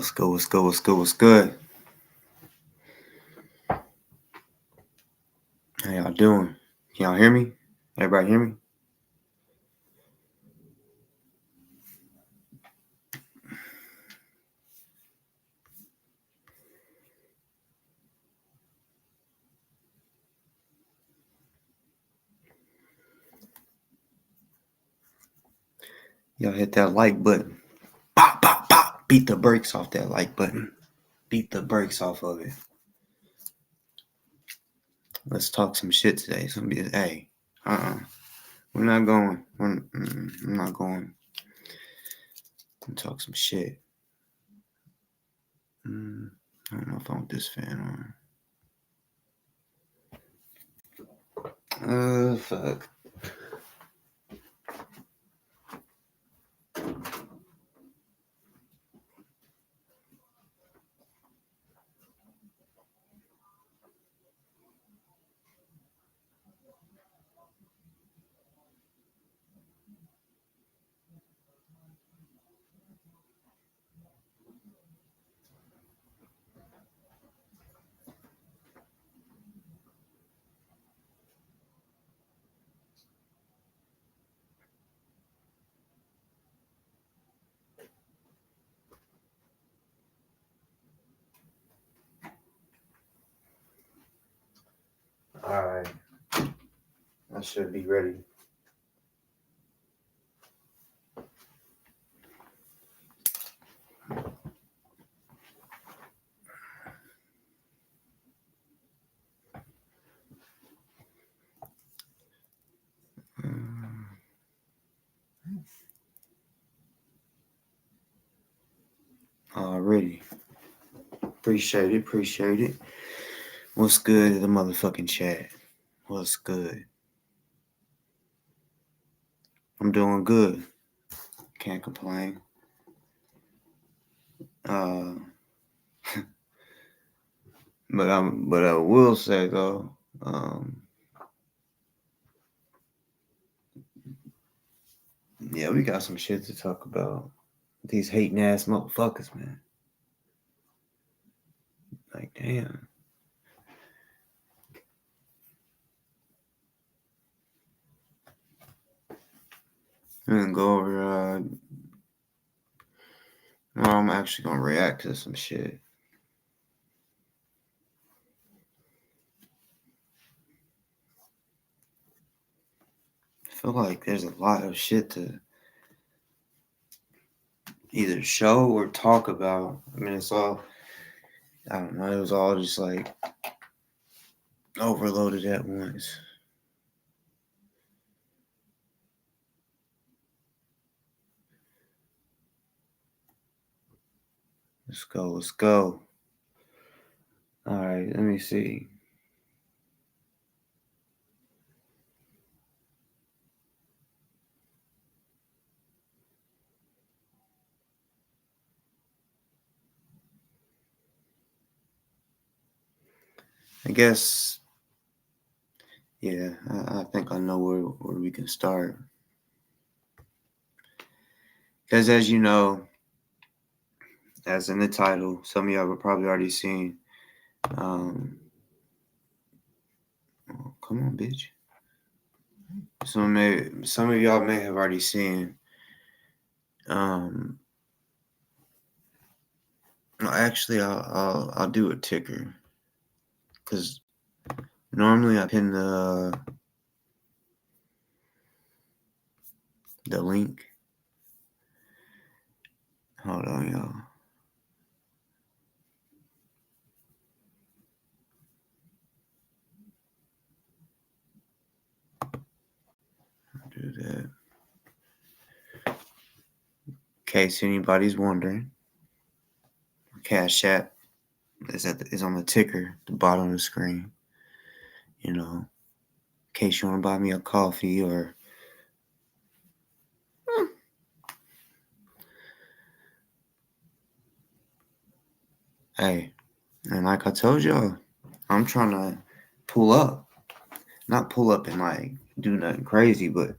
What's good? What's good? What's good? What's good? How y'all doing? Can y'all hear me? Everybody hear me? Y'all hit that like button. Pop, pop, pop. Beat the brakes off that like button. Beat the brakes off of it. Let's talk some shit today. Somebody, hey, we're not going. I'm not going. Let's talk some shit. I don't know if I want this fan on. Fuck. All right. I should be ready. Already. Appreciate it. What's good in the motherfucking chat? What's good? I'm doing good. Can't complain. But I will say though, yeah, we got some shit to talk about. These hating ass motherfuckers, man. Like, damn. I'm gonna go over. I'm actually gonna react to some shit. I feel like there's a lot of shit to either show or talk about. I mean, it's all, I don't know, it was all just like overloaded at once. Let's go. All right, let me see. I guess, yeah, I think I know where we can start. Because as you know, as in the title, some of y'all have probably already seen. Oh, come on, bitch. Some of y'all may have already seen. Actually, I'll do a ticker because normally I pin the link. Hold on, y'all. I'll do that. In case anybody's wondering, Cash App is on the ticker, the bottom of the screen. You know, in case you want to buy me a coffee or hey, and like I told y'all, I'm trying to pull up. Not pull up and like do nothing crazy, but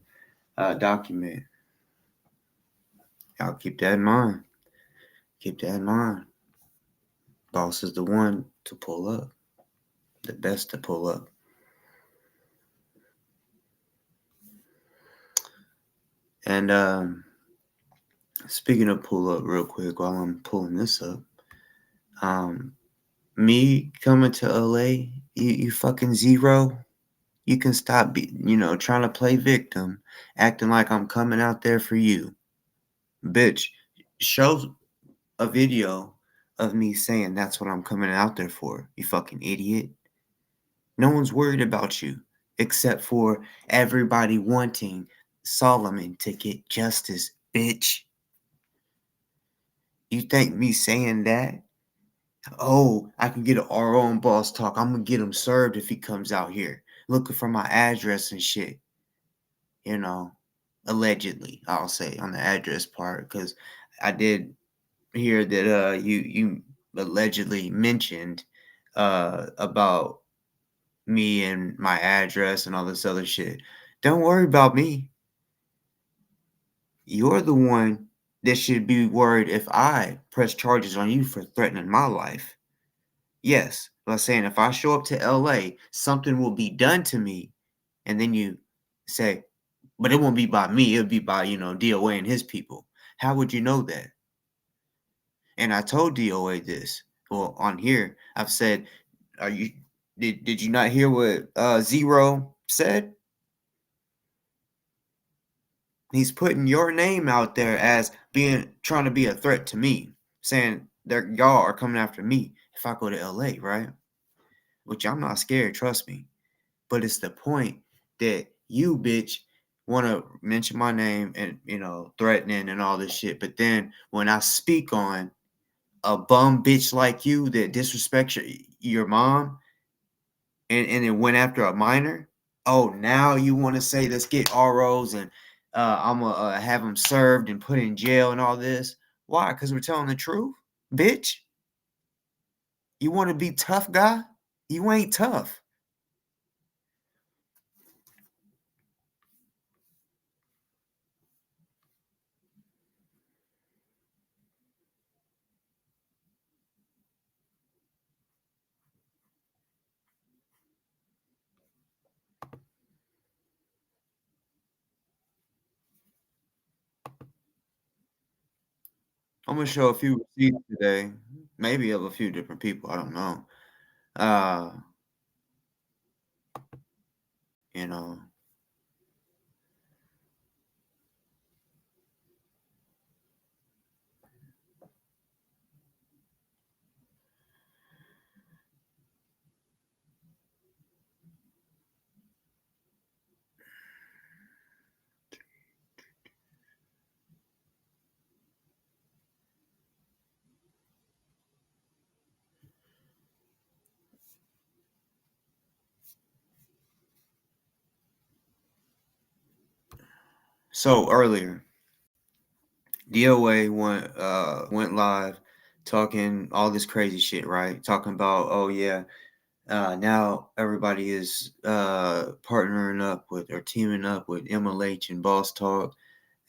document. Y'all keep that in mind. Keep that in mind. Boss is the one to pull up, the best to pull up. And speaking of pull up, real quick, while I'm pulling this up, me coming to LA, you fucking zero. You can stop, trying to play victim, acting like I'm coming out there for you, bitch. Show a video of me saying that's what I'm coming out there for. You fucking idiot. No one's worried about you except for everybody wanting Solomon to get justice, bitch. You think me saying that? Oh, I can get an RO on Boss Talk. I'm gonna get him served if he comes out here looking for my address and shit. You know, allegedly, I'll say on the address part, because I did hear that you allegedly mentioned about me and my address and all this other shit. Don't worry about me. You're the one that should be worried if I press charges on you for threatening my life. Yes, but I'm saying if I show up to LA, something will be done to me, and then you say, but it won't be by me, it'll be by, DOA and his people. How would you know that? And I told DOA this. Well, on here, I've said, are you did you not hear what Zero said? He's putting your name out there as trying to be a threat to me, saying that y'all are coming after me if I go to LA, right? Which I'm not scared, trust me. But it's the point that you, bitch, want to mention my name and, threatening and all this shit. But then when I speak on a bum bitch like you that disrespects your mom and it went after a minor, oh, now you want to say let's get ROs and I'm going to have them served and put in jail and all this. Why? Because we're telling the truth? Bitch, you want to be tough guy? You ain't tough. I'm gonna show a few receipts today, maybe of a few different people. I don't know. Uh, you know. So earlier, DOA went live, talking all this crazy shit, right? Talking about, oh yeah, now everybody is partnering up with or teaming up with MLH and Boss Talk,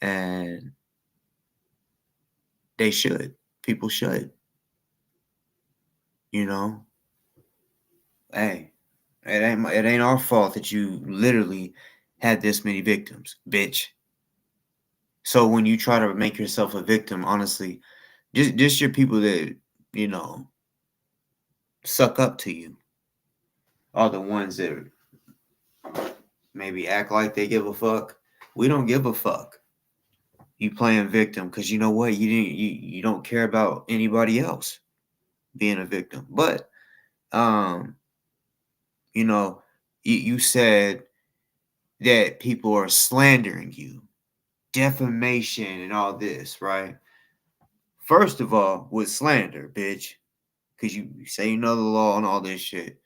and they should. People should. You know, hey, it ain't our fault that you literally had this many victims, bitch. So when you try to make yourself a victim, honestly, just your people that you know suck up to you are the ones that maybe act like they give a fuck. We don't give a fuck. You playing victim because you know what? You don't care about anybody else being a victim. But um, you know, you said that people are slandering you, defamation and all this, right? First of all, with slander, bitch, because you say you know the law and all this shit.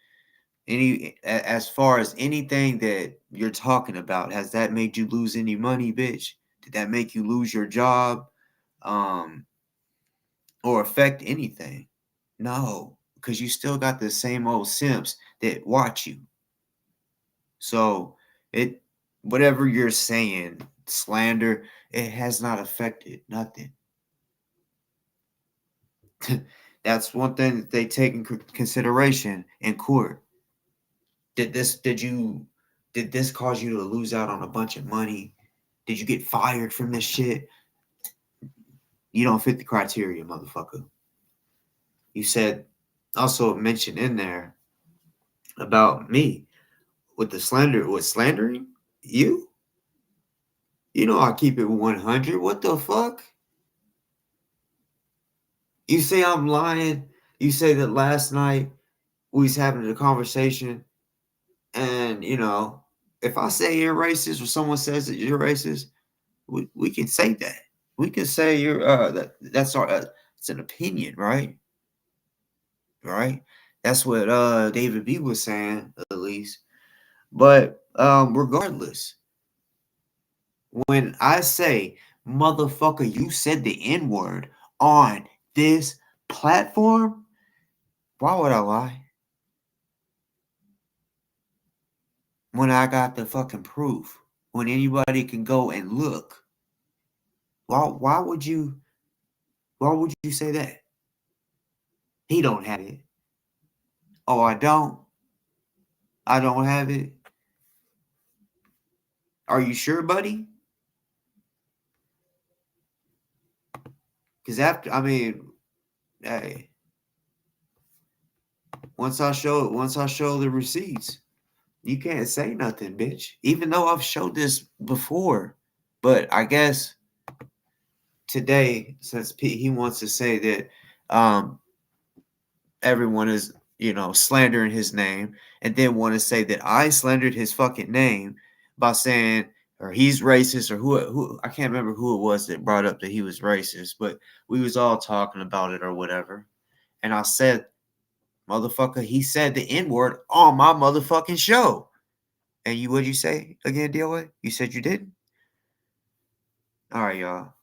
As far as anything that you're talking about, has that made you lose any money, bitch? Did that make you lose your job, um, or affect anything? No, because you still got the same old simps that watch you. So it, whatever you're saying, slander, it has not affected nothing. That's one thing that they take in consideration in court. Did this cause you to lose out on a bunch of money? Did you get fired from this shit? You don't fit the criteria, motherfucker. You said also mentioned in there about me with the slandering you. You know I keep it 100. What the fuck? You say I'm lying. You say that last night we was having a conversation, and if I say you're racist or someone says that you're racist, we can say that. We can say you're that's our it's an opinion, right? Right? That's what David B was saying, at least. But regardless, when I say, motherfucker, you said the N-word on this platform, why would I lie? When I got the fucking proof, when anybody can go and look. Why would you say that? He don't have it. Oh, I don't have it. Are you sure, buddy? Because hey, once I show the receipts, you can't say nothing, bitch. Even though I've showed this before, but I guess today, since he wants to say that everyone is slandering his name, and then want to say that I slandered his fucking name by saying or he's racist, or who I can't remember who it was that brought up that he was racist, but we was all talking about it or whatever. And I said, motherfucker, he said the N-word on my motherfucking show. And what'd you say again, DoA? You said you didn't? All right, y'all.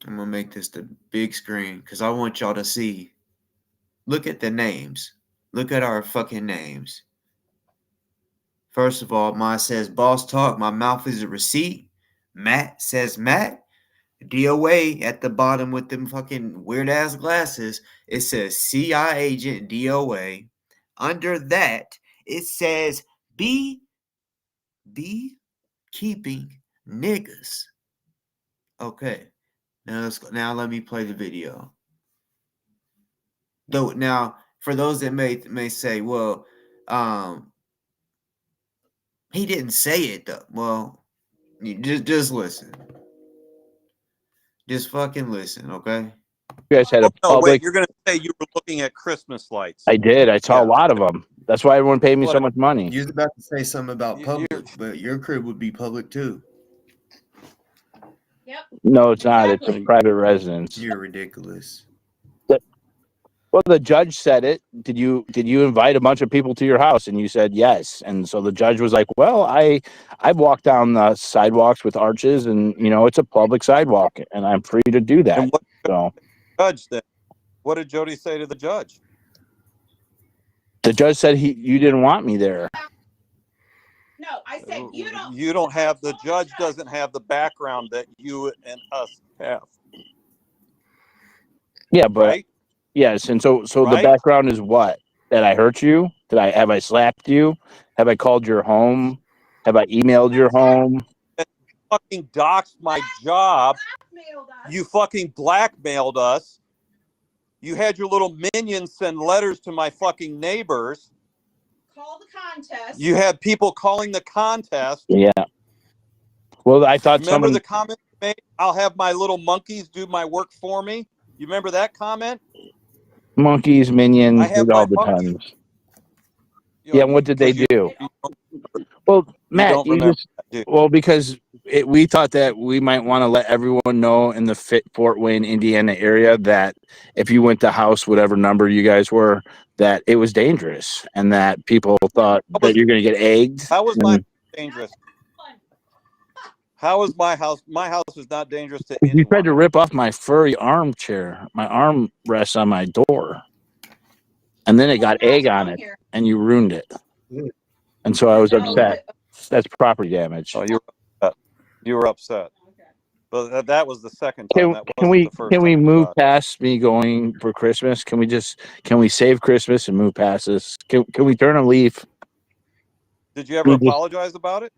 I'm going to make this the big screen because I want y'all to see. Look at the names. Look at our fucking names. First of all, mine says Boss Talk. My mouth is a receipt. Matt says Matt. DOA at the bottom with them fucking weird ass glasses. It says CI agent DOA. Under that, it says be keeping niggas. Okay. Now let me play the video. Though now for those that may say, well, he didn't say it though. Well, you just listen. Just fucking listen, okay? You guys had a public. Wait, you're going to say you were looking at Christmas lights. I did. I saw a lot of them. That's why everyone paid me so much money. You was about to say something about public, but your crib would be public too. Yep. No, it's not. It's a private residence. You're ridiculous. Well, the judge said it. Did you invite a bunch of people to your house? And you said yes. And so the judge was like, well, I've walked down the sidewalks with arches, and it's a public sidewalk, and I'm free to do that. And what so judge then? What did Jody say to the judge? The judge said you didn't want me there. No, I said you don't. You don't have, the judge doesn't have the background that you and us have. Yeah, but right? Yes, and so Right? the background is what? That I hurt you? Have I slapped you? Have I called your home? Have I emailed your home? You fucking doxed my job. You fucking blackmailed us. You had your little minions send letters to my fucking neighbors. Call the contest. You had people calling the contest. Yeah. Well, I thought remember the comment you made? I'll have my little monkeys do my work for me. You remember that comment? Monkeys, minions, I have it all my monkeys. depends. Yeah, what did they do? Well, Matt, because we thought that we might want to let everyone know in the Fort Wayne, Indiana area that if you went to house, whatever number you guys were, that it was dangerous, and that people thought that you're going to get egged. How was my dangerous? How is my house? My house is not dangerous to anyone. You tried to rip off my furry armchair, my arm rests on my door. and then it got egg on it, and you ruined it. And so I was upset. That's property damage. Oh, you were upset. You were upset. But that was the second time. That Can wasn't we the first can we time, move Scott. past me going for Christmas? Can we save Christmas and move past this? Can we turn a leaf? Did you ever apologize about it?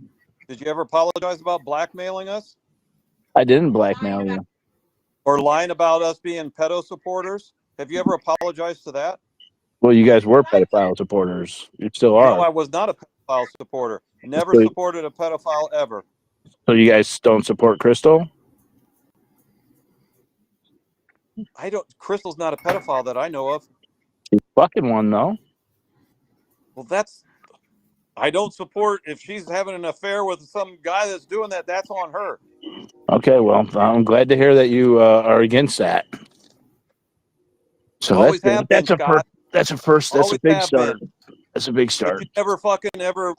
Did you ever apologize about blackmailing us? I didn't blackmail you. Or lying about us being pedo supporters? Have you ever apologized to that? Well, you guys were pedophile supporters. You still are. No, I was not a pedophile supporter. Never supported a pedophile ever. So you guys don't support Crystal? Crystal's not a pedophile that I know of. She's fucking one, though. Well, I don't support, if she's having an affair with some guy that's doing that, that's on her. Okay, well, I'm glad to hear that you are against that. So Always that's have been, Scott. That's a big start. Been. That's a big start. But you never fucking ever.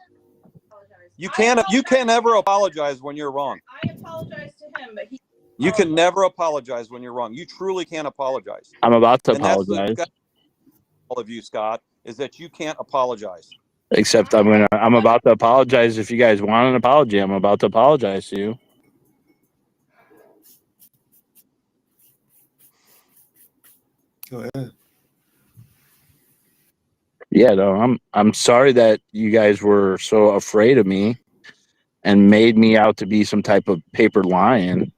You can never apologize when you're wrong. I apologize to him, but you can never apologize when you're wrong. You truly can't apologize. I'm about to and apologize. That's all of you, Scott, is that you can't apologize. Except I'm about to apologize. If you guys want an apology, I'm about to apologize to you. Go ahead. Yeah, no, I'm sorry that you guys were so afraid of me and made me out to be some type of paper lion.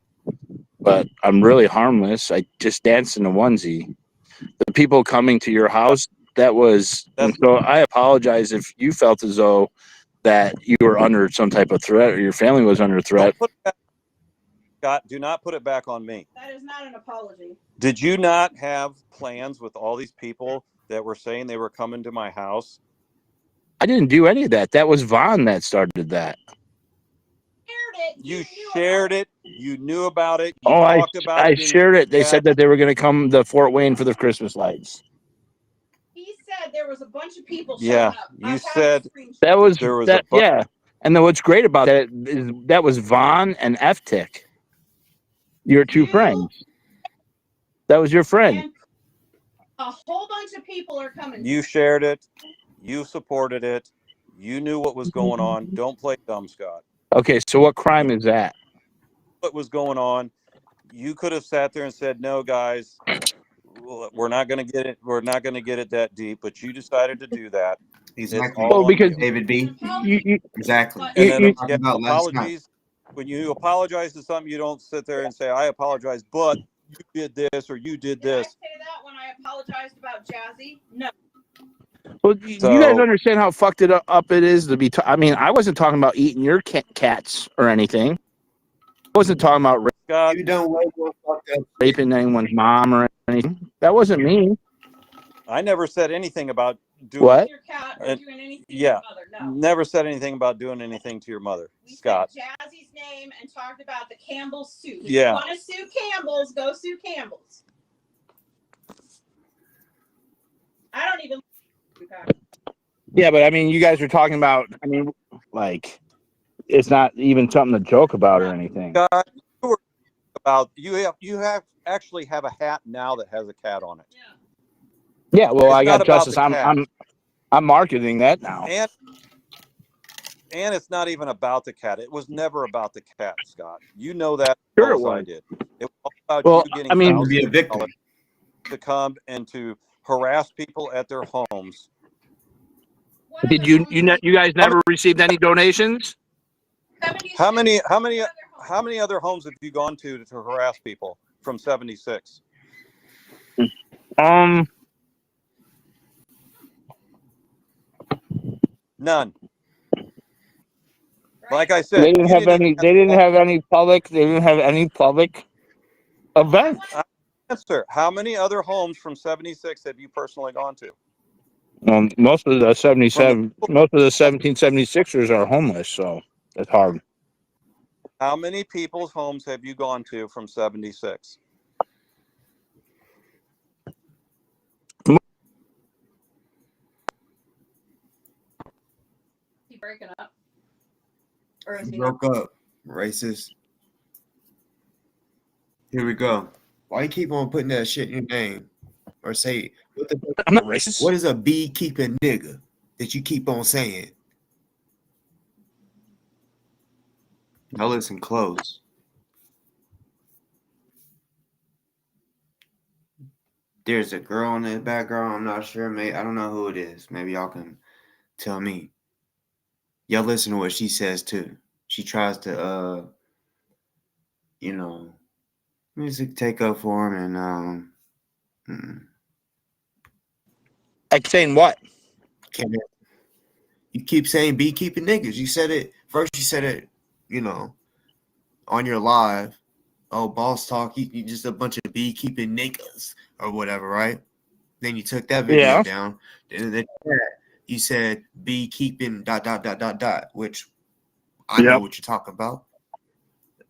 But I'm really harmless. I just danced in a onesie. The people coming to your house, so I apologize if you felt as though that you were under some type of threat or your family was under threat. Scott, do not put it back on me. That is not an apology. Did you not have plans with all these people that were saying they were coming to my house? I didn't do any of that. That was Vaughn that started that. You shared it. You knew about it. You talked about I it. shared it. They said that they were going to come to Fort Wayne for the Christmas lights. He said there was a bunch of people. Yeah, you said that was there was that. Yeah, and then what's great about that is that was Vaughn and F-Tick. Your two friends. That was your friend. A whole bunch of people are coming. You shared it. You supported it. You knew what was going on. Don't play dumb, Scott. Okay, so what crime is that? What was going on? You could have sat there and said, "No, guys, we're not going to get it. We're not going to get it that deep." But you decided to do that. Exactly. Well, because David B. Exactly. And then apologies. When you apologize to something, you don't sit there and say, "I apologize, but you did this or you did this." Did I say that when I apologized about Jazzy? No. Well, you guys understand how fucked it up it is to be. I mean, I wasn't talking about eating your cats or anything. I wasn't talking about you don't raping anyone's mom or anything. That wasn't me. I never said anything about doing what? Your cat or doing anything to your mother. No. Never said anything about doing anything to your mother, Scott. We said Jazzy's name and talked about the Campbell's soup. If you want to sue Campbell's, go sue Campbell's. I don't even. Yeah, but I mean, you guys are talking about. I mean, like, it's not even something to joke about or anything. Scott, you actually have a hat now that has a cat on it. Yeah, well, I got justice. I'm marketing that now. And it's not even about the cat. It was never about the cat, Scott. You know that. Sure, it was. I did. It was all about you getting to be a victim, to come and to harass people at their homes. Did you guys never received any donations? How many other homes have you gone to harass people from 76? None. Like I said, they didn't have any. They didn't have any public. They didn't have any public events. Answer: how many other homes from 76 have you personally gone to? Most of the 77, most of the 1776ers are homeless, so it's hard. How many people's homes have you gone to from 76? He breaking up, or is he broke up? Racist. Here we go. Why you keep on putting that shit in your name? or say what the I'm not racist. what is a beekeeping nigga that you keep on saying? Now listen close. There's a girl in the background. I'm not sure. Maybe I don't know who it is. Maybe y'all can tell me. Y'all listen to what she says too. She tries to you know, music take up for him and Like saying what? can't you keep saying beekeeping niggas. You said it first. You said it, you know, on your live. Oh, boss talk. You just a bunch of beekeeping niggas or whatever, right? Then you took that video Yeah. down. Then you said beekeeping ... which I know Yep. what you're talking about.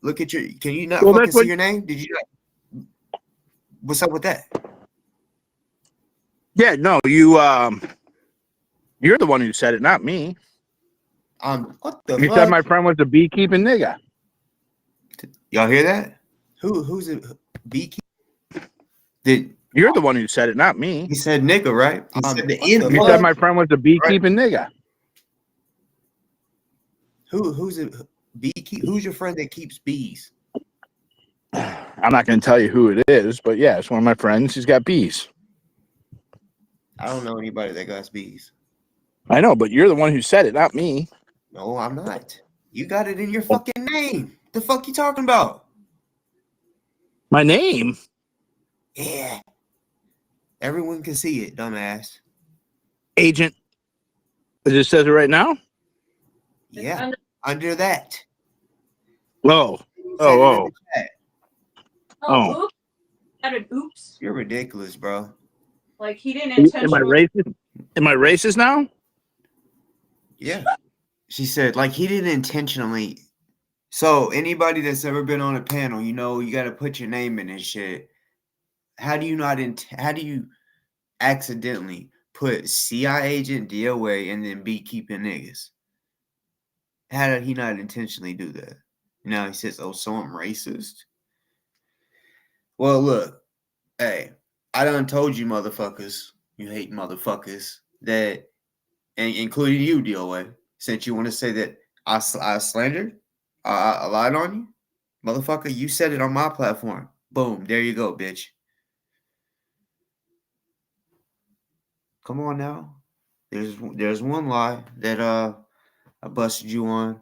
Look at your. Can you not Well, fucking that's what. see your name? Did you not? What's up with that? Yeah. No. You're the one who said it, not me. What the You said fuck? my friend was a beekeeping nigga. Y'all hear that? Who's a beekeeper? Did You're the one who said it, not me. he said nigga, right? He said the N You said my friend was a beekeeping nigga. Who's a beekeeper? Who's your friend that keeps bees? I'm not going to tell you who it is, but yeah, it's one of my friends. He's got bees. I don't know anybody that got bees. I know, but you're the one who said it, not me. No, I'm not. You got it in your fucking name. The fuck you talking about? My name? Yeah. Everyone can see it, dumbass. Agent. It just says it right now? Yeah. Under that. Oh. You said it in the chat. Oh. Oops. That an oops. You're ridiculous, bro. Like he didn't Am I intentionally. racist? Am I racist now? Yeah. She said, like, he didn't intentionally. So, anybody that's ever been on a panel, you know, you got to put your name in and shit. How do you accidentally put CI agent, DoA, and then beekeeping niggas? How did he not intentionally do that? Now he says, oh, so I'm racist? Well, look, hey, I done told you motherfuckers, you hate motherfuckers, that, and including you, DOA, since you want to say that I slandered, I lied on you, motherfucker, you said it on my platform. Boom, there you go, bitch. Come on now. There's one lie that I busted you on.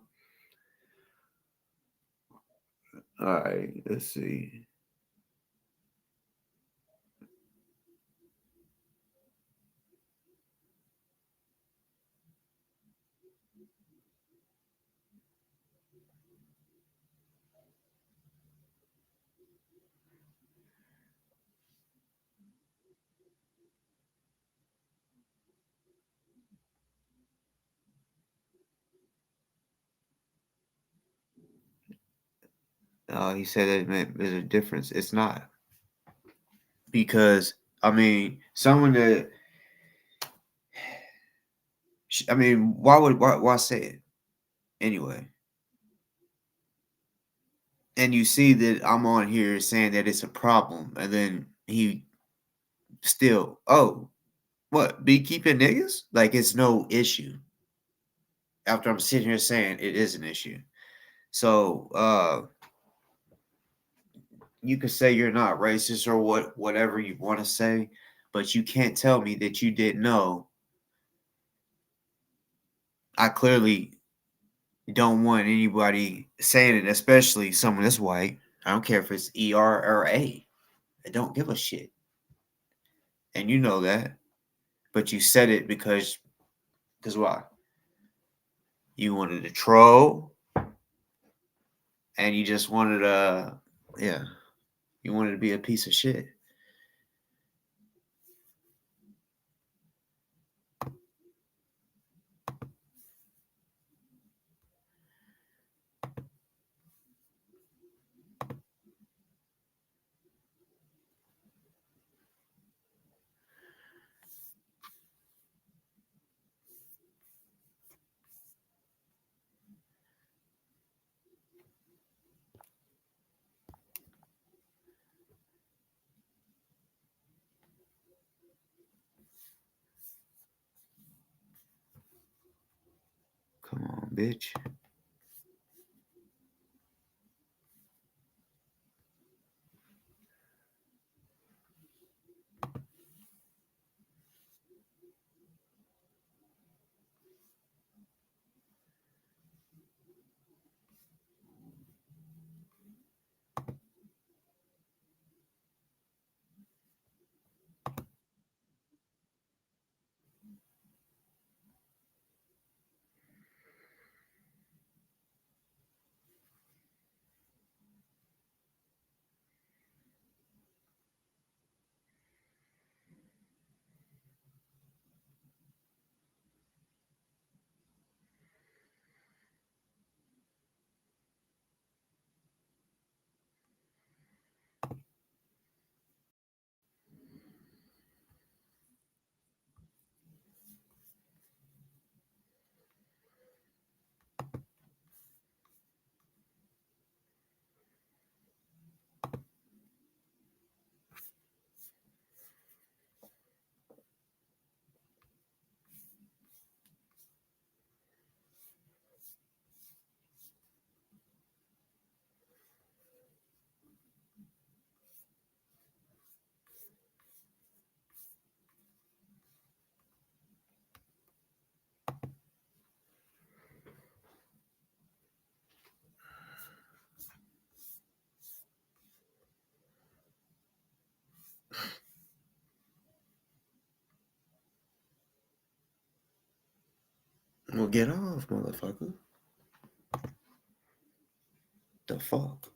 All right, let's see. He said there's a difference. It's not. Because, I mean, someone that, why say it anyway? And you see that I'm on here saying that it's a problem, and then he still, oh, what, beekeeping niggas? Like, it's no issue. After I'm sitting here saying it is an issue. So, you could say you're not racist or whatever you want to say, but you can't tell me that you didn't know. I clearly don't want anybody saying it, especially someone that's white. I don't care if it's ER or A. I don't give a shit. And you know that. But you said it because why? You wanted to troll and you just wanted you wanted to be a piece of shit. bitch. Well, get off, motherfucker. The fuck?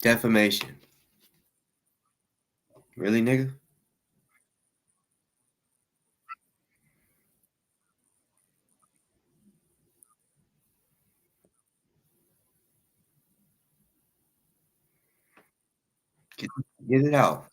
Defamation. Really, nigga? Get it out.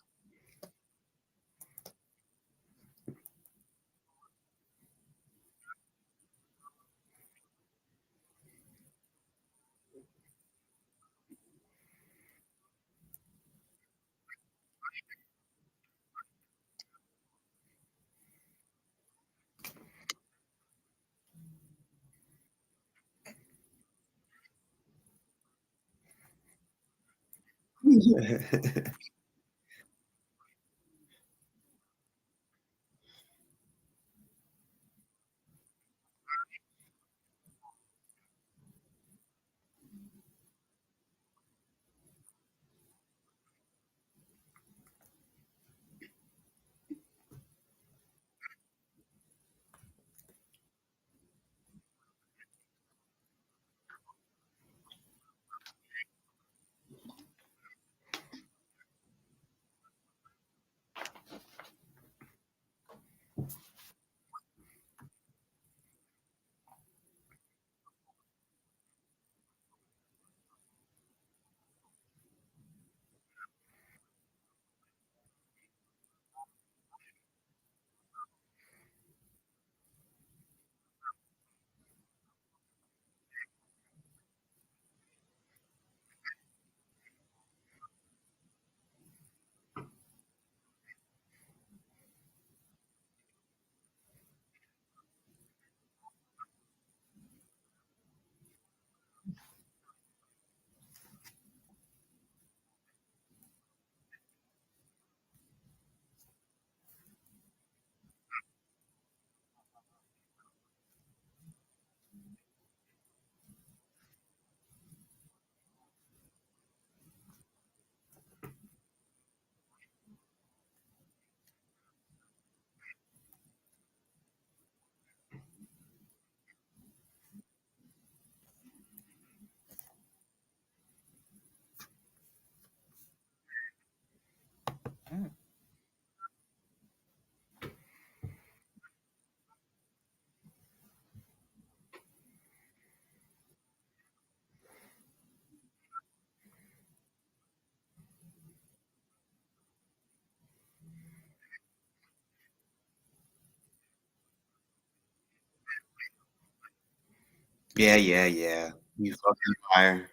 Yeah, yeah, yeah. You fucking liar.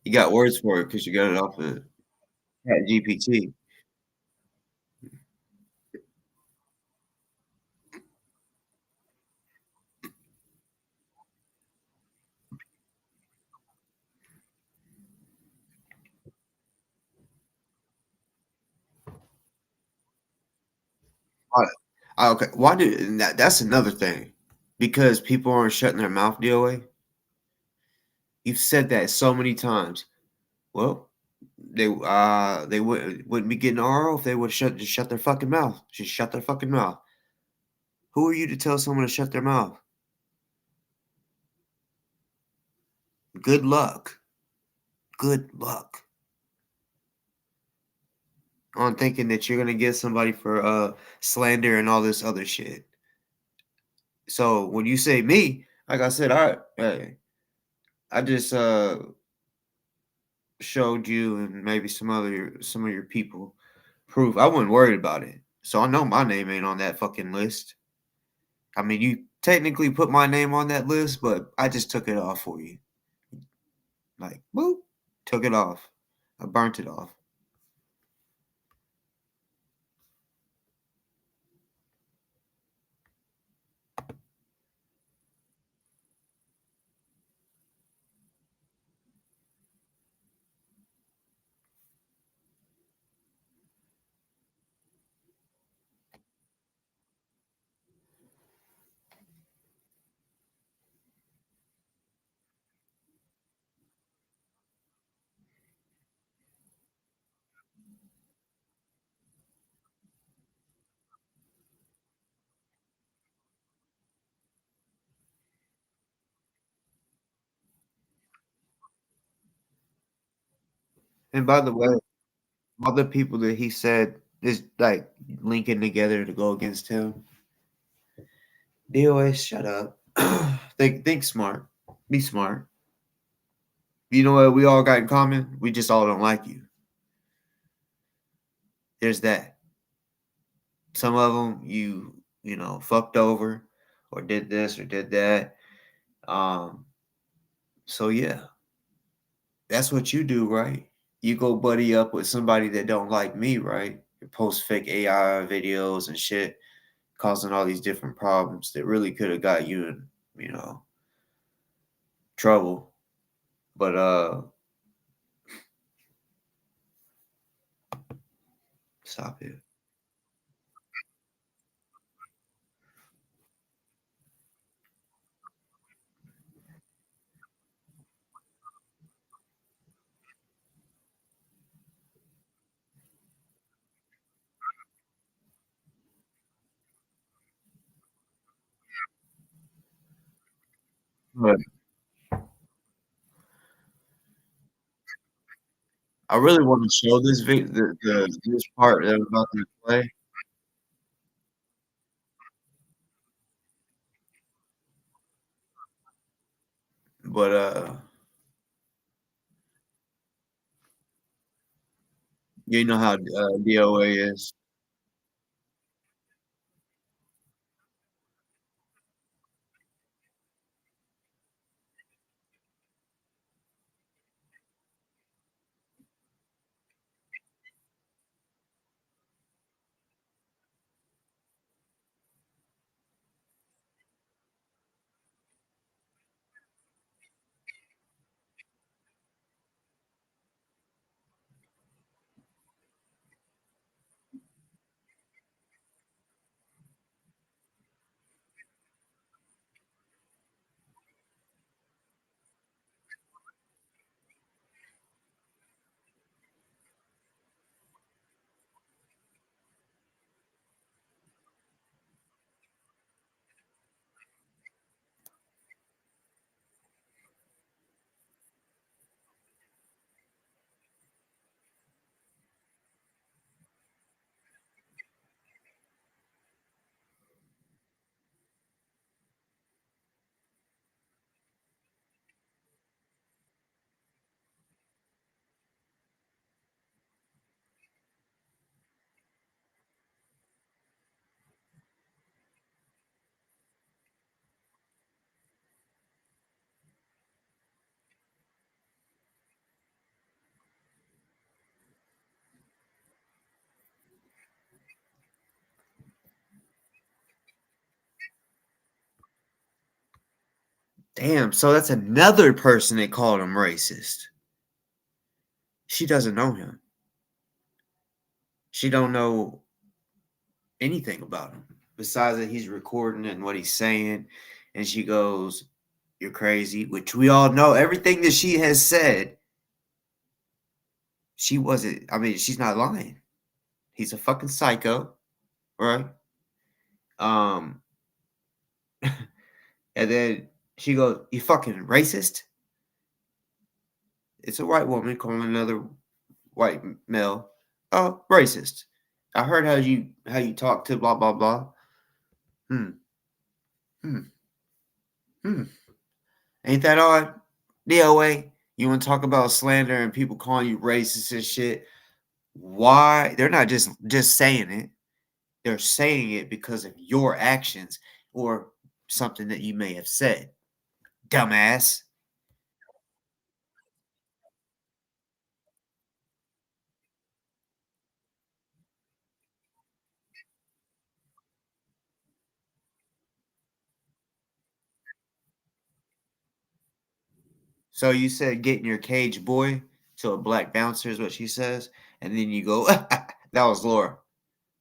You got words for it because you got it off of GPT. Why- Okay, why do and that's another thing. Because people aren't shutting their mouth, DOA. You've said that so many times. Well, they wouldn't be getting RO if they would just shut their fucking mouth. Just shut their fucking mouth. Who are you to tell someone to shut their mouth? Good luck. Good luck on thinking that you're gonna get somebody for slander and all this other shit. So when you say me, like I said, I just showed you and maybe some of your people proof. I wasn't worried about it. So I know my name ain't on that fucking list. I mean, you technically put my name on that list, but I just took it off for you. Like, boop, took it off. I burnt it off. And by the way, all the people that he said is like linking together to go against him. DOA, shut up. Think smart. Be smart. You know what we all got in common? We just all don't like you. There's that. Some of them you know fucked over or did this or did that. Um. So yeah, that's what you do, right? You go buddy up with somebody that don't like me, right? You post fake AI videos and shit, causing all these different problems that really could have got you in, trouble. But stop it. But I really want to show this this part that I'm about to play, but you know how DOA is. Damn, so that's another person that called him racist. She doesn't know him. She don't know anything about him besides that he's recording and what he's saying. And she goes, "You're crazy," which we all know everything that she has said. She wasn't, I mean, she's not lying. He's a fucking psycho, right? Um, and then she goes, "You fucking racist." It's a white woman calling another white male, "Oh, racist. I heard how you talk to blah blah blah." Hmm. Hmm. Hmm. Ain't that odd? DoA, you want to talk about slander and people calling you racist and shit? Why? They're not just saying it. They're saying it because of your actions or something that you may have said. Dumbass. So you said get in your cage, boy, to a black bouncer is what she says, and then you go, that was Laura.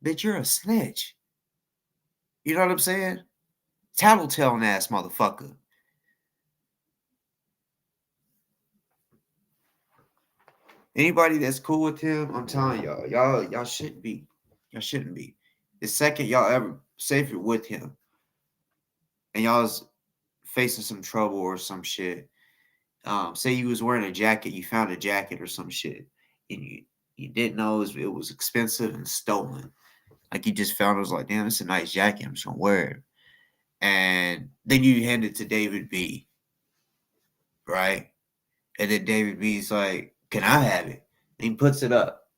Bitch, you're a snitch. You know what I'm saying? Tattletelling ass motherfucker. Anybody that's cool with him, I'm telling y'all shouldn't be. Y'all shouldn't be. The second y'all ever say if you're with him and y'all's facing some trouble or some shit, say you was wearing a jacket, you found a jacket or some shit, and you didn't know it was expensive and stolen. Like you just found it was like, damn, it's a nice jacket. I'm just gonna wear it. And then you hand it to David B, right? And then David B's like, "Can I have it?" And he puts it up.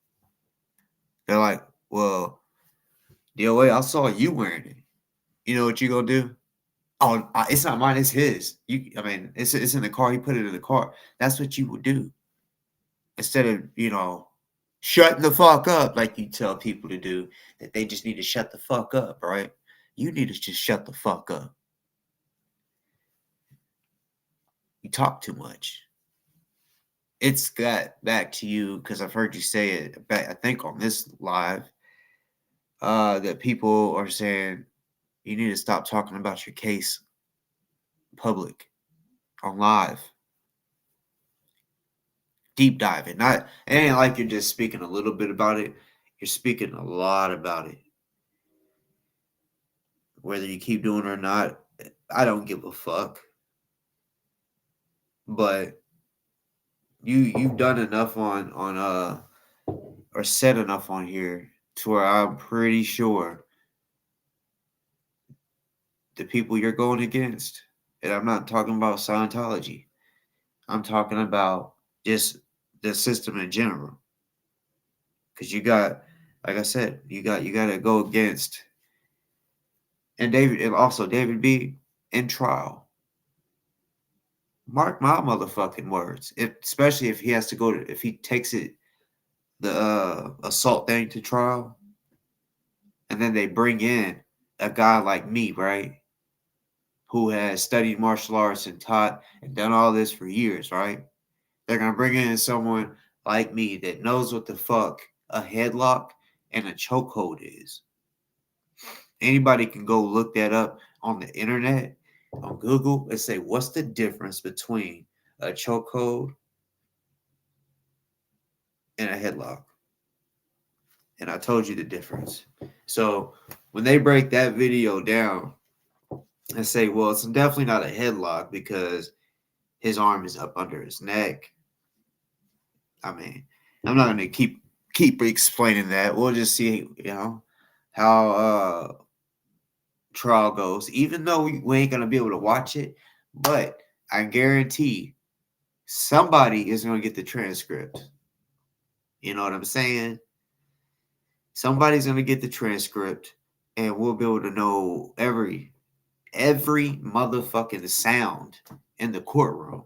They're like, "Well, DOA, I saw you wearing it. You know what you gonna do?" "Oh, it's not mine. It's his. I mean, it's in the car. He put it in the car." That's what you would do instead of shutting the fuck up like you tell people to do. That they just need to shut the fuck up, right? You need to just shut the fuck up. You talk too much. It's got back to you because I've heard you say it back, I think on this live, that people are saying you need to stop talking about your case public on live. Deep diving. Not it ain't like you're just speaking a little bit about it. You're speaking a lot about it. Whether you keep doing it or not, I don't give a fuck. But you've done enough on or said enough on here to where I'm pretty sure the people you're going against, and I'm not talking about Scientology. I'm talking about just the system in general. Because you got, like I said, you got to go against, and also David B in trial. Mark my motherfucking words. Especially if he has to if he takes the assault thing to trial, and then they bring in a guy like me, right, who has studied martial arts and taught and done all this for years, right? They're gonna bring in someone like me that knows what the fuck a headlock and a chokehold is. Anybody can go look that up on the internet, on Google, and say, what's the difference between a chokehold and a headlock? And I told you the difference. So when they break that video down and say, well, it's definitely not a headlock because his arm is up under his neck. I mean, I'm not gonna keep explaining that. We'll just see, how trial goes. Even though we ain't gonna be able to watch it, but I guarantee somebody is gonna get the transcript. You know what I'm saying? Somebody's gonna get the transcript, and we'll be able to know every motherfucking sound in the courtroom.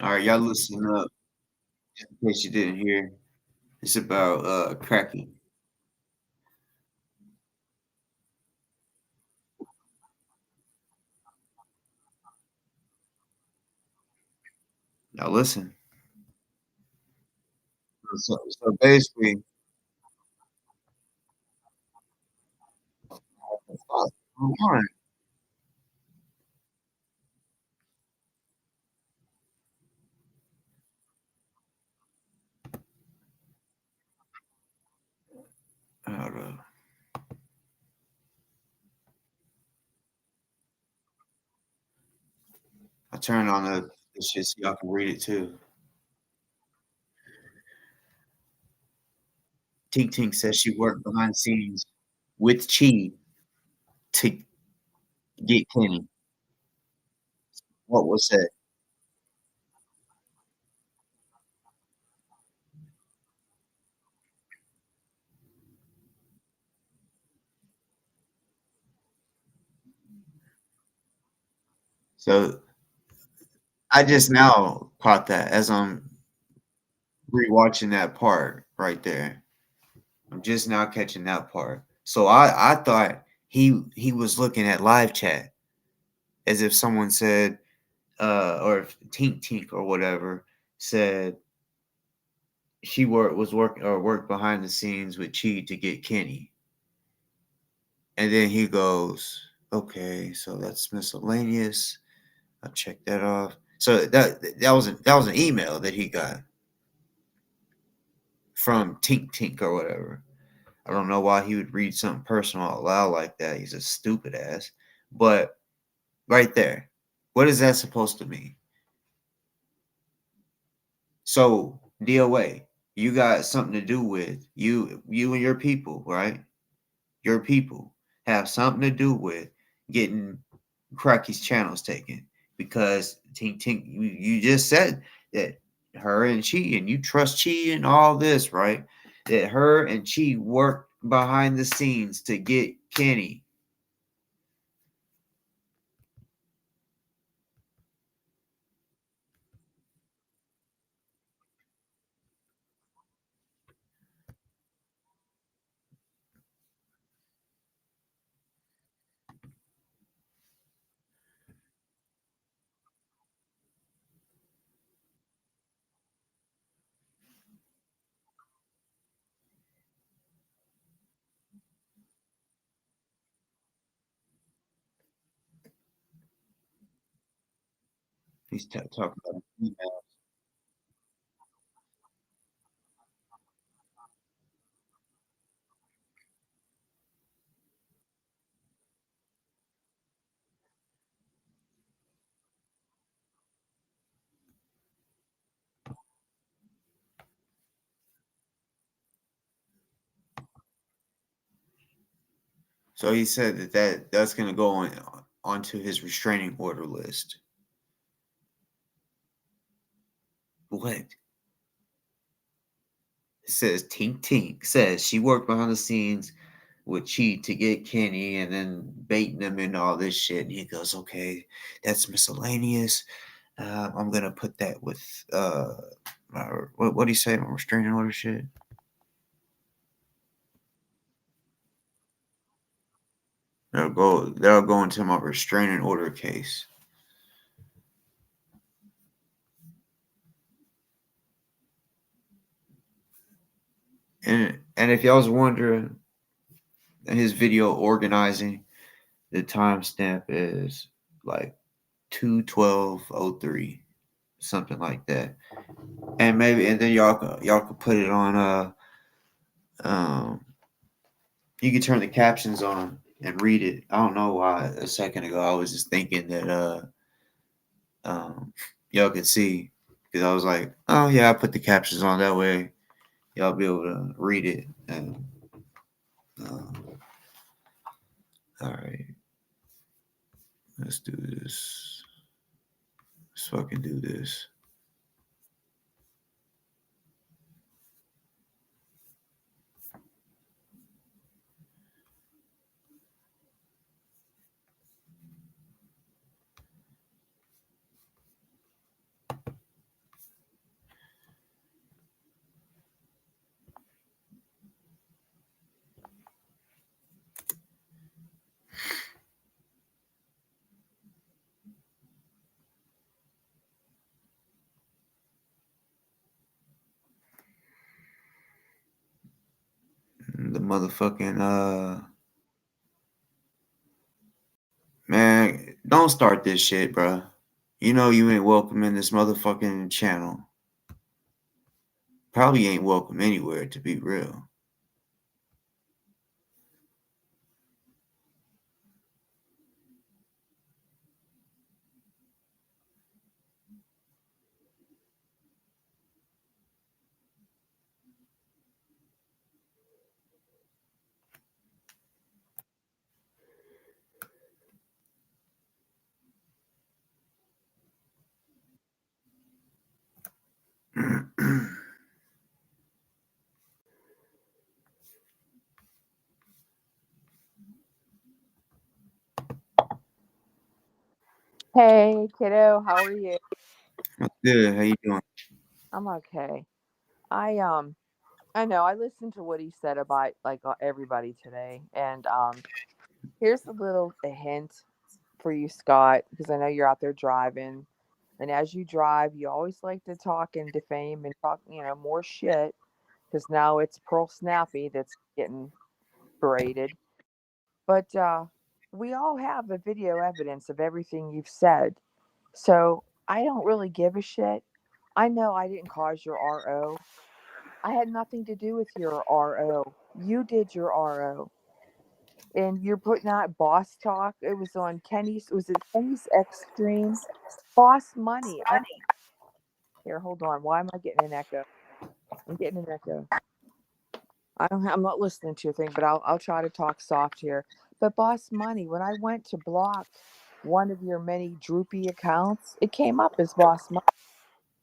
All right, y'all listen up. Just in case you didn't hear, it's about cracking. Now listen. So basically, hold on. Hold on. I turned on the shit so y'all can read it too. Tink Tink says she worked behind the scenes with Chi to get Kenny. What was that? So I just now caught that as I'm rewatching that part right there. I'm just now catching that part. So I thought he was looking at live chat as if someone said or if Tink Tink or whatever said she worked behind the scenes with Chi to get Kenny. And then he goes, okay, so that's miscellaneous. I'll check that off. So that was an email that he got from Tink Tink or whatever. I don't know why he would read something personal out loud like that. He's a stupid ass. But right there, what is that supposed to mean? So DOA, you got something to do with you and your people, right? Your people have something to do with getting Cracky's channels taken because Tink Tink, you just said that her and Chi and you trust Chi and all this, right? That her and Chi worked behind the scenes to get Kenny. He's talking about email. So he said that's going to go onto his restraining order list. What? It says Tink Tink says she worked behind the scenes with Chi to get Kenny and then baiting him into all this shit. And he goes, okay, that's miscellaneous. I'm going to put that with, what do you say? Restraining order shit? They'll go into my restraining order case. And if y'all was wondering, his video organizing, the timestamp is like 2/12/03, something like that. And then y'all could put it on um you can turn the captions on and read it. I don't know why a second ago I was just thinking that um y'all could see because I was like, oh yeah, I put the captions on that way y'all be able to read it. And all right, let's do this. Let's fucking do this. motherfucking man, don't start this shit, bro. You know you ain't welcome in this motherfucking channel. Probably ain't welcome anywhere, to be real. Hey, kiddo, how are you? Good. How you doing? I'm okay. I know I listened to what he said about like everybody today, and here's a hint for you, Scott, because I know you're out there driving, and as you drive, you always like to talk and defame and talk, more shit, because now it's Pearl Snappy that's getting berated. But we all have a video evidence of everything you've said, so I don't really give a shit. I know I didn't cause your RO. I had nothing to do with your RO. You did your RO. And you're putting out boss talk. It was on Kenny's Extreme? Boss Money. Here, hold on. Why am I getting an echo? I'm getting an echo. I'm not listening to your thing, but I'll try to talk soft here. But Boss Money, when I went to block one of your many droopy accounts, it came up as Boss Money.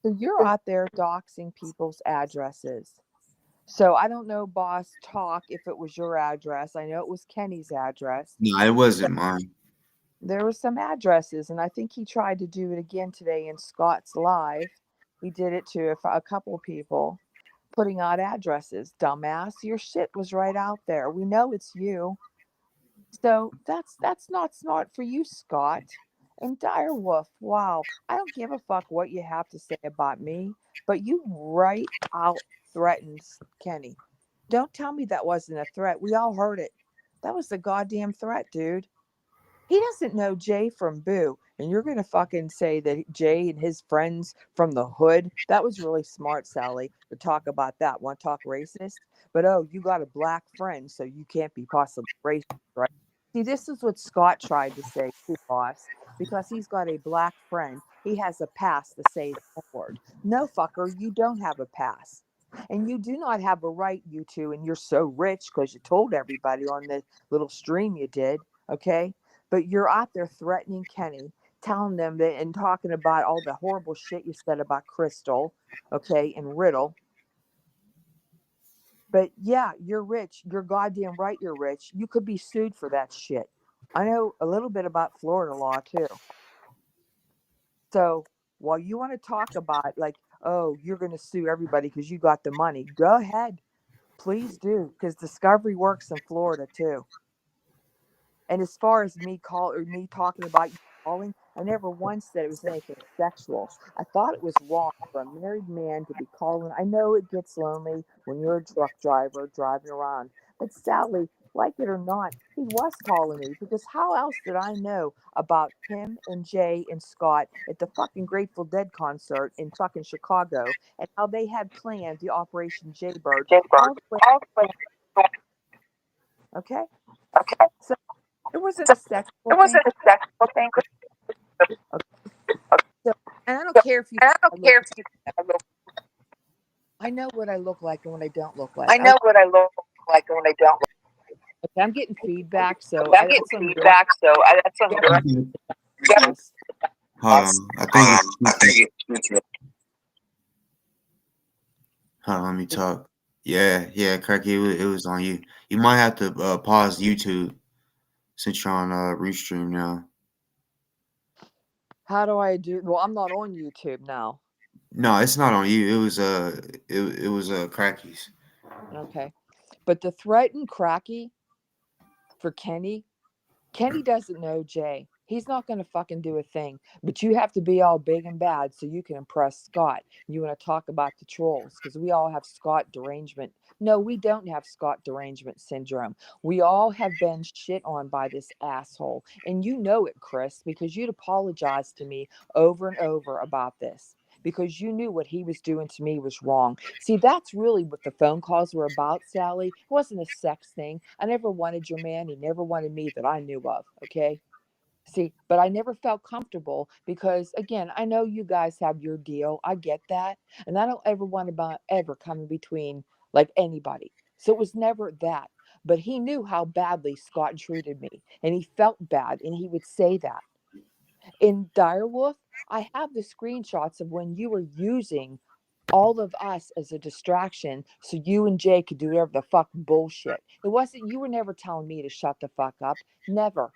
So you're out there doxing people's addresses. So I don't know, Boss Talk, if it was your address. I know it was Kenny's address. No, it wasn't mine. There were some addresses, and I think he tried to do it again today in Scott's Live. He did it to a couple people, putting out addresses. Dumbass, your shit was right out there. We know it's you. So that's not smart for you, Scott. And Direwolf, wow, I don't give a fuck what you have to say about me, but you right out threatened Kenny. Don't tell me that wasn't a threat. We all heard it. That was the goddamn threat, dude. He doesn't know Jay from Boo. And you're going to fucking say that Jay and his friends from the hood, that was really smart, Sally, to talk about that. Want to talk racist? But oh, you got a black friend, so you can't be possibly racist, right? See, this is what Scott tried to say too, boss. Because he's got a black friend, he has a pass to say the word. No, fucker, you don't have a pass. And you do not have a right, you two, and you're so rich because you told everybody on the little stream you did, okay? But you're out there threatening Kenny, telling them that and talking about all the horrible shit you said about Crystal, okay, and Riddle. But yeah, you're rich. You're goddamn right you're rich. You could be sued for that shit. I know a little bit about Florida law too. So while you want to talk about like, oh, you're going to sue everybody because you got the money, go ahead. Please do, because Discovery works in Florida too. And as far as me talking about you calling, I never once said it was anything sexual. I thought it was wrong for a married man to be calling. I know it gets lonely when you're a truck driver driving around, but sadly, like it or not, he was calling me because how else did I know about him and Jay and Scott at the fucking Grateful Dead concert in fucking Chicago and how they had planned the Operation Jaybird all the way. Okay, so it wasn't a sexual thing. So, and I don't care if you I know what I look like and what I don't look like. Okay, I'm getting feedback, so that's on your yes. Hold on. I think it's hold on, let me talk. Yeah, Cracky, it was on you. You might have to pause YouTube since you're on Restream now. How do I do? Well, I'm not on YouTube now. No, it's not on you. It was Cracky's. Okay, but the threat and Cracky for Kenny doesn't know Jay. He's not going to fucking do a thing. But you have to be all big and bad so you can impress Scott. You want to talk about the trolls because we all have Scott derangement. No, we don't have Scott derangement syndrome. We all have been shit on by this asshole. And you know it, Chris, because you'd apologize to me over and over about this because you knew what he was doing to me was wrong. See, that's really what the phone calls were about, Sally. It wasn't a sex thing. I never wanted your man. He never wanted me that I knew of. Okay. See, but I never felt comfortable because, again, I know you guys have your deal. I get that. And I don't ever want to ever come in between like anybody. So it was never that. But he knew how badly Scott treated me and he felt bad and he would say that. In Direwolf, I have the screenshots of when you were using all of us as a distraction so you and Jay could do whatever the fuck bullshit. It wasn't, you were never telling me to shut the fuck up. Never.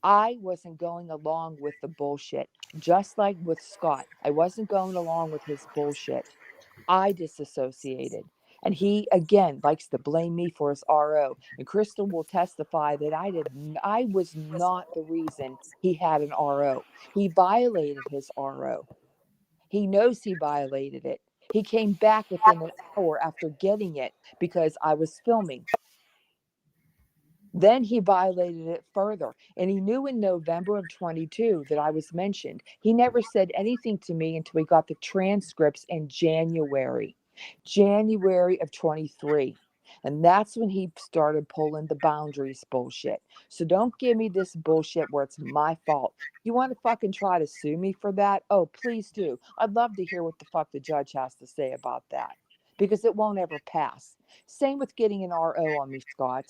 I wasn't going along with the bullshit, just like with Scott. I wasn't going along with his bullshit. I disassociated. And he, again, likes to blame me for his RO. And Crystal will testify that I was not the reason he had an RO. He violated his RO. He knows he violated it. He came back within an hour after getting it because I was filming. Then he violated it further. And he knew in November of 22 that I was mentioned. He never said anything to me until we got the transcripts in January of 23. And that's when he started pulling the boundaries bullshit. So don't give me this bullshit where it's my fault. You want to fucking try to sue me for that? Oh, please do. I'd love to hear what the fuck the judge has to say about that because it won't ever pass. Same with getting an RO on me, Scott.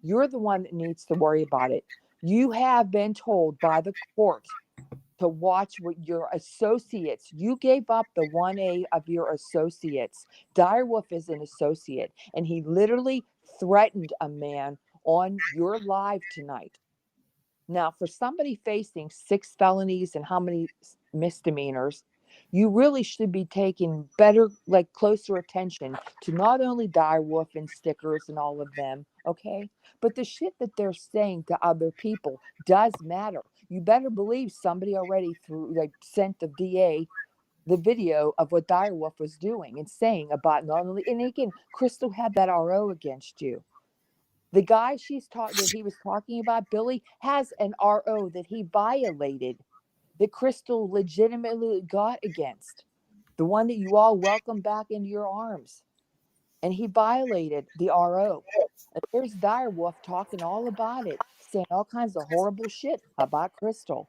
You're the one that needs to worry about it. You have been told by the court to watch what your associates, you gave up the 1A of your associates. Direwolf is an associate, and he literally threatened a man on your live tonight. Now, for somebody facing 6 felonies and how many misdemeanors, you really should be taking better, like closer attention to not only Direwolf and stickers and all of them, okay? But the shit that they're saying to other people does matter. You better believe somebody already sent the DA the video of what Direwolf was doing and saying about not only, and again, Crystal had that RO against you. The guy that he was talking about, Billy, has an RO that he violated, that Crystal legitimately got against, the one that you all welcomed back into your arms. And he violated the RO. And there's Direwolf talking all about it, saying all kinds of horrible shit about Crystal.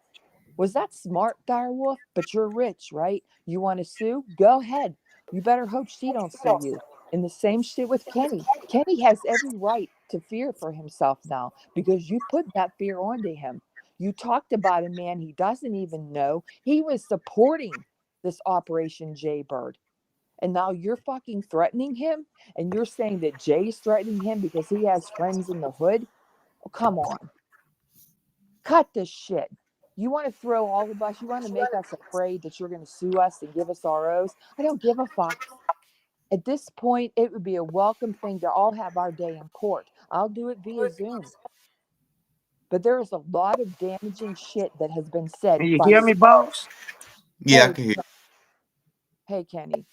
Was that smart, Direwolf? But you're rich, right? You want to sue? Go ahead. You better hope she don't sue you. And the same shit with Kenny. Kenny has every right to fear for himself now because you put that fear onto him. You talked about a man he doesn't even know. He was supporting this Operation Jaybird. And now you're fucking threatening him? And you're saying that Jay's threatening him because he has friends in the hood? Oh, come on. Cut this shit. You want to throw all of us, you want to make us afraid that you're going to sue us and give us ROs? I don't give a fuck. At this point, it would be a welcome thing to all have our day in court. I'll do it via Zoom. But there is a lot of damaging shit that has been said. Can you hear me, boss? Yeah, I Hey, can hear. hey, Kenny.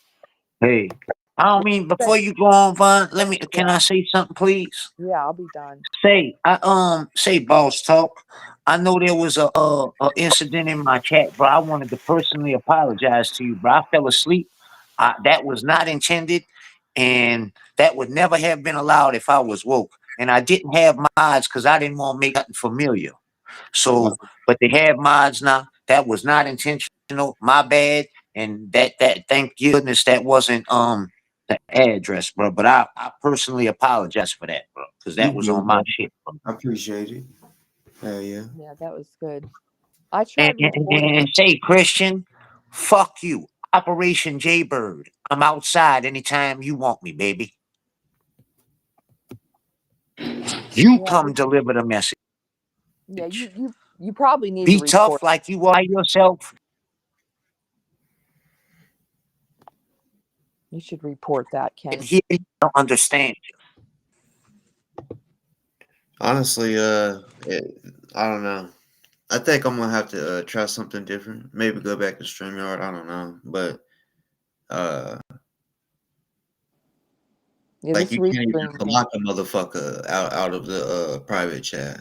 Hey, I don't mean before you go on, Vaughn. Can Yeah. I say something, please? Yeah, I'll be done. Say, boss talk. I know there was a incident in my chat, bro. I wanted to personally apologize to you, bro. I fell asleep. That was not intended, and that would never have been allowed if I was woke. And I didn't have mods because I didn't want to make nothing familiar. So, but they have mods now. That was not intentional. My bad. And that thank goodness that wasn't the address, bro. But I personally apologize for that, bro, because that You was on good, my bro. shit, bro. I appreciate it. Hell yeah. Yeah, that was good. I And, tried and, reporting. and say, Christian, fuck you. Operation Jaybird. I'm outside anytime you want me, baby. You Yeah, come deliver the message. yeah, you probably need to Be report. tough like you are yourself. You should report that, And Kenny. here you don't understand. Honestly, I don't know. I think I'm gonna have to try something different. Maybe go back to StreamYard. I don't know, but Yeah, like this you can't even restream thing. block a motherfucker out of the private chat.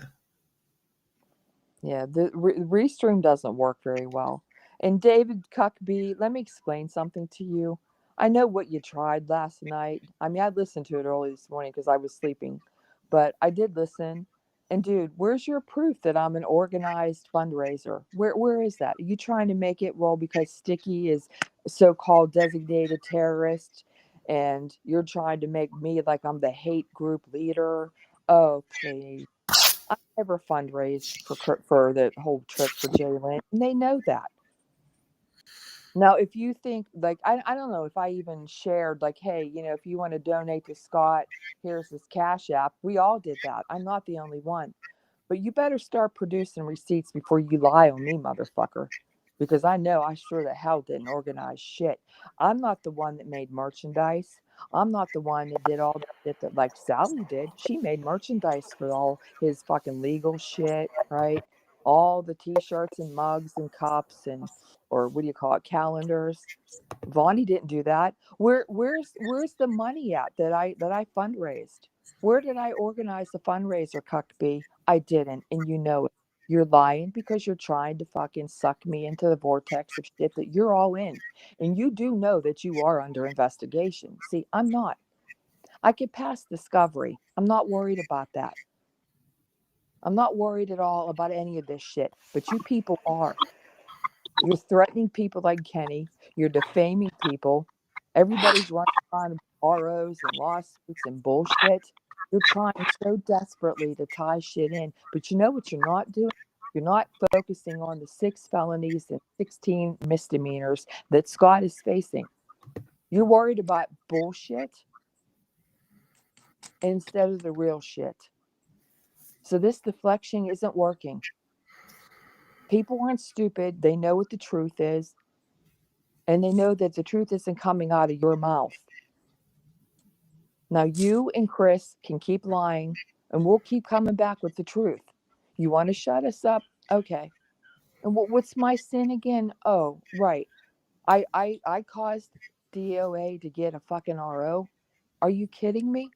Yeah, the restream doesn't work very well. And David Cuckby, let me explain something to you. I know what you tried last night. I mean, I listened to it early this morning because I was sleeping, but I did listen. And dude, where's your proof that I'm an organized fundraiser? Where is that? Are you trying to make it well because Sticky is so-called designated terrorist, and you're trying to make me like I'm the hate group leader? Oh, please. I never fundraised for the whole trip for Jalen, and they know that. Now, if you think like I don't know if I even shared like, hey, if you want to donate to Scott, here's his Cash App. We all did that. I'm not the only one. But you better start producing receipts before you lie on me, motherfucker. Because I know I sure the hell didn't organize shit. I'm not the one that made merchandise. I'm not the one that did all the shit that like Sally did. She made merchandise for all his fucking legal shit, right? All the t-shirts and mugs and cups and or what do you call it, calendars. Vonnie didn't do that. Where's the money at that I fundraised? Where did I organize the fundraiser, Cuckbee? I didn't, and you know it. You're lying because you're trying to fucking suck me into the vortex of shit that you're all in. And you do know that you are under investigation. See, I'm not. I could pass discovery. I'm not worried about that. I'm not worried at all about any of this shit. But you people are. You're threatening people like Kenny. You're defaming people. Everybody's running on ROs and lawsuits and bullshit. You're trying so desperately to tie shit in. But you know what you're not doing? You're not focusing on the 6 felonies and 16 misdemeanors that Scott is facing. You're worried about bullshit instead of the real shit. So this deflection isn't working. People aren't stupid. They know what the truth is. And they know that the truth isn't coming out of your mouth. Now, you and Chris can keep lying, and we'll keep coming back with the truth. You want to shut us up? Okay. And what's my sin again? Oh, right. I caused DoA to get a fucking RO. Are you kidding me?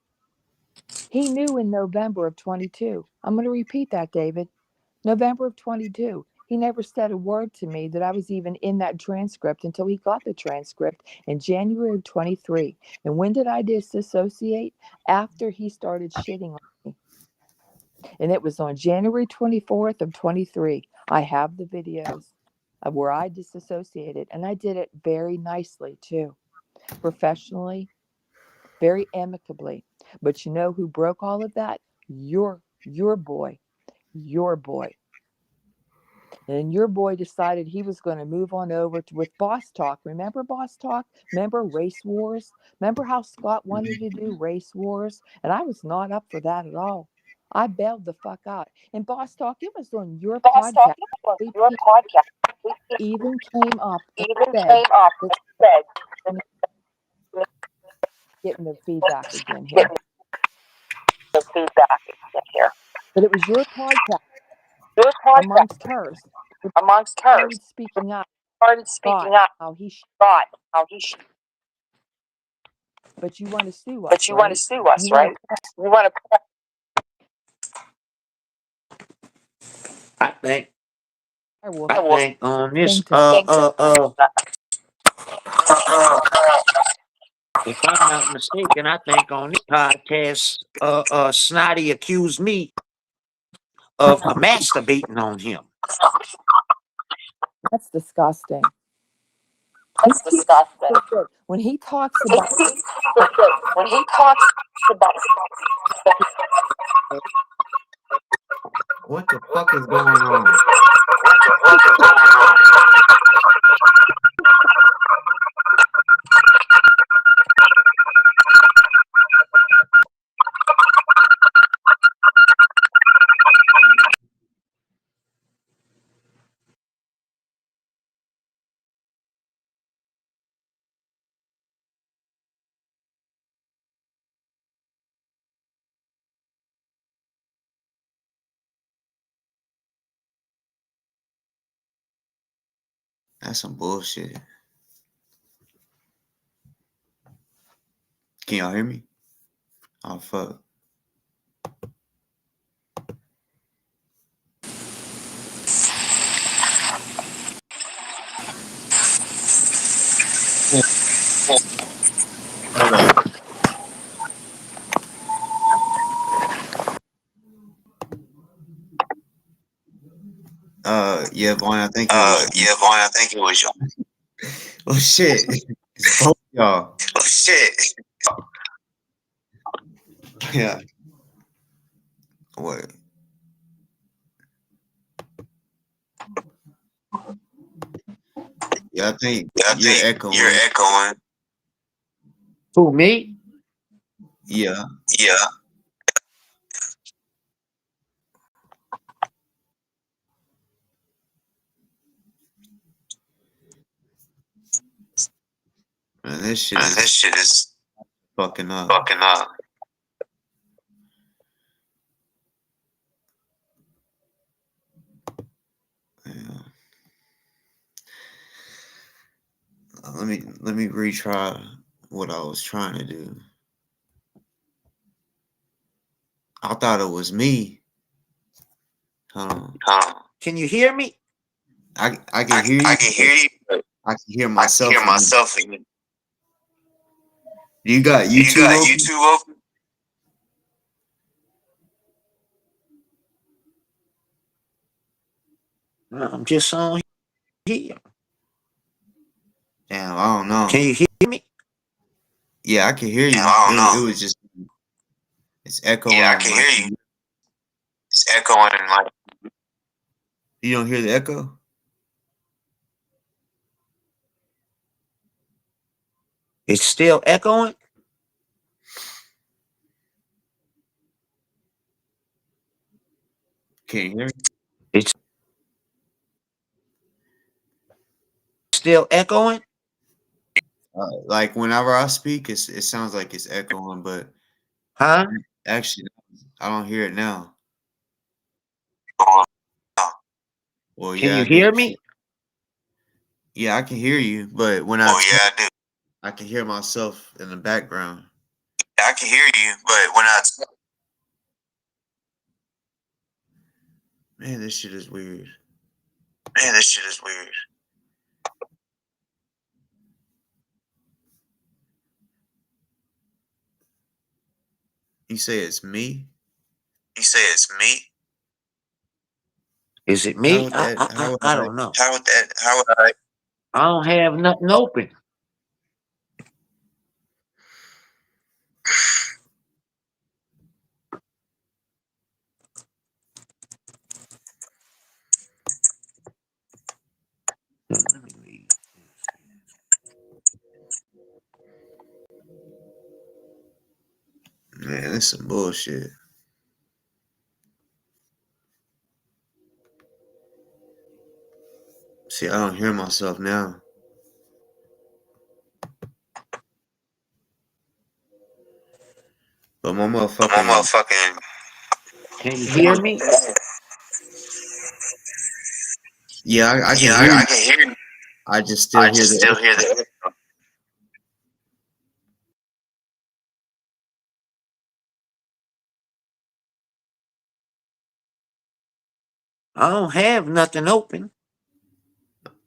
He knew in November of 22. I'm going to repeat that, David. November of 22. He never said a word to me that I was even in that transcript until he got the transcript in January of 23. And when did I disassociate? After he started shitting on me. And it was on January 24th of 23. I have the videos of where I disassociated, and I did it very nicely too, professionally, very amicably. But you know who broke all of that? Your boy. Your boy. And your boy decided he was going to move on over with Boss Talk. Remember Boss Talk? Remember Race Wars? Remember how Scott wanted to do Race Wars? And I was not up for that at all. I bailed the fuck out. And Boss Talk, it was on your Boss podcast. talking about We your podcast. We even came up and even said, came up and said, getting the feedback again here. getting the feedback here. But it was your podcast Your podcast amongst hers. amongst hers Started speaking up. started Scott, speaking up. how he Thought how he but you want to sue us, but you want to right? sue us, You want right? You want to I think to will I think on this thing to if I'm not mistaken, I think on this podcast Snotty accused me of masturbating on him. that's disgusting. that's disgusting. When he talks about When he talks about What the fuck is going on? That's some bullshit. Can y'all hear me? Oh fuck. Hold on. Yeah, Vaughn, I think it was. Yeah, Vaughn, I think it was you. Oh shit. It's both y'all. Oh shit. Yeah. Wait. Yeah, I think Yeah, I you're think you're echoing. echoing. Who, me? Yeah. Yeah. Man, this shit Man, this is shit is fucking up. fucking up. Yeah. Let me retry what I was trying to do. I thought it was me. Hold on. Can you hear me? I can hear you. I can hear you, but I can hear I can myself. hear myself. You got You YouTube got open? YouTube open? I'm just on here. Damn, I don't know. Can you hear me? Yeah, I can hear you. I don't know. It was just it's echoing. Yeah, I can hear you. It's echoing and like You don't hear the echo? It's still echoing? Can you hear me? It's still echoing? Like whenever I speak, it sounds like it's echoing, but Huh? actually, I don't hear it now. Well, Can yeah, you I do. hear me? Yeah, I can hear you, but when I oh yeah, I do. I can hear myself in the background. I can hear you, but when I Man, this shit is weird. man, this shit is weird. You say it's me? You say it's me? Is it How me? would that? How would I I? don't know. How would that? How would I? I don't have nothing open. Man, this some bullshit. See, I don't hear myself now. But my But my motherfucking motherfucking. Can you hear me? yeah, I can Yeah, hear I you. can hear you. I just still I hear just still the. hear the. I don't have nothing open.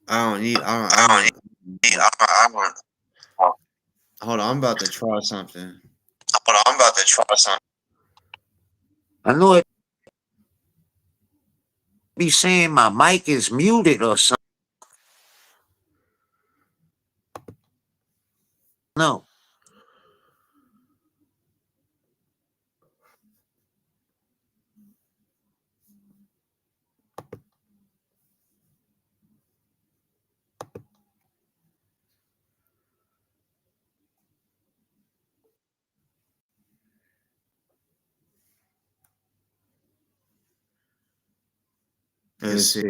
I don't need. I don't need. I don't. Hold on, I'm about to try something. Hold on, I'm about to try something. I know it be saying my mic is muted or something. No. Let's Let's see. see.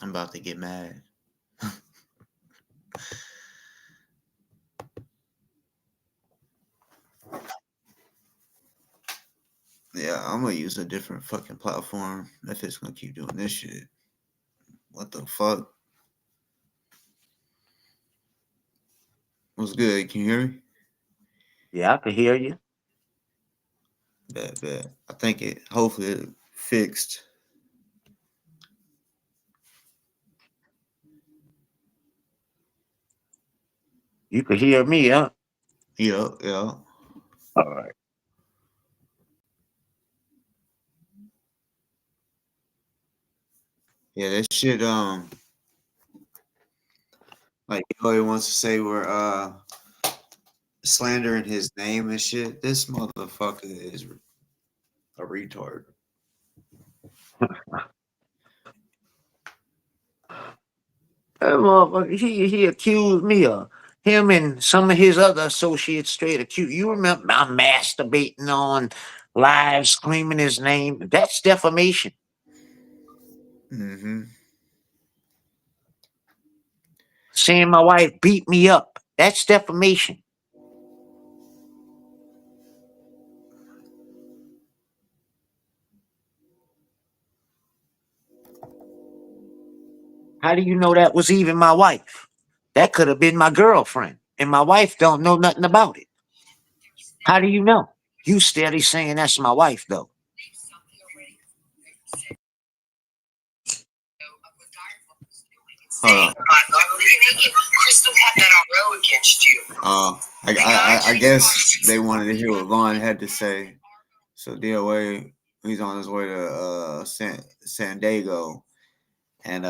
I'm about to get mad. Yeah, I'm gonna use a different fucking platform if it's gonna keep doing this shit. What the fuck? What's good? Can you hear me? Yeah, I can hear you. Bet. I think it hopefully it fixed. You can hear me, huh? Yeah. All right. Yeah, that shit like DoA wants to say we're slandering his name and shit. This motherfucker is a retard. That motherfucker, he accused me of him and some of his other associates straight accused. You remember I'm masturbating on live screaming his name? That's defamation. Mm-hmm. Saying my wife beat me up. That's defamation. How do you know that was even my wife? That could have been my girlfriend. And my wife don't know nothing about it. How do you know? You steady saying that's my wife though. Hold on. I guess they wanted to hear what Vaughn had to say. So DOA, he's on his way to San Diego, and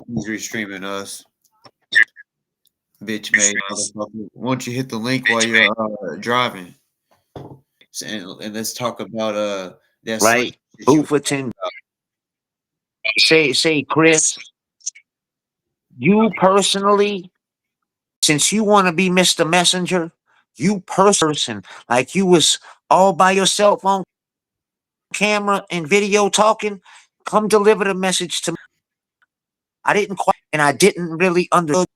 he's restreaming us. Bitch made motherfucker. Why don't you hit the link while you're driving? And let's talk about that Right? shit you Bufferton. Say, Chris, you personally, since you want to be Mr. Messenger, you person, like you was all by yourself on camera and video talking, come deliver the message to me. I didn't quite, and I didn't really understand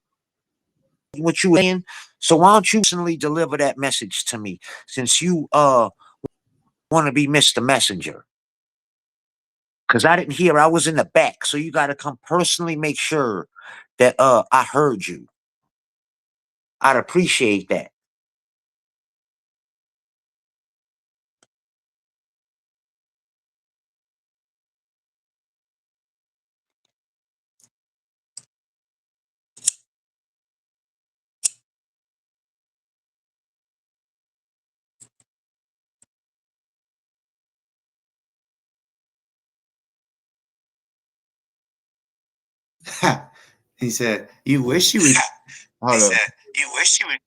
what you were saying. So why don't you personally deliver that message to me, since you want to be Mr. Messenger? Because I didn't hear, I was in the back. So you got to come personally make sure that I heard you. I'd appreciate that. He said, "You wish you would." Hold up. You wish you would.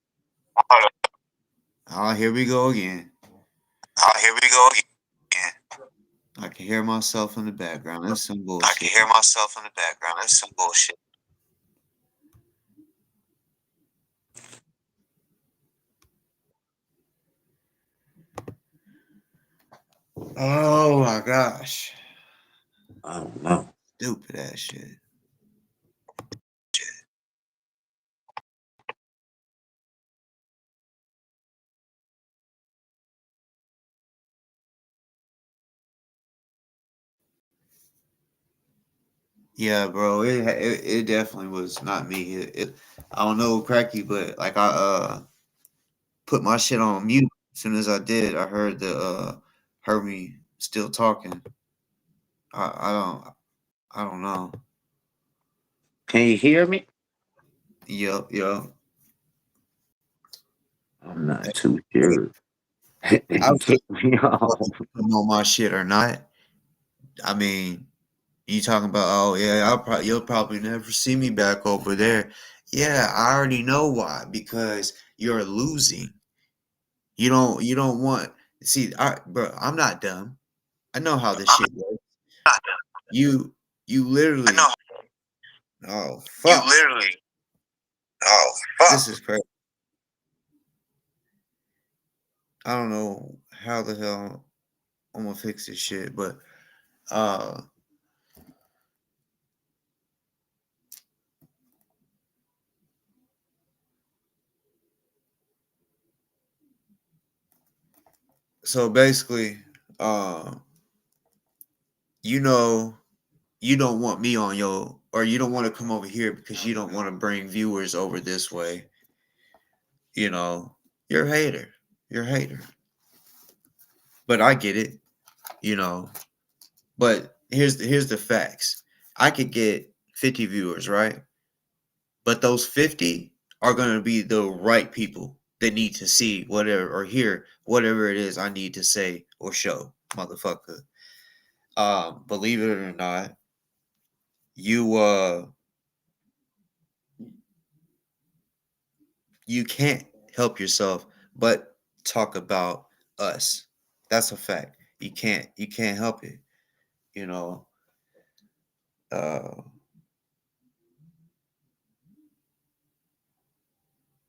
Oh, here we go again. Here we go again. I can hear myself in the background. That's some I bullshit. can hear myself in the background. That's some bullshit. Oh my gosh. I don't know. Stupid ass shit. Yeah, bro. It definitely was not me. I don't know, cracky, but like I put my shit on mute. As soon as I did, I heard me still talking. I don't know. Can you hear me? Yup. I'm not too sure. I was Take me off. putting on my shit or not. I mean, you talking about? Oh yeah, you'll probably never see me back over there. Yeah, I already know why. Because you're losing. You don't want see. Bro, I'm not dumb. I know how this shit works. You you I literally. know. Oh You fuck! literally. Oh fuck! This is crazy. I don't know how the hell I'm gonna fix this shit, but uh, So basically, you know, you don't want me on your, or you don't want to come over here because you don't want to bring viewers over this way. You know, you're a hater. You're a hater. But I get it, you know. But here's the facts. I could get 50 viewers, right? But those 50 are going to be the right people that need to see whatever or hear whatever it is I need to say or show, motherfucker. Believe it or not, you you can't help yourself but talk about us. That's a fact. You can't help it, you know. Uh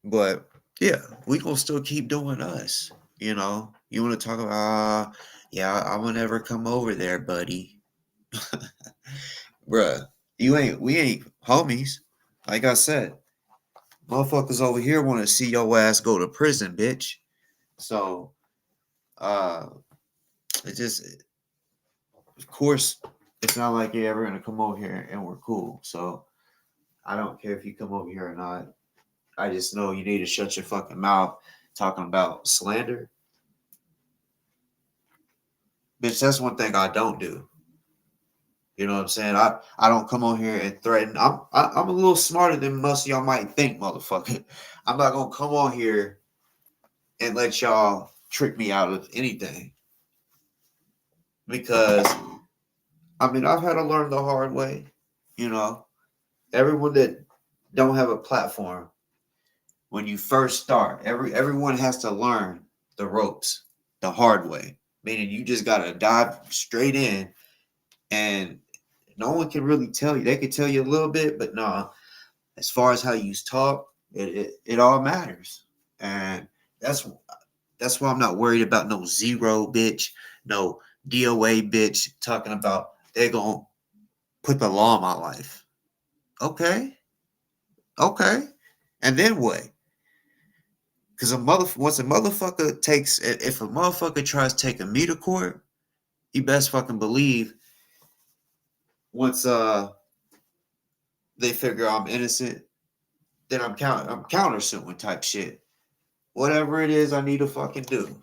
but yeah, we gonna still keep doing us, you know. You want to talk about yeah, I will never come over there, buddy. Bruh, we ain't homies. Like I said, motherfuckers over here want to see your ass go to prison, bitch. So uh it just, of course, it's not like you're ever gonna come over here and we're cool. So I don't care if you come over here or not. I just know you need to shut your fucking mouth talking about slander. Bitch, that's one thing I don't do. You know what I'm saying? I don't come on here and threaten. I'm a little smarter than most of y'all might think, motherfucker. I'm not gonna come on here and let y'all trick me out of anything. Because I mean I've had to learn the hard way, you know. Everyone that don't have a platform, when you first start, everyone has to learn the ropes the hard way. Meaning you just gotta dive straight in, and no one can really tell you. They can tell you a little bit, but no, as far as how you talk, it all matters. And that's why I'm not worried about no zero bitch, no DoA bitch talking about they're gonna put the law in my life. Okay, okay. And then what? Because once a motherfucker takes, if a motherfucker tries taking me to court, you best fucking believe once they figure I'm innocent, then I'm countersuing type shit. Whatever it is I need to fucking do.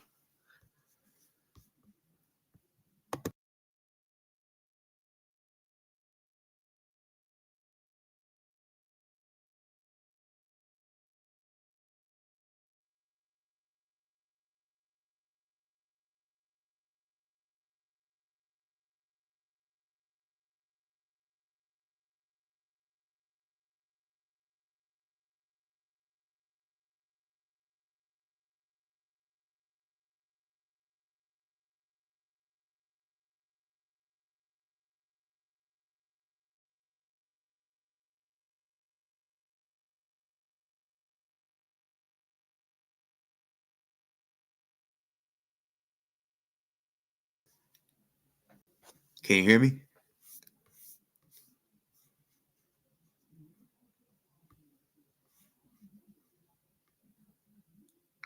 Can you hear me?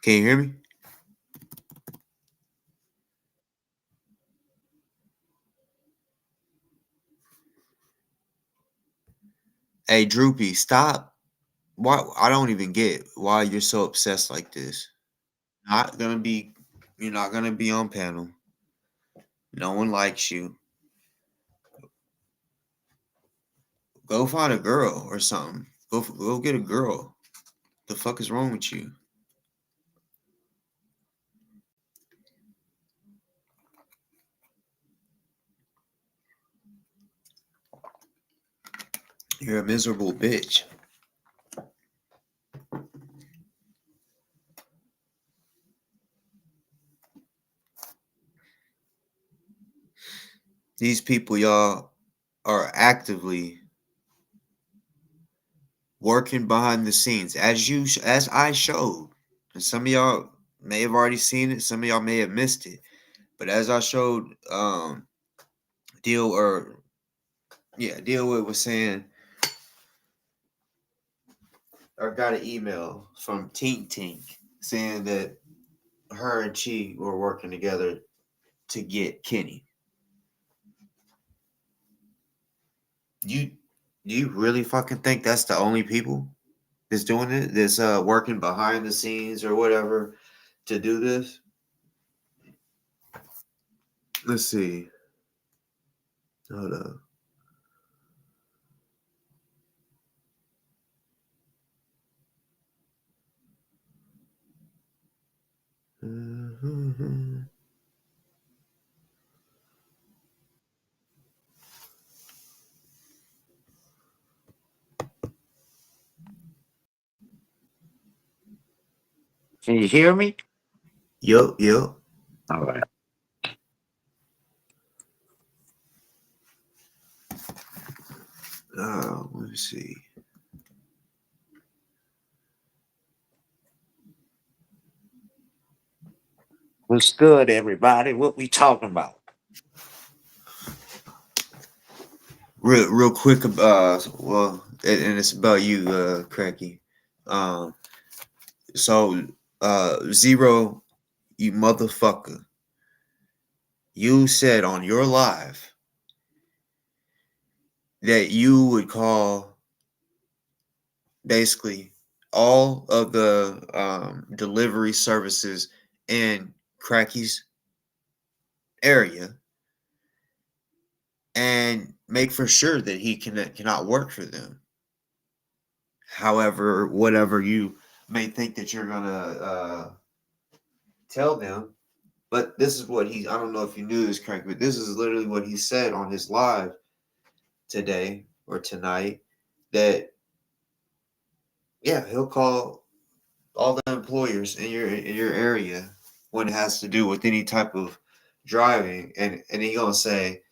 Can you hear me? Hey, Droopy, stop. Why? I don't even get why you're so obsessed like this. Not gonna be. You're not gonna be on panel. No one likes you. Go find a girl or something. Go get a girl. The fuck is wrong with you? You're a miserable bitch. These people, y'all, are actively working behind the scenes, as I showed. And some of y'all may have already seen it. Some of y'all may have missed it. But as I showed, Deal with was saying, or got an email from Tink Tink saying that her and Chi were working together to get Kenny. You do you really fucking think that's the only people that's doing it? That's working behind the scenes or whatever to do this? Let's see. Hold up. Mhm. Can you hear me? Yup, yup. All right. Let me see. What's good, everybody? What we talking about? Real quick. Well, and it's about you, Cracky. Um, so, Zero, you motherfucker. You said on your live that you would call basically all of the delivery services in Cracky's area and make for sure that he cannot work for them. However, whatever you may think that you're gonna tell them, but this is what I don't know if you knew this, Craig, but this is literally what he said on his live today or tonight, that yeah, he'll call all the employers in your area when it has to do with any type of driving, and he gonna say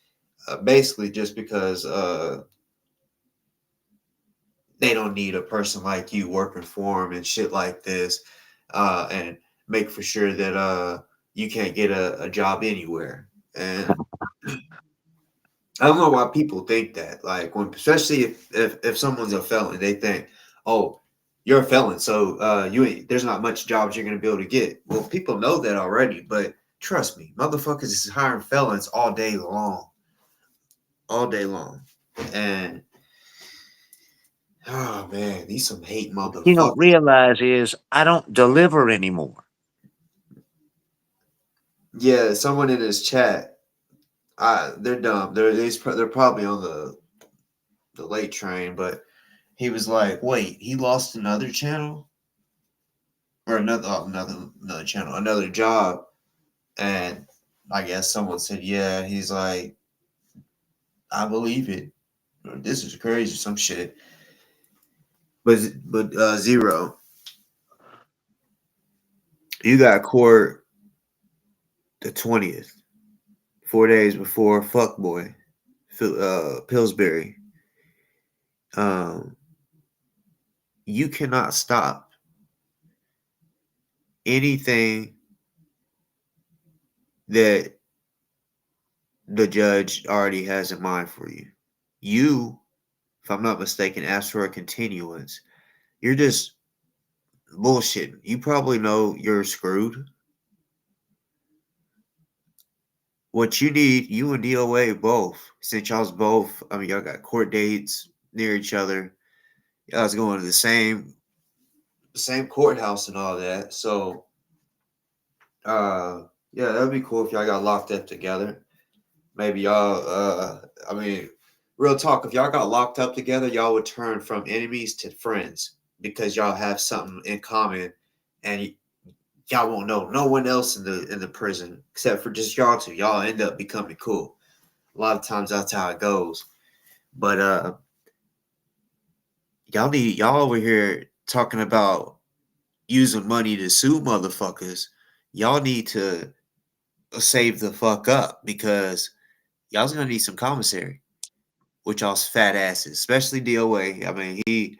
basically just because they don't need a person like you working for them and shit like this, and make for sure that you can't get a job anywhere. And I don't know why people think that. Like when, especially if someone's a felon, they think, oh, you're a felon, so you ain't, there's not much jobs you're gonna be able to get. Well, people know that already, but trust me, motherfuckers is hiring felons all day long, and oh man, these some hate You don't motherfuckers. realize is I don't deliver anymore. Yeah, someone in his chat, they're dumb. They're probably on the late train, but he was like, wait, he lost another channel or another channel, another job, and I guess someone said, yeah. He's like, I believe it. This is crazy, some shit. But Zero, you got court the 20th, 4 days before Fuckboy, Pillsbury. Um, you cannot stop anything that the judge already has in mind for you. You, if I'm not mistaken, asked for a continuance. You're just bullshitting. You probably know you're screwed. What you need, you and DoA both, since y'all's both, I mean, y'all got court dates near each other. Y'all's going to the same courthouse and all that. So, yeah, that'd be cool if y'all got locked up together. Maybe y'all, I mean, real talk, if y'all got locked up together, y'all would turn from enemies to friends because y'all have something in common, and y'all won't know no one else in the prison except for just y'all two. Y'all end up becoming cool. A lot of times that's how it goes. But y'all over here talking about using money to sue motherfuckers. Y'all need to save the fuck up because y'all's gonna need some commissary with y'all's fat asses, especially DOA. I mean,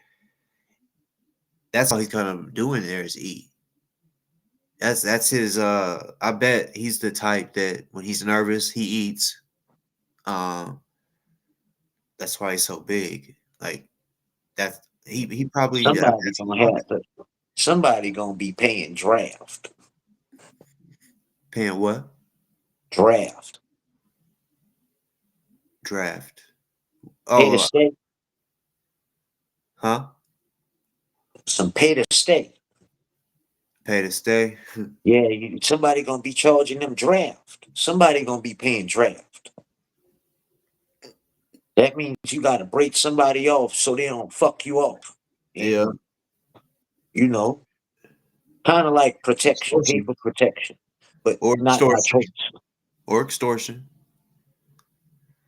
that's all he's gonna do in there is eat. That's his I bet he's the type that when he's nervous, he eats. Um that's why he's so big. Like that he probably Somebody that's gonna why. have to. Somebody gonna be paying draft. Paying what? Draft. Draft. Pay to Oh, stay. huh? Some pay to stay. Pay to stay. Yeah, somebody gonna be charging them draft. Somebody gonna be paying draft. That means you gotta break somebody off so they don't fuck you off. Yeah. And you know, kind of like protection, Extortion. paper protection, but Or not by extortion. choice. Or extortion.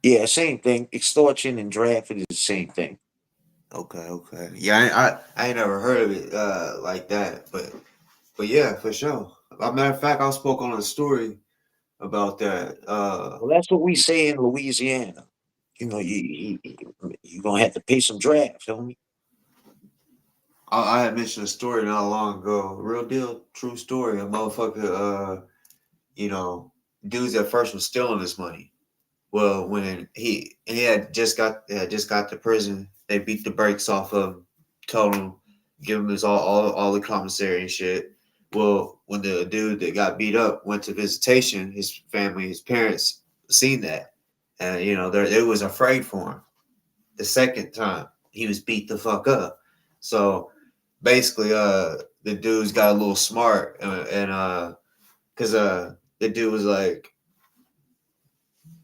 Yeah, same thing. Extortion and draft is the same thing. Okay, okay. Yeah, I ain't never heard of it like that, but yeah, for sure. As a matter of fact, I spoke on a story about that. Well, that's what we say in Louisiana. You know, you gonna have to pay some draft, homie. I had mentioned a story not long ago, real deal, true story. A motherfucker, you know, dudes at first was stealing his money. Well, when he had just got to prison, they beat the brakes off of him, told him, give him his all the commissary and shit. Well, when the dude that got beat up went to visitation, his family, his parents seen that, and they was afraid for him. The second time he was beat the fuck up, so basically, the dudes got a little smart, and because the dude was like,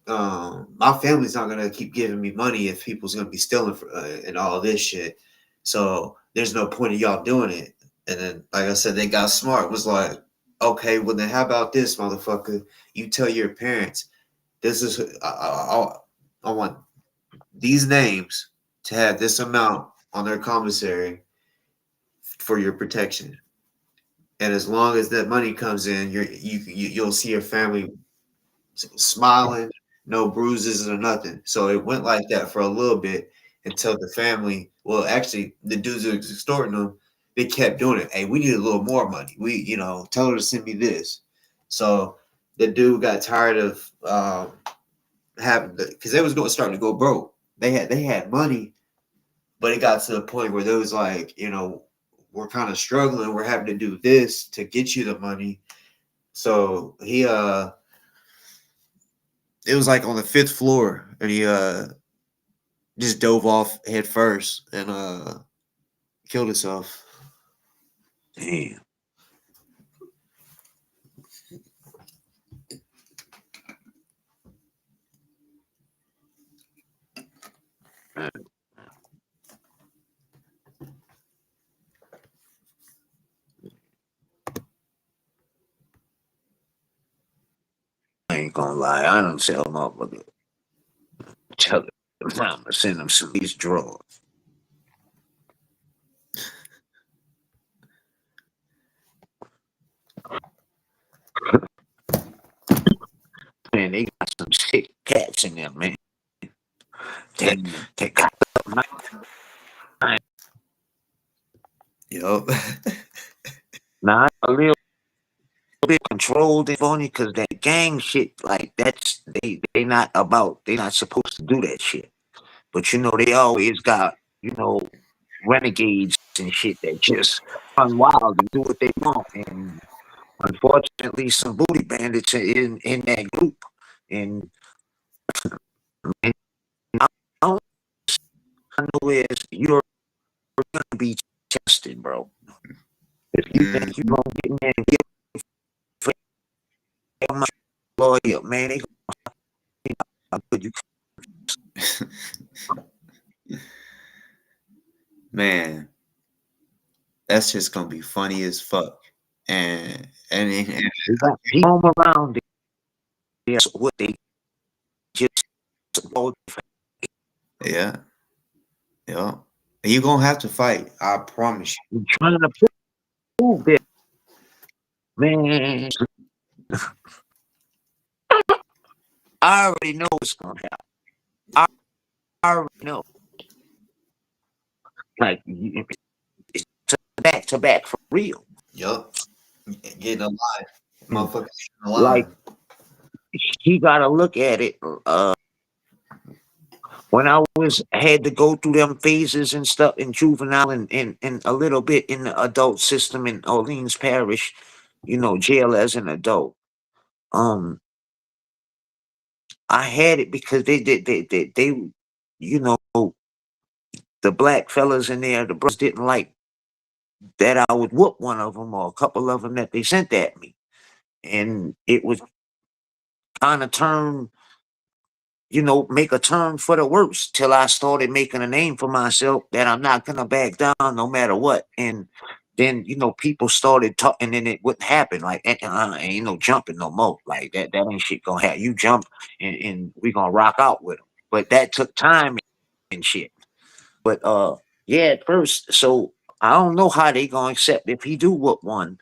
my family's not gonna keep giving me money if people's gonna be stealing and all this shit. So there's no point of y'all doing it. And then, like I said, they got smart. Was like, okay, well then, how about this, motherfucker? You tell your parents this is I want these names to have this amount on their commissary for your protection. And as long as that money comes in, you'll see your family smiling, no bruises or nothing. So it went like that for a little bit until the family, well, actually, the dudes who was extorting them, they kept doing it. Hey, we need a little more money. Tell her to send me this. So the dude got tired of having because they was going starting to go broke. They had money, but it got to the point where they was like, we're kind of struggling. We're having to do this to get you the money. So it was like on the fifth floor, and he just dove off head first and killed himself. Damn. I ain't gonna lie, I don't tell motherfucker. Tell them I'm gonna send them some of these drawers. Man, they got some sick cats in there, man. They got Yup. not a little bit controlled if only because that gang shit, like that's they not supposed to do that shit. But they always got, renegades and shit that just run wild and do what they want. And unfortunately, some booty bandits are in that group. And, and I don't know is you're gonna be tested, bro. If you Mm. think you're gonna get in there and get my lawyer, man, they gonna put you. Man, that's just gonna be funny as fuck. And They got people around there. So what they just yeah, yeah. You're gonna have to fight. I promise you. trying to prove that, man. I already know what's gonna happen. I already know. Like it's to back for real. Yup. Getting alive. Motherfuckers getting Like alive. he gotta look at it. When I had to go through them phases and stuff in juvenile and a little bit in the adult system in Orleans Parish, jail as an adult. um, I had it because they you know, the black fellas in there, the brothers didn't like that I would whoop one of them or a couple of them that they sent at me, and it would kind of turn, make a turn for the worse till I started making a name for myself that I'm not gonna back down no matter what. And then people started talking, and it wouldn't happen. Like ain't no jumping no more. Like that ain't shit gonna happen. You jump, and we gonna rock out with them. But that took time and shit. But yeah, at first, so I don't know how they gonna accept if he do whoop one.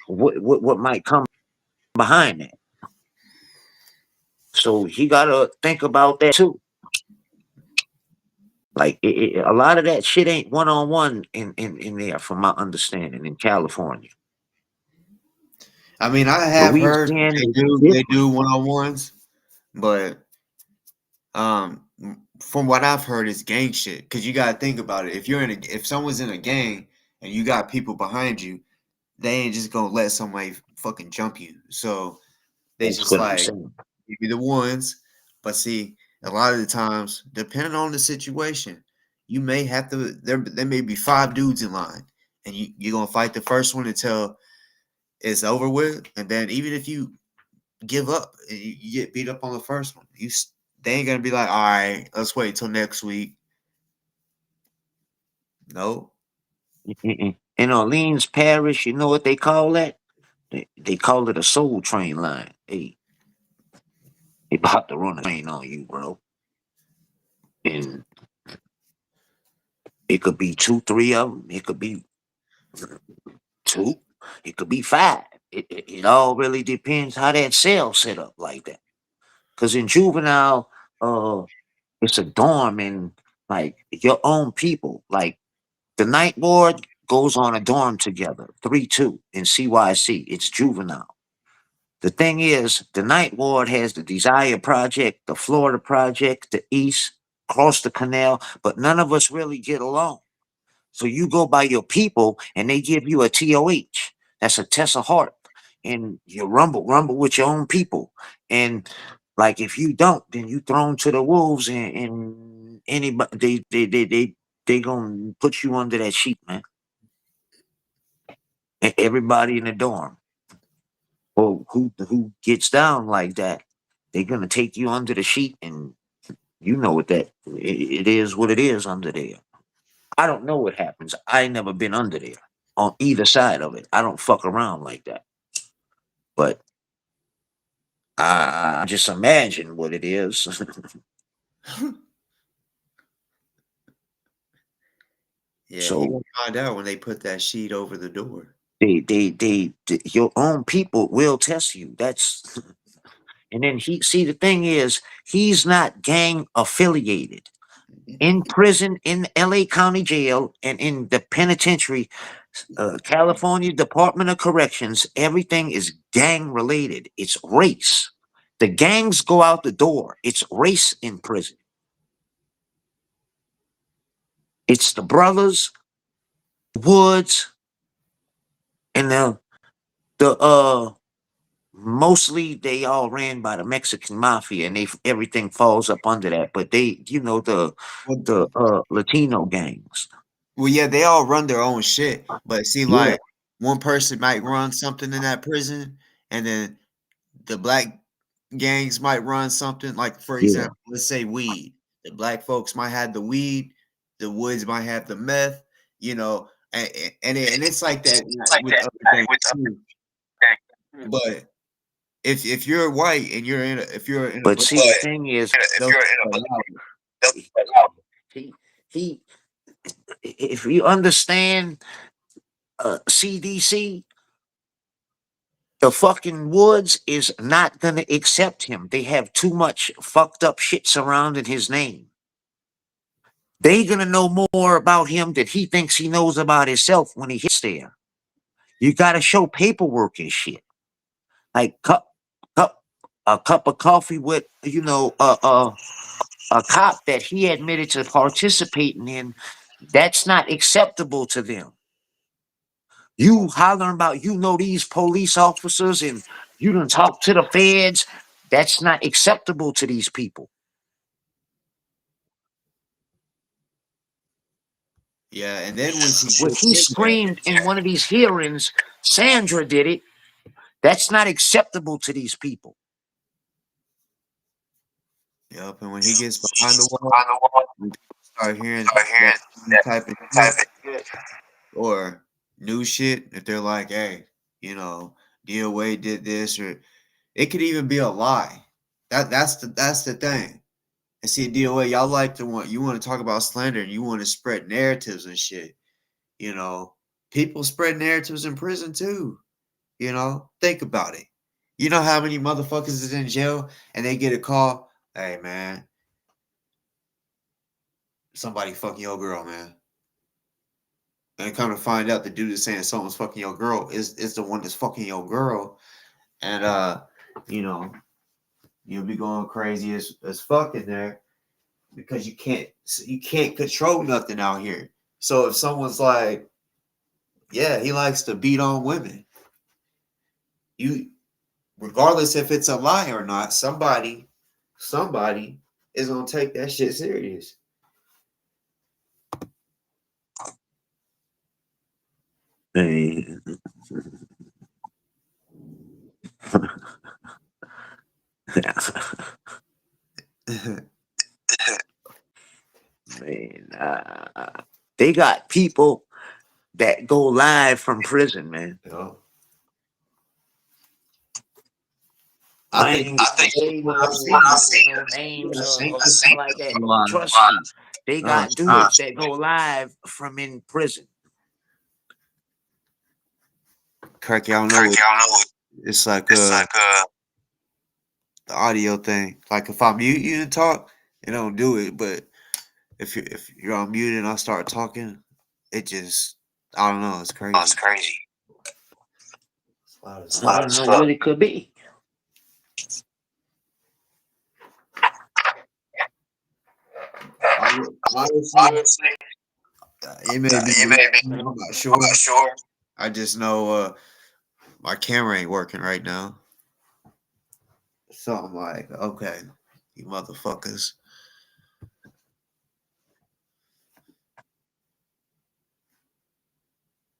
What might come behind that? So he gotta think about that too. Like a lot of that shit ain't one on one in there, from my understanding, in California. I mean, I have heard Louisiana is they different. do one-on-ones, but from what I've heard, it's gang shit. Because you gotta think about it. If someone's in a gang and you got people behind you, they ain't just gonna let somebody fucking jump you. So they That's just what I'm like saying. give you the ones. But see, a lot of the times, depending on the situation, you may have to. There may be 5 dudes in line, and you're gonna fight the first one until it's over with. And then even if you give up and you get beat up on the first one, they ain't gonna be like, all right, let's wait till next week. No. In Orleans Parish, you know what they call that? They call it a soul train line. Hey, they about to run a train on you, bro. And it could be two, three of them. It could be two. It could be five. It all really depends how that cell set up like that. Because in juvenile, it's a dorm, and like your own people. Like the night ward goes on a dorm together, 3-2 in CYC. It's juvenile. The thing is, the night ward has the Desire Project, the Florida Project, the East, across the canal, but none of us really get along. So you go by your people and they give you a TOH. That's a test of heart. And you rumble with your own people. And like if you don't, then you thrown to the wolves, and anybody they gonna put you under that sheet, man. Everybody in the dorm. Or who gets down like that, they're gonna take you under the sheet, and you know what it is what it is under there. I don't know what happens. I ain't never been under there on either side of it. I don't fuck around like that. But I just imagine what it is. Yeah, you So gonna find out when they put that sheet over the door. your own people will test you. That's and then the thing is, he's not gang affiliated. In prison, in LA County Jail, and in the penitentiary, California Department of Corrections, everything is gang related. It's race. The gangs go out the door. It's race in prison. It's the brothers, Woods, and the mostly they all ran by the Mexican mafia, and everything falls up under that. But they, Well, the Latino gangs. well, yeah, they all run their own shit. But see, Yeah, like one person might run something in that prison, and then the black gangs might run something. Like for yeah. example, let's say weed. The black folks might have the weed. The Woods might have the meth. And it's like that with other gangs too. But if you're white and if you're in a But black, see, the thing is, they'll allow it. he he if you understand CDC, the fucking Woods is not gonna accept him. They have too much fucked up shit surrounding his name. They gonna know more about him than he thinks he knows about himself when he gets there. You gotta show paperwork and shit. Like cup a cup of coffee with a cop that he admitted to participating in. That's not acceptable to them. You hollering about these police officers, and You done talk to the feds. That's not acceptable to these people. Yeah, and then when What he screamed in one of these hearings, Sandra did it. That's not acceptable to these people. Yep, and when he gets behind the wall, we start hearing that type of shit or new shit. If they're like, "Hey, DOA did this," or it could even be a lie. That's the thing. And see, DOA, y'all like to you want to talk about slander and you want to spread narratives and shit. People spread narratives in prison too. Think about it. You know how many motherfuckers is in jail and they get a call, "Hey man, somebody fucking your girl, man." And come to find out the dude is saying someone's fucking your girl is the one that's fucking your girl. And you'll be going crazy as fuck in there because you can't control nothing out here. So if someone's like, yeah, he likes to beat on women, you regardless if it's a lie or not, somebody is gonna take that shit serious. Man. Man, they got people that go live from prison, man. Yeah. I think say no names or something like that. Trust me, they got dudes that go live from in prison. Correct, y'all know it's like the audio thing. Like if I mute you and talk, it don't do it. But if you're on mute and I start talking, it just I don't know. It's crazy. It's crazy. I don't know what it could be. Honestly, it may be. I'm not sure. I just know my camera ain't working right now. So I'm like, okay, you motherfuckers.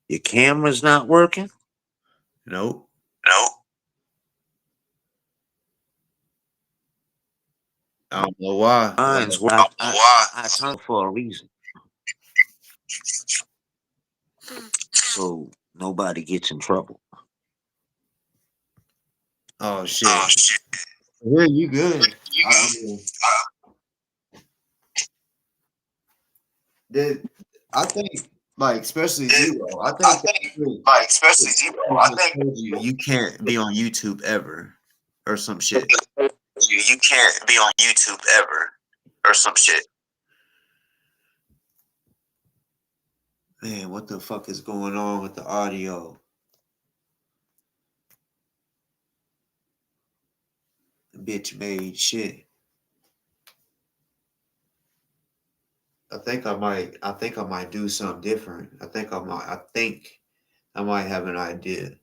Your camera's not working? Nope. I don't know why. Mine's I turned for a reason. So nobody gets in trouble. Oh shit. Yeah, you good. I think like especially Zero. I think you can't be on YouTube ever or some shit. You can't be on YouTube ever or some shit. Man, what the fuck is going on with the audio? Bitch made shit. I think I might do something different. I think I might have an idea.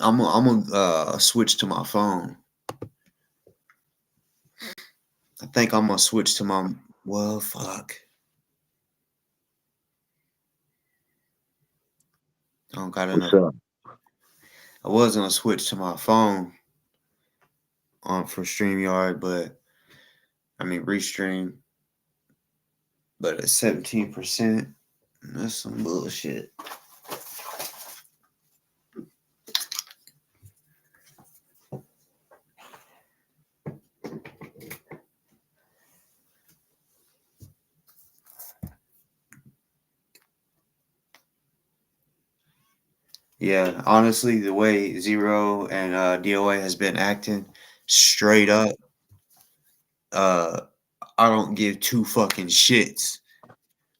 I'm gonna switch to my phone. I think I'm gonna switch to my fuck. I don't got enough. I was gonna switch to my phone for StreamYard, but I mean Restream. But at 17%, that's some bullshit. Yeah, honestly, the way Zero and DOA has been acting, straight up, I don't give two fucking shits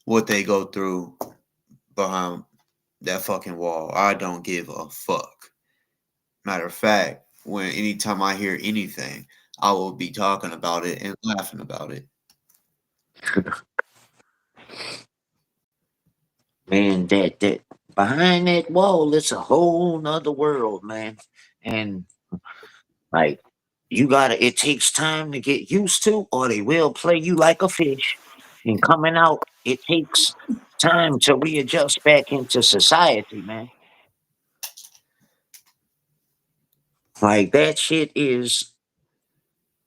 what they go through behind that fucking wall. I don't give a fuck. Matter of fact, anytime I hear anything, I will be talking about it and laughing about it. Man, that behind that wall, it's a whole nother world, man. And like it takes time to get used to, or they will play you like a fish. And coming out, it takes time to readjust back into society, man. Like that shit is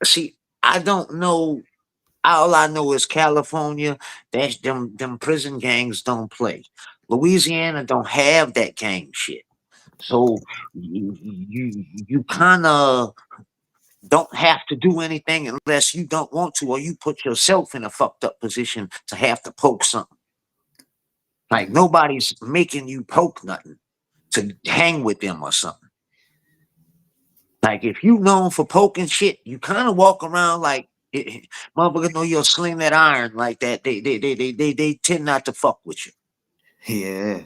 see, I don't know. All I know is California, that's them prison gangs don't play. Louisiana don't have that gang shit. So you kind of don't have to do anything unless you don't want to, or you put yourself in a fucked up position to have to poke something. Like nobody's making you poke nothing to hang with them or something. Like if you known for poking shit, you kind of walk around like motherfuckers know you'll sling that iron like that. They tend not to fuck with you. Yeah.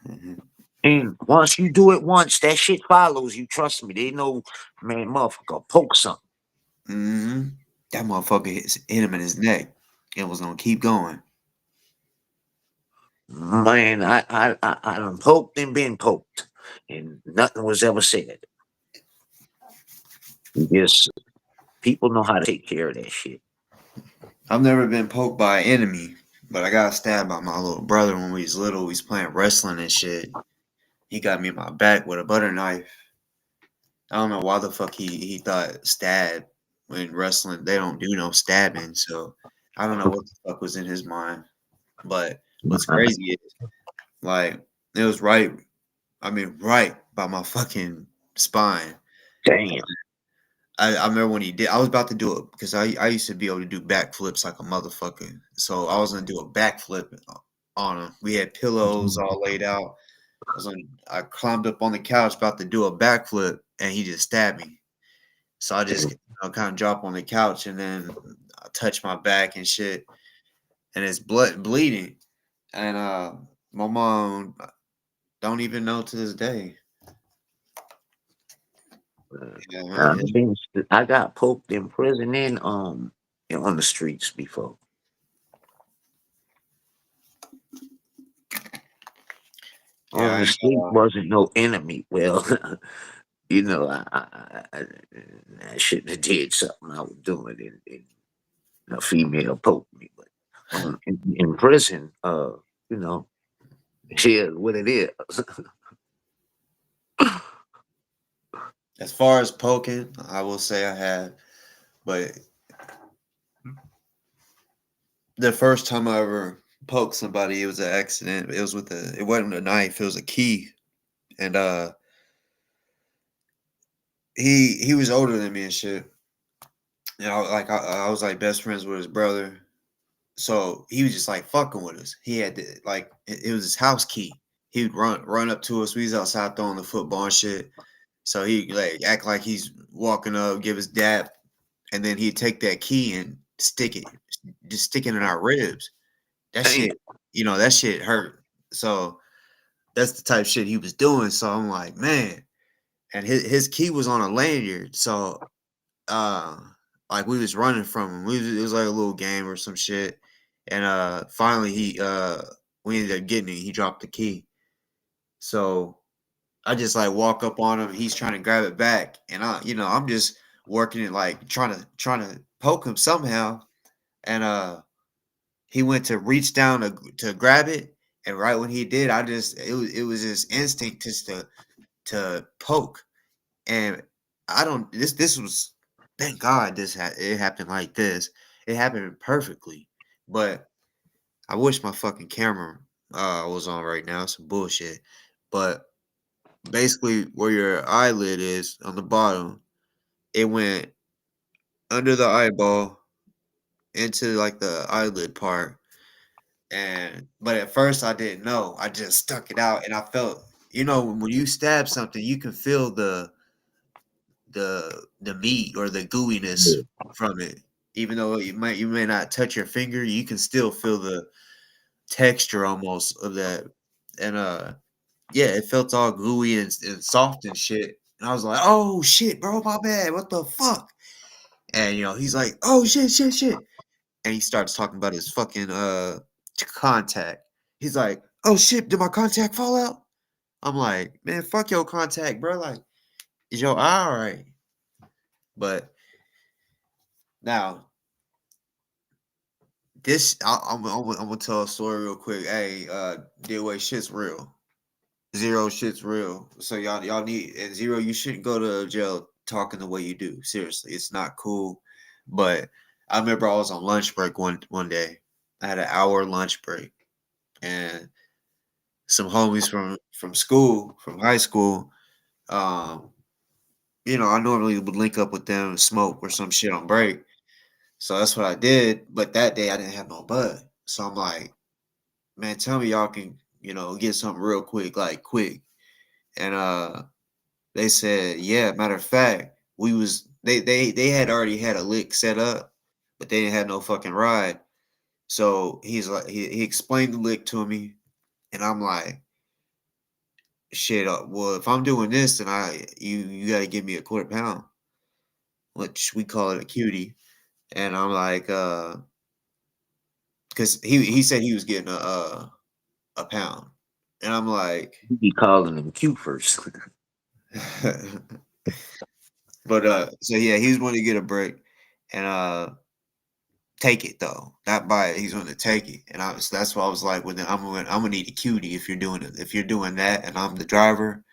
Mhm. And once you do it once, that shit follows you. Trust me. They know, man, motherfucker, poke something. Mm-hmm. That motherfucker hit him in his neck. It was gonna keep going. Man, I done poked and been poked, and nothing was ever said. Yes, people know how to take care of that shit. I've never been poked by an enemy, but I got stabbed by my little brother when we was little. We was playing wrestling and shit. He got me in my back with a butter knife. I don't know why the fuck he thought stab when wrestling they don't do no stabbing. So I don't know what the fuck was in his mind. But what's crazy is like it was right. I mean, right by my fucking spine. Damn. I remember when he did. I was about to do it because I used to be able to do backflips like a motherfucker. So I was gonna do a backflip on him. We had pillows all laid out. I climbed up on the couch about to do a backflip, and he just stabbed me. So I just kind of drop on the couch, and then I touch my back and shit, and it's bleeding. And my mom don't even know to this day. Yeah, man. I got poked in prison and on the streets before. Yeah, On the street wasn't no enemy. Well, you know, I shouldn't have did something I was doing, and a female poked me. But in prison, you know, it is what it is. as far as poking, I will say I have, but the first time I ever poked somebody, it was an accident. It was it wasn't a knife, it was a key. And he was older than me and shit. You know, like I was like best friends with his brother. So he was just like fucking with us. He had to like it was his house key. He would run up to us. We was outside throwing the football and shit. So he like act like he's walking up, give his dap, and then he'd take that key and just stick it in our ribs. That Damn. shit, that shit hurt. So that's the type of shit he was doing. So I'm like, man. And his key was on a lanyard. So like we was running from him. It was like a little game or some shit. And finally we ended up getting it. He dropped the key. So I just like walk up on him. He's trying to grab it back. And I'm just working it like trying to poke him somehow. And he went to reach down to grab it. And right when he did, it was his instinct just to poke. And I don't this was thank God it happened like this. It happened perfectly. But I wish my fucking camera was on right now. Some bullshit. But basically where your eyelid is on the bottom, it went under the eyeball into like the eyelid part. But at first I didn't know. I just stuck it out and I felt when you stab something, you can feel the meat or the gooiness from it. Even though you may not touch your finger, you can still feel the texture almost of that. And yeah, it felt all gooey and soft and shit. And I was like, oh shit, bro, my bad. What the fuck? And he's like, oh shit, shit, shit. and he starts talking about his fucking contact. He's like, "Oh shit, did my contact fall out?" I'm like, "Man, fuck your contact, bro. Like, is your eye all right?" But now, this I'm gonna tell a story real quick. Hey, DoA, shit's real. Zero, shit's real. So y'all need, and Zero, you shouldn't go to jail talking the way you do. Seriously, it's not cool. But I remember I was on lunch break one day. I had an hour lunch break, and some homies from school, from high school, um, I normally would link up with them and smoke or some shit on break. So that's what I did. But that day I didn't have no bud. So I'm like, man, tell me y'all can, get something real quick, like quick. And they said, yeah, matter of fact, they had already had a lick set up, but they didn't have no fucking ride. So he's like, he explained the lick to me, and I'm like, shit, well, if I'm doing this, then you got to give me a quarter pound, which we call it a cutie. And I'm like, because he said he was getting a pound, and I'm like, You be calling them cute first. but so yeah, he's going to get a break, and take it though, not buy it. He's going to take it, and that's why I was like, well, then I'm gonna need a cutie if you're doing it. If you're doing that, and I'm the driver,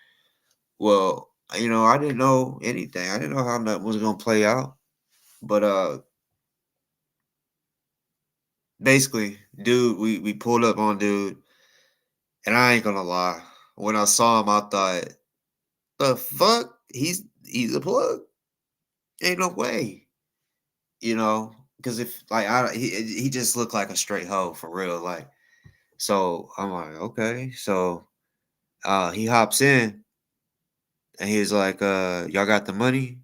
well, I didn't know anything. I didn't know how that was gonna play out, but basically, dude, we pulled up on dude, and I ain't gonna lie, when I saw him, I thought, the fuck, he's a plug. Ain't no way, because if like he just looked like a straight hoe for real, like. So I'm like, okay. So he hops in and he's like, y'all got the money?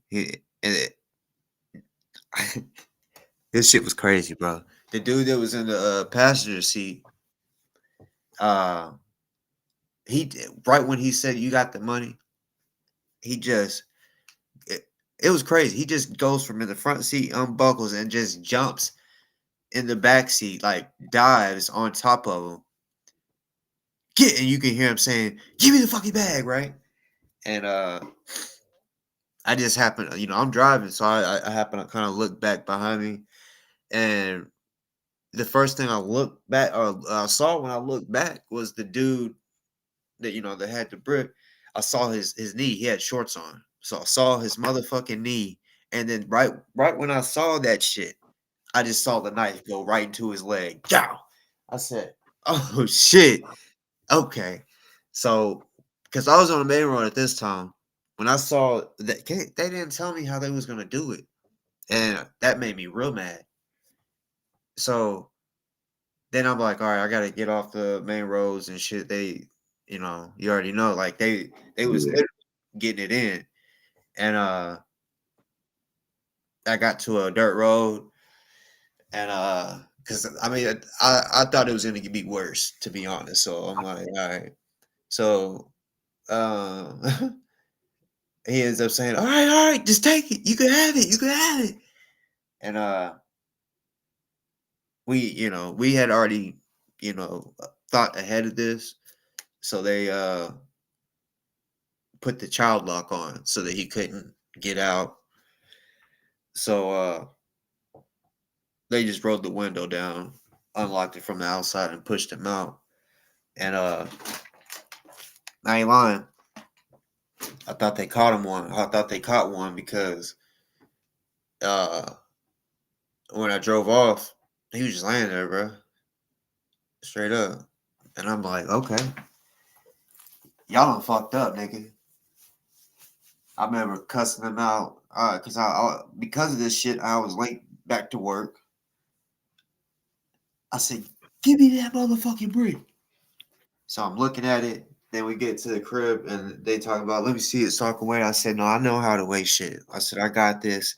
This shit was crazy, bro. The dude that was in the passenger seat, uh, right when he said you got the money, he just it was crazy. He just goes from in the front seat, unbuckles, and just jumps in the back seat, like dives on top of him. And you can hear him saying, "Give me the fucking bag," right? And I just happened, I'm driving, so I happen to kind of look back behind me, and the first thing I looked back or saw when I looked back was the dude that that had the brick. I saw his knee. He had shorts on, so I saw his motherfucking knee, and then right when I saw that shit, I just saw the knife go right into his leg. Yow! I said, "Oh shit, okay." So, because I was on the main road at this time, when I saw that, they didn't tell me how they was gonna do it. And that made me real mad. So then I'm like, all right, I gotta get off the main roads and shit. You already know, like they was Yeah. literally getting it in. And I got to a dirt road, and because I mean I thought it was gonna be worse, to be honest. So I'm like, all right. So uh he ends up saying, all right, just take it. You can have it, you can have it. And we had already, thought ahead of this. So they put the child lock on so that he couldn't get out. So they just rolled the window down, unlocked it from the outside, and pushed him out. And I ain't lying. I thought they caught him one. I thought they caught one because uh when I drove off, he was just laying there, bro. Straight up. And I'm like, okay, y'all done fucked up, nigga. I remember cussing him out because of this shit. I was late back to work. I said, "Give me that motherfucking brick." So I'm looking at it. Then we get to the crib and they talk about, let me see it so I can weigh. I said, no, I know how to weigh shit. I said, I got this.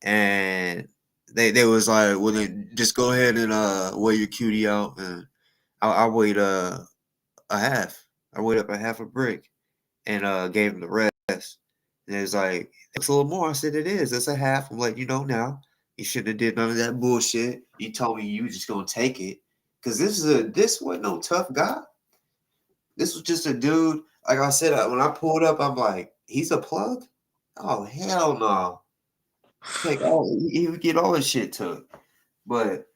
And they was like, well, then just go ahead and weigh your cutie out. And I weighed a half. I weighed up a half a brick and gave him the rest. And it was like, it's a little more. I said, it is. It's a half. I'm like, now You should have did none of that bullshit. You told me you just gonna take it. Cause this wasn't no tough guy. This was just a dude. Like I said, when I pulled up, I'm like, he's a plug? Oh hell no. Take all he would get all his shit took. But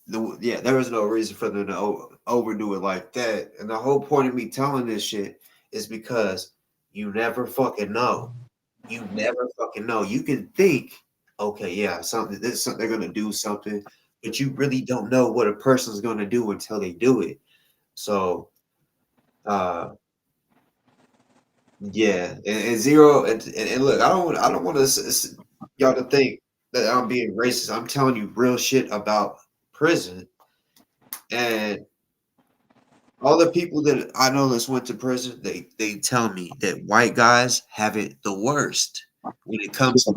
there was no reason for them to overdo it like that. And the whole point of me telling this shit is because you never fucking know. You never fucking know. You can think, okay, yeah, they're gonna do something, but you really don't know what a person's gonna do until they do it. So, uh, yeah, and zero, and look, I don't want y'all to think that I'm being racist. I'm telling you real shit about prison, and all the people that I know that's went to prison, they tell me that white guys have it the worst when it comes to.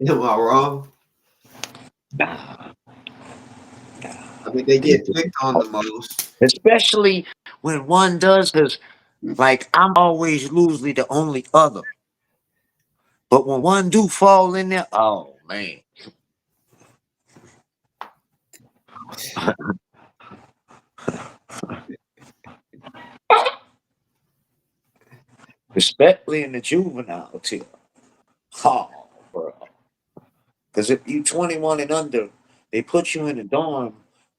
Am I wrong? I mean, they get picked on the most. Especially when one does, because like I'm always usually the only other. But when one do fall in there, oh man. Especially in the juvenile tier. Oh, bro. Because if you 21 and under, they put you in a dorm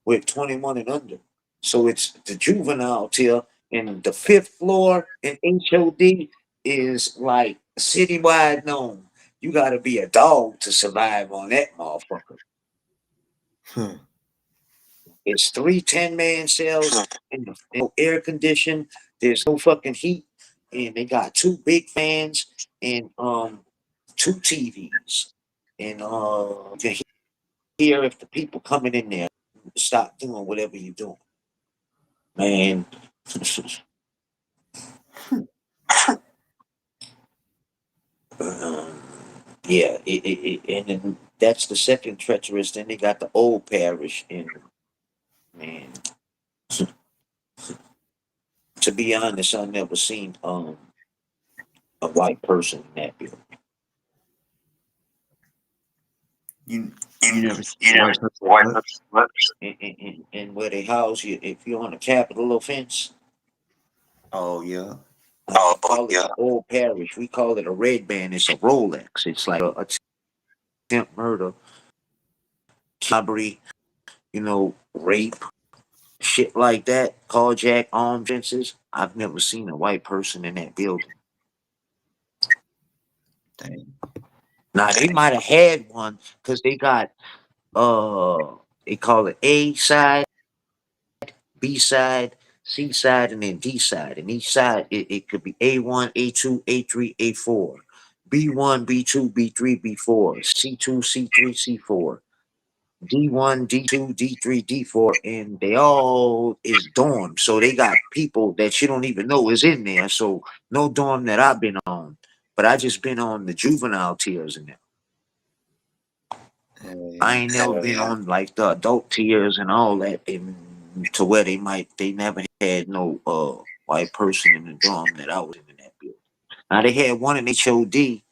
with 21 and under. So it's the juvenile tier, and the fifth floor in HOD is like citywide known. You got to be a dog to survive on that motherfucker. It's 3 10-man cells and no air conditioned. There's no fucking heat, and they got 2 big fans and 2 TVs, and you can hear if the people coming in there stop doing whatever you're doing, man. um, yeah, and then that's the second treacherous. Then they got the old parish, and man, to be honest, I never seen a white person in that building. You You, never see you a never white person wipe what? up what? And where they house you, if you're on a capital offense, Oh yeah. Oh, call it yeah. the old parish. We call it a red band. It's a Rolex. It's like a attempt murder, robbery, rape, shit like that, carjack, armed fences. I've never seen a white person in that building. Dang. Now they might have had one because they got they call it A side, B side, C side, and then D side. And each side it could be A1, A2, A3, A4. B1, B2, B3, B4, C2, C3, C4. D1, D2, D3, D4, and they all is dorm. So they got people that you don't even know is in there. So no dorm that I've been on, but I just been on the juvenile tiers in there. I Yeah. ain't never been on like the adult tiers and all that, to where they never had no white person in the dorm that I was in that building. Now they had one in HOD,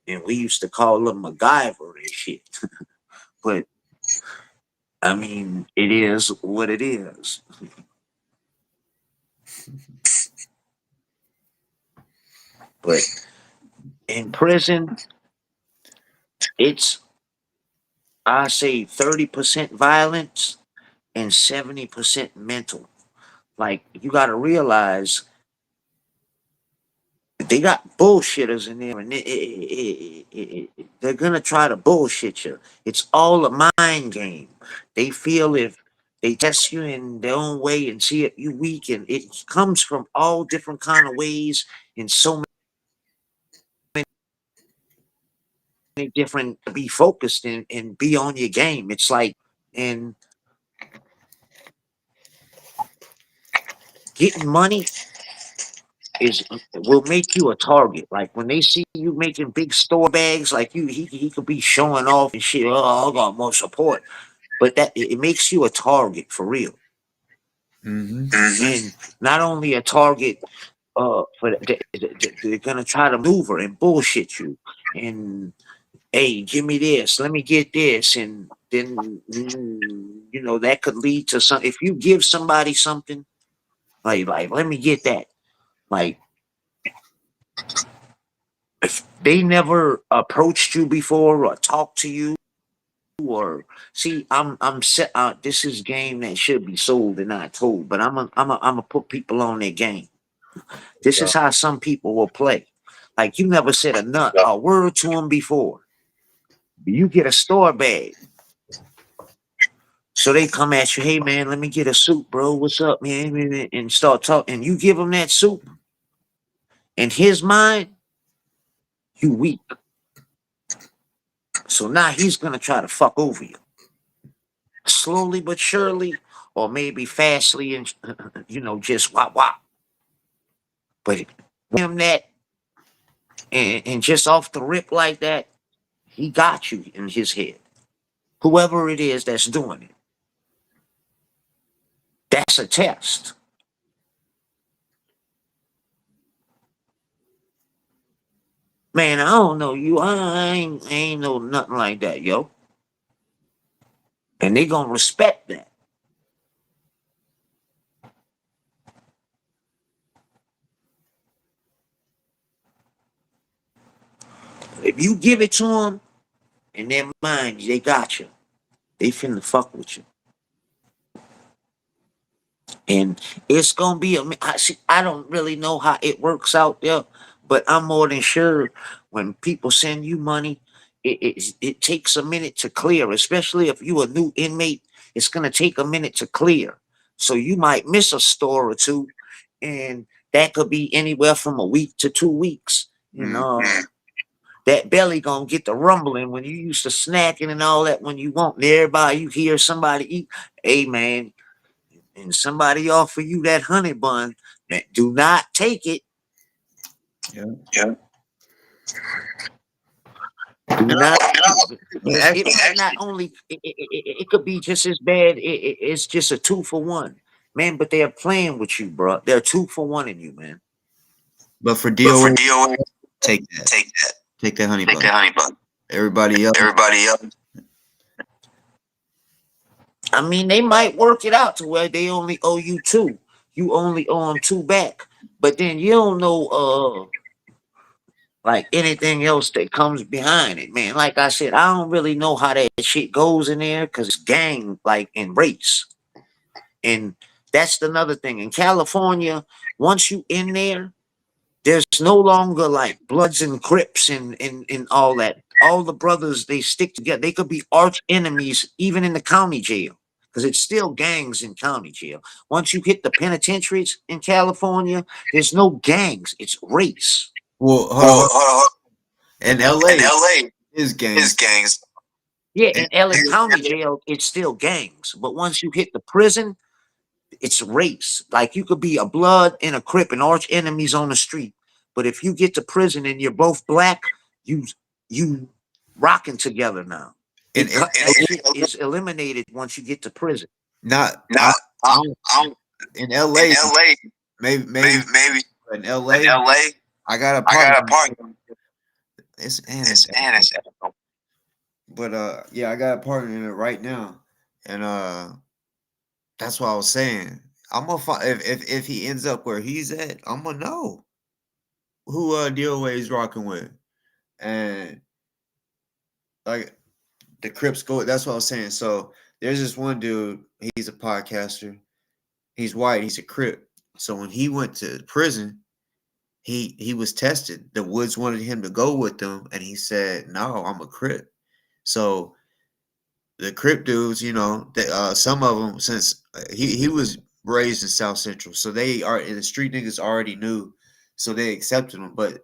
and we used to call them MacGyver and shit. But I mean, it is what it is. But in prison, it's I say 30% violence and 70% mental. Like you got to realize they got bullshitters in there, and they're gonna try to bullshit you. It's all a mind game. They feel if they test you in their own way and see it you weak, and it comes from all different kind of ways in so many different. Be focused and be on your game. It's like and getting money is will make you a target. Like when they see you making big store bags, like he could be showing off and shit. Oh, I got more support, but that it makes you a target for real. Mm-hmm. Mm-hmm. And not only a target they're gonna try to maneuver and bullshit you, and hey, give me this, let me get this, and then that could lead to some. If you give somebody something like let me get that, like if they never approached you before or talked to you or see, I'm set. This is game that should be sold and not told, but I'm a put people on their game. This Yeah. is how some people will play. Like you never said a word to them before. You get a store bag. So they come at you, hey man, let me get a soup, bro. What's up, man? And start talking. And you give them that soup. In his mind, you weak. So now he's gonna try to fuck over you. Slowly but surely, or maybe fastly and just wop wop. But him that and just off the rip like that, he got you in his head. Whoever it is that's doing it. That's a test. Man, I don't know you. I ain't know nothing like that, yo. And they gonna respect that. If you give it to them, in their mind, they got you. They finna fuck with you. And it's gonna be I don't really know how it works out there, but I'm more than sure when people send you money, it takes a minute to clear, especially if you a new inmate. It's gonna take a minute to clear, so you might miss a store or two, and that could be anywhere from a week to 2 weeks. That belly gonna get the rumbling when you used to snacking and all that. When you want everybody, you hear somebody eat. Hey man, and somebody offer you that honey bun, that do not take it. Yeah. Yeah. Do not because it might not only it could be just as bad. It's just a 2-for-1, man. But they're playing with you, bro. They're 2-for-1 in you, man. But for But for DoA, DOA, take that. take that. Take that honey Take bun. that honey bun. Everybody else, Everybody else. I mean, they might work it out to where they only owe you 2. You only owe them 2 back. But then you don't know like anything else that comes behind it, man. Like I said, I don't really know how that shit goes in there because it's gang like in race. And that's another thing. In California, once you in there, there's no longer like Bloods and Crips and all that. All the brothers, they stick together. They could be arch enemies even in the county jail because it's still gangs in county jail. Once you hit the penitentiaries in California, there's no gangs. It's race. well, hold Well, on. hold on. In In LA, LA, is his gangs. gangs. Yeah, And in LA County jail, it's still gangs. But once you hit the prison, it's race. Like you could be a blood and a crip and arch enemies on the street. But if you get to prison and you're both black, you rocking together now. in That shit is eliminated once you get to prison. not Not I in in LA, LA. maybe in In LA, LA, I got a I got a partner. partner. It's It's Anderson. But yeah, I got a partner in it right now. And that's what I was saying. I'm gonna find if he ends up where he's at, I'm gonna know who DOA is rocking with. And like the Crips go, that's what I was saying. So there's this one dude, he's a podcaster. He's white, he's a Crip. So when he went to prison, he was tested. The Woods wanted him to go with them, and he said, "No, I'm a Crip." So the Crip dudes, some of them, since he was raised in South Central, so the street niggas already knew, so they accepted him. But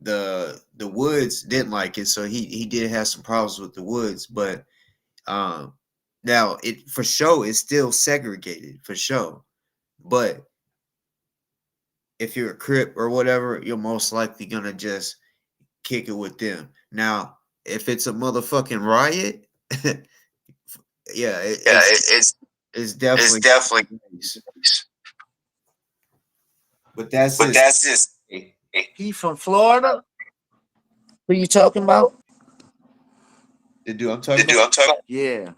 the Woods didn't like it, so he did have some problems with the Woods. But now it for sure it's still segregated for sure. But if you're a Crip or whatever, you're most likely gonna just kick it with them. Now, if it's a motherfucking riot, yeah, Yeah, it's it's definitely definitely. But that's But just that's just He from Florida? Who you talking about? the dude I'm the talking dude about. I'm talking about. Yeah.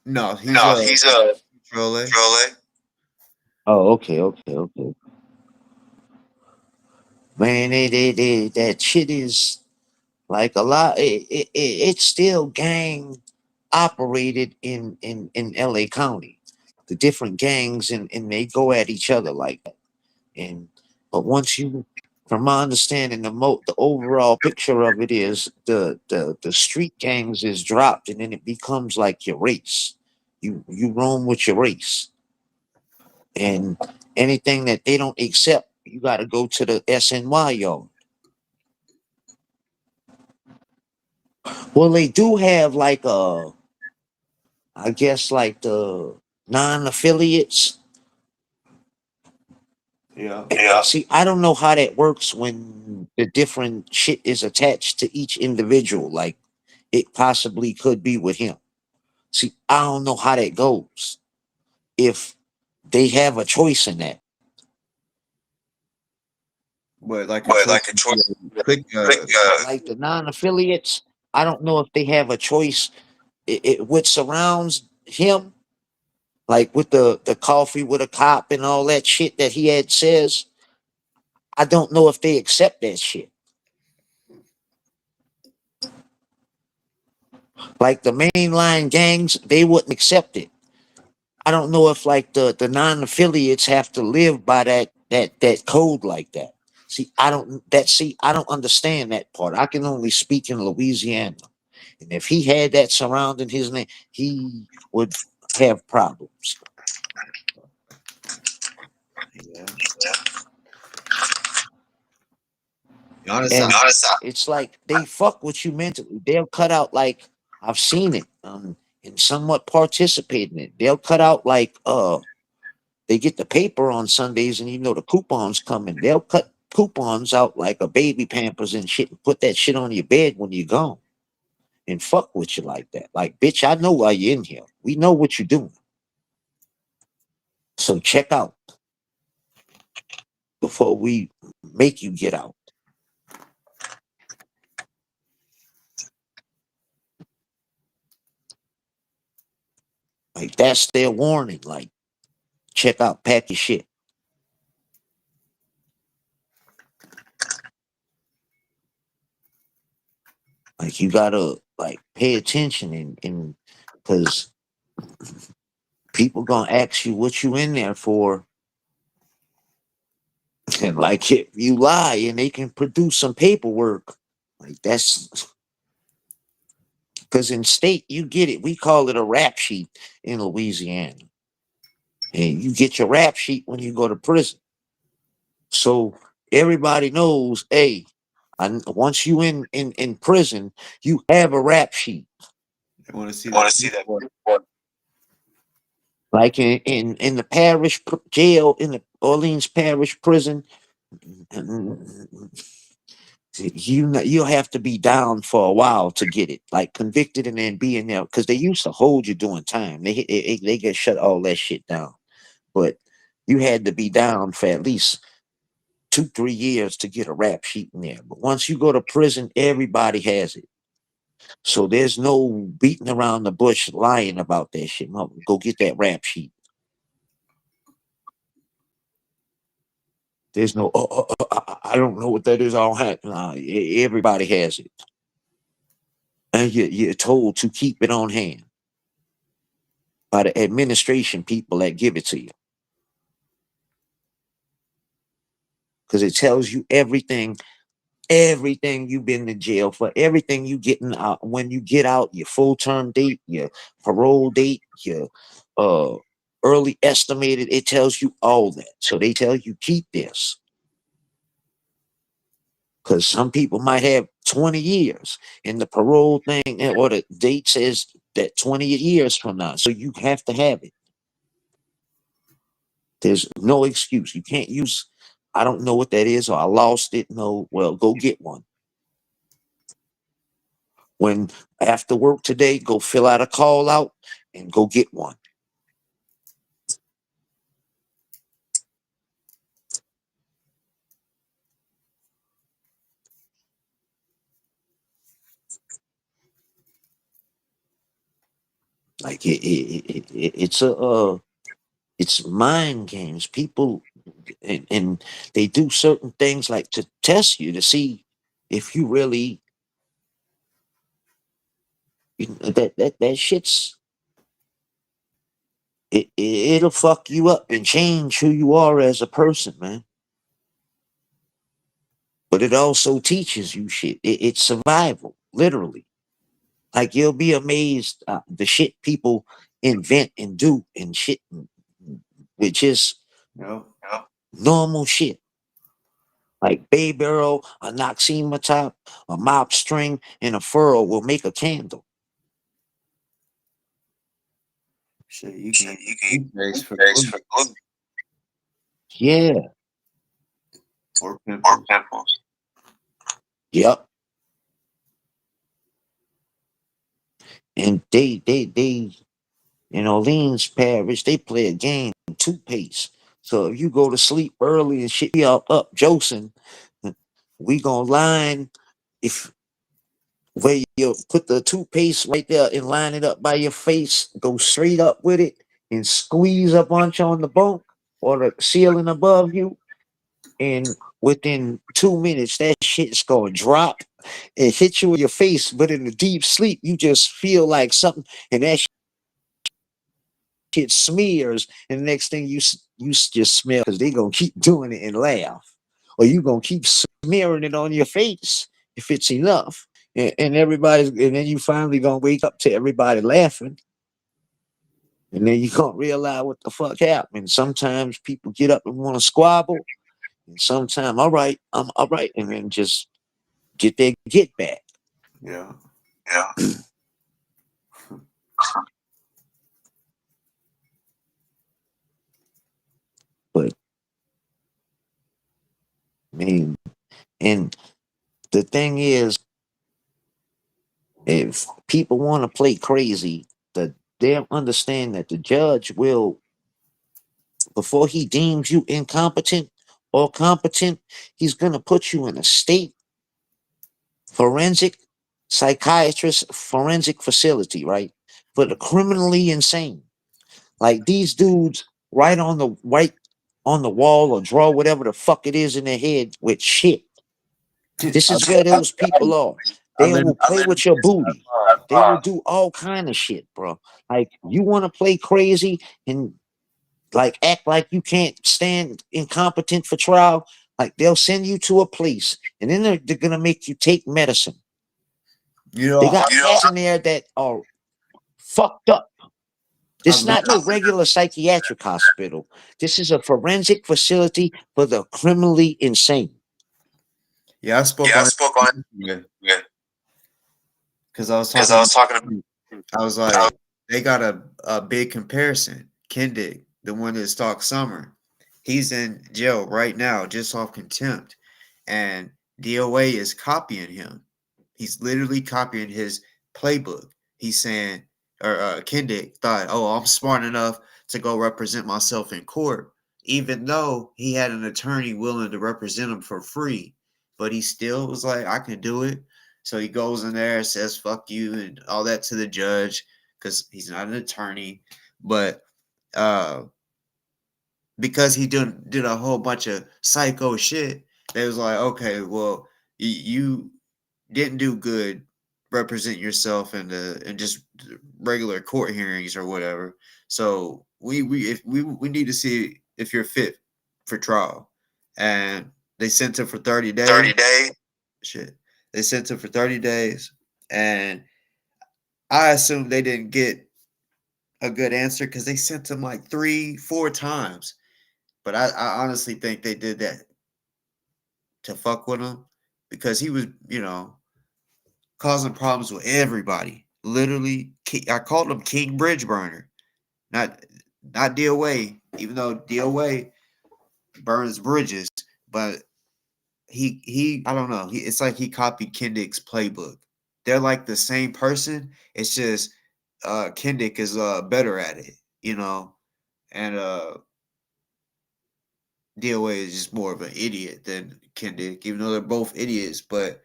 No, he's No, a he's a troller. troller. Oh, okay. Man, that shit is like a lot. It's still gang operated in LA County. The different gangs and they go at each other like that. And but once you, from my understanding, the overall picture of it is the street gangs is dropped and then it becomes like your race. You roam with your race. And anything that they don't accept, you got to go to the SNY yard. Well, they do have like I guess like the non-affiliates. Yeah. Yeah. See, I don't know how that works when the different shit is attached to each individual. Like it possibly could be with him. See, I don't know how that goes. If they have a choice in that. But like a But choice like a to be choice. a quick Quick, Like the non-affiliates, I don't know if they have a choice. What surrounds him, like with the coffee with a cop and all that shit that he had says. I don't know if they accept that shit. Like the mainline gangs, they wouldn't accept it. I don't know if like the non-affiliates have to live by that code like that. I don't understand that part. I can only speak in Louisiana. And if he had that surrounding his name, he would have problems. yeah. And honest, it's like they fuck with you mentally. They'll cut out like I've seen it and somewhat participate in it. They'll cut out like they get the paper on Sundays and you know the coupons coming. They'll cut coupons out like a baby pampers and shit and put that shit on your bed when you're gone and fuck with you like that. Like, bitch, I know why you're in here. We know what you're doing. So check out before we make you get out. Like that's their warning. Like, check out, pack your shit. Like you gotta like pay attention and because people gonna ask you what you in there for. And like if you lie and they can produce some paperwork, like that's because in state you get it. We call it a rap sheet in Louisiana. And you get your rap sheet when you go to prison. So everybody knows, hey, once you in prison, you have a rap sheet. I want to see want that to see that. paperwork. Like in the parish jail in the Orleans Parish prison, you'll have to be down for a while to get it, like convicted and then be in there because they used to hold you doing time. They get shut all that shit down, but you had to be down for at least 2-3 years to get a rap sheet in there. But once you go to prison, everybody has it. So there's no beating around the bush lying about that shit. No, go get that rap sheet. There's no, I don't know what that is. I don't have. Nah, everybody has it, and you're told to keep it on hand by the administration people that give it to you, because it tells you everything you've been in jail for, everything you getting out when you get out, your full term date, your parole date, your uh early estimated. It tells you all that. So they tell you keep this. Because some people might have 20 years and the parole thing or the date says that 20 years from now. So you have to have it. There's no excuse. You can't use, I don't know what that is or I lost it. No, well, go get one. When after work today, go fill out a call out and go get one. Like it's mind games. People and they do certain things like to test you to see if you really that shit's it'll fuck you up and change who you are as a person, man. But it also teaches you shit. It's survival, literally. Like you'll be amazed the shit people invent and do and shit, which is Yep. normal shit. Like bay barrel, a noxema top, a mop string, and a furrow will make a candle. Shit, you can Shit, use you can toothpaste use for face glue for glue Yeah, or or pimples. pimples. yep. And they in Orleans Parish, they play a game, toothpaste. So if you go to sleep early and shit, you up Josing, we gonna line if where you put the toothpaste right there and line it up by your face, go straight up with it and squeeze a bunch on the bunk or the ceiling above you. And within 2 minutes, that shit's gonna drop and hit you in your face. But in a deep sleep, you just feel like something, and that shit smears. And the next thing you just smell because they gonna keep doing it and laugh, or you gonna keep smearing it on your face if it's enough. And everybody's, and then you finally gonna wake up to everybody laughing, and then you gonna realize what the fuck happened. Sometimes people get up and want to squabble, and sometimes, all right, I'm all right, and then just get their get back. Yeah. Yeah. But man, and the thing is, if people want to play crazy, they understand that the judge will, before he deems you incompetent or competent, he's gonna put you in a state forensic psychiatrist forensic facility, right? For the criminally insane. Like these dudes right on the wall or draw whatever the fuck it is in their head with shit. This I, is where those people are. I They learned will play with your booty. They will do all kind of shit, bro. Like you want to play crazy and like act like you can't stand incompetent for trial. Like they'll send you to a place and then they're gonna make you take medicine. you know They got You know, cats in there that are fucked up. This I've is learned, not no regular psychiatric hospital. This is a forensic facility for the criminally insane. yeah, I spoke yeah, I on spoke on it it because I was because talking I to was talking I was about like, they got a big comparison. Kendick, the one that stalked Summer, he's in jail right now just off contempt, and DOA is copying him. He's literally copying his playbook. He's saying, or Kendick thought, oh, I'm smart enough to go represent myself in court, even though he had an attorney willing to represent him for free. But he still was like, I can do it. So he goes in there and says, fuck you, and all that to the judge because he's not an attorney. But uh, because he did a whole bunch of psycho shit, they was like, okay, well, you didn't do good represent yourself in just regular court hearings or whatever. So we need to see if you're fit for trial. And they sent him for 30 days. 30 days. Shit. They sent him for 30 days. And I assume they didn't get a good answer because they sent him like 3, 4 times. But I honestly think they did that to fuck with him because he was, causing problems with everybody. Literally, I called him King Bridge Burner, not not DOA, even though DOA burns bridges, but he I don't know. It's like he copied Kendick's playbook. They're like the same person. It's just Kendick is better at it, and DOA is just more of an idiot than Kendick, even though they're both idiots. But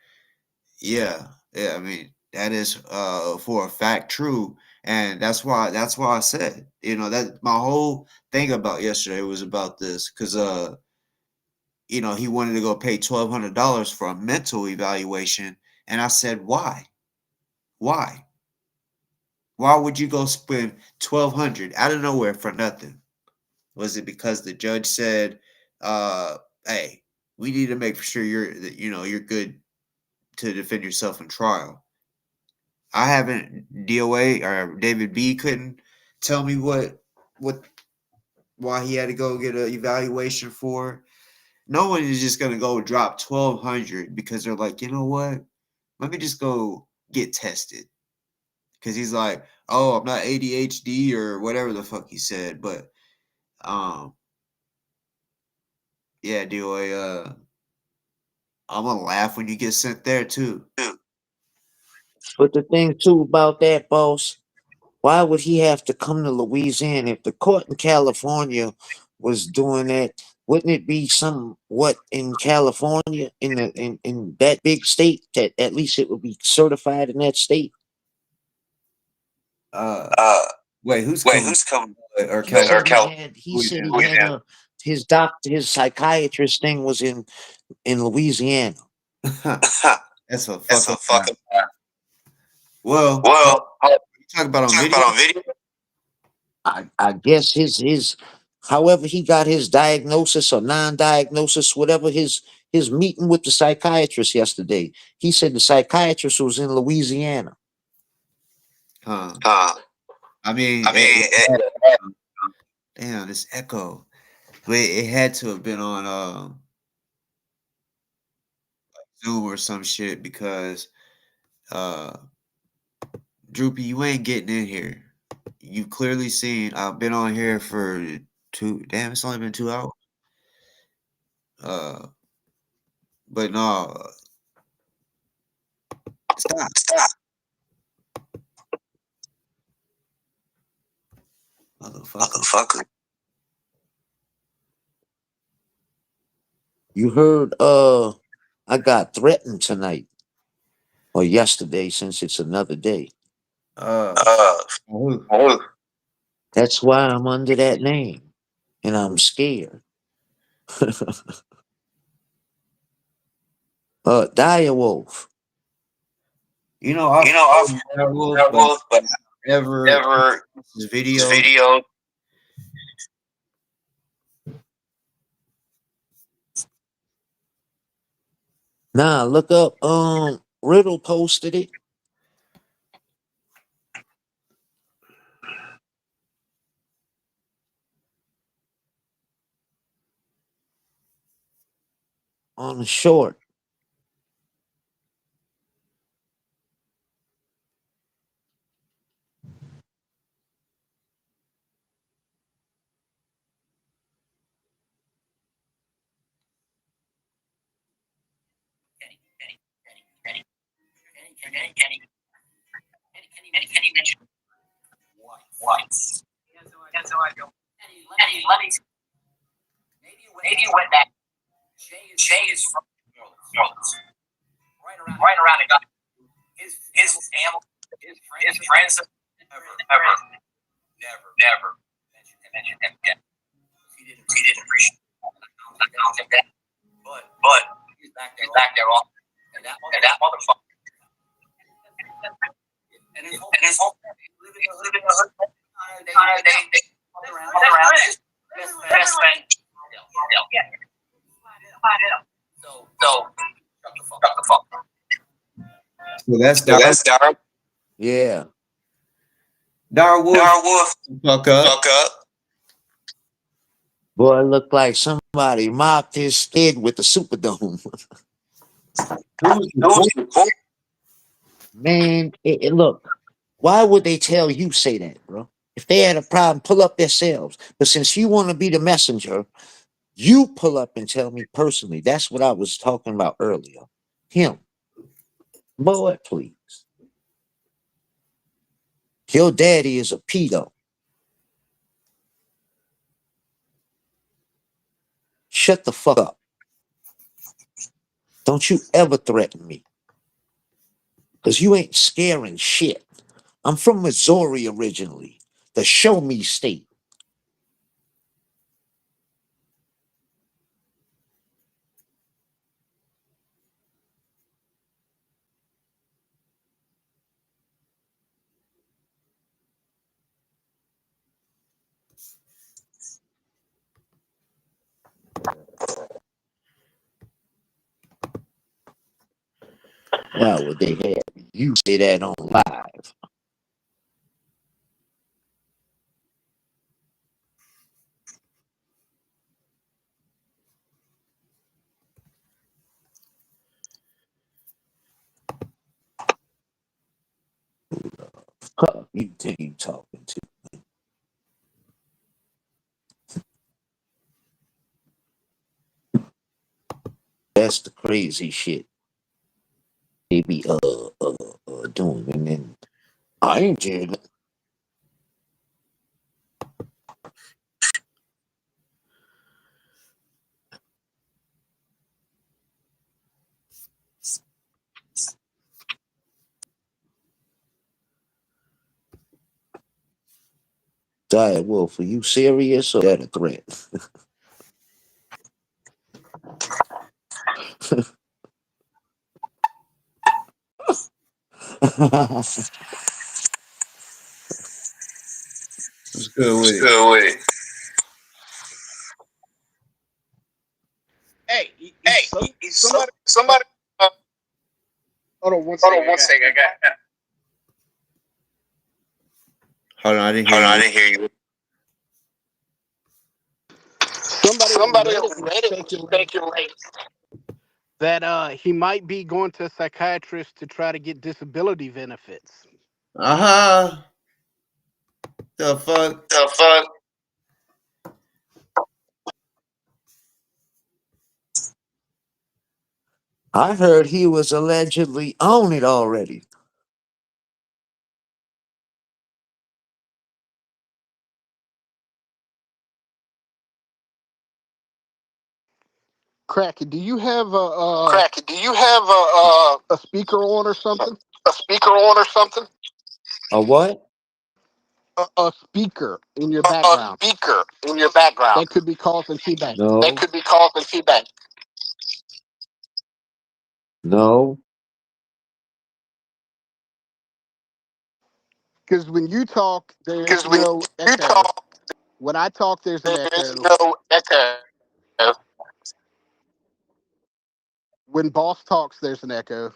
yeah, I mean that is for a fact true. And that's why I said, that my whole thing about yesterday was about this, because he wanted to go pay $1,200 for a mental evaluation, and I said, why? Why? Why would you go spend 1,200 out of nowhere for nothing? Was it because the judge said, "Hey, we need to make sure you're good to defend yourself in trial"? I haven't DOA or David B couldn't tell me what why he had to go get an evaluation for. No one is just gonna go drop 1,200 because they're like, you know what? Let me just go get tested. Because he's like, oh, I'm not ADHD or whatever the fuck he said. But yeah, DOA, I'm gonna laugh when you get sent there too. But the thing too about that, boss, why would he have to come to Louisiana if the court in California was doing that? Wouldn't it be somewhat in California in that big state that at least it would be certified in that state? Uh, Uh, wait, who's wait, coming? who's coming? Or He California? said he had his doctor, his psychiatrist thing was in Louisiana. That's a That's a fucking. fucking. Well, Well, you talk about on talk video. about on video. I guess his however he got his diagnosis or non-diagnosis, whatever his meeting with the psychiatrist yesterday. He said the psychiatrist was in Louisiana. Huh. Uh, I mean, I mean, damn, this echo. But it had to have been on Zoom or some shit because Droopy, you ain't getting in here. You clearly seen I've been on here for it's only been 2 hours. Uh but no, stop. stop. Motherfucker. Motherfucker. You heard I got threatened tonight or yesterday since it's another day. Who? That's why I'm under that name and I'm scared. Direwolf. I've I've werewolf, but werewolf, but ever never this video. video. Nah, look up Riddle posted it. On the short. Once. Let me. Maybe you went back. Jay is from New Orleans. Right around the guy. His family, his friends, never mentioned him again. He didn't appreciate that. But he's back there all, and that motherfucker. And his whole family live in the hood. They around best friend. So shut the fuck up. So that's Dar. Yeah. Darwolf. Fuck up. Fuck up. Boy, it looked like somebody mopped his head with the Superdome. Man, look, why would they tell you say that, bro? If they had a problem, pull up themselves. But since you want to be the messenger, you pull up and tell me personally. That's what I was talking about earlier. Him. Boy, please. Your daddy is a pedo. Shut the fuck up. Don't you ever threaten me. Because you ain't scaring shit. I'm from Missouri originally, the show me state. Why would they have you say that on live? Huh, you think you talking to? That's the crazy shit they be doing, and then I ain't judging. Diet Wolf, are you serious or is that a threat? What's good with it? Good with it. Hey, Hey, somebody. somebody. Hold on one Hold second. on one second. I got. Hold on, I didn't hear Hold on, I you. didn't hear you. Somebody on Somebody Reddit on was Reddit was speculating speculating. that he might be going to a psychiatrist to try to get disability benefits. The fuck? The fuck? I heard he was allegedly on it already. Cracky, do you have Cracky, do you have a speaker on or something? a speaker on or something? A what? A speaker in your A background speaker in your background that could be causing feedback. that No, could be causing feedback. no. Because when you talk, there's Because when no you echo. talk, When I talk, there's an there's echo. no echo. When boss talks, there's an echo.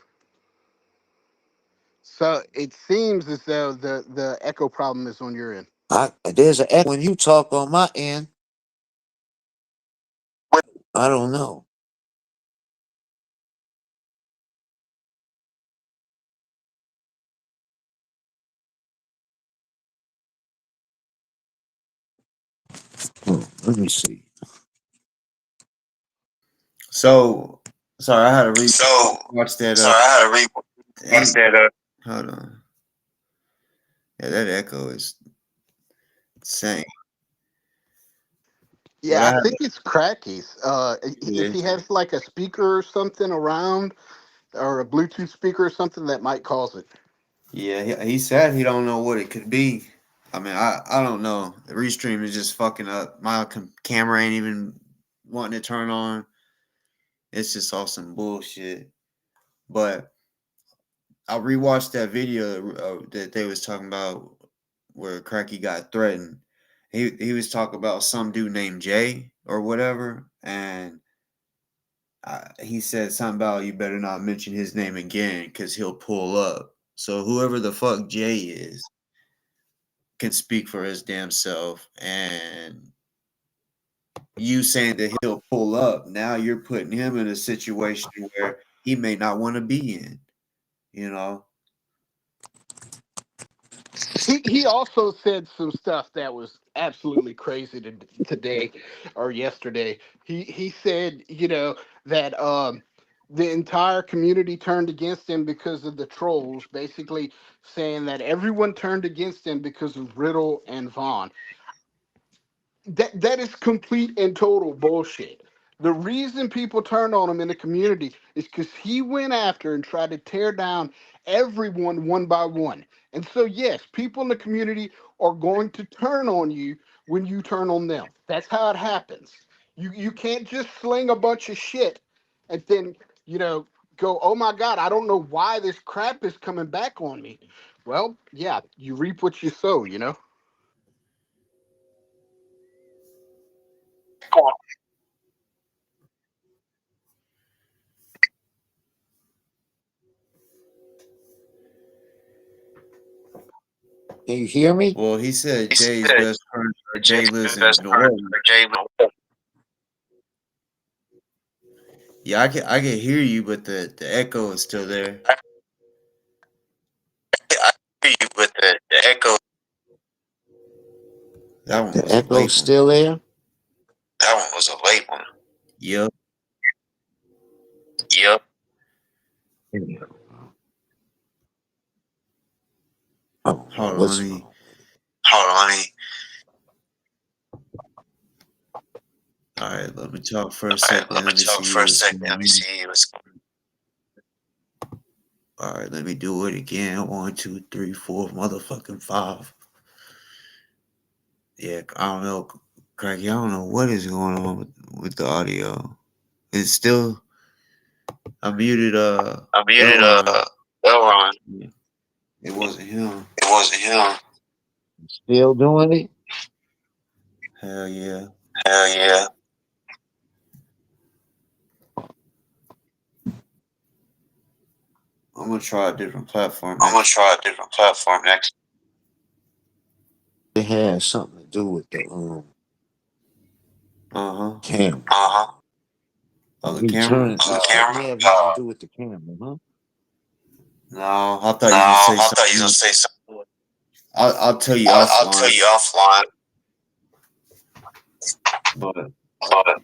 So it seems as though the echo problem is on your end. There's an echo when you talk on my end. I don't know. Let me see. So, sorry, I had to So, watch that. sorry, I had to read And, that. hold on. Yeah, that echo is insane. But Yeah, I I had, think it's Cracky's. If yeah, he has like a speaker or something around, or a Bluetooth speaker or something, that might cause it. yeah. He said he don't know what it could be. I mean, I don't know. The restream is just fucking up. My camera ain't even wanting to turn on. It's just all some bullshit. But I rewatched that video that they was talking about where Cracky got threatened. He was talking about some dude named Jay or whatever, and he said something about you better not mention his name again because he'll pull up. So whoever the fuck Jay is can speak for his damn self, and you saying that he'll pull up, now you're putting him in a situation where he may not want to be in. You know. He also said some stuff that was absolutely crazy today or yesterday. He said, that the entire community turned against him because of the trolls, basically saying that everyone turned against him because of Riddle and Vaughn. That is complete and total bullshit. The reason people turned on him in the community is because he went after and tried to tear down everyone one by one. And so, yes, people in the community are going to turn on you when you turn on them. That's how it happens. You can't just sling a bunch of shit and then, go, oh my God, I don't know why this crap is coming back on me. Well, yeah, you reap what you sow. Can you hear me? Well, he said He Jay's said best friend or Jay Jay's lives in best New friend Orleans. or Jay. Yeah, I can hear you, but the echo is still there. I hear you, but the echo. That one The was a echo's late one. still there? That one was a late one. Yep. Yep. Oh, Hold on, what's let me. wrong? Hold on, let me. All right, let me talk for a All right, second. let me Let me talk see for a what's second. going Let me on. see what's. All right, let me do it again. 1, 2, 3, 4, motherfucking 5. Yeah, I don't know, Cracky. I don't know what is going on with the audio. It's still. I muted. I muted Elron. Elron. Yeah, it wasn't him. It wasn't him. Still doing it? Hell yeah. Hell yeah. I'm gonna try a different platform I'm gonna next. try a different platform next. It has something to do with the Uh-huh. camera. Uh-huh. Oh, the We camera? turn the camera. It has to do with the camera, huh? No, I thought No, you was gonna say I thought you something was else. gonna say something. I'll tell you I'll tell offline. you offline. But But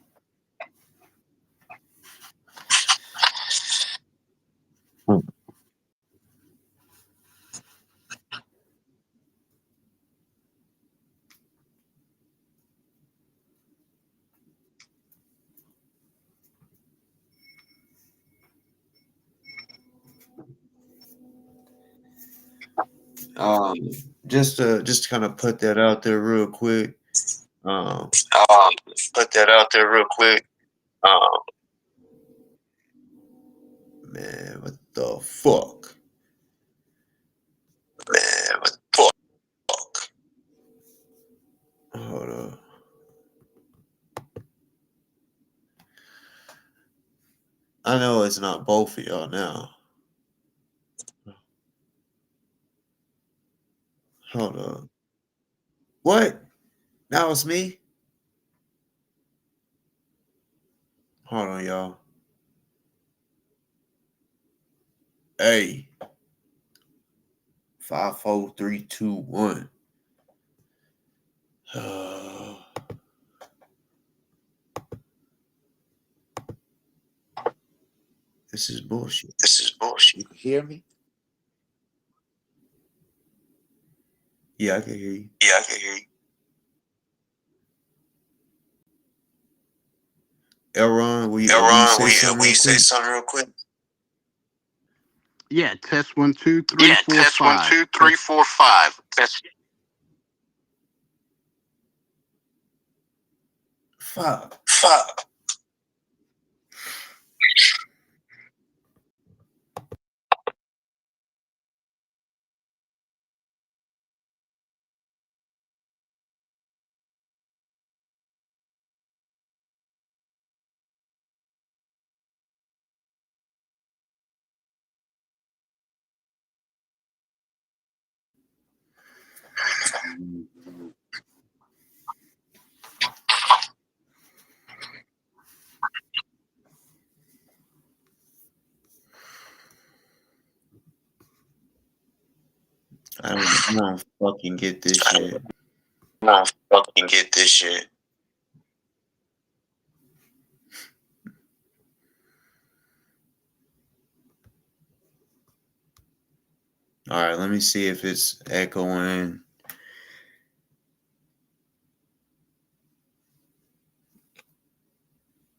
um, just to kind of put that out there real quick. Um, um, put that out there real quick. Um, man, what the fuck? man, what the fuck? Hold up. I know it's not both of y'all now. Hold up. What? Now it's me? Hold on, y'all. Hey. 5, 4, 3, 2, 1. This is bullshit. This is bullshit. You can hear me? Yeah, I can hear you. Yeah, I can hear you. Elron, will you Elron, say something will real you say quick? something real quick? Yeah, test 1, 2, 3, Yeah, 4, test 1, 5. 2, 3, 4, 5. Test. Fuck. Fuck. I don't fucking get this shit. I don't fucking get this shit. All right, let me see if it's echoing.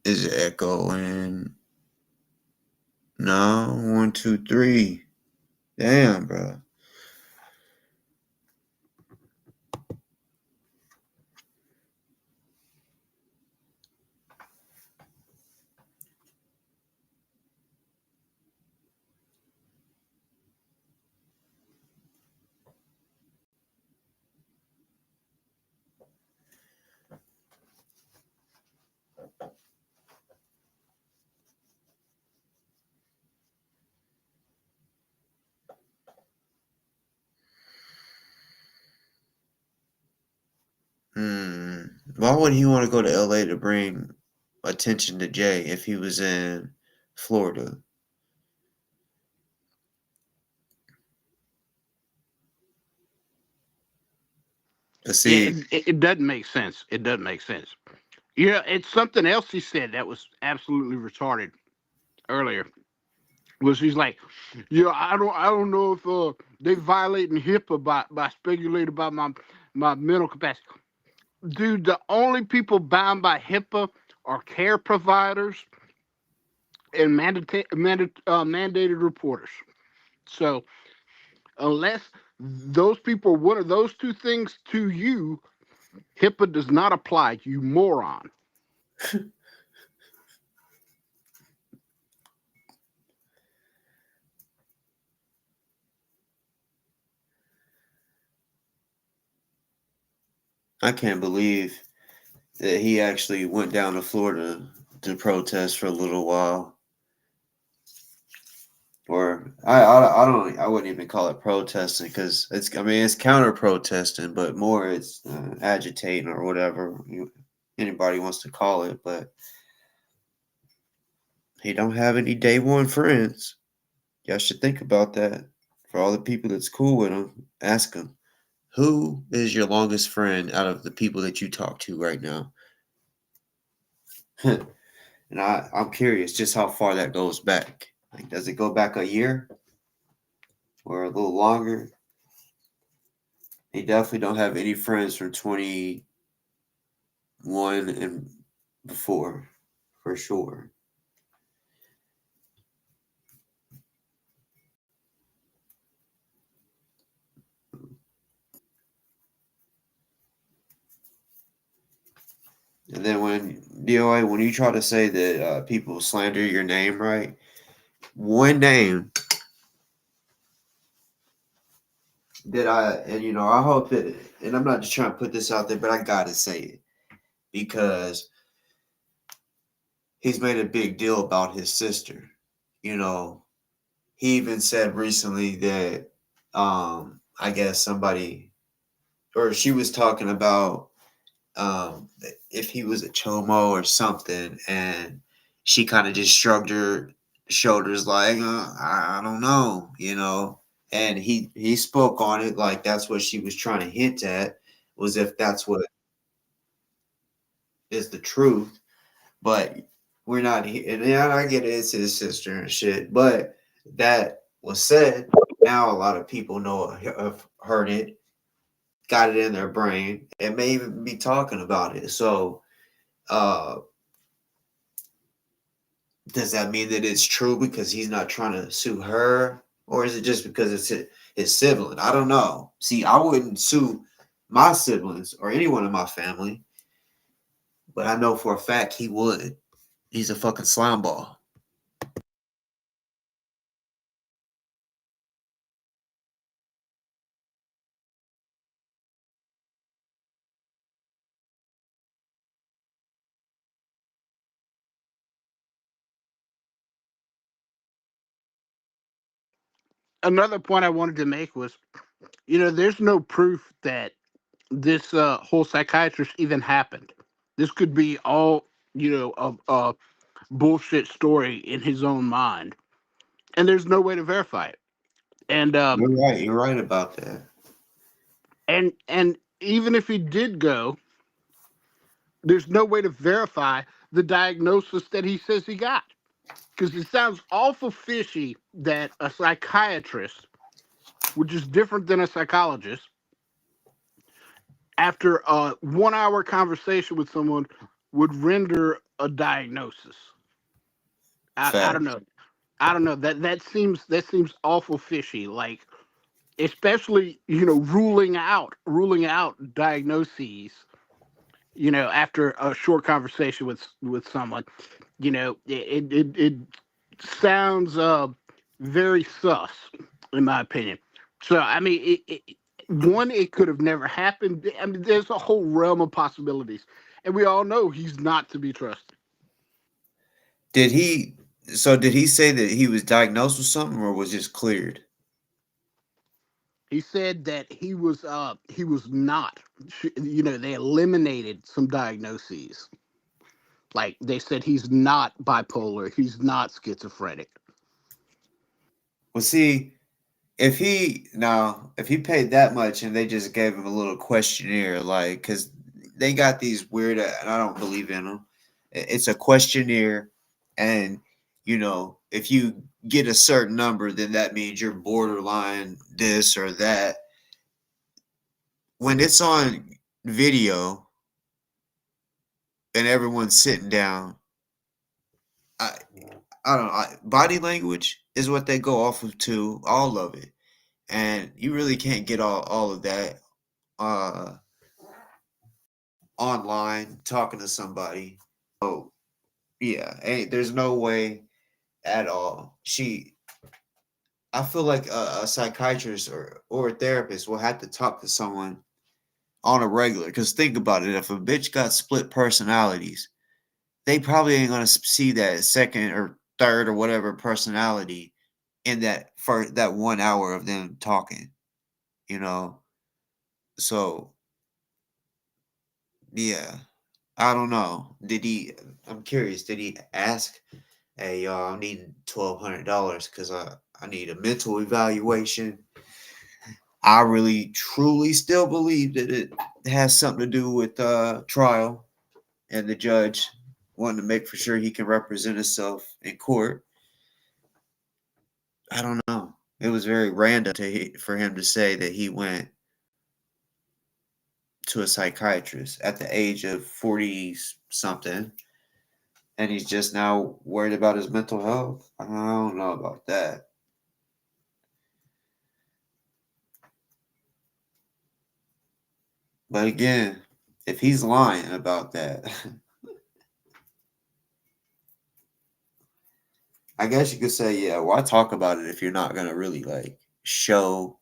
Is it echoing? No, 1, 2, 3. Damn, bro. Why would he want to go to LA to bring attention to Jay if he was in Florida? But see, It doesn't make sense. It doesn't make sense. Yeah, it's something else he said that was absolutely retarded earlier. Was he's like, yeah, I don't know if they violating HIPAA by speculating about my mental capacity. Dude, the only people bound by HIPAA are care providers and mandated reporters. So unless those people are one of those two things to you, HIPAA does not apply, you moron. I can't believe that he actually went down to Florida to protest for a little while. Or I wouldn't even call it protesting because it's counter protesting, but more it's agitating or whatever anybody wants to call it. But he don't have any day one friends. Y'all should think about that. For all the people that's cool with him, ask him, who is your longest friend out of the people that you talk to right now? And I'm curious just how far that goes back. Like, does it go back a year or a little longer? He definitely don't have any friends from 21 and before, for sure. And then when DOA, when you try to say that people slander your name, right? One name that I hope that, and I'm not just trying to put this out there, but I gotta say it because he's made a big deal about his sister. You know, he even said recently that I guess somebody or she was talking about if he was a chomo or something, and she kind of just shrugged her shoulders like I don't know, and he spoke on it like that's what she was trying to hint at, was if that's what is the truth. But we're not here, and I get it, it's his sister and shit, but that was said. Now a lot of people have heard it, got it in their brain, and may even be talking about it. So uh does that mean that it's true because he's not trying to sue her? Or is it just because it's his sibling? I don't know. See, I wouldn't sue my siblings or anyone in my family, but I know for a fact he would. He's a fucking slime ball. Another point I wanted to make was, there's no proof that this whole psychiatrist even happened. This could be all, a bullshit story in his own mind, and there's no way to verify it. And You're right. You're right about that. and even if he did go, there's no way to verify the diagnosis that he says he got, because it sounds awful fishy that a psychiatrist, which is different than a psychologist, after a 1 hour conversation with someone, would render a diagnosis. I don't Fact. know. I don't know. That seems awful fishy. Like, especially, ruling out diagnoses, after a short conversation with someone. It sounds very sus, in my opinion. So, I mean, one, it could have never happened. I mean, there's a whole realm of possibilities, and we all know he's not to be trusted. Did he? So did he say that he was diagnosed with something, or was just cleared? He said that he was not. They eliminated some diagnoses. Like, they said he's not bipolar, he's not schizophrenic. Well, see, if he paid that much and they just gave him a little questionnaire, like, because they got these weird, and I don't believe in them. It's a questionnaire, and if you get a certain number, then that means you're borderline this or that. When it's on video and everyone's sitting down, I I don't know. Body language is what they go off of too, all of it, and you really can't get all of that uh online talking to somebody. Oh yeah, there's no way at all. I feel like a psychiatrist or a therapist will have to talk to someone on a regular. Because think about it, if a bitch got split personalities, they probably ain't gonna see that second or third or whatever personality in that 1 hour of them talking. You know, so yeah, I don't know. Did he? I'm curious. Did he ask? Hey, y'all, I'm needing $1,200 because I need a mental evaluation. I really, truly still believe that it has something to do with trial and the judge wanting to make for sure he can represent himself in court. I don't know. It was very random for him to say that he went to a psychiatrist at the age of 40 something and he's just now worried about his mental health. I don't know about that. But again, if he's lying about that, I guess you could say, yeah, why talk about it if you're not gonna really like show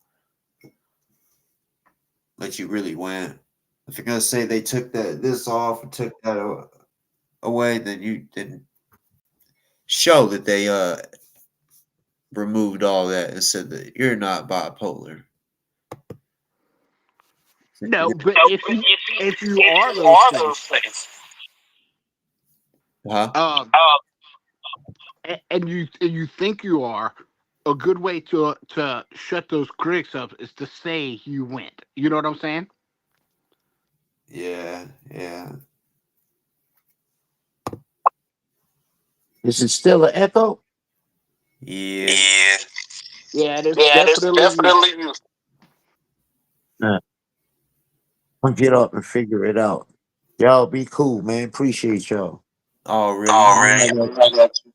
that you really went? If you're gonna say they took this off and took that away, then you didn't show that they removed all that and said that you're not bipolar. No, but if you are those things, Huh? um, and you think you are, a good way to shut those critics up is to say you went. You know what I'm saying? Yeah, yeah. Is it still an echo? Yeah. Yeah. Yeah, it is Yeah, that's definitely you. definitely you. I'll get up and figure it out. Y'all be cool, man. Appreciate y'all. Already. Already. I got you.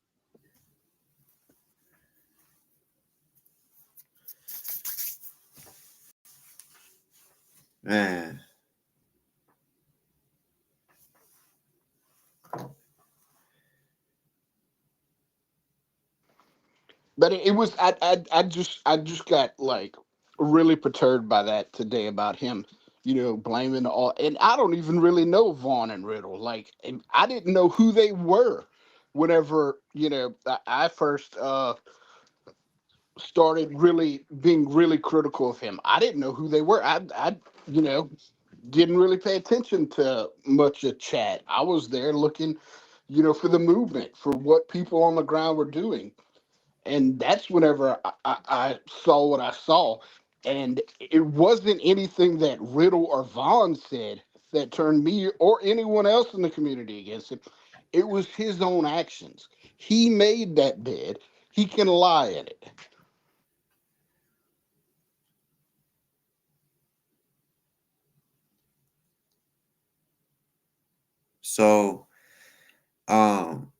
Man. But it was I just got like really perturbed by that today about him, blaming all. And I don't even really know Vaughn and Riddle. Like, and I didn't know who they were whenever I first started really being really critical of him. I didn't know who they were. I you know didn't really pay attention to much of chat. I was there looking, for the movement, for what people on the ground were doing. And that's whenever I saw what I saw. And it wasn't anything that Riddle or Vaughn said that turned me or anyone else in the community against him. It was his own actions. He made that bed. He can lie in it. So Real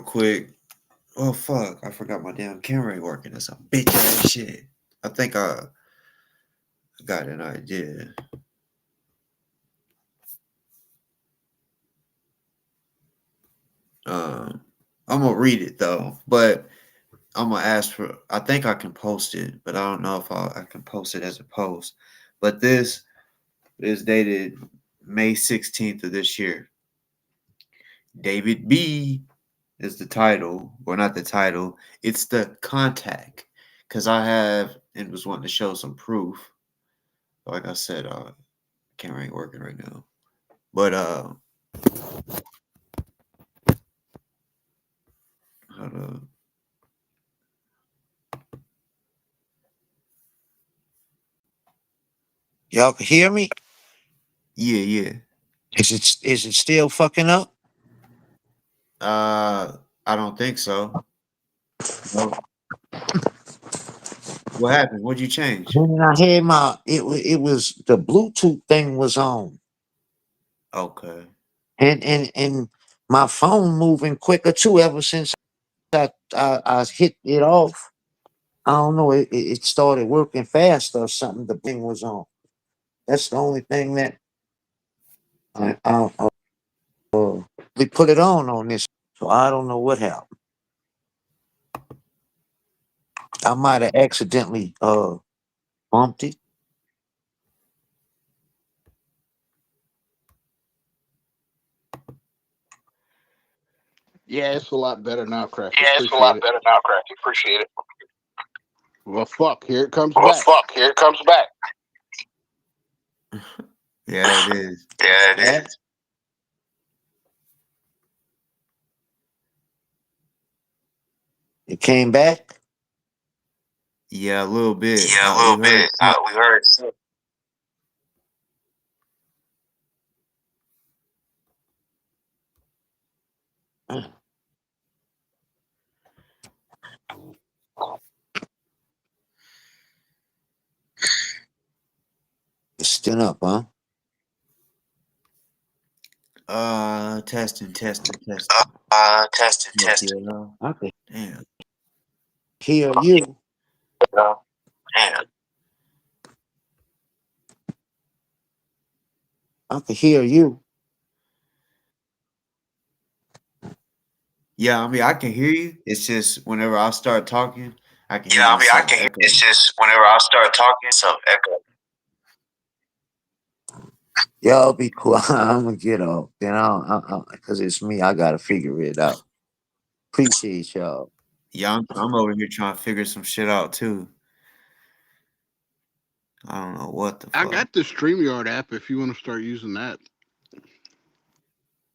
quick. Oh fuck! I forgot my damn camera ain't working. That's some bitch ass shit. I think I got an idea. I'm gonna read it though, but I'm gonna ask for. I think I can post it, but I don't know if I can post it as a post. But this is dated May 16th of this year. David B is the title, or not the title. It's the contact, because I have and was wanting to show some proof. Like I said, camera ain't working right now, but hold up. Y'all can hear me? Yeah. Is it still fucking up? I don't think so. No. What happened? What'd you change? When I had it was the Bluetooth thing was on, Okay. and my phone moving quicker too. Ever since I hit it off, I don't know. It started working faster or something. The thing was on. That's the only thing that we put it on this. So I don't know what happened. I might have accidentally bumped it. Yeah, it's a lot better now, Cracky. Yeah, it's a Appreciate lot it. better now, Cracky. Appreciate it. Well, fuck, here it comes Well, back. fuck, here it comes back. Yeah, it is. Yeah, it is. It came back. Yeah, a little bit. Yeah, a We little heard. bit. We heard. It's still up, huh? Testing. Testing. Yeah. I can Damn. hear you. Damn. I can hear you. Yeah, I mean, I can hear you. It's just whenever I start talking, I can hear Yeah, I mean, I myself can hear. echo. It's just whenever I start talking, some echo. Y'all be quiet. I'm gonna get off. Then because it's me. I gotta figure it out. Appreciate y'all. Yeah, I'm over here trying to figure some shit out too. I don't know what the I fuck. got the StreamYard app if you want to start using that.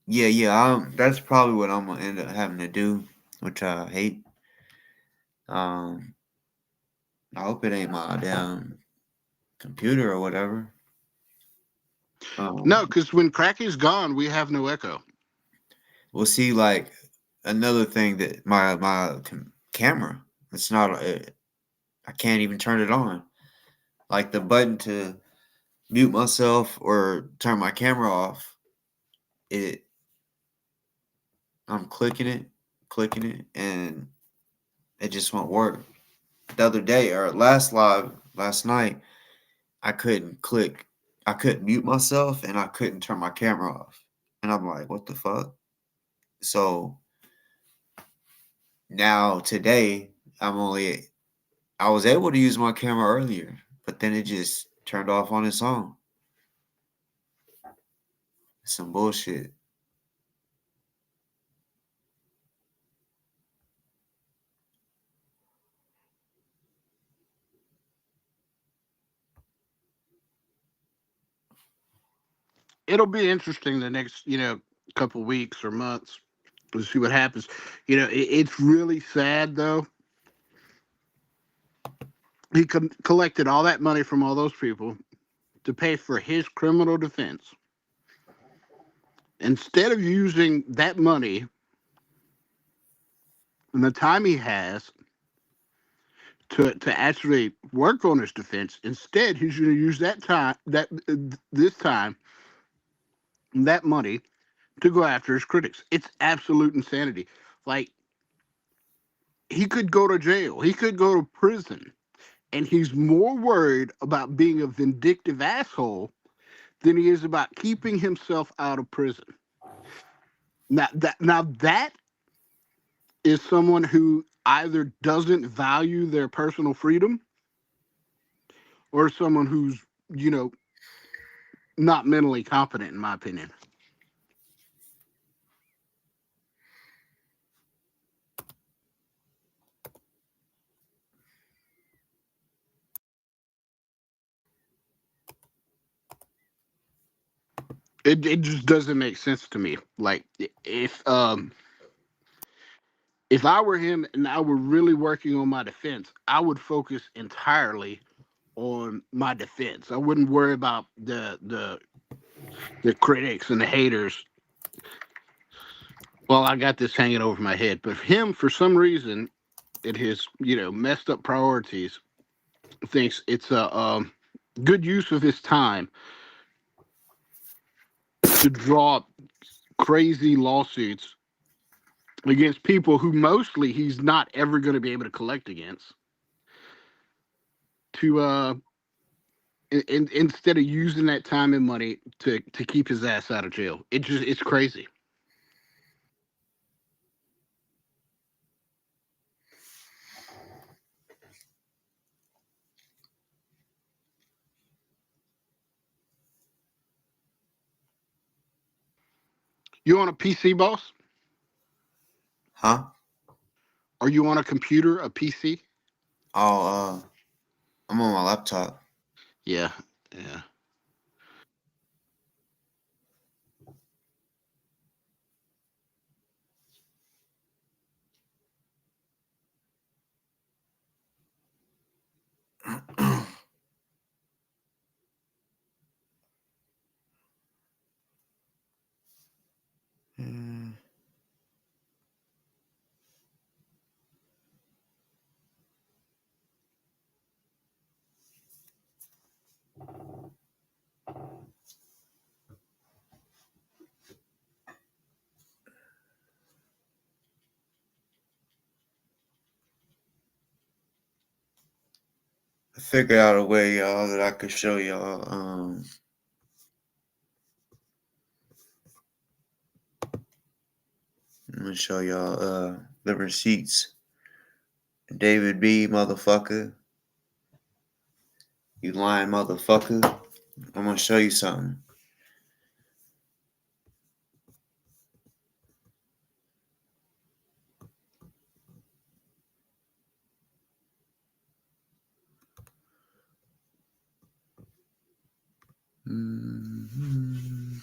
Yeah. That's probably what I'm gonna end up having to do, which I hate. I hope it ain't my damn computer or whatever. No, because when Cracky's gone, we have no echo. We'll see. Like another thing that my camera, it's not. I can't even turn it on. Like the button to mute myself or turn my camera off. It. I'm clicking it, and it just won't work. The other day or last night, I couldn't click. I couldn't mute myself, and I couldn't turn my camera off. And I'm like, what the fuck? So now today, I was able to use my camera earlier, but then it just turned off on its own. Some bullshit. It'll be interesting the next, couple weeks or months to see what happens. It's really sad though. He collected all that money from all those people to pay for his criminal defense. Instead of using that money and the time he has to actually work on his defense, instead he's going to use that time, that money, to go after his critics. It's absolute insanity. Like, he could go to jail, he could go to prison, and he's more worried about being a vindictive asshole than he is about keeping himself out of prison. Now that is someone who either doesn't value their personal freedom or someone who's, you know, not mentally competent, in my opinion. It just doesn't make sense to me. Like, if I were him and I were really working on my defense, I would focus entirely on my defense. I wouldn't worry about the critics and the haters. Well, I got this hanging over my head, but him, for some reason, it his, you know, messed up priorities, thinks it's a good use of his time to draw up crazy lawsuits against people who mostly he's not ever going to be able to collect against, to instead of using that time and money to keep his ass out of jail. It's crazy. You on a PC, boss? Huh? Are you on a computer, a PC? Oh, I'm on my laptop. Yeah, yeah. Mm. I figured out a way, y'all, that I could show y'all. I'm gonna show y'all the receipts. David B, motherfucker. You lying motherfucker. I'm gonna show you something. Mm-hmm.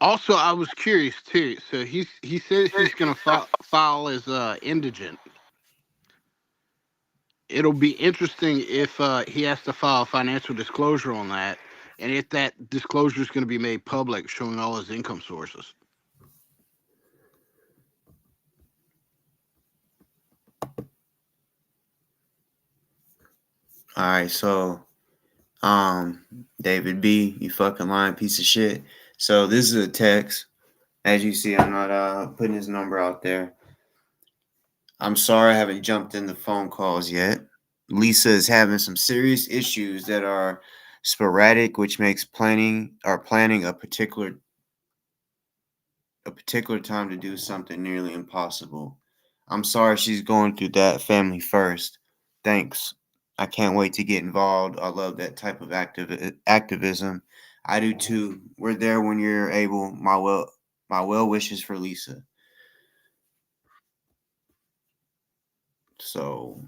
Also, I was curious too. So he says he's going to file as indigent. It'll be interesting if he has to file a financial disclosure on that, and if that disclosure is going to be made public, showing all his income sources. All right, so David B, you fucking lying piece of shit. So this is a text. As you see, I'm not putting his number out there. I'm sorry I haven't jumped in the phone calls yet. Lisa is having some serious issues that are sporadic, which makes planning a particular time to do something nearly impossible. I'm sorry she's going through that. Family first. Thanks. I can't wait to get involved. I love that type of activism. I do too. We're there when you're able. My well wishes for Lisa. So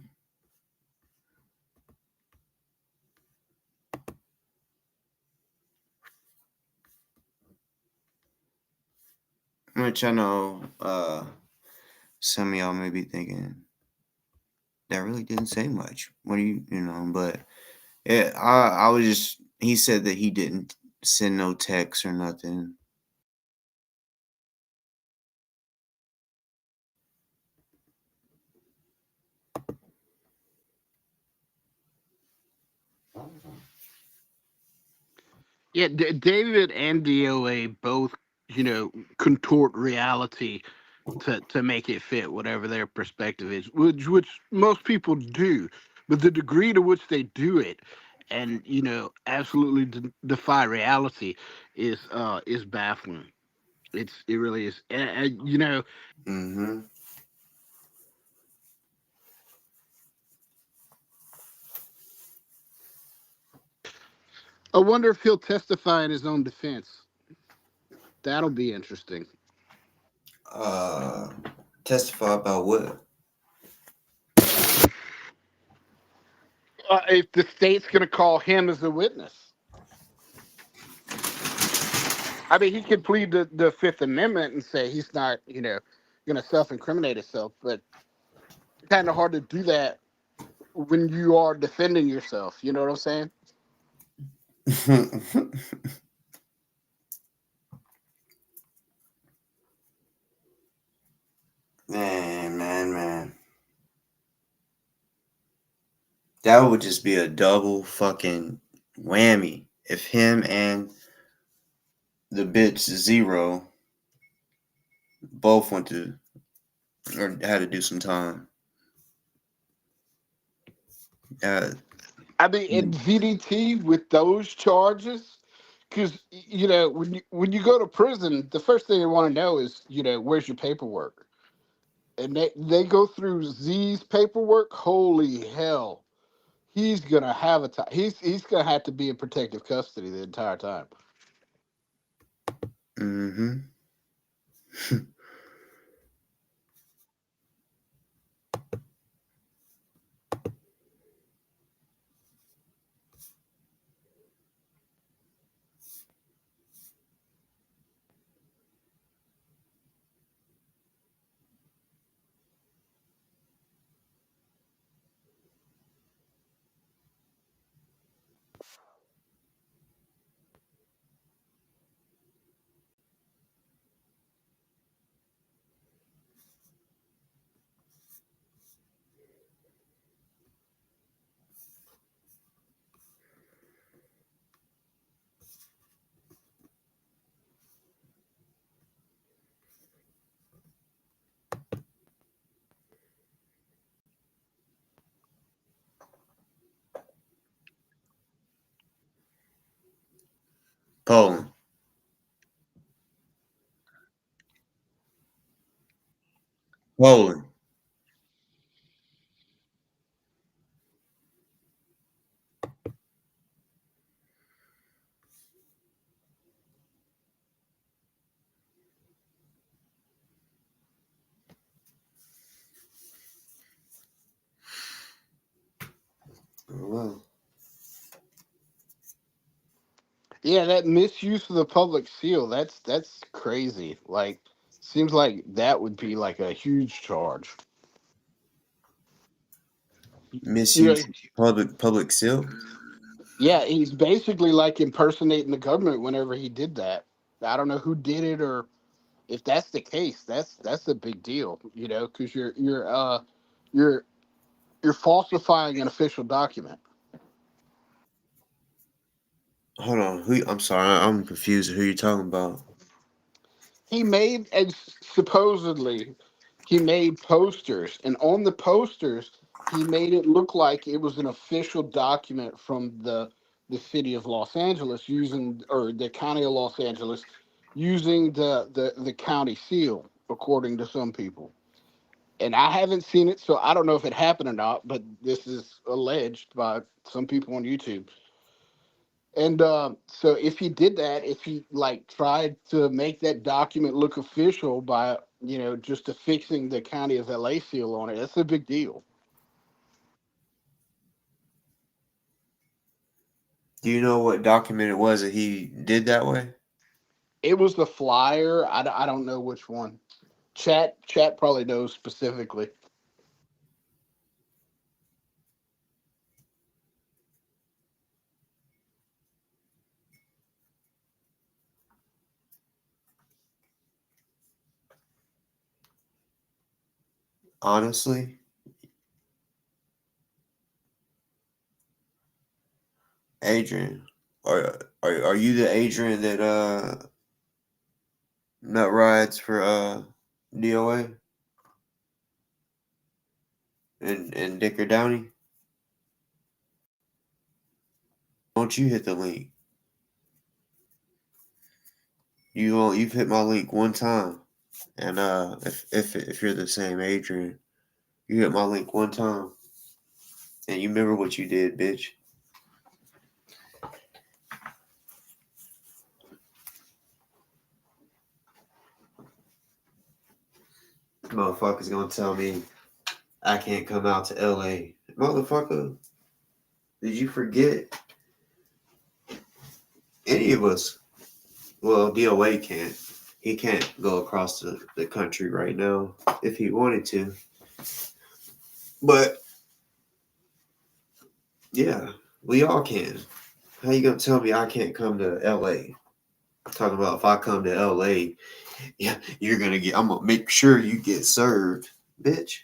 I'm gonna let y'all know some of y'all may be thinking that really didn't say much. What do you know? But yeah, I was just. He said that he didn't send no text or nothing. Yeah, David and DoA both, contort reality to make it fit whatever their perspective is, which most people do, but the degree to which they do it, and absolutely defy reality, is baffling. It really is, and. Mm-hmm. I wonder if he'll testify in his own defense. That'll be interesting. Uh, testify about what? If the state's going to call him as a witness. I mean, he could plead the Fifth Amendment and say he's not, going to self-incriminate himself, but it's kind of hard to do that when you are defending yourself. You know what I'm saying? Man. That would just be a double fucking whammy if him and the bitch Zero both went to or had to do some time. I mean, in VDT with those charges, because when you go to prison, the first thing they want to know is where's your paperwork, and they go through Z's paperwork. Holy hell, he's gonna have a time. He's gonna have to be in protective custody the entire time. Mm-hmm. Poland. Poland. Well, Yeah, that misuse of the public seal, that's crazy. Like, seems like that would be like a huge charge. You know, misuse public seal. yeah, he's basically like impersonating the government whenever he did that. I don't know who did it, or if that's the case, that's a big deal, because you're you're falsifying an official document. Hold on. Who? I'm sorry. I'm confused. Who you talking about? He made, and supposedly he made posters, and on the posters he made it look like it was an official document from the city of Los Angeles, using, or the county of Los Angeles, using the county seal, according to some people. And I haven't seen it, so I don't know if it happened or not, but this is alleged by some people on YouTube. And so if he did that, if he like tried to make that document look official by, just affixing the county of LA seal on it, that's a big deal. Do you know what document it was that he did that way? It was the flyer. I don't know which one. Chat probably knows specifically. Honestly, Adrian, are you the Adrian that nut rides for DOA and Dicker Downey? Don't you hit the link? You've hit my link one time, and if you're the same Adrian, you hit my link one time, and you remember what you did, bitch. Motherfucker's gonna tell me I can't come out to LA. Motherfucker, did you forget? Any of us, well, DOA can't. He can't go across the country right now if he wanted to. But, yeah, we all can. How you gonna tell me I can't come to LA? Talking about if I come to LA, yeah, I'm gonna make sure you get served. Bitch.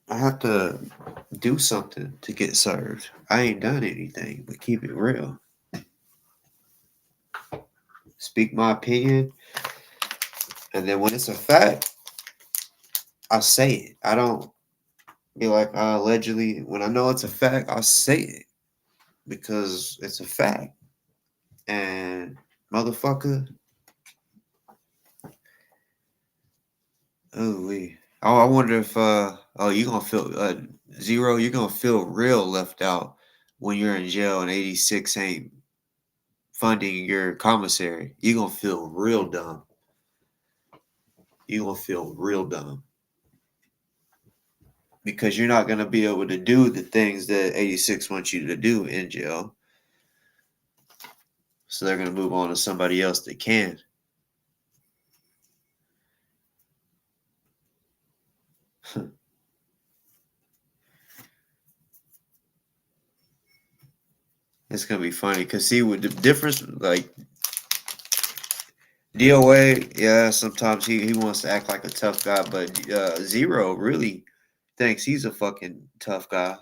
I have to do something to get served. I ain't done anything, but keep it real. Speak my opinion, and then when it's a fact, I say it. I don't be like, allegedly. When I know it's a fact, I say it because it's a fact. And motherfucker, I wonder if you gonna feel Zero. You're gonna feel real left out when you're in jail and 86 ain't funding your commissary. You're gonna feel real dumb. You're gonna feel real dumb because you're not gonna be able to do the things that 86 wants you to do in jail. So they're gonna move on to somebody else that can. It's gonna be funny because see with the difference, like DOA, yeah, sometimes he wants to act like a tough guy, but Zero really thinks he's a fucking tough guy.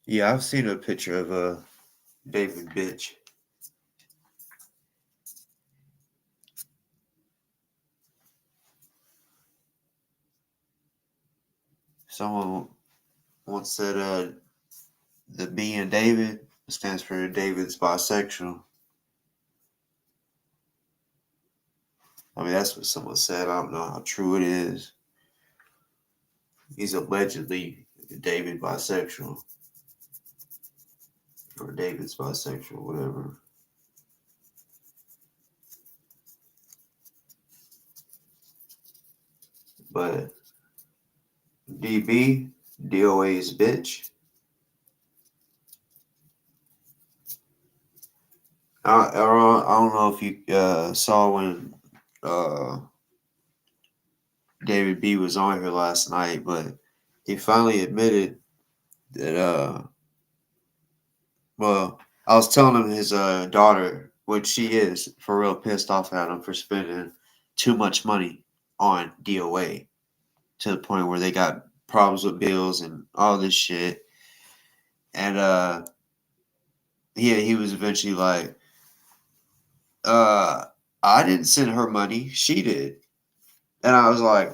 Yeah, I've seen a picture of David Bitch. Someone once said the B in David stands for David's bisexual. I mean, that's what someone said. I don't know how true it is. He's allegedly David bisexual. Or David's bisexual, whatever. But DB, DOA's bitch. I don't know if you saw when David B was on here last night, but he finally admitted that well, I was telling him his daughter, which she is for real pissed off at him for spending too much money on DOA to the point where they got problems with bills and all this shit. And he was eventually like, I didn't send her money, she did. And I was like,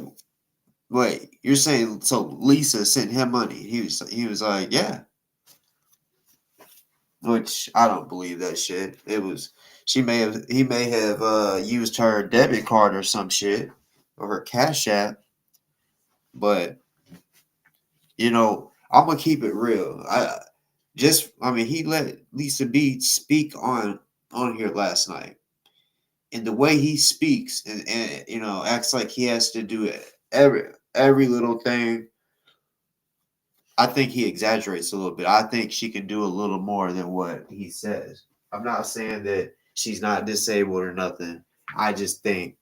wait, you're saying so Lisa sent him money? He was like, yeah. which I don't believe that shit. It was he may have used her debit card or some shit or her Cash App, but I'm gonna keep it real. I mean he let Lisa B speak on here last night, and the way he speaks and acts like he has to do it every little thing. I think he exaggerates a little bit. I think she can do a little more than what he says. I'm not saying that she's not disabled or nothing. I just think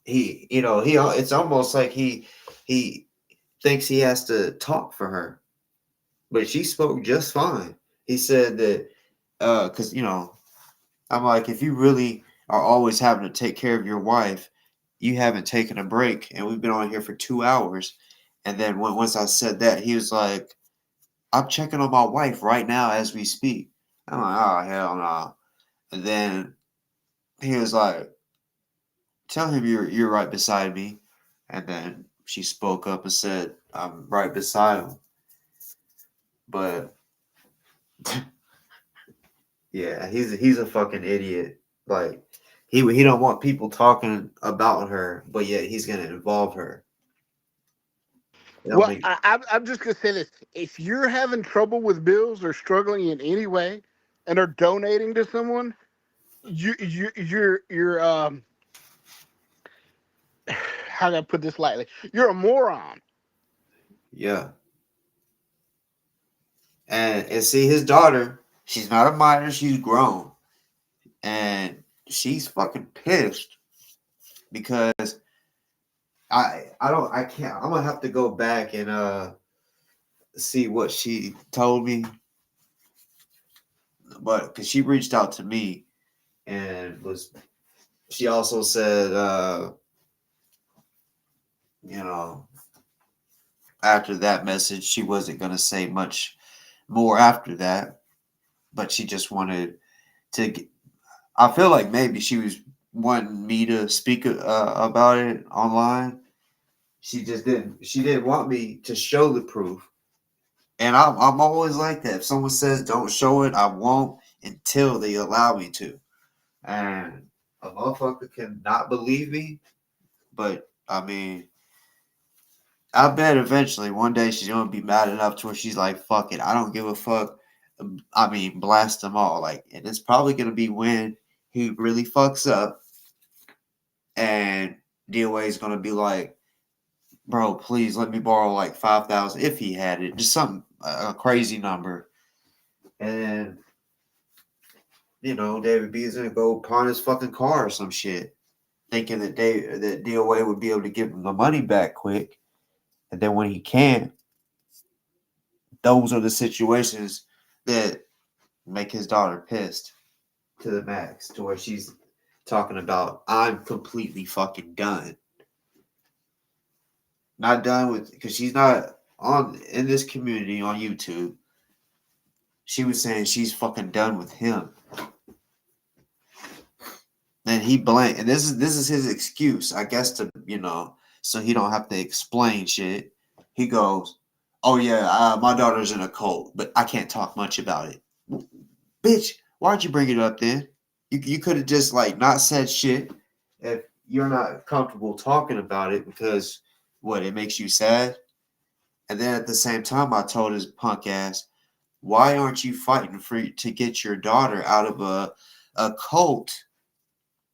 it's almost like he thinks he has to talk for her, but she spoke just fine. He said that because I'm like, if you really are always having to take care of your wife, you haven't taken a break, and we've been on here for 2 hours. And then once I said that, he was like, I'm checking on my wife right now as we speak. I'm like, oh hell no. And then he was like, tell him you're right beside me. And then she spoke up and said, I'm right beside him. But yeah, he's a fucking idiot. Like he don't want people talking about her, but yet he's gonna involve her. It don't Well, make I'm just gonna say this: if you're having trouble with bills or struggling in any way, and are donating to someone, you're how do I put this lightly? You're a moron. yeah. And see his daughter, she's not a minor, she's grown. And she's fucking pissed because I can't I'm gonna have to go back and see what she told me, but because she reached out to me and she also said you know after that message she wasn't gonna say much more after that, but she just wanted to I feel like maybe she was wanting me to speak about it online. She didn't want me to show the proof. And I'm always like that. If someone says don't show it, I won't until they allow me to. And a motherfucker can not believe me, but I mean, I bet eventually one day she's gonna be mad enough to where she's like, "Fuck it, I don't give a fuck." I mean, blast them all. Like, and it's probably gonna be when he really fucks up, and DOA is gonna be like, "Bro, please let me borrow like 5,000 if he had it, just something a crazy number." And then David B is gonna go pawn his fucking car or some shit, thinking that DOA would be able to give him the money back quick. And then when he can't, those are the situations that make his daughter pissed to the max, to where she's talking about, I'm completely fucking done. Not done with, because she's not on in this community on YouTube. She was saying she's fucking done with him. And he blamed, and this is his excuse, I guess, to so he don't have to explain shit. He goes, "Oh yeah, my daughter's in a cult, but I can't talk much about it." Bitch, why'd you bring it up then? You could have just like not said shit if you're not comfortable talking about it because what it makes you sad. And then at the same time, I told his punk ass, "Why aren't you fighting to get your daughter out of a cult?"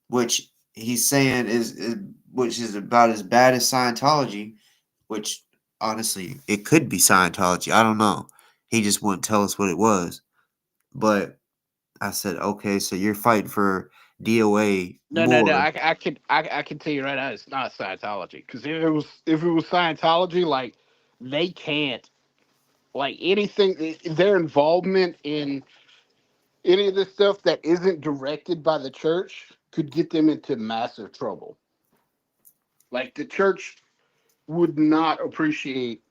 Which he's saying is which is about as bad as Scientology, which honestly it could be Scientology. I don't know. He just wouldn't tell us what it was. But I said, okay, so you're fighting for DOA No. more. I can tell you right now, it's not Scientology. Because if it was Scientology, like they can't like anything. Their involvement in any of this stuff that isn't directed by the church could get them into massive trouble. Like the church would not appreciate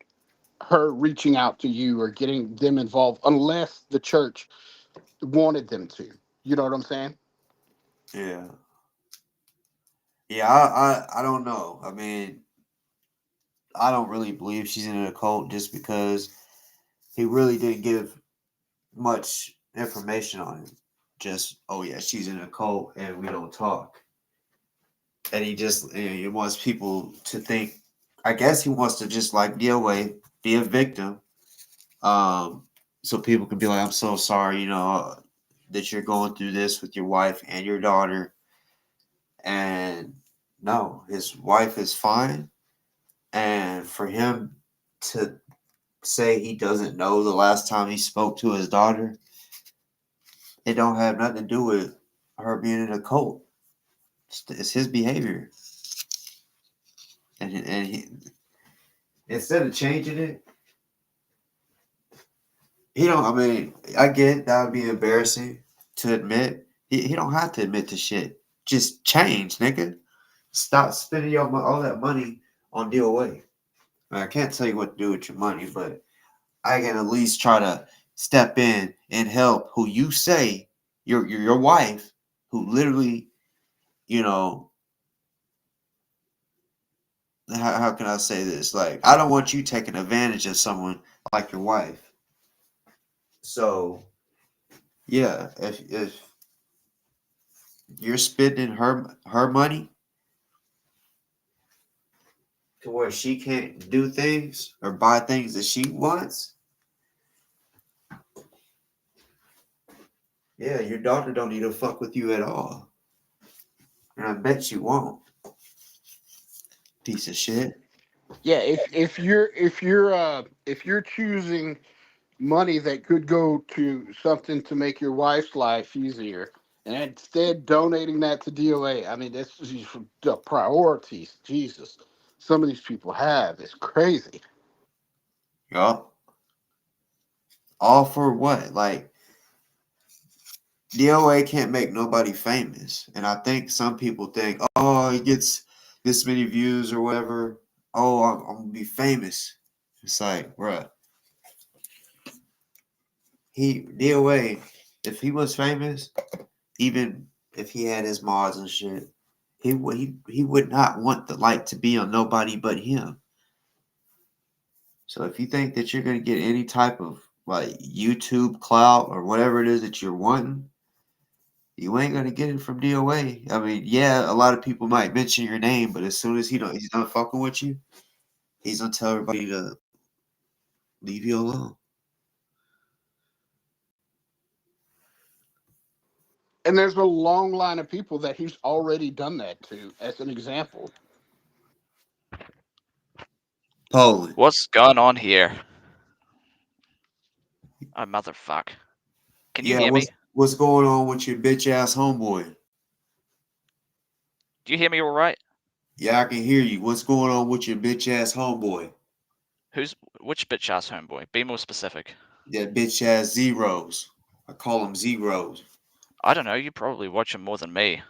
her reaching out to you or getting them involved unless the church wanted them to. You know what I'm saying? Yeah. Yeah, I don't know. I mean, I don't really believe she's in a cult just because he really didn't give much information on him. Just, oh yeah, she's in a cult and we don't talk. And he wants people to think. I guess he wants to just like DoA, be a victim. So people can be like, I'm so sorry, that you're going through this with your wife and your daughter. And no, his wife is fine. And for him to say he doesn't know the last time he spoke to his daughter, it don't have nothing to do with her being in a cult. It's his behavior. And he, instead of changing it, I mean, I get that would be embarrassing to admit. He don't have to admit to shit. Just change, nigga. Stop spending all that money on DOA. I can't tell you what to do with your money, but I can at least try to step in and help who you say your wife, who literally, how can I say this? Like, I don't want you taking advantage of someone like your wife. So yeah, if you're spending her money to where she can't do things or buy things that she wants, yeah, your daughter don't need to fuck with you at all. And I bet you won't. Piece of shit. Yeah, if you're choosing money that could go to something to make your wife's life easier, and instead donating that to DOA, I mean, that's just the priorities. Jesus, some of these people have. It's crazy. Yup. All for what? Like, DOA can't make nobody famous. And I think some people think, oh, he gets this many views or whatever. Oh, I'm going to be famous. It's like, bruh, DOA, if he was famous, even if he had his mods and shit, he would not want the light to be on nobody but him. So if you think that you're going to get any type of like YouTube clout or whatever it is that you're wanting, you ain't gonna get it from DOA. I mean, yeah, a lot of people might mention your name, but as soon as he's done fucking with you, he's gonna tell everybody to leave you alone. And there's a long line of people that he's already done that to, as an example. Poland. What's going on here? Oh, motherfuck. Can you Yeah, hear me? what's going on with your bitch ass homeboy? Do you hear me all right? Yeah, I can hear you. What's going on with your bitch ass homeboy? Which bitch ass homeboy? Be more specific. That bitch ass Zeros. I call him Zeros. I don't know. You probably watch him more than me.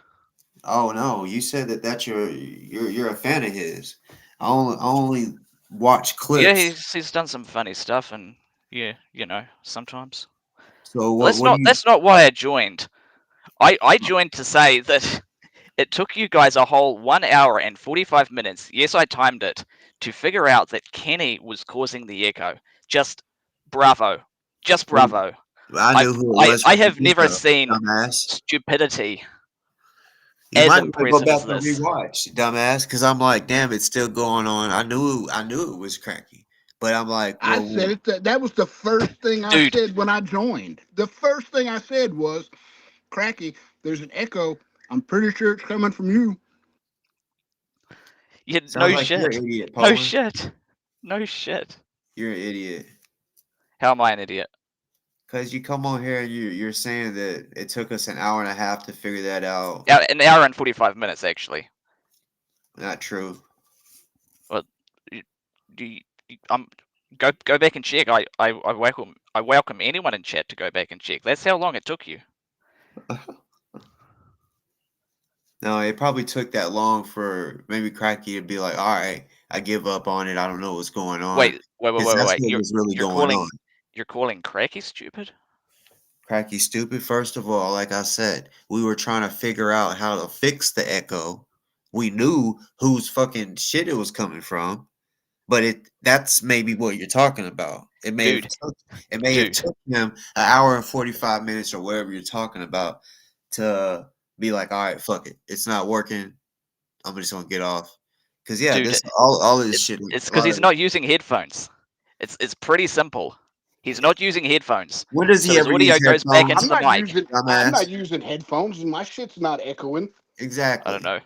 Oh no, you said that's you're a fan of his. I only watch Yeah, clips. he's done some funny stuff, and yeah, sometimes. So But what do you? that's not why I joined. I joined to say that it took you guys a whole 1 hour and 45 minutes. Yes, I timed it to figure out that Kenny was causing the echo. Just bravo. Just bravo. I knew who it was I from the have never intro, seen dumbass. stupidity You as might want to go impressive as back and this. rewatch, dumbass, because I'm like, damn, it's still going on. I knew it was cranky, but I'm like, I well, said it. That was the first thing I Dude, said when I joined. The first thing I said was, "Cracky, there's an echo. I'm pretty sure it's coming from you." sounds no like you're shit. an idiot, No Poland. shit. No shit. You're an idiot How am I an idiot? because you come on here and you're saying that it took us an hour and a half to figure that out. Yeah, an hour and 45 minutes, actually. Not true. Well, go back and check. I welcome anyone in chat to go back and check. That's how long it took you. No, it probably took that long for maybe Cracky to be like, all right, I give up on it. I don't know what's going on. Wait. Because that's what was really going on. You're calling Cracky stupid? Cracky stupid. First of all, like I said, we were trying to figure out how to fix the echo. We knew whose fucking shit it was coming from. But that's maybe what you're talking about. It may have Dude, took him an hour and 45 minutes or whatever you're talking about to be like, all right, fuck it, it's not working. I'm just gonna get off. Cause yeah, dude, this all of this shit. it's A because lot he's of not using headphones. It's pretty simple. He's not using headphones, when does so he his ever use audio goes back into headphones? the mic. I'm not Dumbass. using headphones and my shit's not echoing. I Exactly. don't know.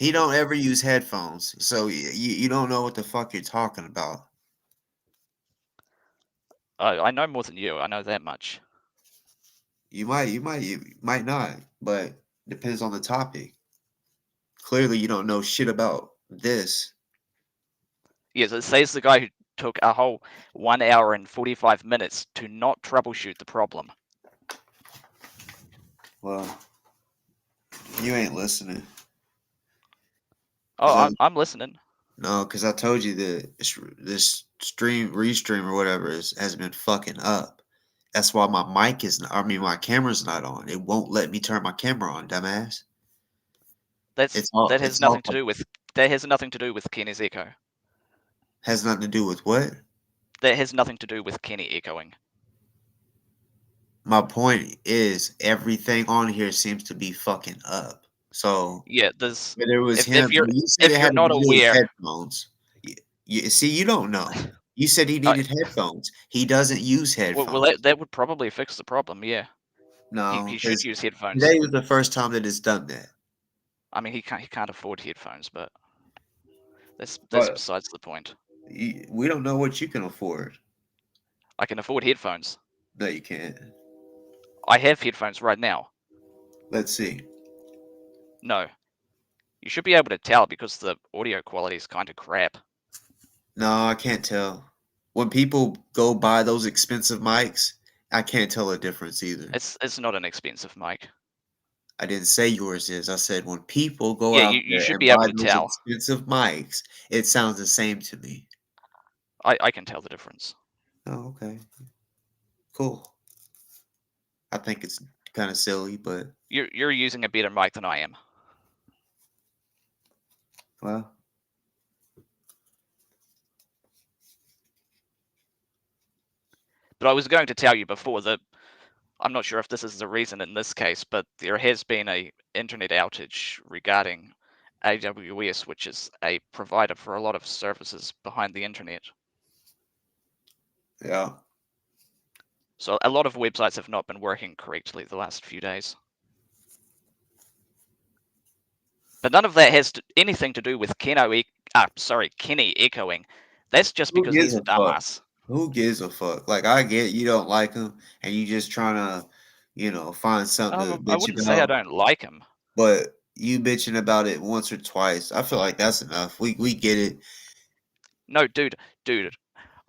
He don't ever use headphones, so you don't know what the fuck you're talking about. I know more than you. I know that much. You might not, but depends on the topic. Clearly, you don't know shit about this. Yes, it says the guy who took a whole 1 hour and 45 minutes to not troubleshoot the problem. Well, you ain't listening. Oh, I'm listening. No, because I told you that this restream or whatever has been fucking up. That's why my my camera's not on. It won't let me turn my camera on, dumbass. That has It's all nothing to do with Kenny's echo. has nothing to do with what? That has nothing to do with Kenny echoing. My point is everything on here seems to be fucking up. So Yeah, there's but it was him. if you're You said it had to not do with aware, headphones. See, you don't know. You said he uh, needed headphones. He doesn't use well, headphones. that would probably fix the problem. Yeah, No, he should because use headphones. today was the first time that it's done that. I mean, he can't afford headphones, but that's But besides the point. we don't know what you can afford. I can afford headphones. No, you can't. I have headphones right now. Let's see. No, you should be able to tell because the audio quality is kind of crap. No, I can't tell. When people go buy those expensive mics, I can't tell a difference either. It's not an expensive mic. I didn't say yours is. I said when people go Yeah, out you there should and be able buy to those tell. expensive mics, it sounds the same to me. I can tell the difference. Oh, okay. Cool. I think it's kind of silly, but You're using a better mic than I am. well, But I was going to tell you before that I'm not sure if this is the reason in this case, but there has been a internet outage regarding AWS, which is a provider for a lot of services behind the internet. yeah. So a lot of websites have not been working correctly the last few days. But none of that has anything to do with Kenny echoing. That's just Who because gives he's a a fuck? dumbass. Who gives a fuck? Like I get you don't like him, and you just trying to, find something to I bitch wouldn't say I about. don't like him. But you bitching about it once or twice, I feel like that's enough. We get it. No, dude,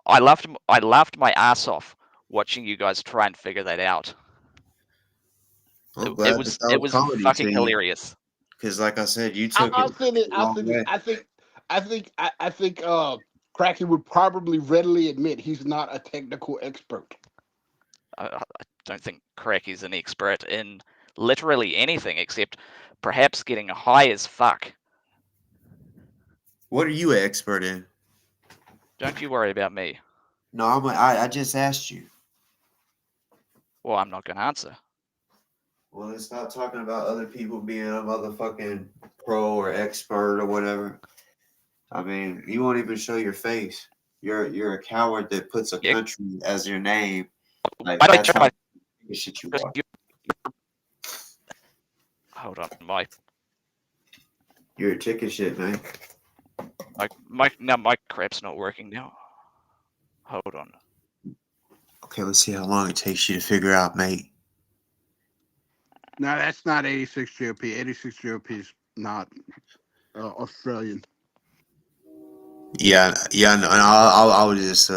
I laughed my ass off watching you guys try and figure that out. I'm It glad that that it was was comedy to fucking you, hilarious. because like I said, you took it I'll send it. the I'll wrong send it. way. I think. Cracky would probably readily admit he's not a technical expert. I don't think Crack is an expert in literally anything except perhaps getting high as fuck. What are you an expert in? Don't you worry about me. No, I just asked you. Well, I'm not going to answer. Well, let's stop talking about other people being a motherfucking pro or expert or whatever. I mean, you won't even show your face. You're a coward that puts a Yeah. country as your name. Like Why don't that's you how try? the shit you are. Hold on, my You're a chicken shit, man. my crap's not working now. Hold on. Okay, let's see how long it takes you to figure out, mate. No, that's not 86 GOP. 86 GOP is not Australian. Yeah, yeah. No, I was just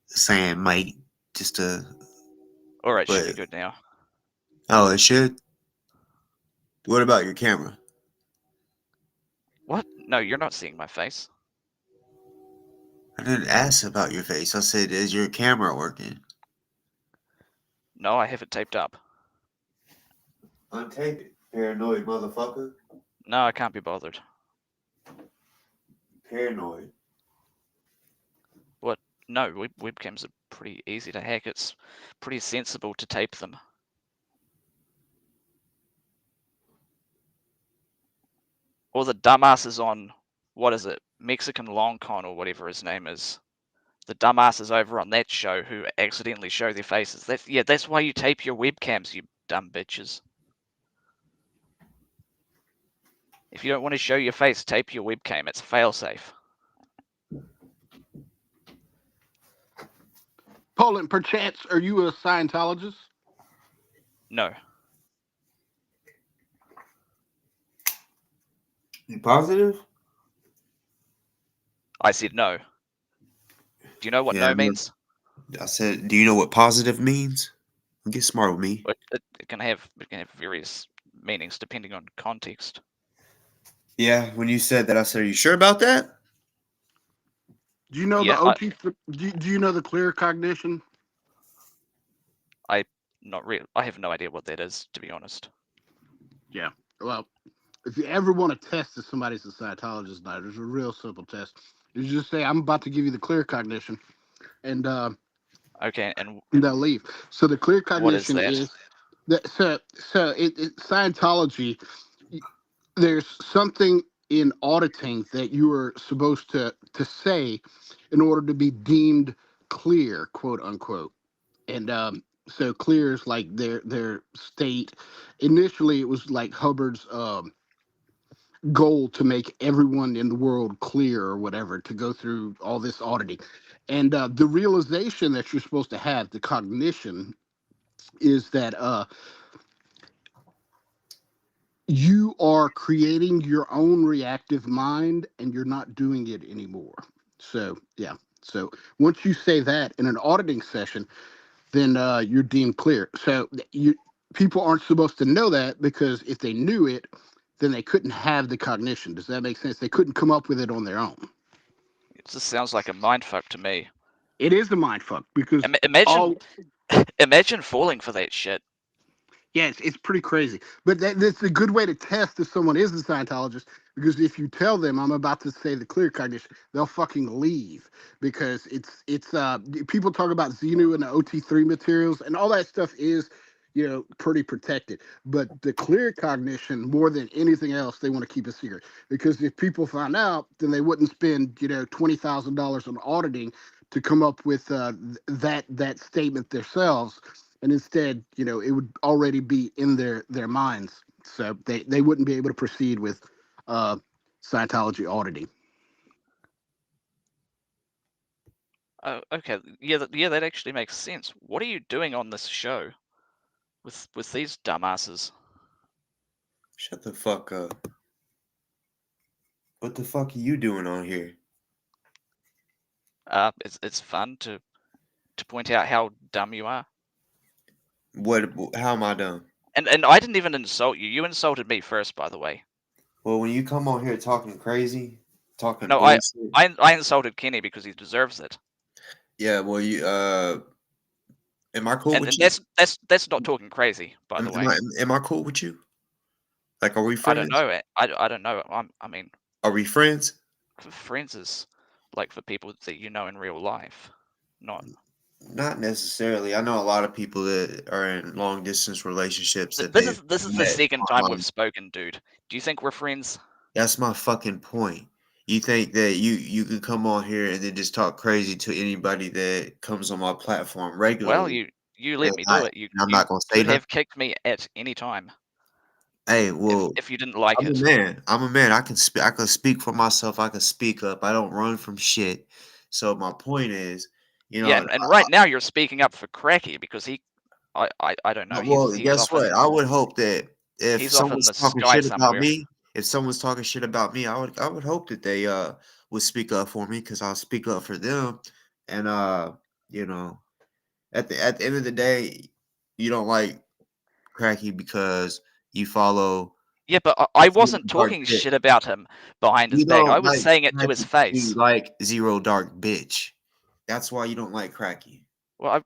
saying, mate, just All right, should be but good now. oh, it should. What about your camera? What? No, you're not seeing my face. I didn't ask about your face. I said, is your camera working? No, I have it taped up. Untape it, paranoid motherfucker. No, I can't be bothered. Paranoid. No, webcams are pretty easy to hack. It's pretty sensible to tape them. Or the dumbasses on, what is it, Mexican Long Con or whatever his name is. The dumbasses over on that show who accidentally show their faces. That's why you tape your webcams, you dumb bitches. If you don't want to show your face, tape your webcam. It's failsafe. Poland, perchance, are you a Scientologist? No. You positive? I said no. Do you know what Yeah, no means? I said, do you know what positive means? Get smart with me. It can have various meanings depending on context. Yeah, when you said that, I said, are you sure about that? Do you know Yeah, the OT? Do you know the clear cognition? Not real. I have no idea what that is, to be honest. Yeah. Well, if you ever want to test if somebody's a Scientologist, now there's a real simple test. You just say, "I'm about to give you the clear cognition," and Okay, and they'll leave. So the clear what is cognition that? is that. Scientology. There's something in auditing that you are supposed to say in order to be deemed clear, quote unquote. And so clear is like their state. Initially, it was like Hubbard's goal to make everyone in the world clear or whatever, to go through all this auditing. And the realization that you're supposed to have, the cognition, is that you are creating your own reactive mind and you're not doing it anymore. So, yeah. So once you say that in an auditing session, then you're deemed clear. So people aren't supposed to know that, because if they knew it, then they couldn't have the cognition. Does that make sense? They couldn't come up with it on their own. It just sounds like a mindfuck to me. It is a mind fuck, because Imagine imagine falling for that shit. yeah, it's pretty crazy. But that's a good way to test if someone is a Scientologist, because if you tell them I'm about to say the clear cognition, they'll fucking leave, because it's people talk about Xenu and the OT3 materials and all that stuff is, pretty protected. But the clear cognition, more than anything else, they want to keep a secret, because if people found out, then they wouldn't spend $20,000 on auditing to come up with that statement themselves, and instead, it would already be in their minds, so they wouldn't be able to proceed with Scientology auditing. Oh, okay. Yeah, that actually makes sense. What are you doing on this show with these dumbasses? Shut the fuck up. What the fuck are you doing on here? It's fun to point out how dumb you are. How am I dumb? And I didn't even insult you. You insulted me first, by the way. Well, when you come on here talking crazy, talking No, bullshit. I insulted Kenny because he deserves it. Yeah, well, you am I cool And with you? that's not talking crazy, by the way. Am I cool with you? Like, are we I don't friends? know. I don't know. I mean, Are we friends? friends is like for people that you know in real life, not. Not necessarily. I know a lot of people that are in long distance relationships that This they've is the met second time online. we've spoken, dude. Do you think we're friends? That's my fucking point. You think that you can come on here and then just talk crazy to anybody that comes on my platform Well, regularly? you let and me do it. You I'm not gonna say could nothing. have kicked me at any time Hey, well, if you didn't like I'm a it. man. I'm a man. I can speak for myself. I can speak up. I don't run from shit. So my point is, Yeah, and right now you're speaking up for Cracky because I don't know. well, He's guess off in what? I would hope that if he's off in someone's the talking sky shit about somewhere. me, I would hope that they would speak up for me, because I'll speak up for them. And you know, at the end of the day, you don't like Cracky because you follow Yeah, but I Zero wasn't Dark talking Bitch. shit about him behind his You back. I don't was like saying it to his Cracky. face. You like Zero Dark Bitch. That's why you don't like Cracky. Well,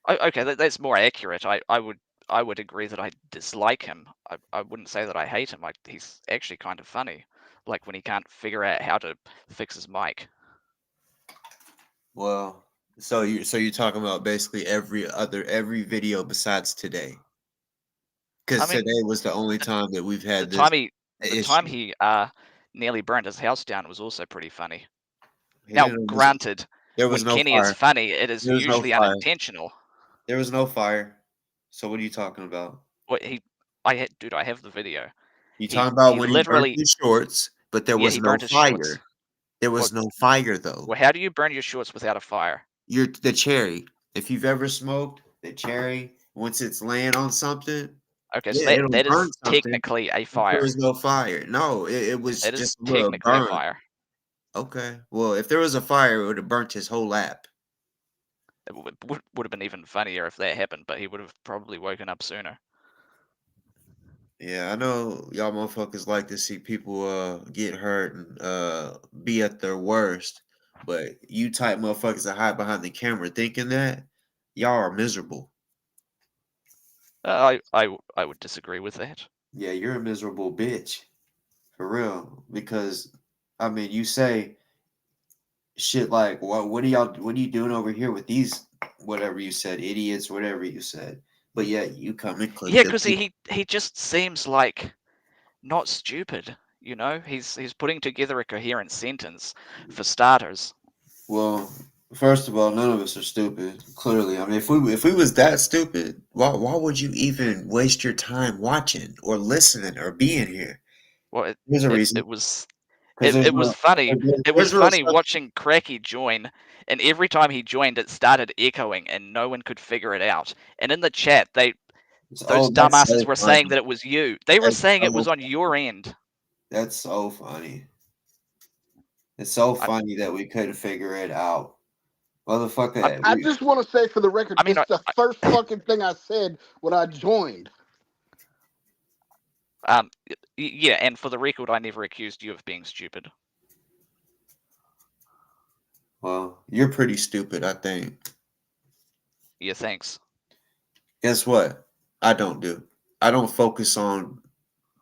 okay, that's more accurate. I would agree that I dislike him. I wouldn't say that I hate him. He's actually kind of funny, like when he can't figure out how to fix his mic. Well, so you're talking about basically every video besides today, I because mean, today was the only time that we've the had this time he the time issue. he nearly burned his house down was also pretty funny. He Now, didn't. granted, There when was no Kenny is fire. funny, it is There was no usually fire. unintentional. There was no fire. So what are you talking about? What dude, I have the video. You He talking about he when he burnt literally, his shorts, but there yeah, was he no burnt his shorts. fire. There Well, was no fire though. well, how do you burn your shorts without a fire? You're the cherry. If you've ever smoked the cherry, once it's laying on something, Okay, so yeah, that it'll that burn is something. technically a But there fire. was no fire. No, it was That is just a little technically a burn. fire. Okay. Well, if there was a fire, it would have burnt his whole lap. It would have been even funnier if that happened, but he would have probably woken up sooner. Yeah, I know y'all motherfuckers like to see people get hurt and be at their worst, but you type motherfuckers that hide behind the camera thinking that y'all are miserable. I would disagree with that. Yeah, you're a miserable bitch. For real. Because I mean you say shit like what are you doing over here with these whatever you said, idiots, whatever you said. But yeah, you come and click Yeah, the because he just seems like not stupid. You know, he's putting together a coherent sentence, for starters. Well, first of all, none of us are stupid. Clearly, I mean, if we was that stupid, why would you even waste your time watching or listening or being here? Well, There's a it, reason. it was Because there's it was real, funny. It was there's real funny stuff. watching Cracky join, and every time he joined, it started echoing, and no one could figure it out. And in the chat, those Oh, that's dumbasses so were saying funny. that it was you. They were That's saying it so was on your end. that's so funny. It's so I, funny that we couldn't figure it out, I, motherfucker. I just want to say for the record, I mean, it's the first fucking thing I said when I joined. yeah. And for the record, I never accused you of being stupid. Well, you're pretty stupid, I think. Yeah, thanks. Guess what? I don't do. I don't focus on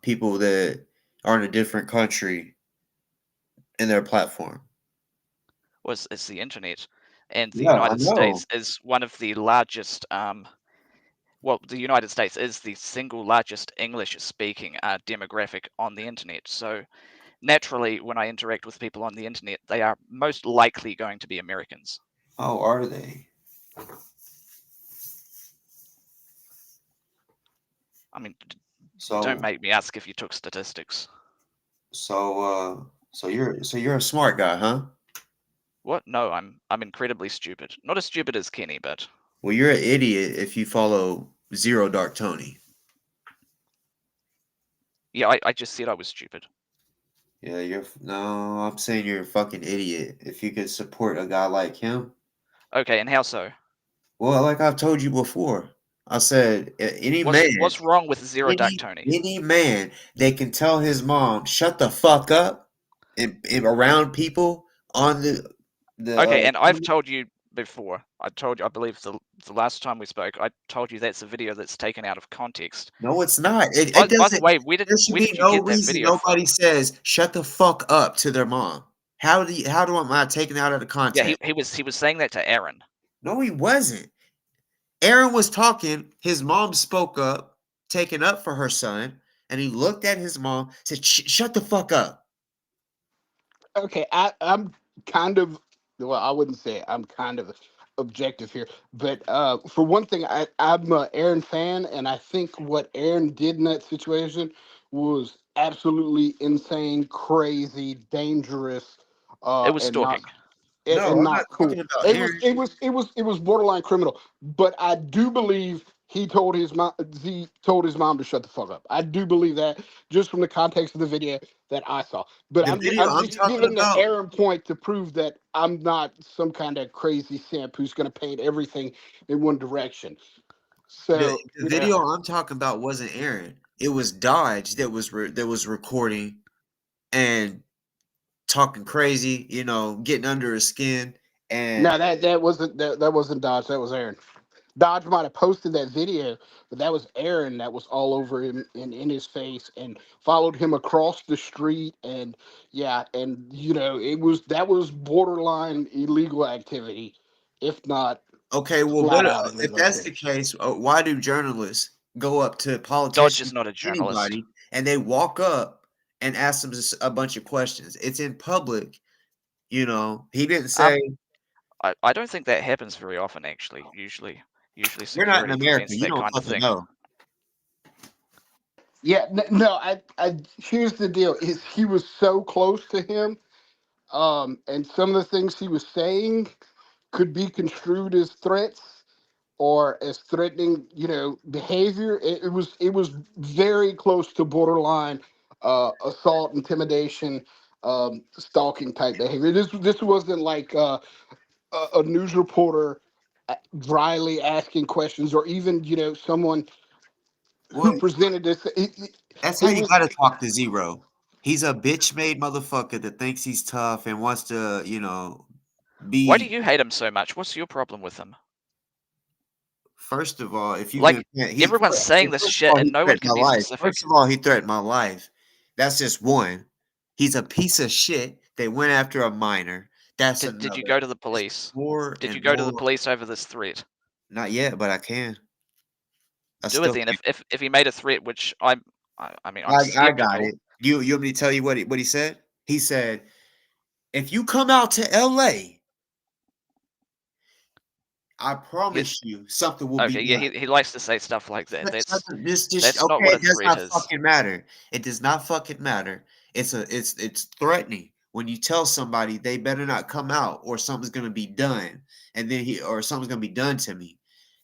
people that are in a different country in their platform. Was it's the internet, and the Yeah, I United know. States is one of the largest. Well, the United States is the single largest English-speaking demographic on the internet. So naturally, when I interact with people on the internet, they are most likely going to be Americans. How are they? I mean, don't So make me ask if you took statistics. so you're a smart guy, huh? What? No, I'm incredibly stupid. Not as stupid as Kenny, but Well, you're an idiot if you follow Zero Dark Tony. yeah, I just said I was stupid. Yeah, no, I'm saying you're a fucking idiot if you could support a guy like him. Okay, and how so? Well, like I've told you before, I said any man, What's wrong with Zero Dark Tony? any man that can tell his mom shut the fuck up and around people on the Okay, and I've told you before. I told you, I believe the last time we spoke, I told you that's a video that's taken out of context. no, it's not. It By the doesn't. way, There should where be did you no get that reason video nobody from? says shut the fuck up to their mom. How do am I taken out of the Yeah, context? he was saying that to Aaron. No, he wasn't. Aaron was talking. His mom spoke up, taking up for her son, and he looked at his mom, said, "Shut the fuck up." Okay, I'm kind of, well, I wouldn't say I'm kind of objective here, but for one thing, I'm a Aaron fan, and I think what Aaron did in that situation was absolutely insane, crazy, dangerous, It was and not stalking. No, and I'm not not cool. talking about It was Aaron. borderline criminal. But I do believe he told his mom to shut the fuck up. I do believe that just from the context of the video that I saw. But The video I'm I'm just talking giving the about, Aaron point to prove that I'm not some kind of crazy simp who's going to paint everything in one direction. the, So the video I'm talking about wasn't Aaron. It was Dodge that was recording and talking crazy, getting under his skin. And no, that wasn't Dodge. That was Aaron. Dodge might have posted that video, but that was Aaron that was all over him and in his face and followed him across the street. And yeah, and that was borderline illegal activity, if not Okay, well, flat but out if illegal that's the activity. case, why do journalists go up to Dodge is politicians, not a journalist. anybody, and they walk up and ask them a bunch of questions? It's in public, you know. He didn't say I don't think that happens very often, actually. Usually you're not in security America. prevents You that don't kind of fucking thing. know. Yeah, no, here's the deal: is he was so close to him, and some of the things he was saying could be construed as threats or as threatening, behavior. It was very close to borderline assault, intimidation, stalking type behavior. This wasn't like a news reporter dryly asking questions, or even someone who Well, presented this. that's how It you was gotta talk to Zero. He's a bitch made motherfucker that thinks he's tough and wants to, Why do be. you hate him so much? What's your problem with him? First of all, if you've Like, been, he everyone's saying this first of shit all, he and no one threatened can my be life. specific. First of all, he threatened my life. That's just one. He's a piece of shit. They went after a minor. That's Did you another. go to the It's police? more Did you and go to the more. police over this threat? Not yet, but I can. I Do it still then. can. If he made a threat, which I mean, I'm I got skeptical. it. You want me to tell you what he said? He said, if you come out to LA, I Yeah, promise you something will be okay, yeah, done. he likes to say stuff like that. Something, just That's not okay. what a It does threat not is. fucking matter. It does not fucking matter. It's threatening when you tell somebody they better not come out or something's gonna be done, and then something's gonna be done to me.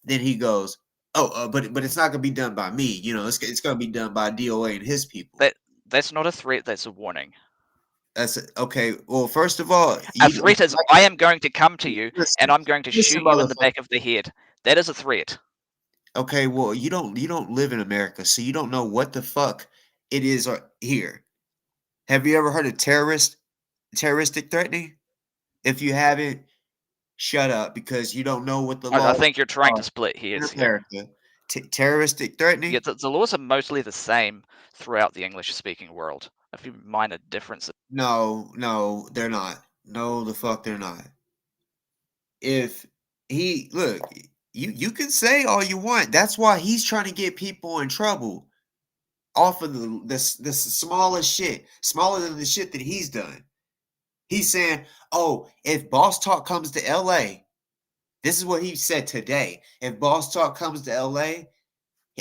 Then he goes, oh, but it's not gonna be done by me. It's gonna be done by DoA and his people. That's not a threat. That's a warning. Okay. Well, first of all, A you don't threat is like I it. am going to come to you and Listen, I'm going to listen, shoot you in the motherfucker. back of the head. That is a threat. Okay, well, you don't live in America, so you don't know what the fuck it is here. Have you ever heard of terroristic threatening? If you haven't, shut up because you don't know what the I laws think you're trying are to split in hairs here. America. Terroristic Yeah, threatening? the laws are mostly the same throughout the English-speaking world. A few minor differences. No, they're not. No, the fuck they're not. If look, you can say all you want. That's why he's trying to get people in trouble off of the smallest shit, smaller than the shit that he's done. He's saying, "Oh, if Boss Talk comes to LA, this is what he said today. If Boss Talk comes to LA,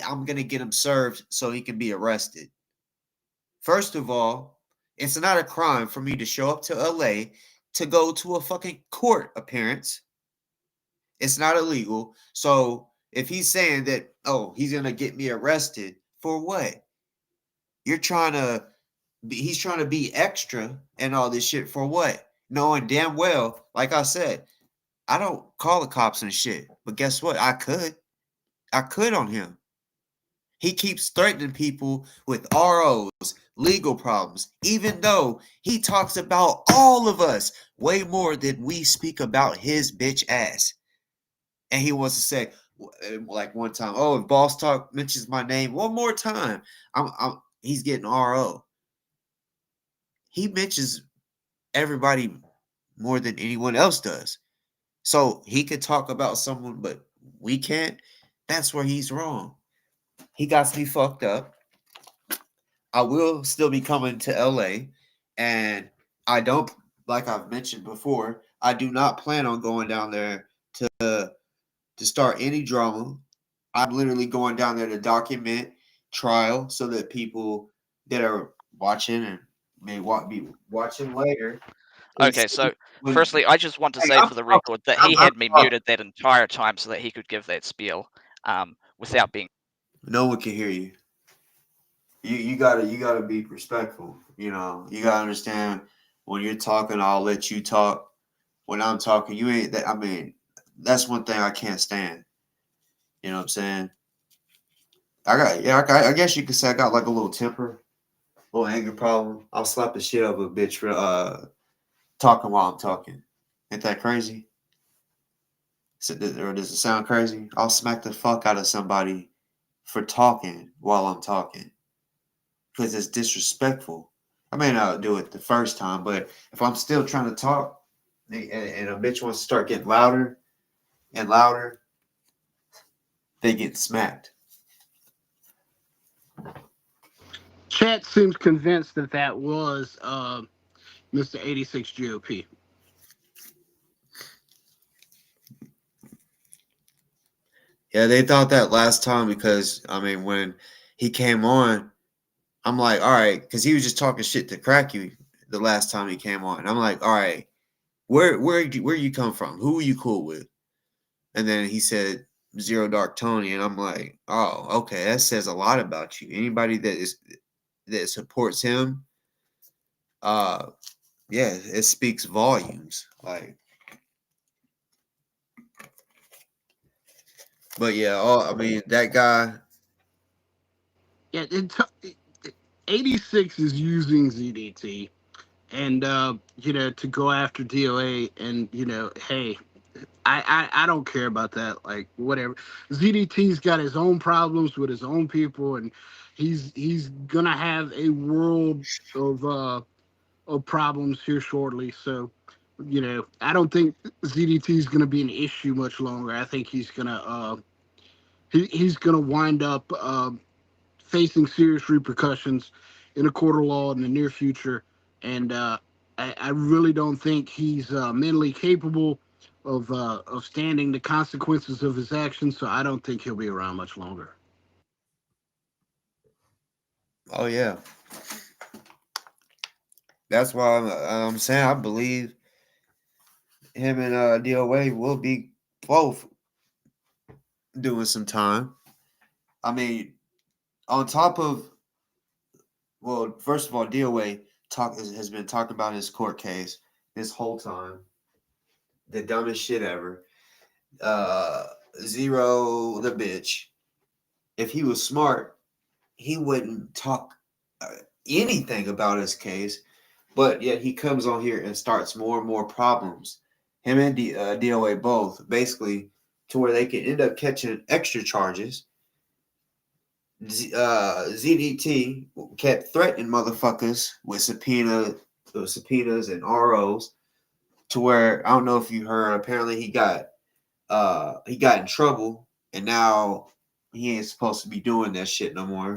I'm going to get him served so he can be arrested." First of all, it's not a crime for me to show up to LA to go to a fucking court appearance. It's not illegal. So if he's saying that, oh, he's going to get me arrested for what? You're trying to he's trying to be extra and all this shit for what? Knowing damn well, like I said, I don't call the cops and shit. But guess what? I could. I could on him. He keeps threatening people with ROs, legal problems, even though he talks about all of us way more than we speak about his bitch ass. And he wants to say, like one time, oh, if Boss Talk mentions my name one more time, he's getting RO. He mentions everybody more than anyone else does. So he could talk about someone, but we can't. That's where he's wrong. He got me fucked up. I will still be coming to LA, and I don't, like I've mentioned before, I do not plan on going down there to start any drama. I'm literally going down there to document trial so that people that are watching and be watching later can Okay, see so when. firstly, I just want to Hey, say I'm for the talking. record that I'm, he I'm had me talking. muted that entire time so that he could give that spiel without being. No one can hear you. You gotta be respectful. You gotta understand when you're talking, I'll let you talk. When I'm talking, you ain't that. I mean, that's one thing I can't stand. You know what I'm saying? I guess you could say I got like a little temper, little anger problem. I'll slap the shit out of a bitch for, talking while I'm talking. Ain't that crazy? Or does it sound crazy? I'll smack the fuck out of somebody for talking while I'm talking because it's disrespectful. I may not do it the first time, but if I'm still trying to talk and a bitch wants to start getting louder and louder, they get smacked. Chat seems convinced that that was Mr. 86 GOP. Yeah, they thought that last time because, I mean, when he came on, I'm like, all right, because he was just talking shit to crack you the last time he came on. I'm like, all right, where you come from? Who are you cool with? And then he said Zero Dark Tony, and I'm like, oh, okay, that says a lot about you. Anybody that supports him, yeah, it speaks volumes. Like, but yeah, I mean, that guy. Yeah, 86 is using ZDT and to go after DoA, and hey, I don't care about that. Like, whatever. ZDT's got his own problems with his own people, and he's gonna have a world of problems here shortly. So, I don't think ZDT is gonna be an issue much longer. I think he's gonna wind up facing serious repercussions in a court of law in the near future. And I really don't think he's mentally capable of standing the consequences of his actions. So I don't think he'll be around much longer. Oh yeah, that's why I'm saying I believe him and DOA will be both doing some time. I mean, on top of, well, first of all, DOA has been talking about his court case this whole time. The dumbest shit ever. Zero the bitch. If he was smart, he wouldn't talk anything about his case, but yet he comes on here and starts more and more problems. Him and DOA both, basically, to where they can end up catching extra charges. ZDT kept threatening motherfuckers with subpoenas and ROs, to where I don't know if you heard. Apparently, he got in trouble, and now he ain't supposed to be doing that shit no more.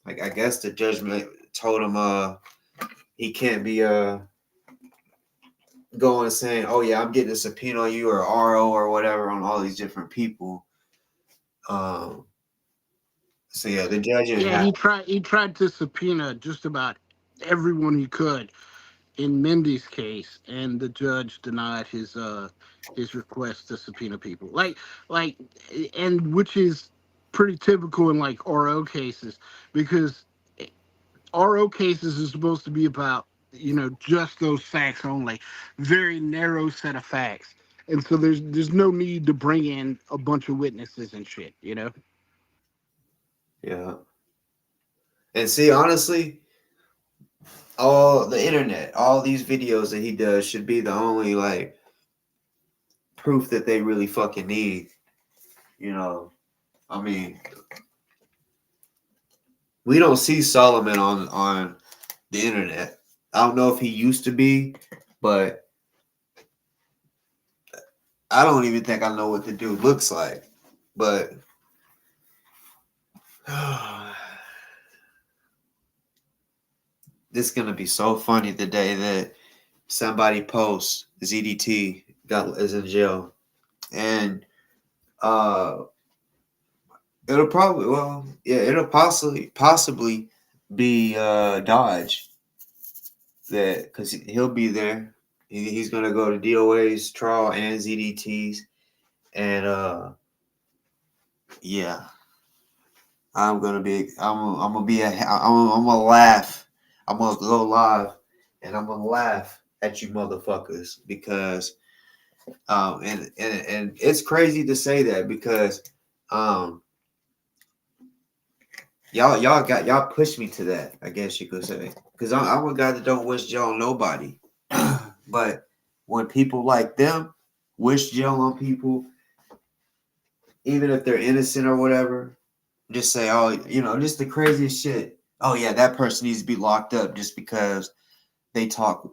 Like, I guess the judgment told him he can't be going and saying, oh yeah, I'm getting a subpoena on you or RO or whatever on all these different people. So yeah, the judge didn't Yeah, have. he tried to subpoena just about everyone he could in Mendy's case, and the judge denied his request to subpoena people. Like, and which is pretty typical in like RO cases, because RO cases is supposed to be about just those facts only, very narrow set of facts, and so there's no need to bring in a bunch of witnesses and shit. Yeah. And see, honestly, all the internet, all these videos that he does should be the only like proof that they really fucking need. I mean, we don't see Solomon on the internet. I don't know if he used to be, but I don't even think I know what the dude looks like. But this is gonna be so funny the day that somebody posts ZDT is in jail, and it'll possibly be Dodge, that because he'll be there. He's gonna go to DOA's trial and ZDT's, and yeah, I'm gonna laugh. I'm gonna go live, and I'm gonna laugh at you motherfuckers because and it's crazy to say that because y'all pushed me to that, I guess you could say, because I'm a guy that don't wish jail on nobody. But when people like them wish jail on people, even if they're innocent or whatever, just say, oh, just the craziest shit. Oh yeah, that person needs to be locked up just because they got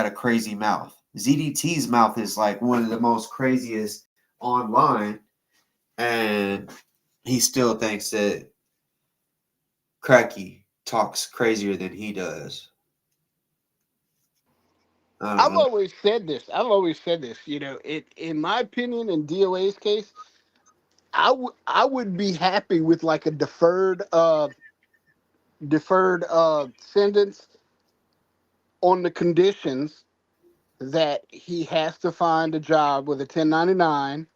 a crazy mouth. ZDT's mouth is like one of the most craziest online, and he still thinks that Cracky talks crazier than he does. I don't I've know. always said this. In my opinion, in DOA's case, I would be happy with like a deferred sentence on the conditions that he has to find a job with a 1099,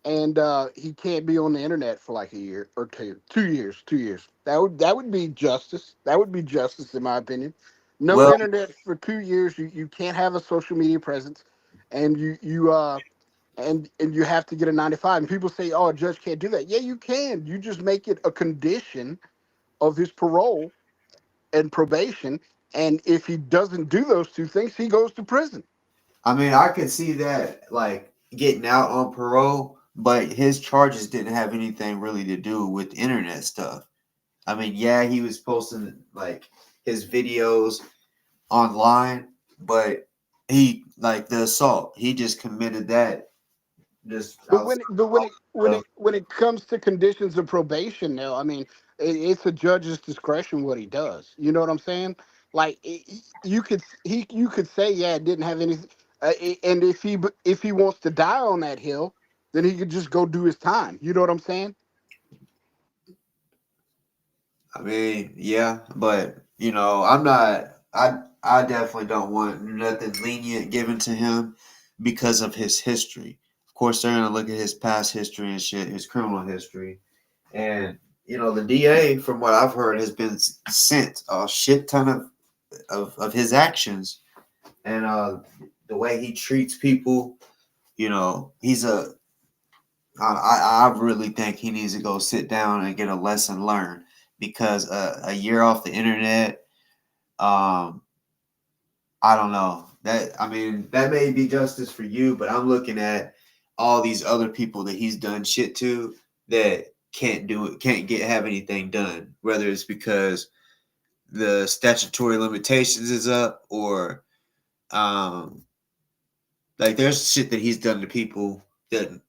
and he can't be on the internet for like a year or two. 2 years. 2 years. That would be justice. That would be justice, in my opinion. No Well, internet for 2 years. You can't have a social media presence, and and you have to get a 95. And people say, "Oh, a judge can't do that." Yeah, you can. You just make it a condition of his parole and probation. And if he doesn't do those two things, he goes to prison. I mean, I could see that, like, getting out on parole, but his charges didn't have anything really to do with internet stuff. I mean, yeah, he was posting like his videos online, but he like the assault. He just committed that just But outside. when it comes to conditions of probation, now, I mean, it's a judge's discretion what he does. You know what I'm saying? Like you could say, yeah, it didn't have any, and if he wants to die on that hill, then he could just go do his time. You know what I'm saying? I mean, yeah, but I'm not. I definitely don't want nothing lenient given to him because of his history. Of course, they're gonna look at his past history and shit, his criminal history, and the DA, from what I've heard, has been sent a shit ton of his actions and the way he treats people. He's a. I really think he needs to go sit down and get a lesson learned because a year off the internet, um, I don't know that. I mean, that may be justice for you, but I'm looking at all these other people that he's done shit to that can't do it, can't have anything done, whether it's because the statutory limitations is up or um, like there's shit that he's done to people that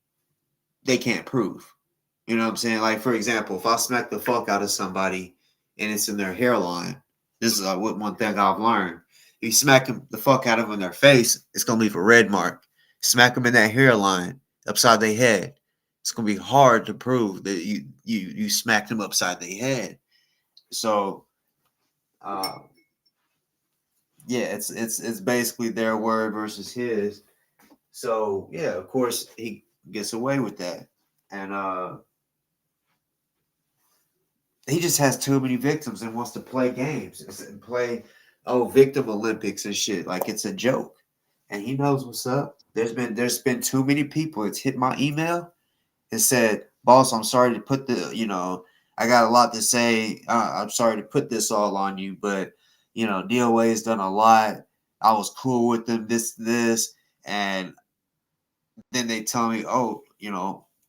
they can't prove. You know what I'm saying? Like, for example, if I smack the fuck out of somebody and it's in their hairline, this is one thing I've learned. If you smack them the fuck out of them in their face, it's going to leave a red mark. Smack them in that hairline, upside their head. It's going to be hard to prove that you smacked them upside their head. So, uh, yeah, it's basically their word versus his. So, yeah, of course, he gets away with that. And, he just has too many victims and wants to play games and play victim Olympics and shit like it's a joke. And he knows what's up. There's been too many people. It's hit my email and said, "Boss, I'm sorry to put I got a lot to say. I'm sorry to put this all on you, but DOA has done a lot. I was cool with them, this, and then they tell me, oh,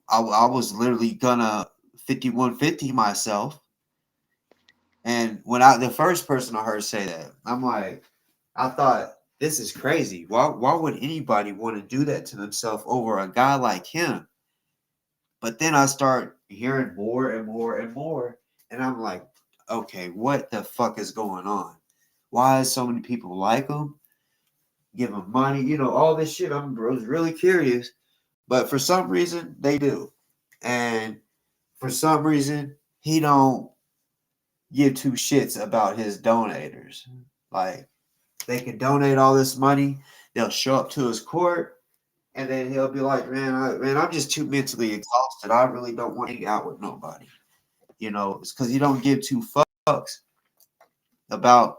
I was literally gonna 5150 myself." And when the first person I heard say that, I'm like, I thought this is crazy. Why would anybody want to do that to themselves over a guy like him? But then I start hearing more and more and more, and I'm like, okay, what the fuck is going on? Why is so many people like him, give him money, all this shit? I was really curious, but for some reason they do, and for some reason he don't give two shits about his donators. Like, they can donate all this money, they'll show up to his court, and then he'll be like, I'm just too mentally exhausted. I really don't want to hang out with nobody. It's because he don't give two fucks about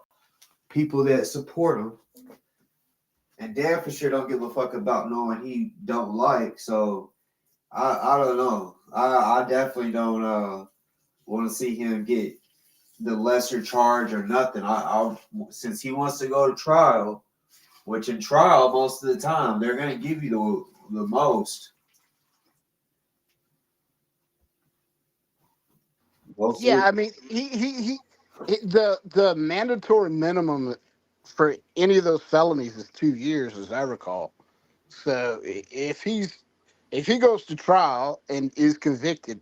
people that support him. And damn for sure don't give a fuck about knowing he don't like. So I don't know. I definitely don't want to see him get the lesser charge or nothing. I since he wants to go to trial, which in trial most of the time they're gonna give you the most. Yeah, I mean, the mandatory minimum for any of those felonies is 2 years, as I recall. So if he goes to trial and is convicted,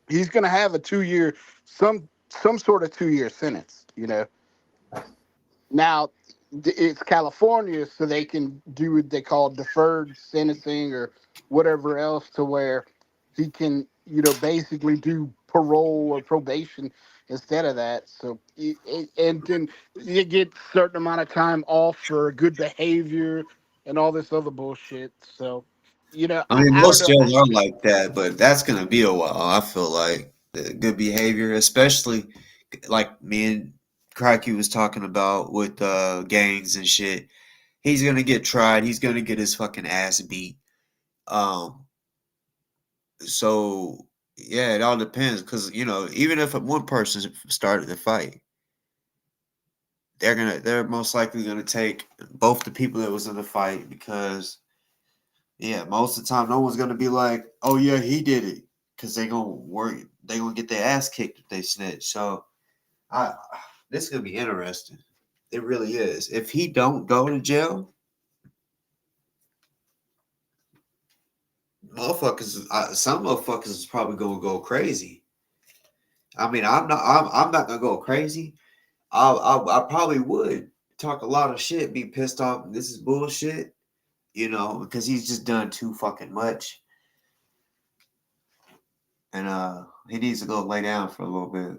he's going to have a 2 year some sort of 2 year sentence. Now it's California, so they can do what they call deferred sentencing or whatever else, to where he can, basically do parole or probation instead of that. So, and then you get certain amount of time off for good behavior and all this other bullshit. So, I mean, I don't most know. jails are like that, but that's gonna be a while. I feel like the good behavior, especially like me and Crikey was talking about with gangs and shit. He's gonna get tried. He's gonna get his fucking ass beat. Um, so yeah, it all depends because even if one person started the fight, they're most likely gonna take both the people that was in the fight because yeah, most of the time no one's gonna be like, oh yeah, he did it because they gonna get their ass kicked if they snitch. So I this is gonna be interesting. It really is. If he don't go to jail, some motherfuckers is probably gonna go crazy. I mean, I'm not gonna go crazy. I probably would talk a lot of shit, be pissed off. This is bullshit, because he's just done too fucking much, and he needs to go lay down for a little bit.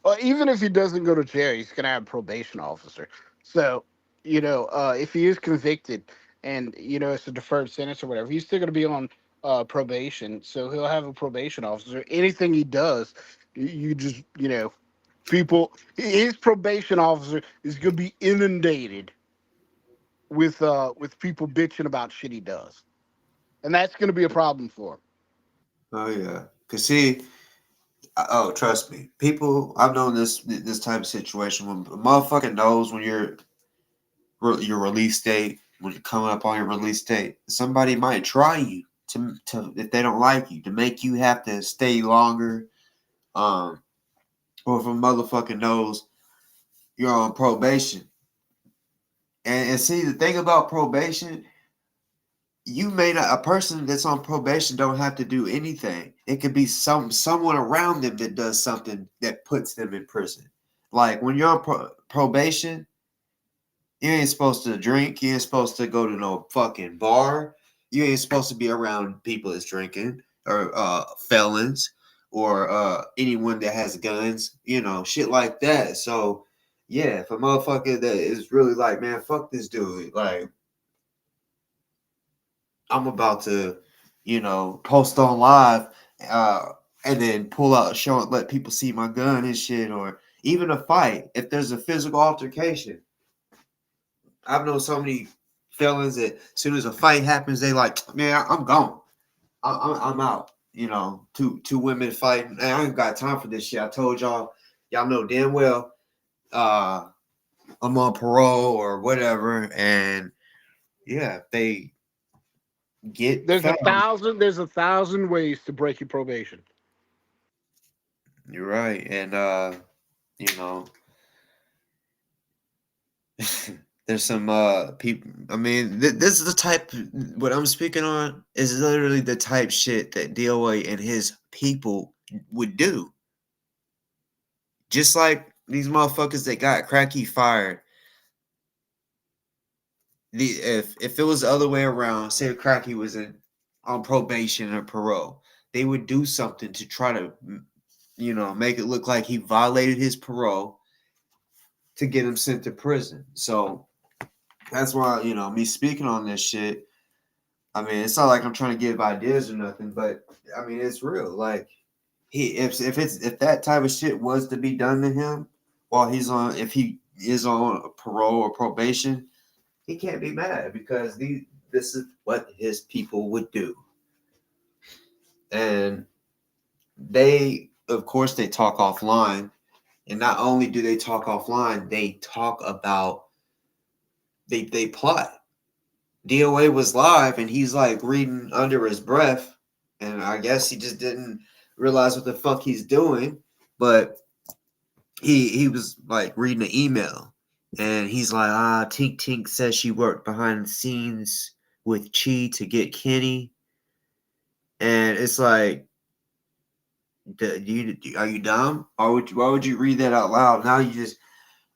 Well, even if he doesn't go to jail, he's going to have a probation officer. So, if he is convicted and, it's a deferred sentence or whatever, he's still going to be on probation. So he'll have a probation officer. Anything he does, you just, his probation officer is going to be inundated with people bitching about shit he does. And that's going to be a problem for him. Oh yeah, cause see, oh trust me, people. I've known this type of situation when a motherfucker knows when your release date, when you're coming up on your release date, somebody might try you to if they don't like you to make you have to stay longer. Or if a motherfucker knows you're on probation, and see the thing about probation, you may not a person that's on probation don't have to do anything. It could be someone around them that does something that puts them in prison. Like when you're on probation, you ain't supposed to drink. You ain't supposed to go to no fucking bar. You ain't supposed to be around people that's drinking or felons or anyone that has guns. Shit like that. So yeah, if a motherfucker that is really like, man, fuck this dude, like I'm about to, post on live, and then pull out a show and let people see my gun and shit, or even a fight. If there's a physical altercation, I've known so many felons that as soon as a fight happens, they like, man, I'm gone. I'm out. Two women fighting. I ain't got time for this shit. I told y'all know damn well, I'm on parole or whatever, and yeah, they get There's found. there's 1,000 ways to break your probation. You're right, and you know, there's some people. I mean, this is the type. What I'm speaking on is literally the type shit that DoA and his people would do. Just like these motherfuckers that got Cracky fired. If it was the other way around, say Cracky was on probation or parole, they would do something to try to, make it look like he violated his parole to get him sent to prison. So that's why, me speaking on this shit, I mean, it's not like I'm trying to give ideas or nothing, but I mean, it's real. Like if that type of shit was to be done to him while if he is on parole or probation, he can't be mad because this is what his people would do. And of course, they talk offline. And not only do they talk offline, they talk about, they plot. DOA was live and he's like reading under his breath. And I guess he just didn't realize what the fuck he's doing, but he was like reading the email, and he's like, Tink Tink says she worked behind the scenes with Chi to get Kenny, and it's like, are you dumb? Why would you read that out loud? Now you just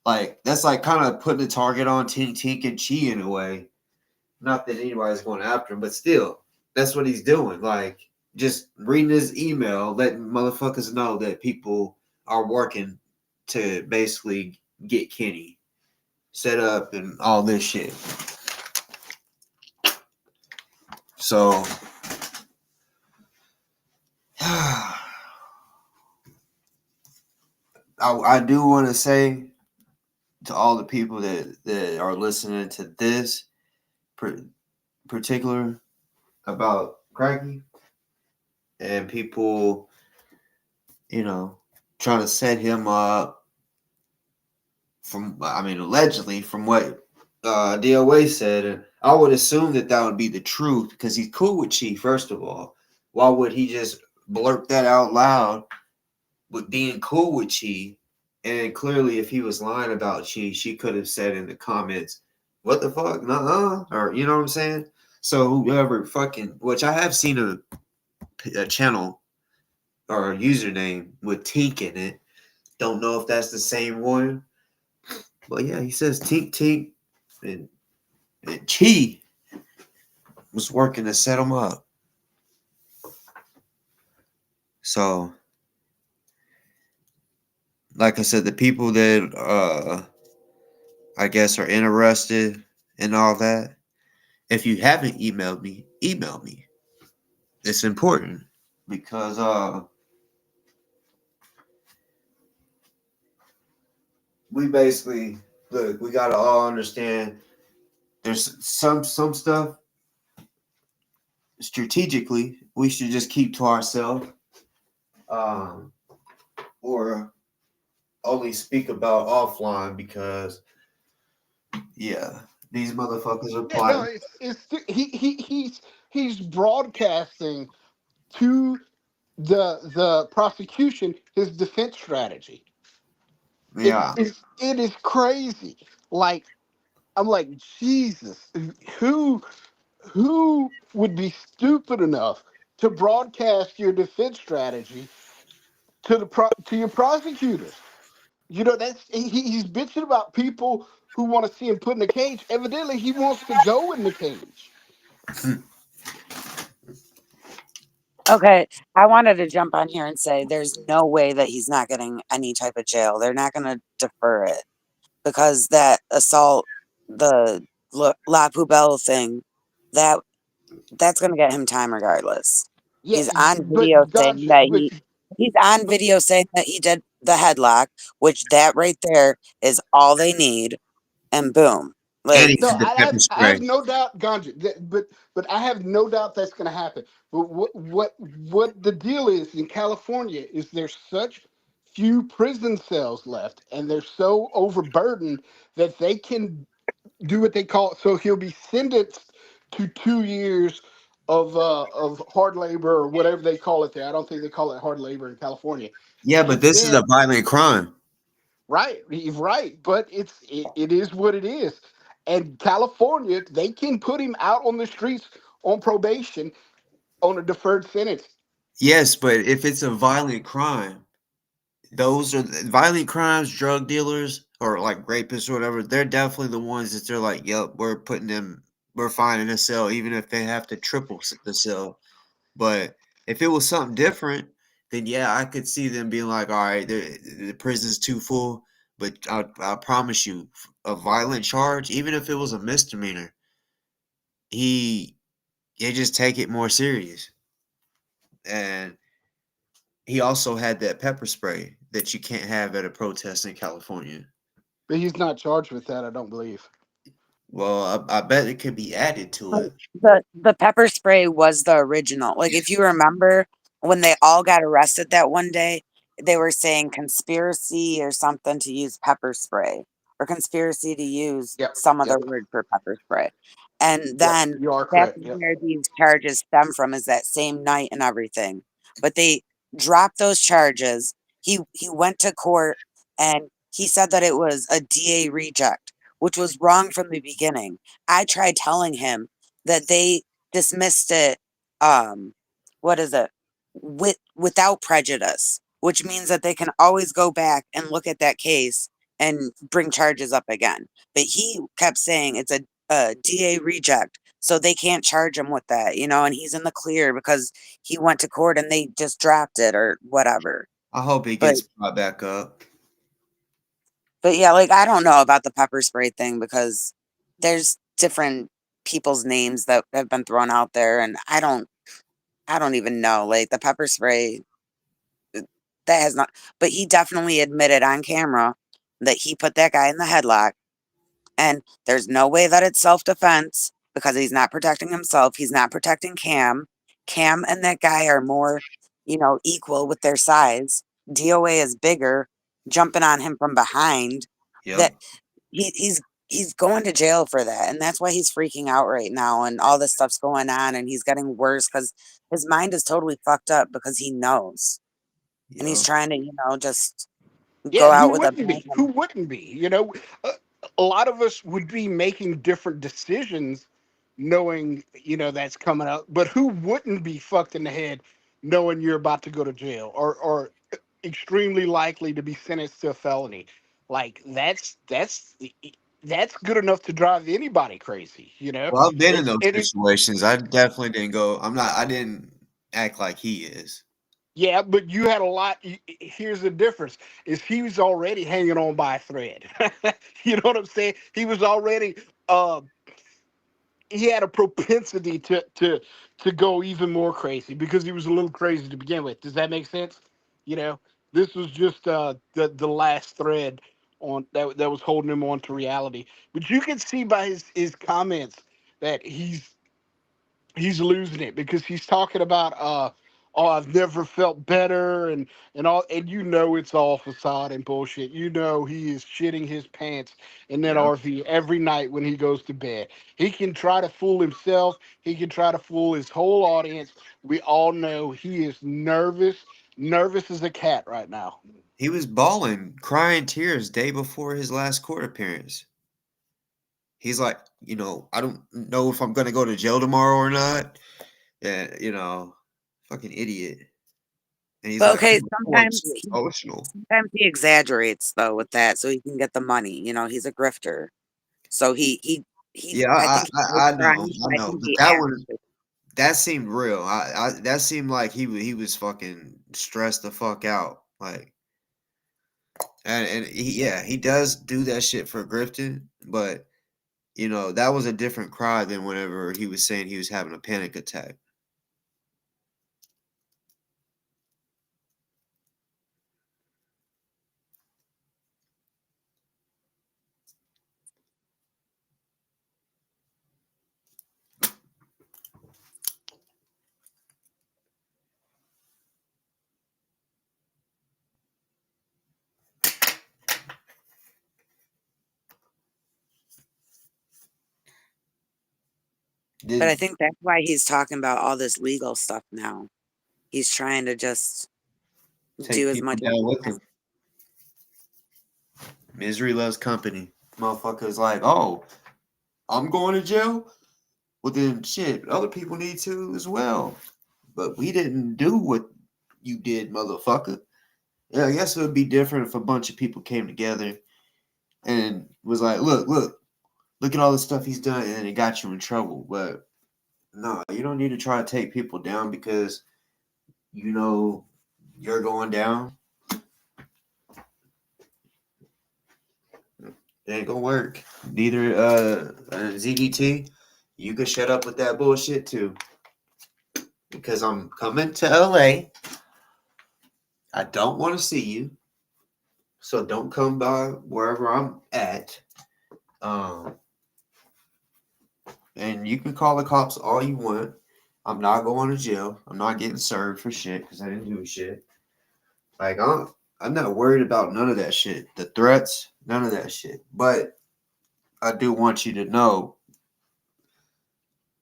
like that's like kind of putting a target on Tink Tink and Chi in a way. Not that anybody's going after him, but still, that's what he's doing. Like just reading his email, letting motherfuckers know that people are working to basically get Kenny set up and all this shit. So I do want to say to all the people that are listening to this particular about Cracky and people, trying to set him up allegedly from what DoA said, and I would assume that would be the truth because he's cool with Chi. First of all, why would he just blurt that out loud with being cool with Chi? And clearly, if he was lying about Chi, she could have said in the comments, "What the fuck, nuh-uh," or you know what I'm saying. So whoever which I have seen a channel or a username with Tink in it. Don't know if that's the same one. But yeah, he says Tink Tink and Chi was working to set him up. So, like I said, the people that I guess are interested in all that, if you haven't emailed me, email me. It's important because we basically look. We gotta all understand. There's some stuff strategically we should just keep to ourselves, or only speak about offline because these motherfuckers are Yeah, no, plotting. he's broadcasting to the prosecution his defense strategy. Yeah. It is crazy. Like I'm like, Jesus, who who would be stupid enough to broadcast your defense strategy to to your prosecutors? You know, he's bitching about people who want to see him put in a cage. Evidently, he wants to go in the cage. Okay, I wanted to jump on here and say there's no way that he's not getting any type of jail. They're not going to defer it because that assault, the La Poubelle thing, that's going to get him time regardless. Yeah, He's on video but saying gotcha. that he's on But video saying that he did the headlock, which that right there is all they need, and boom, And like he no, did the pepper I have spray. no doubt, Ganja. But I have no doubt that's going to happen. But what the deal is in California is there's such few prison cells left, and they're so overburdened that they can do what they call. So he'll be sentenced to 2 years of hard labor or whatever they call it there. I don't think they call it hard labor in California. Yeah, but And this is then a violent crime. right, right, but it is what it is. And California, they can put him out on the streets on probation on a deferred sentence. Yes, but if it's a violent crime, those are violent crimes, drug dealers or like rapists or whatever, they're definitely the ones that they're like, yep, we're finding a cell, even if they have to triple the cell. But if it was something different, then yeah, I could see them being like, all right, the prison's too full. But I promise you, a violent charge, even if it was a misdemeanor, he they just take it more serious. And he also had that pepper spray that you can't have at a protest in California. But he's not charged with that, I don't believe. Well, I bet it could be added to it. the pepper spray was the original. Like if you remember when they all got arrested that one day, they were saying conspiracy or something to use pepper spray or conspiracy to use Yep, some other yep, word for pepper spray. And yep. then You are that's correct. Yep. where these charges stem from is that same night and everything. But they dropped those charges. He went to court and he said that it was a DA reject, which was wrong from the beginning. I tried telling him that they dismissed it, what is it? Without prejudice, which means that they can always go back and look at that case and bring charges up again. But he kept saying it's a DA reject, so they can't charge him with that, and he's in the clear because he went to court and they just dropped it or whatever. I hope he But gets brought back up. but yeah, like I don't know about the pepper spray thing because there's different people's names that have been thrown out there and I don't even know. Like the pepper spray that has not, but he definitely admitted on camera that he put that guy in the headlock. And there's no way that it's self-defense because he's not protecting himself. He's not protecting Cam. Cam and that guy are more, equal with their size. DOA is bigger, jumping on him from behind. That Yep. he's going to jail for that. And that's why he's freaking out right now. And all this stuff's going on. And he's getting worse because his mind is totally fucked up because he knows. And he's Yep. trying to, just Yeah, go out who with a wouldn't be? Who bang. wouldn't be? A lot of us would be making different decisions knowing, that's coming up. But who wouldn't be fucked in the head knowing you're about to go to jail or extremely likely to be sentenced to a felony? Like that's good enough to drive anybody crazy, Well, I've been in It's those it is situations. I definitely didn't go. I didn't act like he is. Yeah, but you had a lot. Here's the difference: is he was already hanging on by a thread. You know what I'm saying? He was already. Uh, he had a propensity to go even more crazy because he was a little crazy to begin with. Does that make sense? You know, this was just the last thread on that was holding him on to reality. But you can see by his comments that he's losing it because he's talking about oh, I've never felt better and all, and it's all facade and bullshit. He is shitting his pants in that Yep. RV every night when he goes to bed. He can try to fool himself, he can try to fool his whole audience. We all know he is nervous as a cat right now. He was bawling, crying tears day before his last court appearance. He's like, I don't know if I'm gonna go to jail tomorrow or not. Yeah, fucking idiot. And he's But like, okay, oh, I'm so he emotional. sometimes he exaggerates though with that so he can get the money. He's a grifter. So he Yeah, I think he was I know, crying, but I I know. think But he that one, acted. that seemed real. That seemed like he was fucking stressed the fuck out. Like, and he does do that shit for grifting, but that was a different cry than whenever he was saying he was having a panic attack. But I Did think that's why he's talking about all this legal stuff now. He's trying to just do take as people much as down he with can. him. Misery loves company. Motherfuckers like, oh, I'm going to jail. Well, then shit, other people need to as well. But we didn't do what you did, motherfucker. Yeah, I guess it would be different if a bunch of people came together and was like, look at all the stuff he's done, and it got you in trouble. But no, you don't need to try to take people down because you know you're going down. It ain't gonna work. Neither ZDT, you can shut up with that bullshit too. Because I'm coming to LA. I don't want to see you. So don't come by wherever I'm at. Um, and you can call the cops all you want. I'm not going to jail. I'm not getting served for shit because I didn't do shit. Like I'm not worried about none of that shit. The threats, none of that shit. But I do want you to know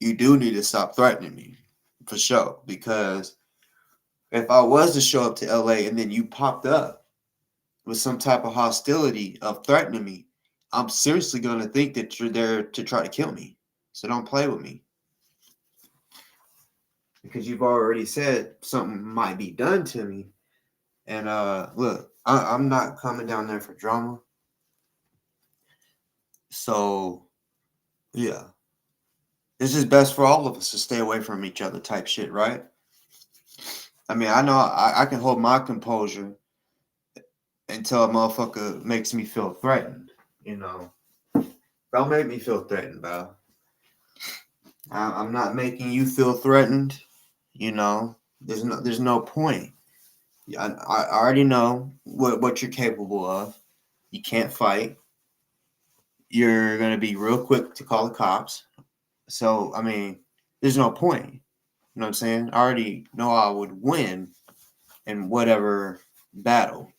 you do need to stop threatening me for sure because if I was to show up to LA and then you popped up with some type of hostility of threatening me, I'm seriously going to think that you're there to try to kill me. So don't play with me. Because you've already said something might be done to me. And look, I'm not coming down there for drama. So, yeah. This is best for all of us to stay away from each other type shit, right? I mean, I know I can hold my composure until a motherfucker makes me feel threatened, you know. Don't make me feel threatened, bro. I'm not making you feel threatened, you know. There's no point. I already know what you're capable of. You can't fight. You're gonna be real quick to call the cops. So I mean, there's no point. You know what I'm saying? I already know I would win in whatever battle,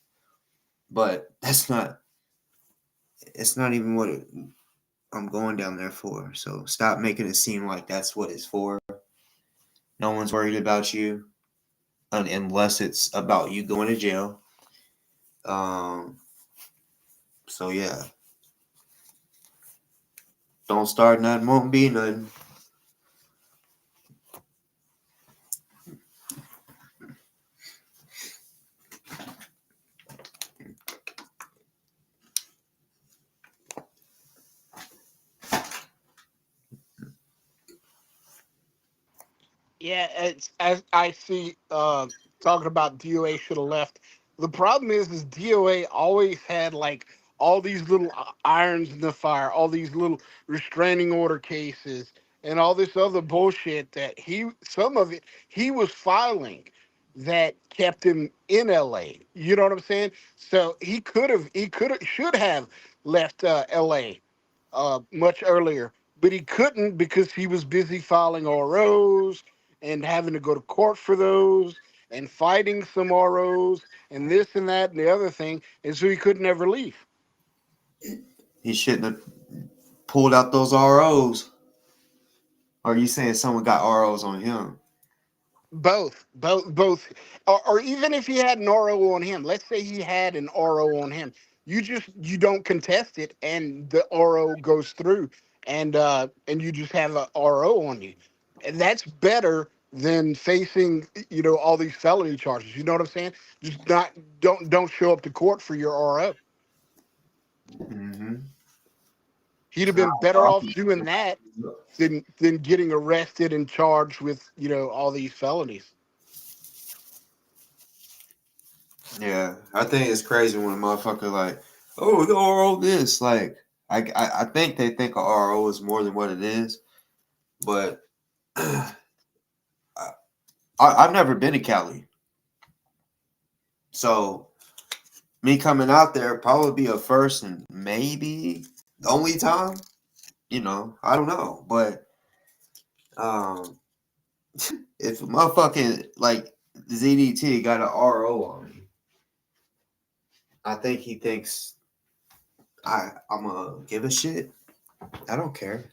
but that's not. It's not even what I'm going down there for. So stop making it seem like that's what it's for. No one's worried about you unless it's about you going to jail. Um. So yeah, don't start nothing, won't be nothing. Yeah, it's as I see talking about DOA should have left. The problem is DOA always had like all these little irons in the fire, all these little restraining order cases, and all this other bullshit that some of it he was filing that kept him in LA. You know what I'm saying? So should have left LA much earlier, but he couldn't because he was busy filing ROs and having to go to court for those and fighting some ROs and this and that and the other thing, and so he couldn't ever leave. He shouldn't have pulled out those ROs. Or are you saying someone got ROs on him? Both, or even if he had an RO on him, let's say he had an RO on him, you don't contest it, and the RO goes through, and you just have a RO on you, and that's better than facing all these felony charges. You know what I'm saying? Just not don't show up to court for your RO. Mm-hmm. He'd have been better off doing that than getting arrested and charged with all these felonies. Yeah, I think it's crazy when a motherfucker like, oh, the RO this. Like, I think they think a RO is more than what it is, but I've never been to Cali, so me coming out there probably be a first and maybe the only time. I don't know, but um, if a motherfucking like ZDT got an RO on me, I think he thinks I'm gonna give a shit. I don't care.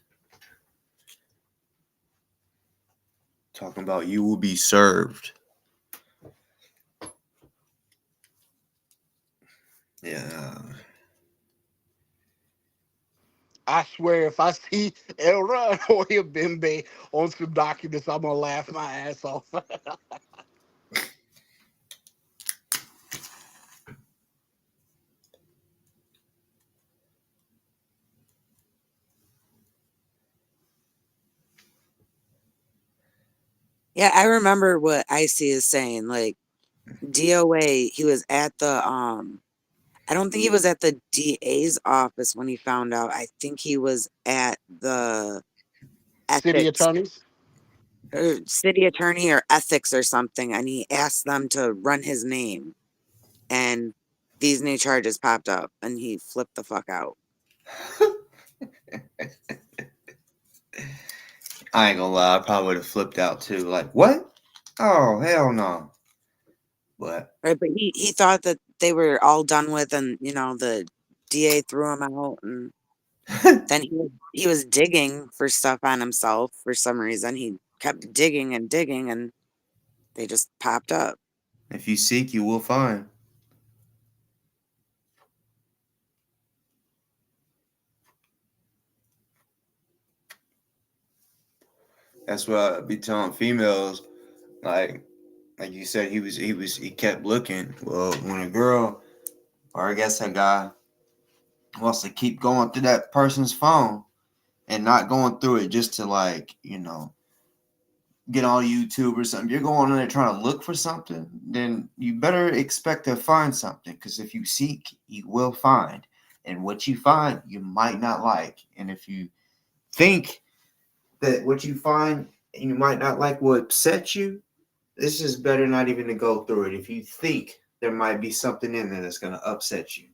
Talking about you will be served. Yeah. I swear, if I see El Run or Bimbe on some documents, I'm gonna laugh my ass off. Yeah, I remember what Icy is saying. Like DOA, he was at the I don't think he was at the DA's office when he found out. I think he was at the City ethics attorneys. or city attorney or ethics or something, and he asked them to run his name, and these new charges popped up, and he flipped the fuck out. I ain't gonna lie, I probably would have flipped out too. Like, what? Oh, hell no. But Right, but he thought that they were all done with, and the DA threw him out, and then he was digging for stuff on himself for some reason. He kept digging and digging, and they just popped up. If you seek, you will find. That's what I be telling females. Like you said, he kept looking. Well, when a girl, or I guess a guy, wants to keep going through that person's phone and not going through it just to get on YouTube or something. You're going on there trying to look for something, then you better expect to find something. Because if you seek, you will find. And what you find, you might not like. And if you think that what you find you might not like will upset you, this is better not even to go through it. If you think there might be something in there that's going to upset you,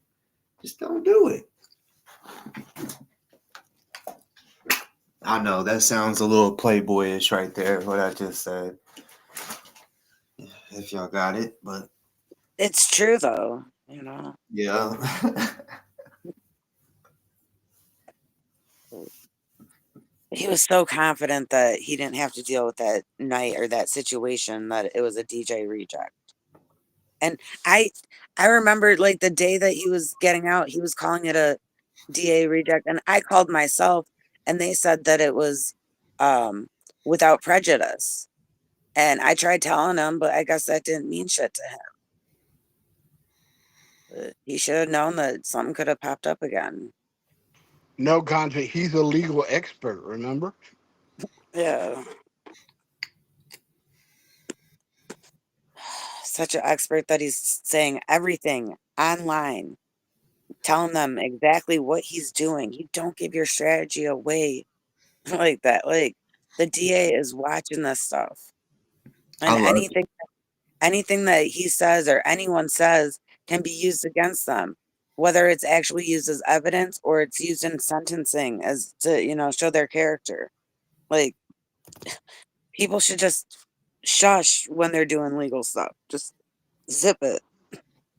just don't do it. I know that sounds a little playboyish right there, what I just said. If y'all got it, but It's true though, yeah. He was so confident that he didn't have to deal with that night or that situation, that it was a DJ reject. And I remember like the day that he was getting out, he was calling it a DA reject, and I called myself and they said that it was without prejudice. And I tried telling him, but I guess that didn't mean shit to him. He should have known that something could have popped up again. No, Ganja, he's a legal expert, remember? Yeah. Such an expert that he's saying everything online, telling them exactly what he's doing. You don't give your strategy away like that. Like, the DA is watching this stuff. I And love it. anything that he says or anyone says can be used against them, whether it's actually used as evidence or it's used in sentencing as to, show their character. Like, people should just shush when they're doing legal stuff. Just zip it.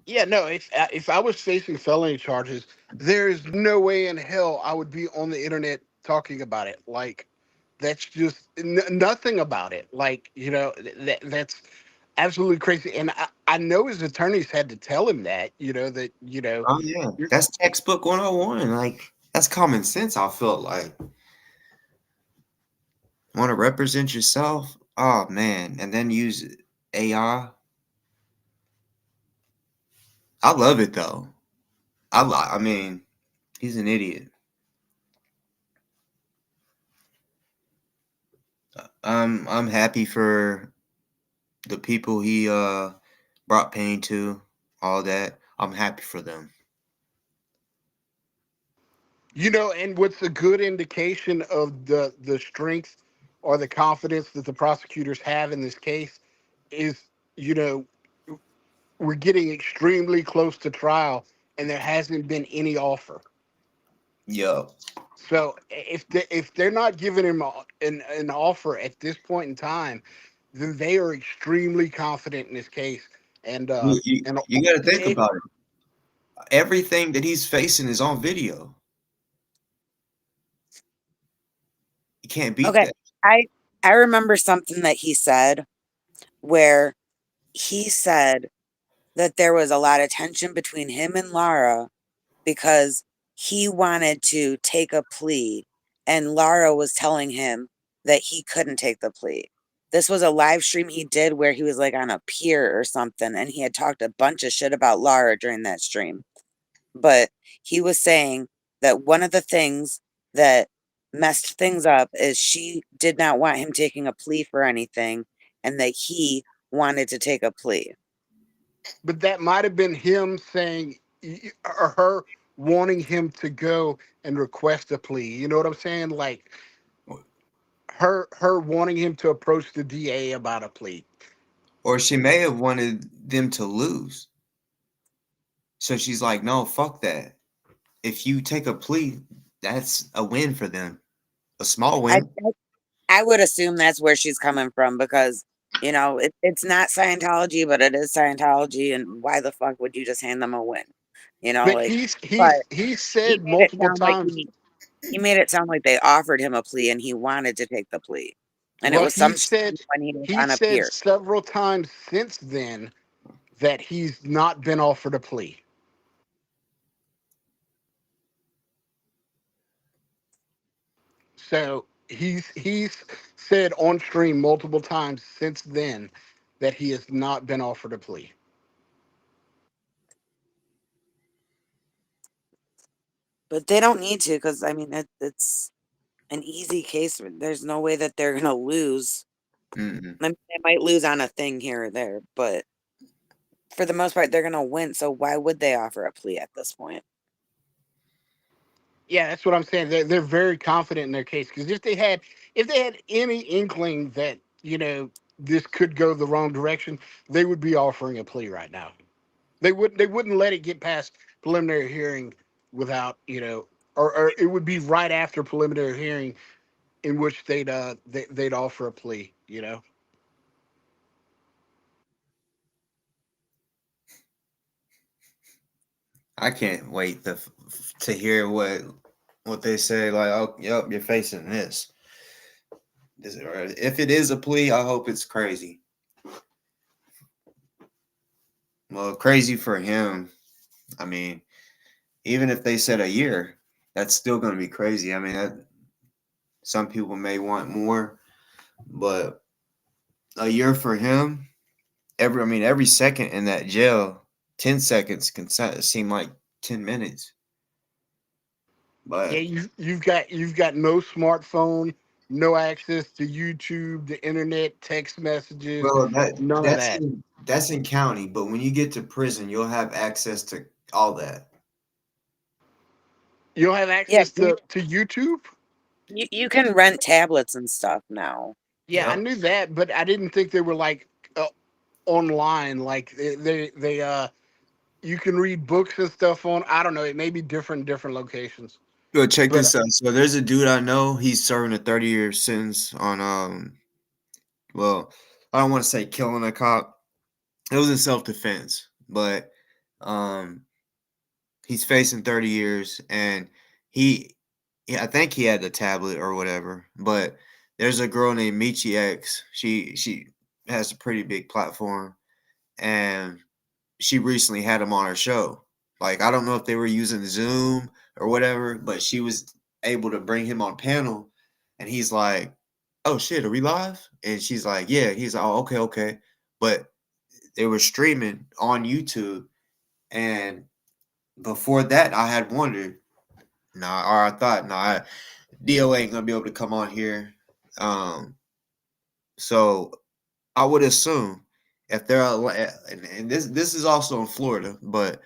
Yeah, no, if I was facing felony charges, there is no way in hell I would be on the internet talking about it. Like, that's just nothing about it. Like, that's absolutely crazy. And I know his attorneys had to tell him that, Oh yeah, that's textbook 101. Like that's common sense. I felt like want to represent yourself. Oh man, and then use AI. I love it though. I mean, he's an idiot. I'm happy for the people he brought pain to, all that. I'm happy for them. and what's a good indication of the strength or the confidence that the prosecutors have in this case is, you know, we're getting extremely close to trial and there hasn't been any offer. Yo, So if they're not giving him an offer at this point in time, then they are extremely confident in this case. And and you got to think it, about it. Everything that he's facing is on video. You can't beat Okay. that. I remember something that he said where he said that there was a lot of tension between him and Lara because he wanted to take a plea and Lara was telling him that he couldn't take the plea. This was a live stream he did where he was like on a pier or something and he had talked a bunch of shit about Lara during that stream. But he was saying that one of the things that messed things up is she did not want him taking a plea for anything and that he wanted to take a plea. but that might have been him saying, or her wanting him to go and request a plea. You know what I'm saying? Like her wanting him to approach the DA about a plea. Or she may have wanted them to lose. So she's like, no, fuck that. If you take a plea, that's a win for them. A small I win. I would assume that's where she's coming from because it's not Scientology, but it is Scientology, and why the fuck would you just hand them a win? But Like, he's but he's he he said made it multiple sound like times. he made it sound like they offered him a plea and he wanted to take the plea, and it Well, was some stream when he was he on a said pier. several times since then that he's not been offered a plea. So he's said on stream multiple times since then that he has not been offered a plea. But they don't need to, because I mean it's an easy case. There's no way that they're gonna lose. Mm-mm. I mean, they might lose on a thing here or there, but for the most part, they're gonna win. So why would they offer a plea at this point? Yeah, that's what I'm saying. They're very confident in their case, because if they had any inkling that this could go the wrong direction, they would be offering a plea right now. They wouldn't let it get past preliminary hearing without or it would be right after preliminary hearing in which they'd offer a plea. I can't wait to hear what they say. Like, oh, yep, you're facing this. If it is a plea, I hope it's crazy. Well, crazy for him. I mean, even if they said a year, that's still going to be crazy. I mean, some people may want more, but a year for him. Every second in that jail, 10 seconds can seem like 10 minutes. Yeah, But you've got no smartphone, no access to YouTube, the internet, text messages, well, none of that. that's in county. But when you get to prison, you'll have access to all that. You don't have Yeah, access to YouTube? you can rent tablets and stuff now. Yeah, I Yep. knew that, but I didn't think they were like online. Like you can read books and stuff on. I don't know. It may be different in different locations. Go check But this out. So there's a dude I know. He's serving a 30-year sentence on well, I don't want to say killing a cop. It was in self-defense, but um he's facing 30 years, and he yeah, I think he had the tablet or whatever. But there's a girl named Michi X. She has a pretty big platform, and she recently had him on her show. Like, I don't know if they were using Zoom or whatever, but she was able to bring him on panel, and he's like, "Oh shit, are we live?" And she's like, "Yeah." He's like, "Oh, okay, okay." But they were streaming on YouTube, and before that, I had wondered, or I thought, DoA ain't gonna be able to come on here. So I would assume if they're and this is also in Florida, but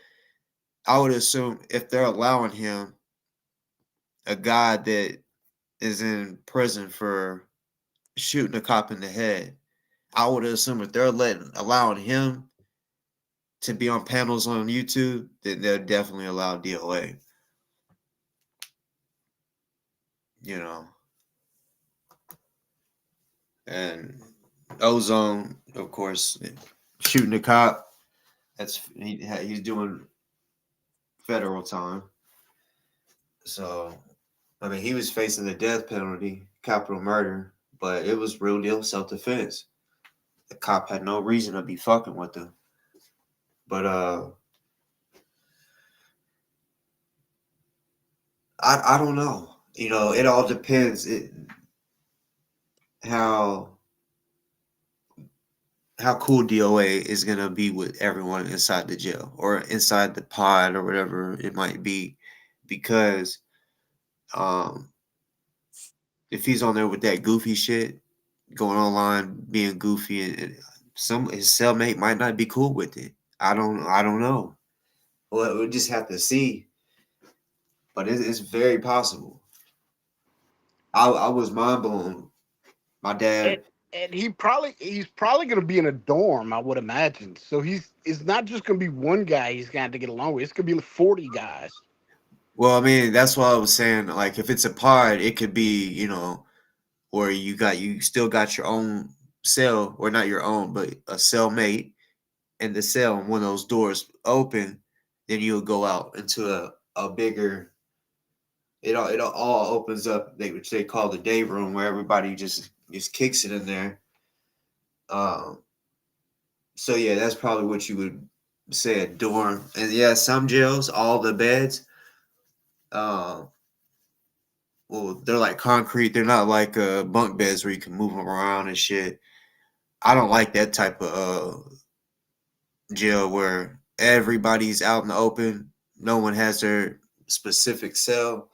I would assume if they're allowing him, a guy that is in prison for shooting a cop in the head, I would assume if they're allowing him to be on panels on YouTube, then they'll definitely allow DOA. You know, and Ozone, of course, shooting a cop. He's doing federal time. So, I mean, he was facing the death penalty, capital murder, but it was real deal self defense. The cop had no reason to be fucking with him. But I don't know. It all depends how cool DOA is gonna be with everyone inside the jail or inside the pod or whatever it might be, because um if he's on there with that goofy shit, going online being goofy, and his cellmate might not be cool with it. I don't know. Well, we'll just have to see. But it's very possible. I was mind blown. My and, dad. and he's probably going to be in a dorm, I would imagine. So it's not just going to be one guy he's going to get along with. It's going to be like 40 guys. Well, I mean, that's why I was saying. Like, if it's a pod, it could be, where you still got your own cell, or not your own, but a cellmate in the cell, and one of those doors open, then you'll go out into a bigger. It all opens up. Which they call the day room, where everybody just kicks it in there. Um, So yeah, that's probably what you would say a dorm. And yeah, some jails, all the beds, uh, well, they're like concrete. They're not like bunk beds where you can move them around and shit. I don't like that type of jail where everybody's out in the open. No one has their specific cell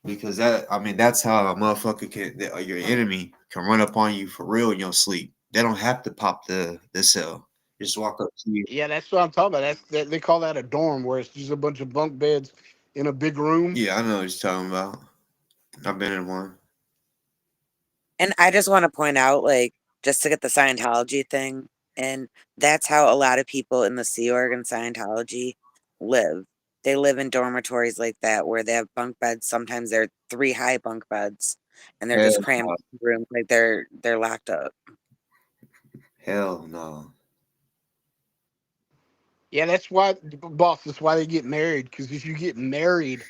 because that's how a motherfucker your enemy can run up on you for real in your sleep. They don't have to pop the cell. Just walk up to you. Yeah, that's what I'm talking about. They call that a dorm, where it's just a bunch of bunk beds in a big room. Yeah, I know what you're talking about. I've been in one. And I just want to point out, like, just to get the Scientology thing, and that's how a lot of people in the Sea Org and Scientology live. They live in dormitories like that where they have bunk beds. Sometimes they're 3 high bunk beds, and they're just Hell crammed no. in rooms like they're locked up. Hell no. Yeah, that's why, boss. That's why they get married. Because if you get married,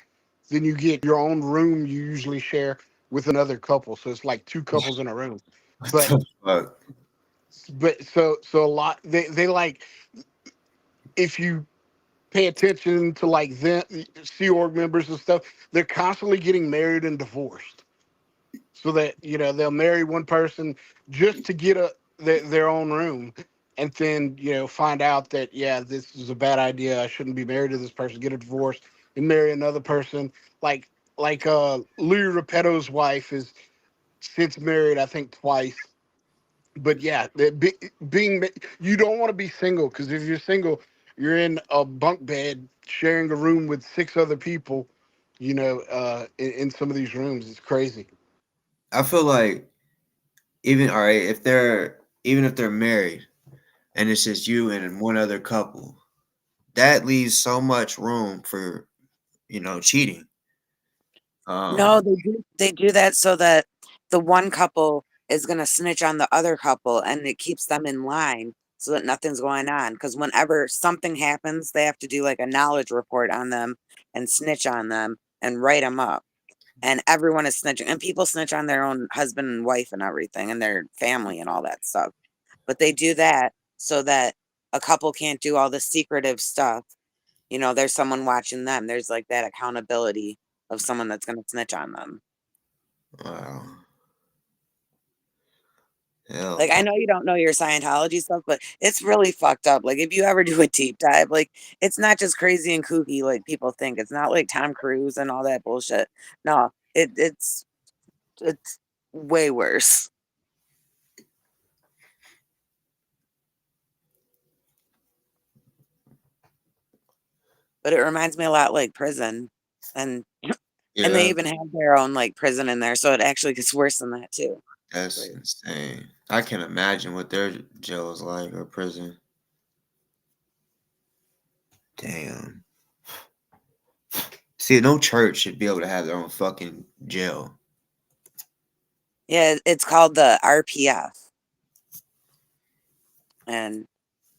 then you get your own room. You usually share with another couple, so it's like two couples in a room. What But the fuck? so a lot they like, if you pay attention to like them Sea Org members and stuff, they're constantly getting married and divorced. So that they'll marry one person just to get their own room, and then find out that, yeah, this is a bad idea, I shouldn't be married to this person, get a divorce and marry another person. Like Louis Repetto's wife is since married, I think, twice. But yeah, you don't want to be single, because if you're single, you're in a bunk bed sharing a room with 6 other people. In some of these rooms, it's crazy. I feel like even if they're married and it's just you and one other couple, that leaves so much room for cheating. No, Um, they do that so that the one couple is gonna snitch on the other couple, and it keeps them in line so that nothing's going on. Because whenever something happens, they have to do like a knowledge report on them and snitch on them and write them up. And everyone is snitching, and people snitch on their own husband and wife and everything, and their family and all that stuff. But they do that so that a couple can't do all the secretive stuff. There's someone watching them. There's like that accountability of someone that's going to snitch on them. wow, hell Like, I no. know you don't know your Scientology stuff, but it's really fucked up. Like, if you ever do a deep dive, like, it's not just crazy and kooky like people think. It's not like Tom Cruise and all that bullshit. No, it's way worse. But it reminds me a lot like prison, and they Yeah, even have their own like prison in there, so it actually gets worse than that too. that's Like, insane. I can imagine what their jail is like or prison. Damn. See, no church should be able to have their own fucking jail. yeah, it's called the RPF, and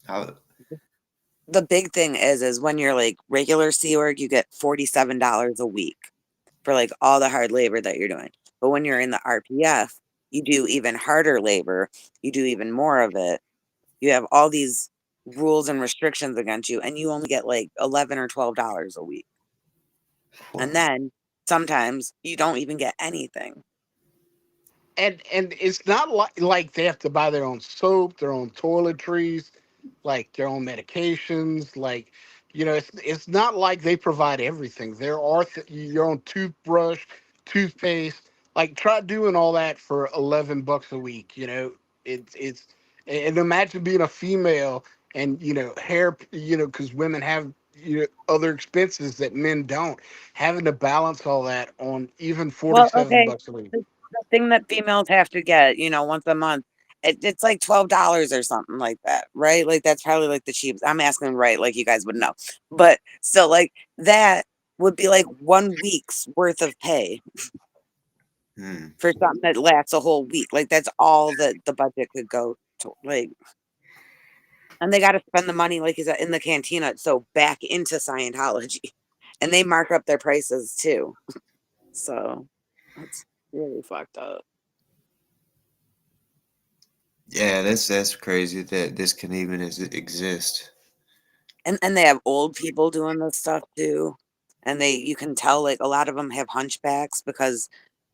How, the big thing is when you're like regular Sea Org, you get $47 a week for like all the hard labor that you're doing. But when you're in the RPF, you do even harder labor. You do even more of it. You have all these rules and restrictions against you, and you only get like $11 or $12 a week. And then sometimes you don't even get anything. And it's not like they have to buy their own soap, their own toiletries, like their own medications. Like, it's not like they provide everything. There are your own toothbrush, toothpaste. Like, try doing all that for $11 a week. It's and imagine being a female and hair. Because women have other expenses that men don't. Having to balance all that on even forty Well, seven okay, bucks a week. the thing that females have to get, once a month, it's like $12 or something like that, right? Like that's probably like the cheapest. I'm asking, right, like you guys would know, but still, like that would be like 1 week's worth of pay hmm. for something that lasts a whole week. Like that's all that the budget could go to, like, and they got to spend the money, like, is in the cantina, so back into Scientology, and they mark up their prices too. So it's really fucked up. Yeah, that's crazy that this can even exist. And they have old people doing this stuff too. And you can tell like a lot of them have hunchbacks because,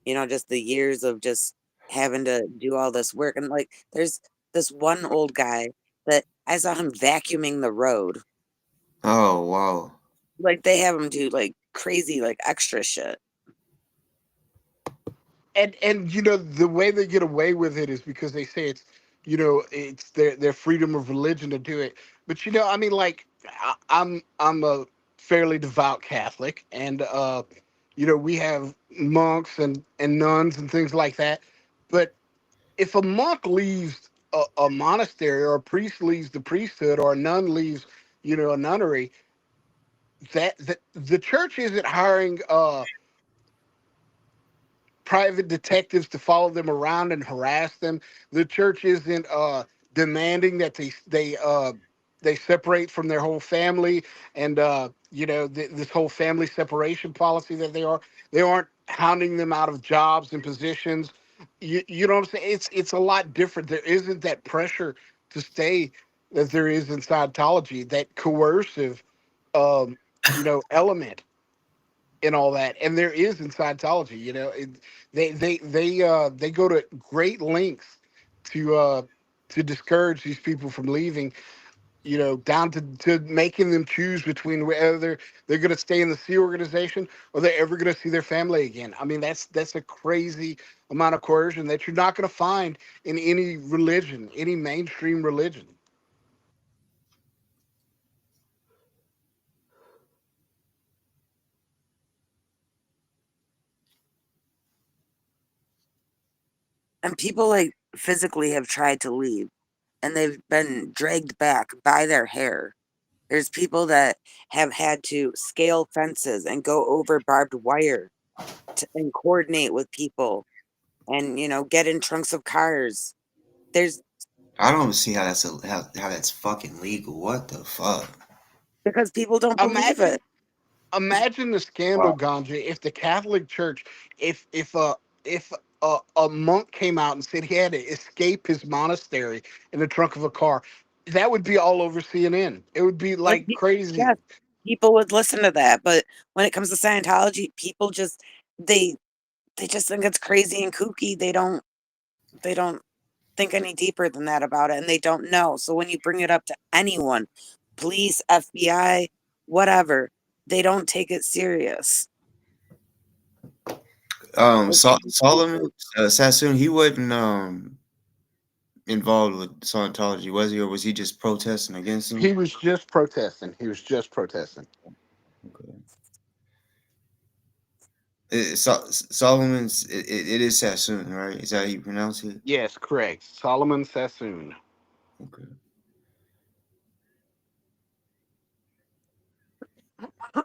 just the years of just having to do all this work. And like there's this one old guy that I saw him vacuuming the road. Oh wow. Like they have him do like crazy like extra shit. And the way they get away with it is because they say it's their freedom of religion to do it. But I mean, like I'm a fairly devout Catholic, and we have monks and nuns and things like that. But if a monk leaves a monastery, or a priest leaves the priesthood, or a nun leaves a nunnery, that the church isn't hiring private detectives to follow them around and harass them. The church isn't demanding that they separate from their whole family, and this whole family separation policy that they aren't hounding them out of jobs and positions. You know what I'm saying? It's a lot different. There isn't that pressure to stay that there is in Scientology, that coercive element and all that, and there is in Scientology. They go to great lengths to discourage these people from leaving. Down to making them choose between whether they're going to stay in the Sea organization or they're ever going to see their family again. I mean, that's a crazy amount of coercion that you're not going to find in any religion, any mainstream religion. And people like physically have tried to leave and they've been dragged back by their hair. There's people that have had to scale fences and go over barbed wire and coordinate with people and, get in trunks of cars. There's I don't see how how that's fucking legal. What the fuck? because people don't believe Imagine it. imagine the scandal, Ganja, if the Catholic Church, if a monk came out and said he had to escape his monastery in the trunk of a car, that would be all over CNN. It would be Like, like crazy. yes, people would listen to that. But when it comes to Scientology, people they they just think it's crazy and kooky. They don't think any deeper than that about it, and they don't know. So when you bring it up to anyone, police, FBI, whatever, they don't take it serious. Like, Solomon Sassoon, he wasn't involved with Scientology, was he, or was he just protesting against He them? was just protesting. He was just protesting. Okay. Solomon's it is Sassoon, right? Is that how you pronounce it? Yes, correct. Solomon Sassoon. Okay.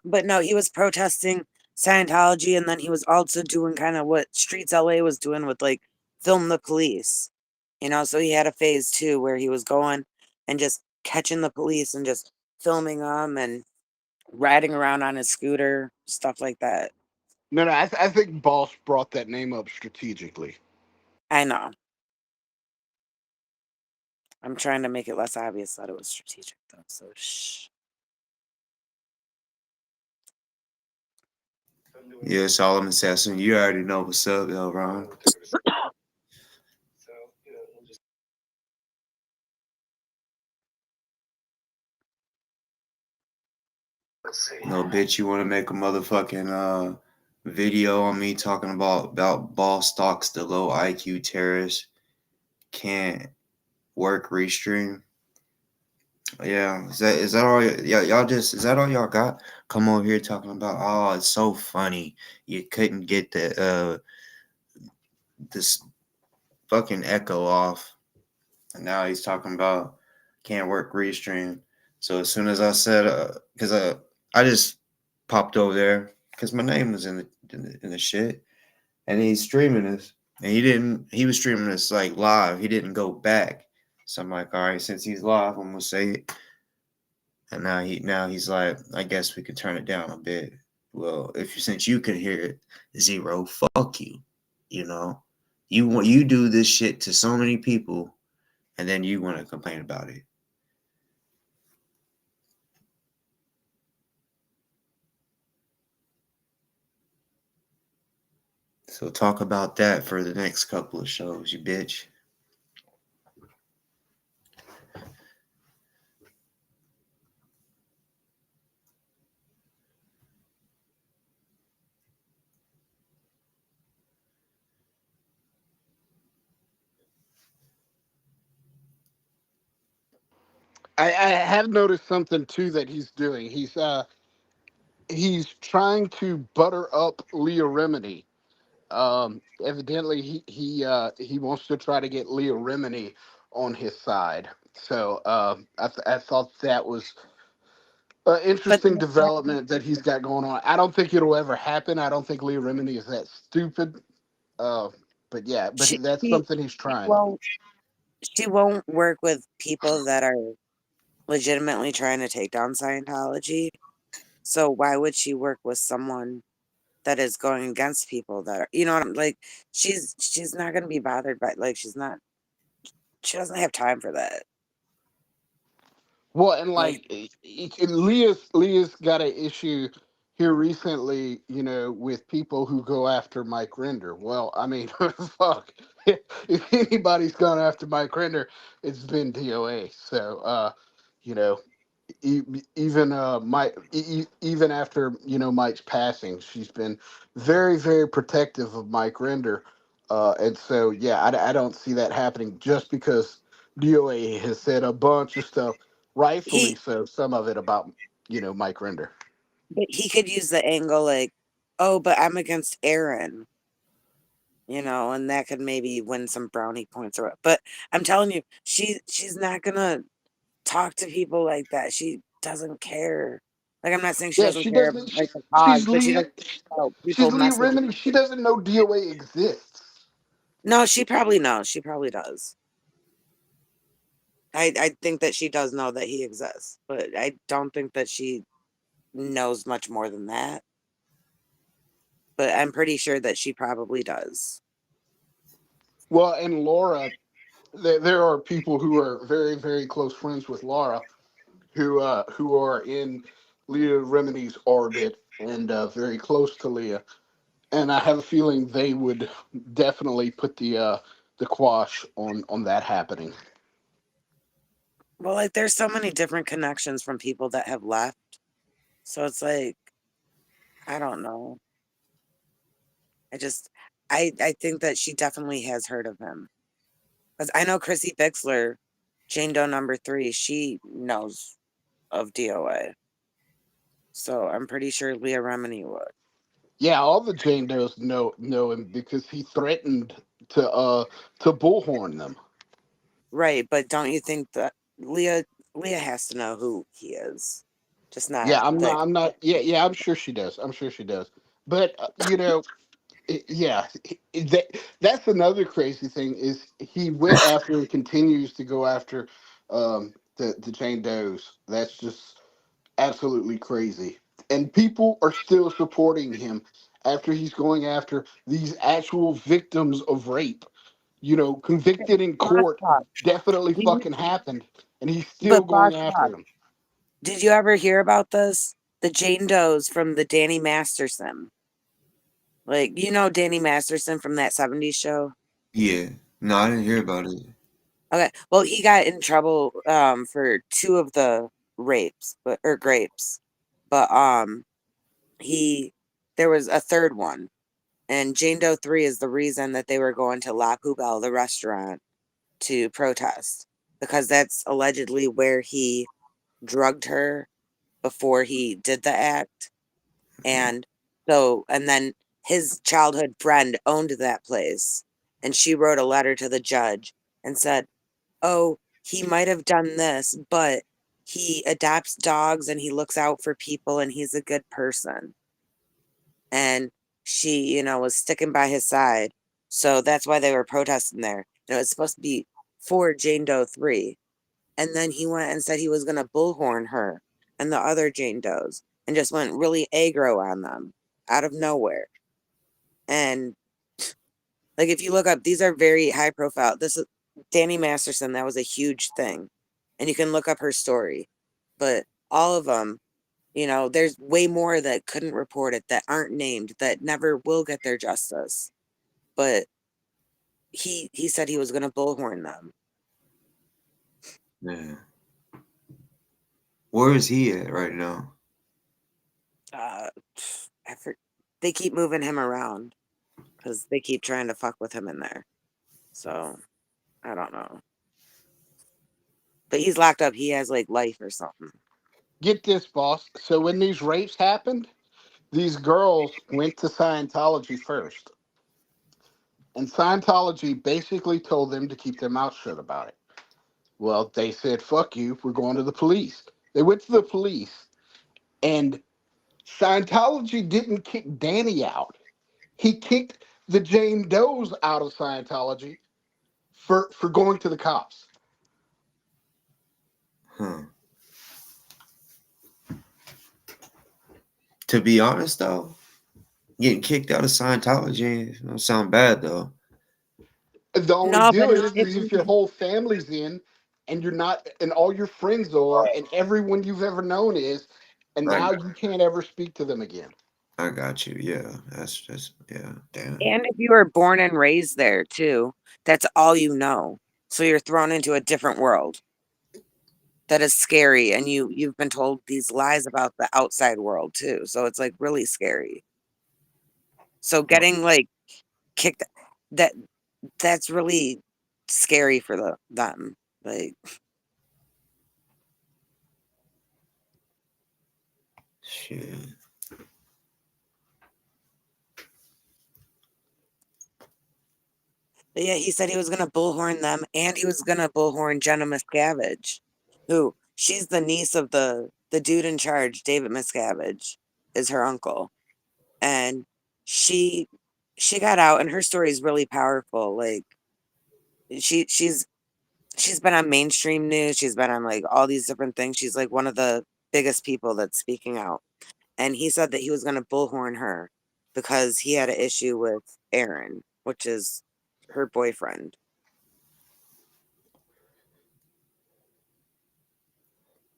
but no, he was protesting Scientology, and then he was also doing kind of what Streets LA was doing with like film the police. So he had a phase two where he was going and just catching the police and just filming them and riding around on his scooter, stuff like that. No, no, I think Boss brought that name up strategically. I know. I'm trying to make it less obvious that it was strategic, though. So shh. Yeah, Solomon Sassoon. You already know what's up, yo, Ron. No, bitch, you want to make a motherfucking video on me talking about ball stocks, the low IQ terrorists can't work restream? Yeah, is that all? Yeah, y'all just is that all y'all got? Come over here talking about, oh, it's so funny you couldn't get this fucking echo off, and now he's talking about can't work restream. So as soon as I said, because I just popped over there because my name was in the shit, and he's streaming this, and he was streaming this like live. He didn't go back. So I'm like, all right, since he's live, I'm gonna say it. And now he's like, I guess we could turn it down a bit. Well, since you can hear it, Zero, fuck you. You know, you do this shit to so many people, and then you want to complain about it. So talk about that for the next couple of shows, you bitch. I have noticed something too that he's doing. He's trying to butter up Leah Remini. Evidently he wants to try to get Leah Remini on his side. So I thought that was an But interesting development that he's got going on. I don't think it'll ever happen. I don't think Leah Remini is that stupid. Uh, but yeah, but she, that's she something he's trying. won't she won't work with people that are legitimately trying to take down Scientology. So why would she work with someone that is going against people that are, you know what I'm like? She's not going to be bothered by, like, she doesn't have time for that. Well, and Like, like Leah's got an issue here recently, you know, with people who go after Mike Render. Well, I mean, fuck. If anybody's gone after Mike Render, it's been DOA. So, you know, even Mike, even after Mike's passing, she's been very, very protective of Mike Render, and so yeah, I don't see that happening just because DOA has said a bunch of stuff, rightfully he so, some of it about Mike Render. but he could use the angle like, oh, but I'm against Aaron, and that could maybe win some brownie points or what. But I'm telling you, she's not gonna talk to people like that. She doesn't care. Like, I'm not saying she Yeah, doesn't she care doesn't. about, like, the cause, She's but she Leah. doesn't care about She's people Leah messaging. Remini. She doesn't know DOA exists. No, she probably knows. She probably does. I think that she does know that he exists, but I don't think that she knows much more than that. But I'm pretty sure that she probably does. Well, and Laura, there are people who are very, very close friends with Laura who are in Leah Remini's orbit and very close to Leah, and I have a feeling they would definitely put the quash on that happening. Well, like, there's so many different connections from people that have left. So it's like, I don't know. I just, I think that she definitely has heard of him. Because I know Chrissy Bixler, Jane Doe number 3, she knows of DOA. So I'm pretty sure Leah Remini would. Yeah, all the Jane Does know him because he threatened to bullhorn them. Right, but don't you think that Leah has to know who he is? Just not Yeah, I'm that. not. I'm not. Yeah, yeah. I'm sure she does. I'm sure she does. But yeah, that's another crazy thing is he went after and continues to go after the Jane Does. That's just absolutely crazy. And people are still supporting him after he's going after these actual victims of rape. Convicted in Boss court, talk. definitely Do you, fucking happened, and he's still but going boss after talk. them. Did you ever hear about this? The Jane Does from the Danny Masterson. Like, Danny Masterson from that 70s show? Yeah. No, I didn't hear about it. Okay. Well, he got in trouble for 2 of the rapes, or grapes. But he there was a third one. And Jane Doe 3 is the reason that they were going to La Poubelle, the restaurant, to protest. Because that's allegedly where he drugged her before he did the act. And then his childhood friend owned that place. And she wrote a letter to the judge and said, oh, he might have done this, but he adopts dogs and he looks out for people and he's a good person. And she, was sticking by his side. So that's why they were protesting there. It's supposed to be for Jane Doe 3. And then he went and said he was going to bullhorn her and the other Jane Does and just went really aggro on them out of nowhere. And like, if you look up, these are very high profile. Danny Masterson, that was a huge thing. And you can look up her story. But all of them, you know, there's way more that couldn't report it, that aren't named, that never will get their justice. But he said he was going to bullhorn them. Yeah. Where is he at right now? They keep moving him around because they keep trying to fuck with him in there. So I don't know. But he's locked up. He has like life or something. Get this, boss. So when these rapes happened, these girls went to Scientology first. And Scientology basically told them to keep their mouth shut about it. Well, they said, fuck you, we're going to the police. They went to the police, and Scientology didn't kick Danny out. He kicked the Jane Does out of Scientology for going to the cops. Huh. To be honest, though, getting kicked out of Scientology don't sound bad, though. The only No, but deal is if your whole family's in, and you're not, and all your friends are, and everyone you've ever known is, and I, now you can't ever speak to them again. I got you. Yeah, that's just, yeah, damn. and if you were born and raised there too, that's all you know. So you're thrown into a different world that is scary, and you've been told these lies about the outside world too. So it's like really scary. So getting like kicked, that that's really scary for them. Like, Shit. but yeah, he said he was gonna bullhorn them, and he was gonna bullhorn Jenna Miscavige, who she's the niece of the dude in charge. David Miscavige is her uncle, and she she got out, and her story is really powerful. Like she's been on mainstream news. She's been on like all these different things. She's like one of the biggest people that's speaking out. And he said that he was going to bullhorn her because he had an issue with Aaron, which is her boyfriend.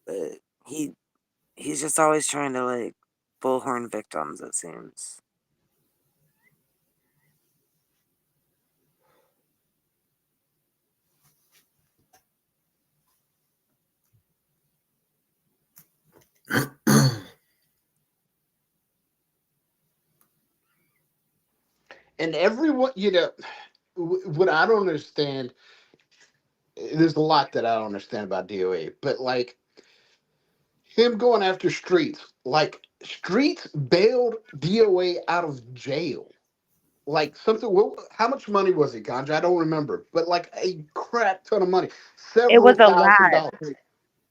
But he's just always trying to like bullhorn victims, it seems. And everyone, what I don't understand, there's a lot that I don't understand about DOA, but like him going after Streets, like Streets bailed DOA out of jail. Like something, how much money was it, Ganja? I don't remember, but like a crap ton of money, It was several a thousand lot, dollars.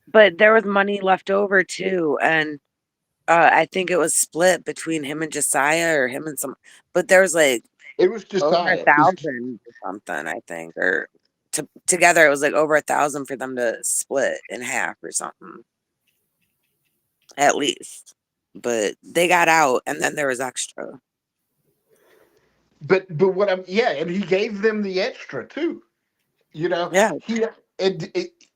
but there was money left over too. And I think it was split between him and Josiah or him and some, but there was like It was over a Josiah, because thousand or something, I think, or together it was like over 1,000 for them to split in half or something, at least. But they got out, and then there was extra. but what I'm yeah, and he gave them the extra too. You know, Yeah,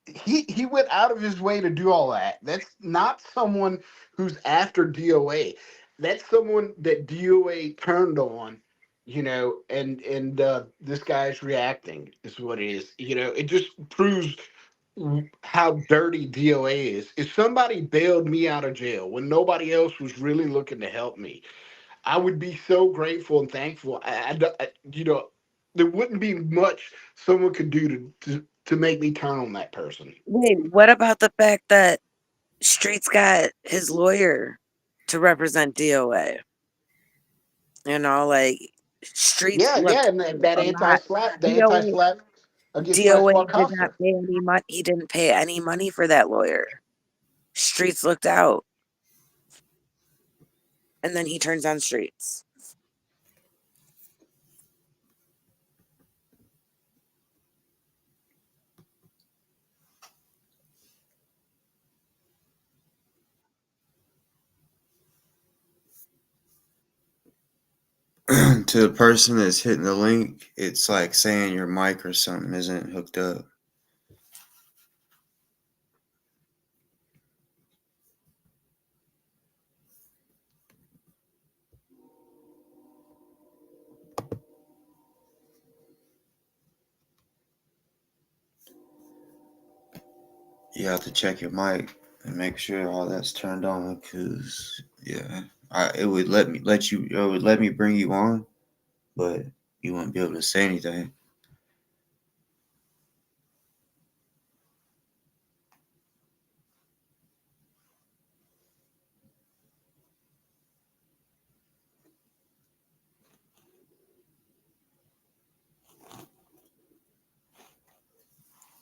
he went out of his way to do all that. That's not someone who's after DOA. That's someone that DOA turned on. And this guy's reacting is what it is. It just proves how dirty DOA is. If somebody bailed me out of jail when nobody else was really looking to help me, I would be so grateful and thankful. There wouldn't be much someone could do to make me turn on that person. wait, what about the fact that Street's got his lawyer to represent DOA? Like Streets Yeah, looked yeah, and that a lot. anti-slap, the DOA anti-slap against Slash DOA did not Casa. pay any money. He didn't pay any money for that lawyer. Streets looked out, and then he turns on Streets. to the person that's hitting the link, it's like saying your mic or something isn't hooked up. You have to check your mic and make sure all that's turned on, because it would let me bring you on, but you wouldn't be able to say anything.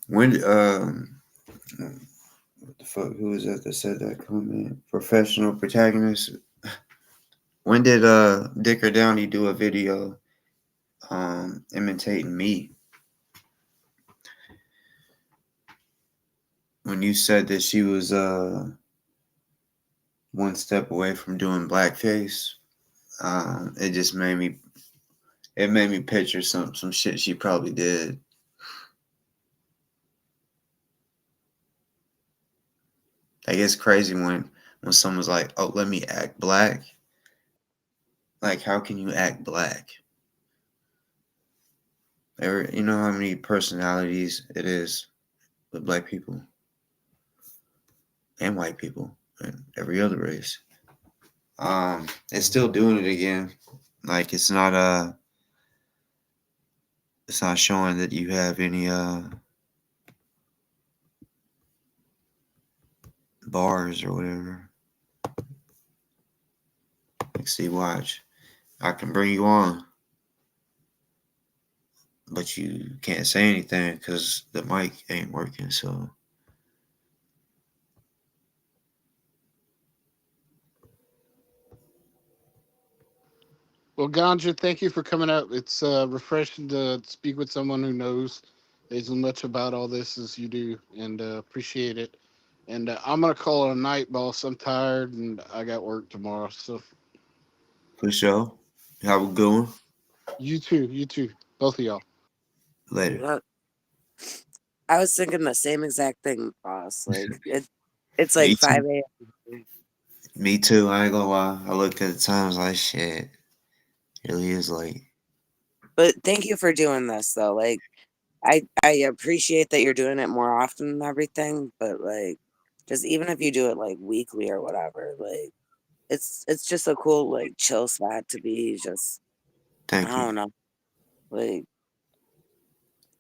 When what the fuck? Who was that said that comment? Professional protagonist. When did Dicker Downey do a video imitating me? When you said that she was one step away from doing blackface, it made me picture some shit she probably did. Like, it's crazy when someone's like, "Oh, let me act black." Like, how can you act black? You know how many personalities it is with black people and white people and every other race. It's still doing it again. Like, it's not showing that you have any bars or whatever. Like, see, watch. I can bring you on, but you can't say anything because the mic ain't working. So Well, Ganja, thank you for coming up. It's refreshing to speak with someone who knows as much about all this as you do, and appreciate it. And I'm gonna call it a night, boss. I'm tired, and I got work tomorrow. So for sure, have a good one. you too, both of y'all. Later. Look, I was thinking the same exact thing, boss. Like it's Me like too. 5 a.m. Me too. I ain't gonna lie. I looked at the time. I was like, shit. It really is late. But thank you for doing this though. Like I appreciate that you're doing it more often and everything, but like just even if you do it like weekly or whatever, like it's just a cool like chill spot to be. Just I Thank you. don't know. Like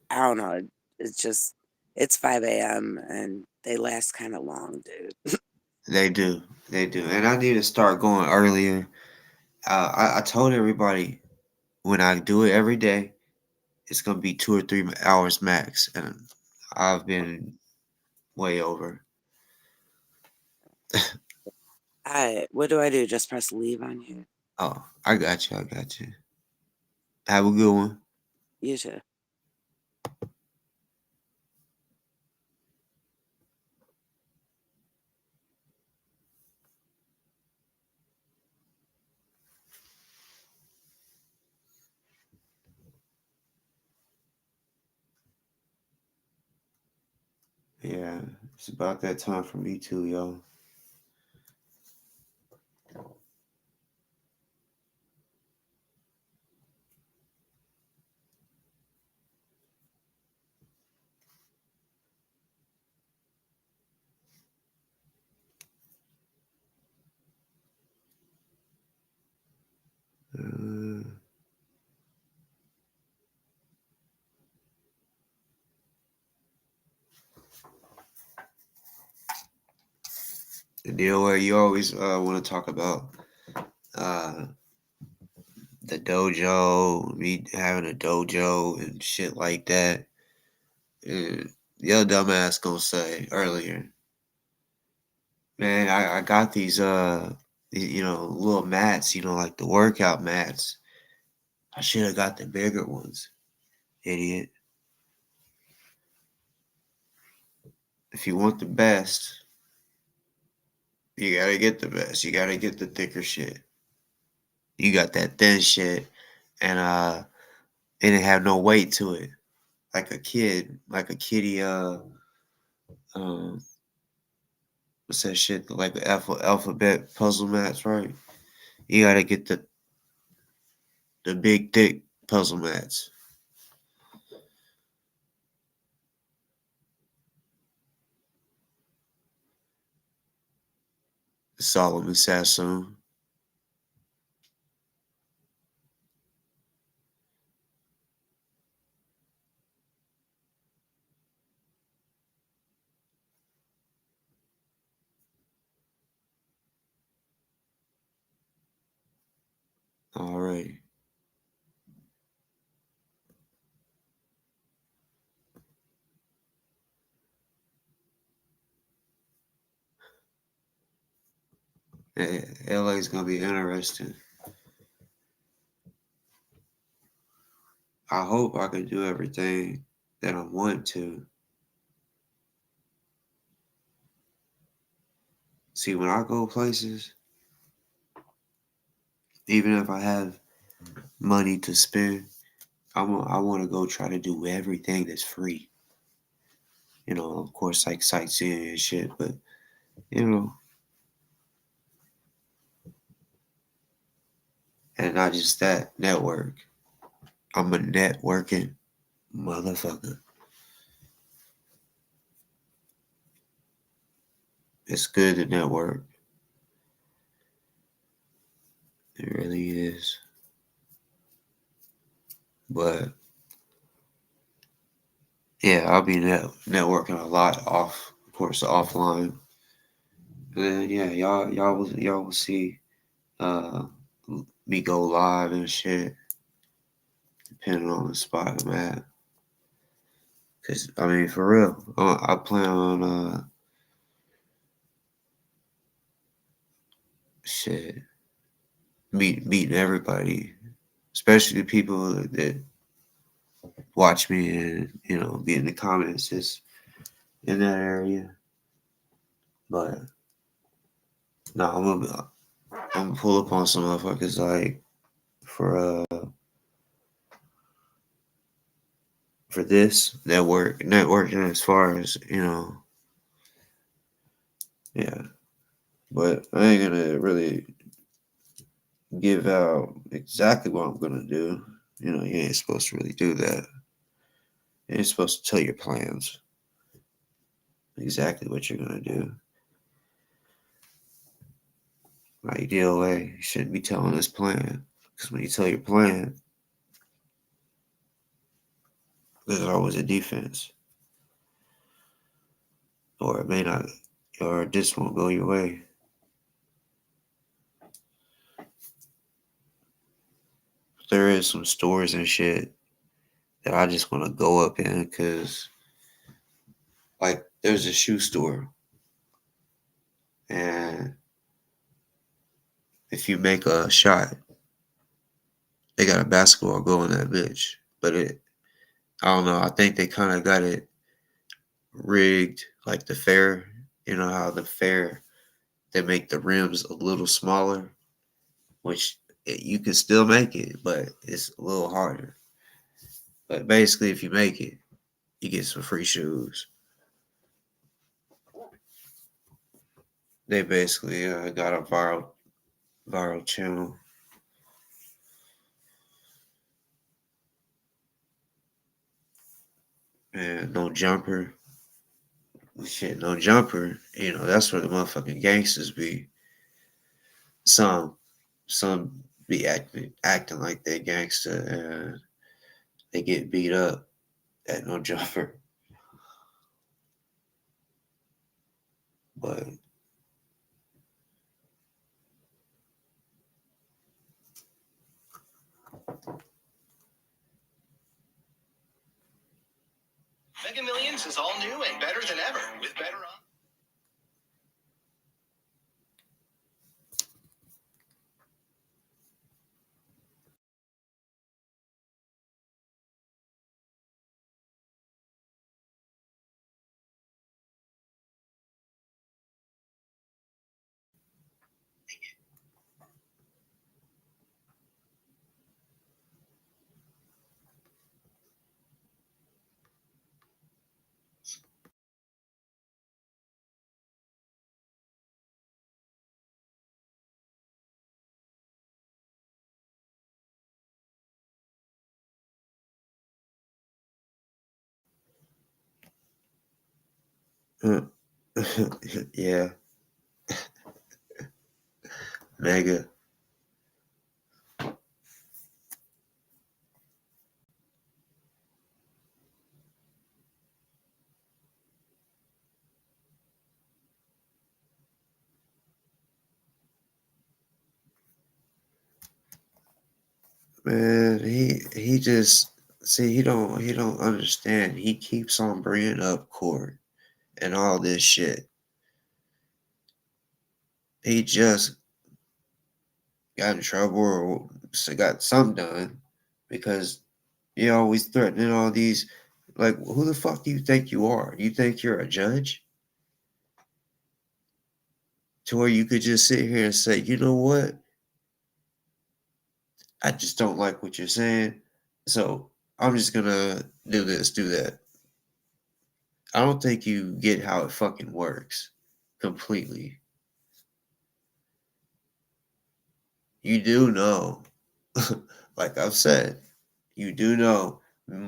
I don't know. It's just it's 5 a.m. and they last kind of long, dude. They do. They do. And I need to start going earlier. I told everybody when I do it every day, it's gonna be 2 or 3 hours max, and I've been way over. What do I do? Just press leave on here. Oh, I got you. I got you. Have a good one. You too. Yeah, it's about that time for me too, y'all. Uh, the deal where you always want to talk about uh, the dojo, me having a dojo and shit like that. And your dumbass gonna say earlier, man, I got these little mats, like the workout mats. I should have got the bigger ones, idiot. If you want the best, you gotta get the best. You gotta get the thicker shit. You got that thin shit. and it didn't have no weight to it, like a kitty. What's that shit? Like the alphabet puzzle mats, right? You gotta get the big thick puzzle mats. Solomon Sassoon. All right. LA is gonna be interesting. I hope I can do everything that I want to. See, when I go places, even if I have money to spend, I want to go try to do everything that's free. You know, of course, like sightseeing and shit, but you know, and not just that, network. I'm a networking motherfucker. It's good to network. It really is. But yeah, I'll be networking a lot off, of course, offline. And then yeah, y'all will see uh me go live and shit, depending on the spot I'm at. Cause I mean, for real, I plan on shit meeting everybody, especially the people that watch me and be in the comments just in that area. But no, I'm gonna pull up on some motherfuckers like for for this networking as far as yeah. But I ain't gonna really give out exactly what I'm gonna do. You ain't supposed to really do that. You ain't supposed to tell your plans exactly what you're gonna do. Like DoA, you shouldn't be telling this plan. Because when you tell your plan, there's always a defense. Or it may not, or this won't go your way. There is some stores and shit that I just want to go up in because, like, there's a shoe store. And if you make a shot, they got a basketball goal in that bitch. But I don't know, I think they kind of got it rigged like the fair. You know how the fair, they make the rims a little smaller, which you can still make it, but it's a little harder. But basically, if you make it, you get some free shoes. They basically got a viral channel. And no jumper. Shit, no jumper. That's where the motherfucking gangsters be. Some be acting like they gangster and they get beat up at no jumper. But Mega Millions is all new and better than ever with better on. Yeah. Mega. Man, he just see he don't understand. He keeps on bringing up court and all this shit. He just got in trouble or got something done because you always threatening all these. Like, who the fuck do you think you are? You think you're a judge? To where you could just sit here and say, you know what? I just don't like what you're saying. So I'm just gonna do this, do that. I don't think you get how it fucking works completely. You do know, like I've said, you do know there's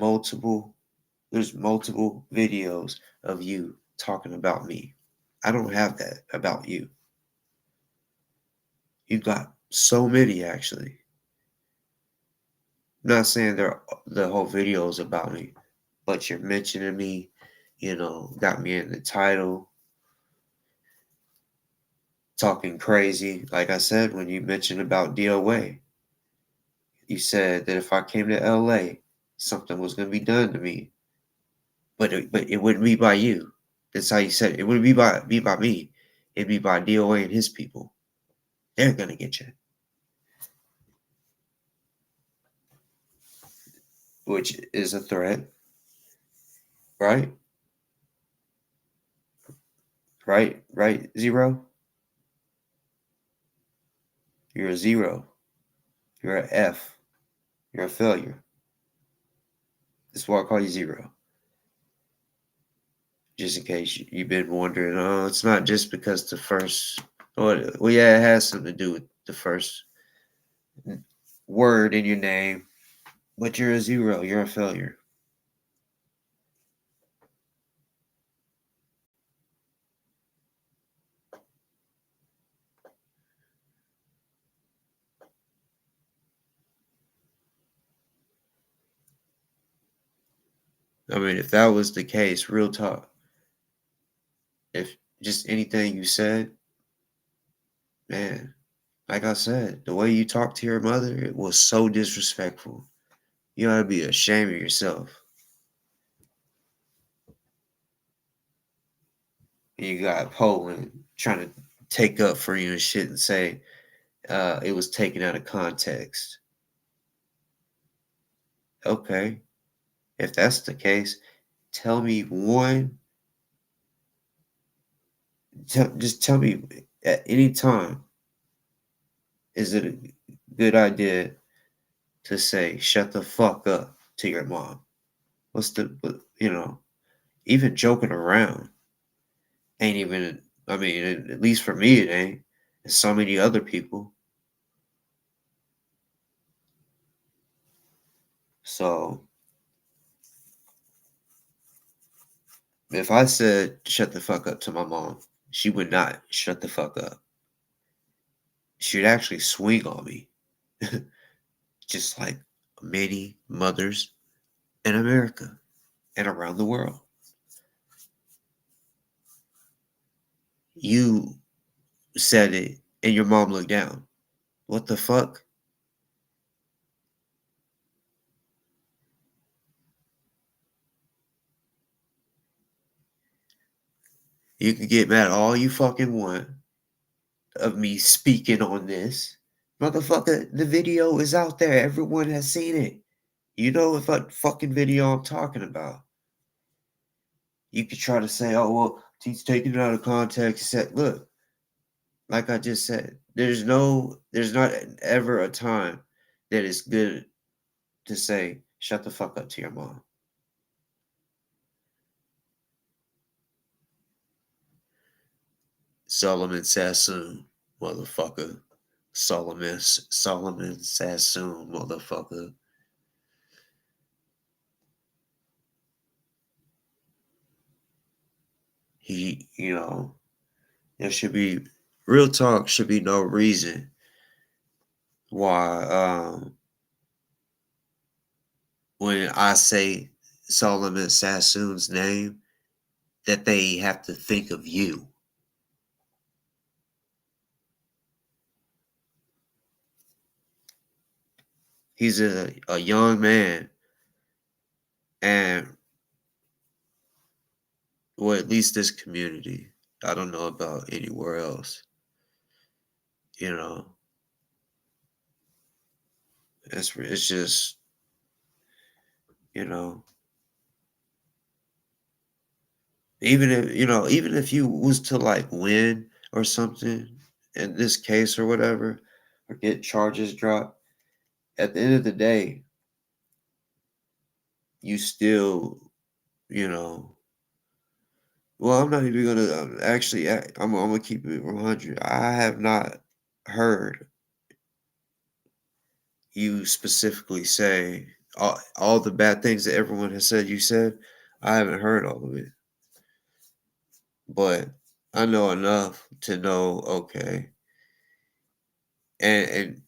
multiple videos of you talking about me. I don't have that about you. You've got so many actually. I'm not saying the whole video is about me, but you're mentioning me, got me in the title, talking crazy. Like I said, when you mentioned about DoA, you said that if I came to LA, something was going to be done to me, but it wouldn't be by you. That's how you said it. It wouldn't be by me. It'd be by DoA and his people. They're going to get you, which is a threat, right? Right, Zero? You're a zero. You're a F. You're a failure. That's why I call you Zero. Just in case you've been wondering, oh, it's not just because the first, well, yeah, it has something to do with the first word in your name, but you're a zero. You're a failure. I mean, if that was the case, real talk, if just anything you said, man, like I said, the way you talked to your mother, it was so disrespectful. You ought to be ashamed of yourself. And you got Poland trying to take up for you and shit and say it was taken out of context. Okay, if that's the case, tell me one. Just tell me at any time, is it a good idea to say shut the fuck up to your mom? What's even joking around ain't even, I mean, at least for me, it ain't. And so many other people. So if I said shut the fuck up to my mom, she would not shut the fuck up. She'd actually swing on me, just like many mothers in America and around the world. You said it and your mom looked down. What the fuck? You can get mad all you fucking want of me speaking on this. Motherfucker, the video is out there. Everyone has seen it. You know what fucking video I'm talking about. You could try to say, oh, well, he's taking it out of context. Said, look, like I just said, there's not ever a time that it's good to say, shut the fuck up to your mom. Solomon Sassoon, motherfucker. Solomon Sassoon, motherfucker. there should be real talk. Should be no reason why when I say Solomon Sassoon's name that they have to think of you. He's a young man, and well, at least this community. I don't know about anywhere else. It's just you know even if you was to like win or something in this case or whatever, or get charges dropped, at the end of the day, you still you know well, I'm not even gonna actually I'm gonna keep it 100. I have not heard you specifically say all the bad things that everyone has said you said. I haven't heard all of it, but I know enough to know, okay. And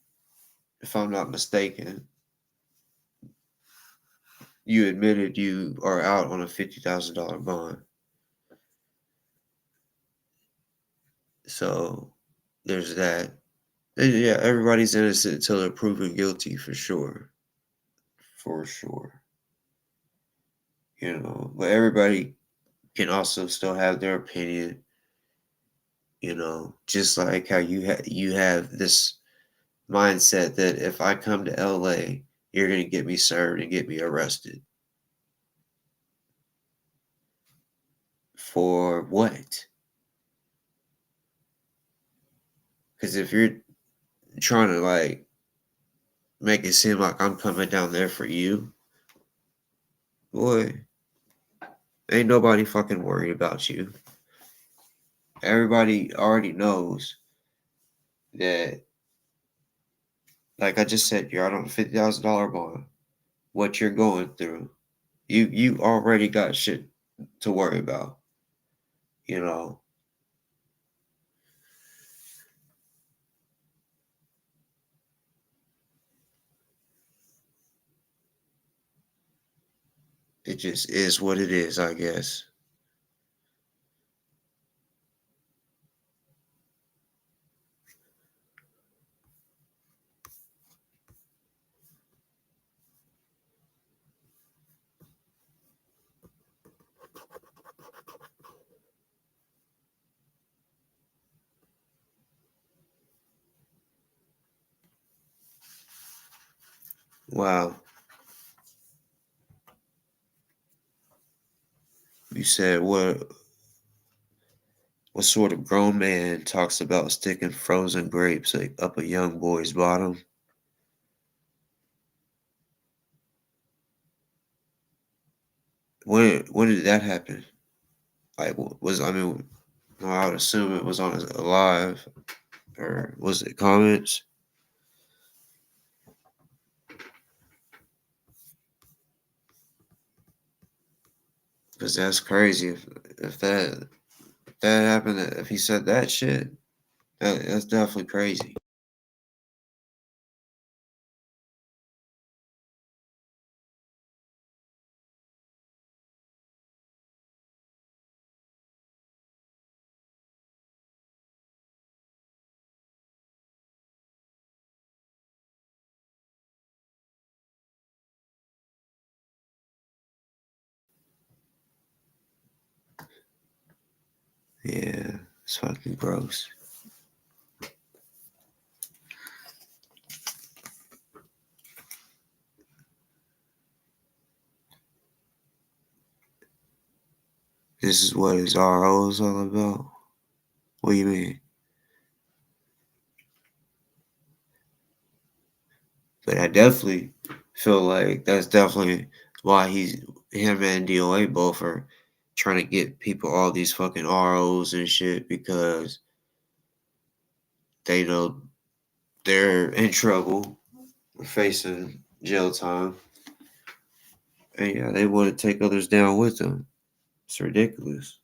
if I'm not mistaken, you admitted you are out on a $50,000 bond. So there's that. And yeah, everybody's innocent until they're proven guilty, for sure. For sure. But everybody can also still have their opinion, just like how you have this mindset that if I come to LA, you're going to get me served and get me arrested. For what? Because if you're trying to like make it seem like I'm coming down there for you, boy, ain't nobody fucking worried about you. Everybody already knows that, like I just said, you're out on a $50,000 bond. What you're going through, you already got shit to worry about. You know, it just is what it is, I guess. Wow. You said what sort of grown man talks about sticking frozen grapes up a young boy's bottom? When did that happen? Like, I would assume it was on his live, or was it comments? Because that's crazy. If that happened, if he said that shit, that's definitely crazy. Yeah, it's fucking gross. This is what his RO is all about? What do you mean? But I definitely feel like that's definitely why him and DoA both are trying to get people all these fucking ROs and shit, because they know they're in trouble, facing jail time. And yeah, they want to take others down with them. It's ridiculous.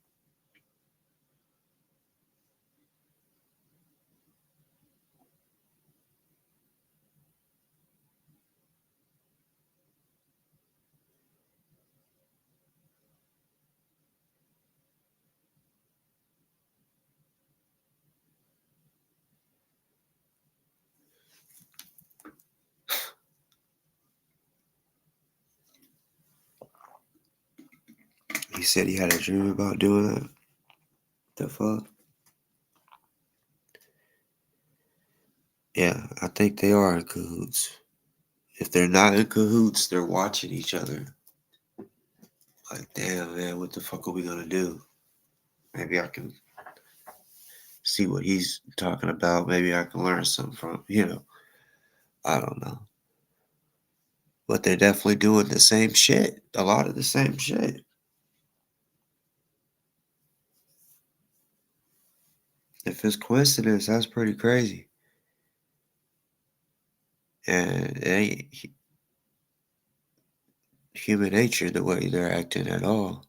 He said he had a dream about doing that. The fuck? Yeah, I think they are in cahoots. If they're not in cahoots, they're watching each other. Like, damn, man, what the fuck are we gonna do? Maybe I can see what he's talking about. Maybe I can learn something from, I don't know. But they're definitely doing the same shit. A lot of the same shit. If it's coincidence, that's pretty crazy. And it ain't human nature the way they're acting at all.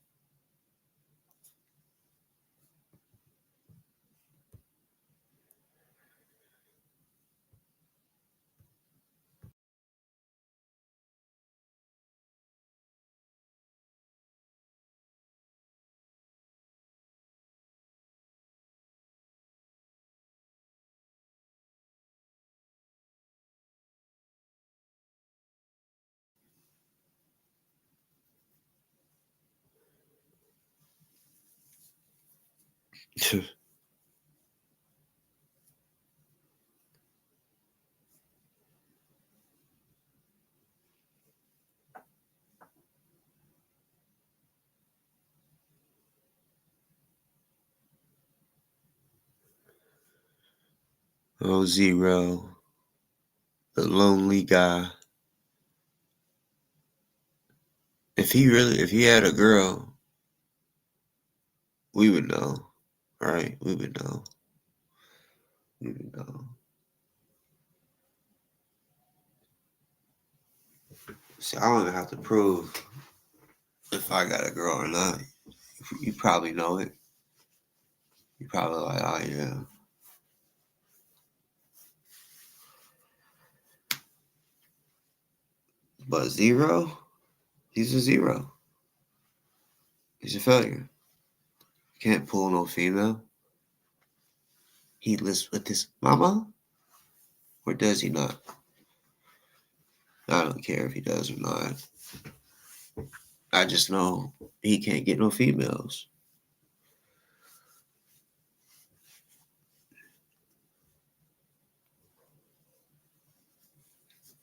Oh, Zero, the lonely guy. If he had a girl, we would know, right? We would know. We would know. See, I don't even have to prove if I got a girl or not. You probably know it. You probably like, oh yeah. But Zero, he's a zero. He's a failure. Can't pull no female. He lives with his mama, or does he not? I don't care if he does or not. I just know he can't get no females.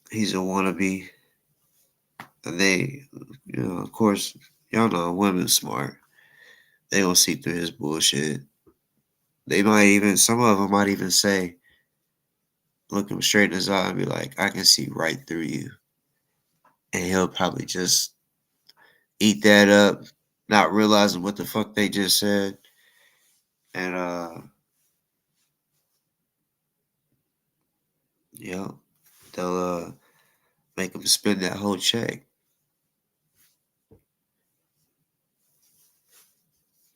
He's a wannabe. And they, of course, y'all know women's smart. They don't see through his bullshit. They might even, some of them might even say, look him straight in his eye and be like, I can see right through you. And he'll probably just eat that up, not realizing what the fuck they just said. And, they'll make him spend that whole check.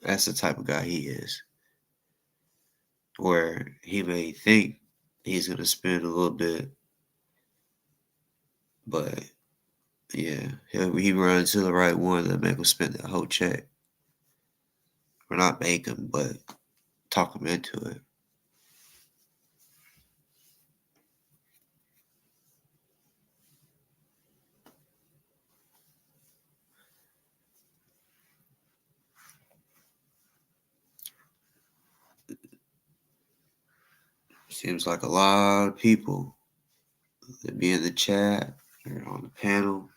That's the type of guy he is. Where he may think he's going to spend a little bit, but yeah, he run to the right one that make him spend that whole check. Or not make him, but talk him into it. Seems like a lot of people that be in the chat or on the panel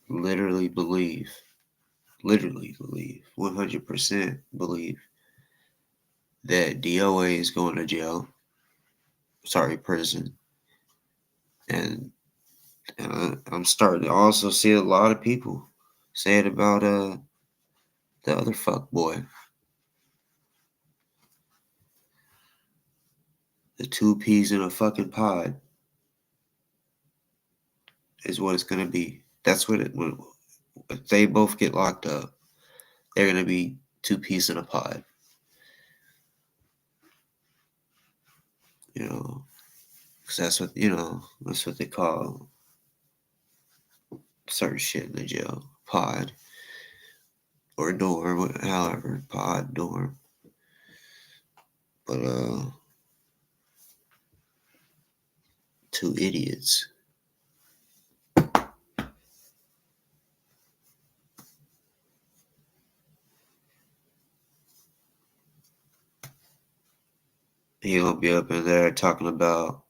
literally believe, 100% believe that DoA is going to jail. Sorry, prison. And I'm starting to also see a lot of people say it about the other fuck boy. The two peas in a fucking pod is what it's gonna be. That's what if they both get locked up, they're gonna be two peas in a pod. Because that's what they call certain shit in the jail. Pod or dorm, however, pod, dorm. But two idiots. He'll be up in there talking about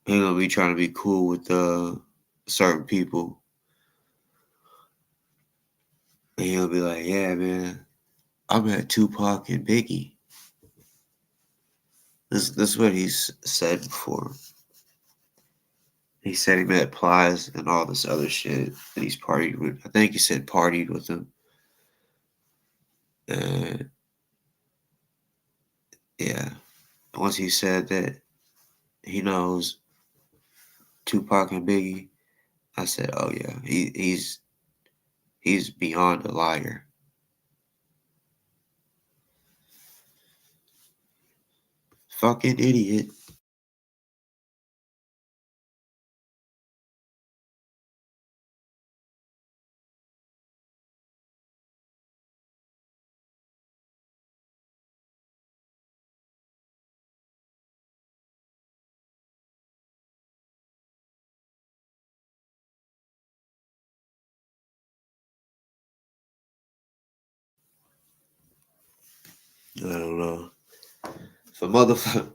he'll be trying to be cool with certain people. And he'll be like, yeah, man, I met Tupac and Biggie. This is what he's said before. He said he met Plies and all this other shit that he's partied with. I think he said partied with him. And yeah, once he said that he knows Tupac and Biggie, I said, oh yeah, he's beyond a liar. Fucking idiot. I don't know. If a motherfucker,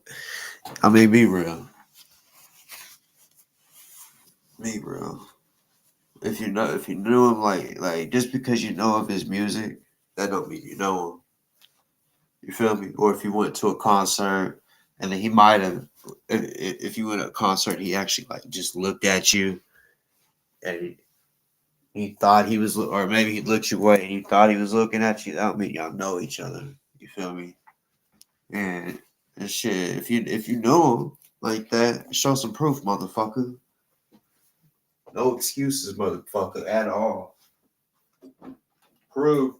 I mean, be real. Be real. If you knew him, like just because you know of his music, that don't mean you know him. You feel me? Or if you went to a concert and then he might have, if you went to a concert, he actually like just looked at you and he thought he was, or maybe he looked your way and he thought he was looking at you. That don't mean y'all know each other. You feel me? And shit, if you know him like that, show some proof, motherfucker. No excuses, motherfucker, at all. Proof.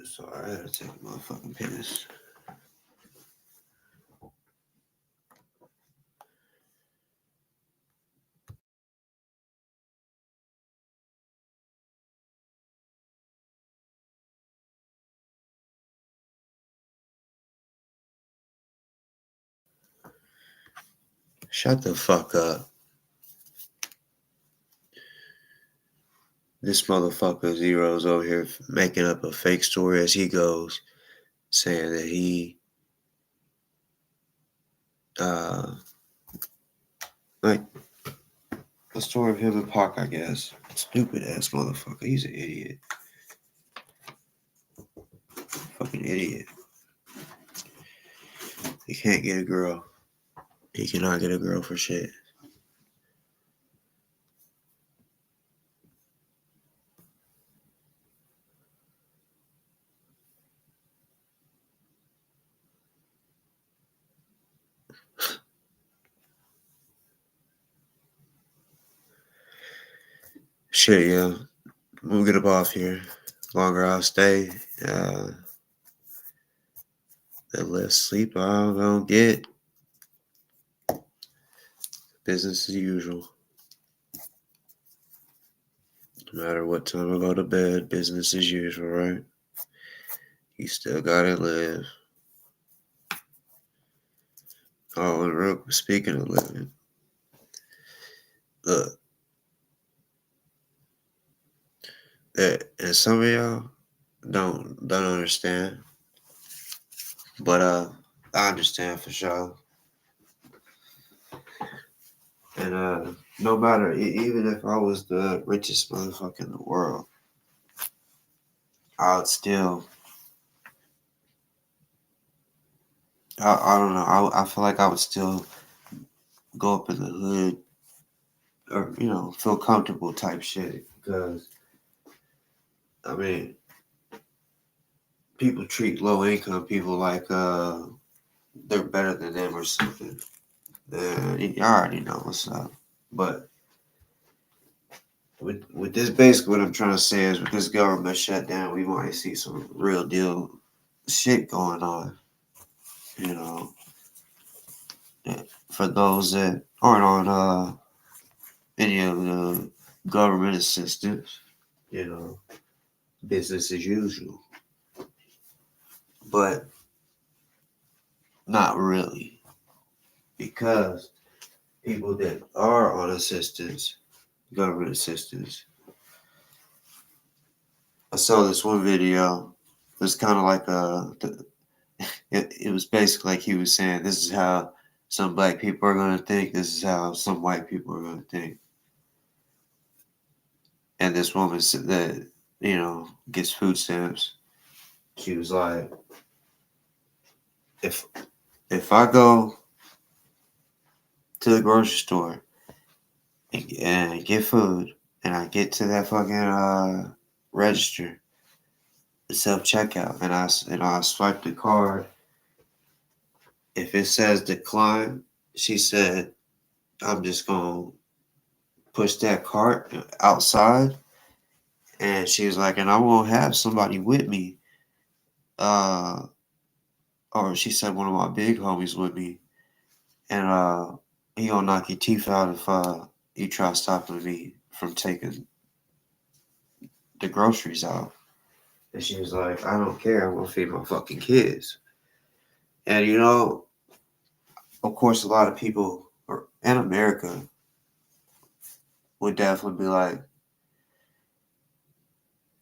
Sorry, I had to take a motherfucking piss. Shut the fuck up. This motherfucker Zero's over here making up a fake story as he goes, saying that he, like, a story of him and Pac, I guess. Stupid ass motherfucker. He's an idiot. Fucking idiot. He can't get a girl. He cannot get a girl for shit. Shit, yeah. We'll get up off here. Longer I'll stay, the less sleep I'm gonna get. business as usual. No matter what time I go to bed, business as usual, right? You still gotta live. Oh, and speaking of living, look, and some of y'all don't understand, but I understand for sure. And no matter, even if I was the richest motherfucker in the world, I would still, I don't know, I feel like I would still go up in the hood or, feel comfortable type shit. Because, I mean, people treat low income people like they're better than them or something. You already know what's up. But with this, basically what I'm trying to say is with this government shutdown, we might see some real deal shit going on. You know, for those that aren't on any of the government assistance, business as usual. But not really. Because people that are on assistance, government assistance, I saw this one video. It was kind of like it was basically like he was saying, this is how some black people are going to think. This is how some white people are going to think. And this woman said that, gets food stamps. She was like, if I go to the grocery store and get food and I get to that fucking register, the self checkout, and I swipe the card, if it says decline, she said, I'm just gonna push that cart outside. And she was like, and I won't have somebody with me. Or she said one of my big homies with me. And he gonna knock your teeth out if you try stopping me from taking the groceries out. And she was like, I don't care, I'm gonna feed my fucking kids. And of course a lot of people in America would definitely be like,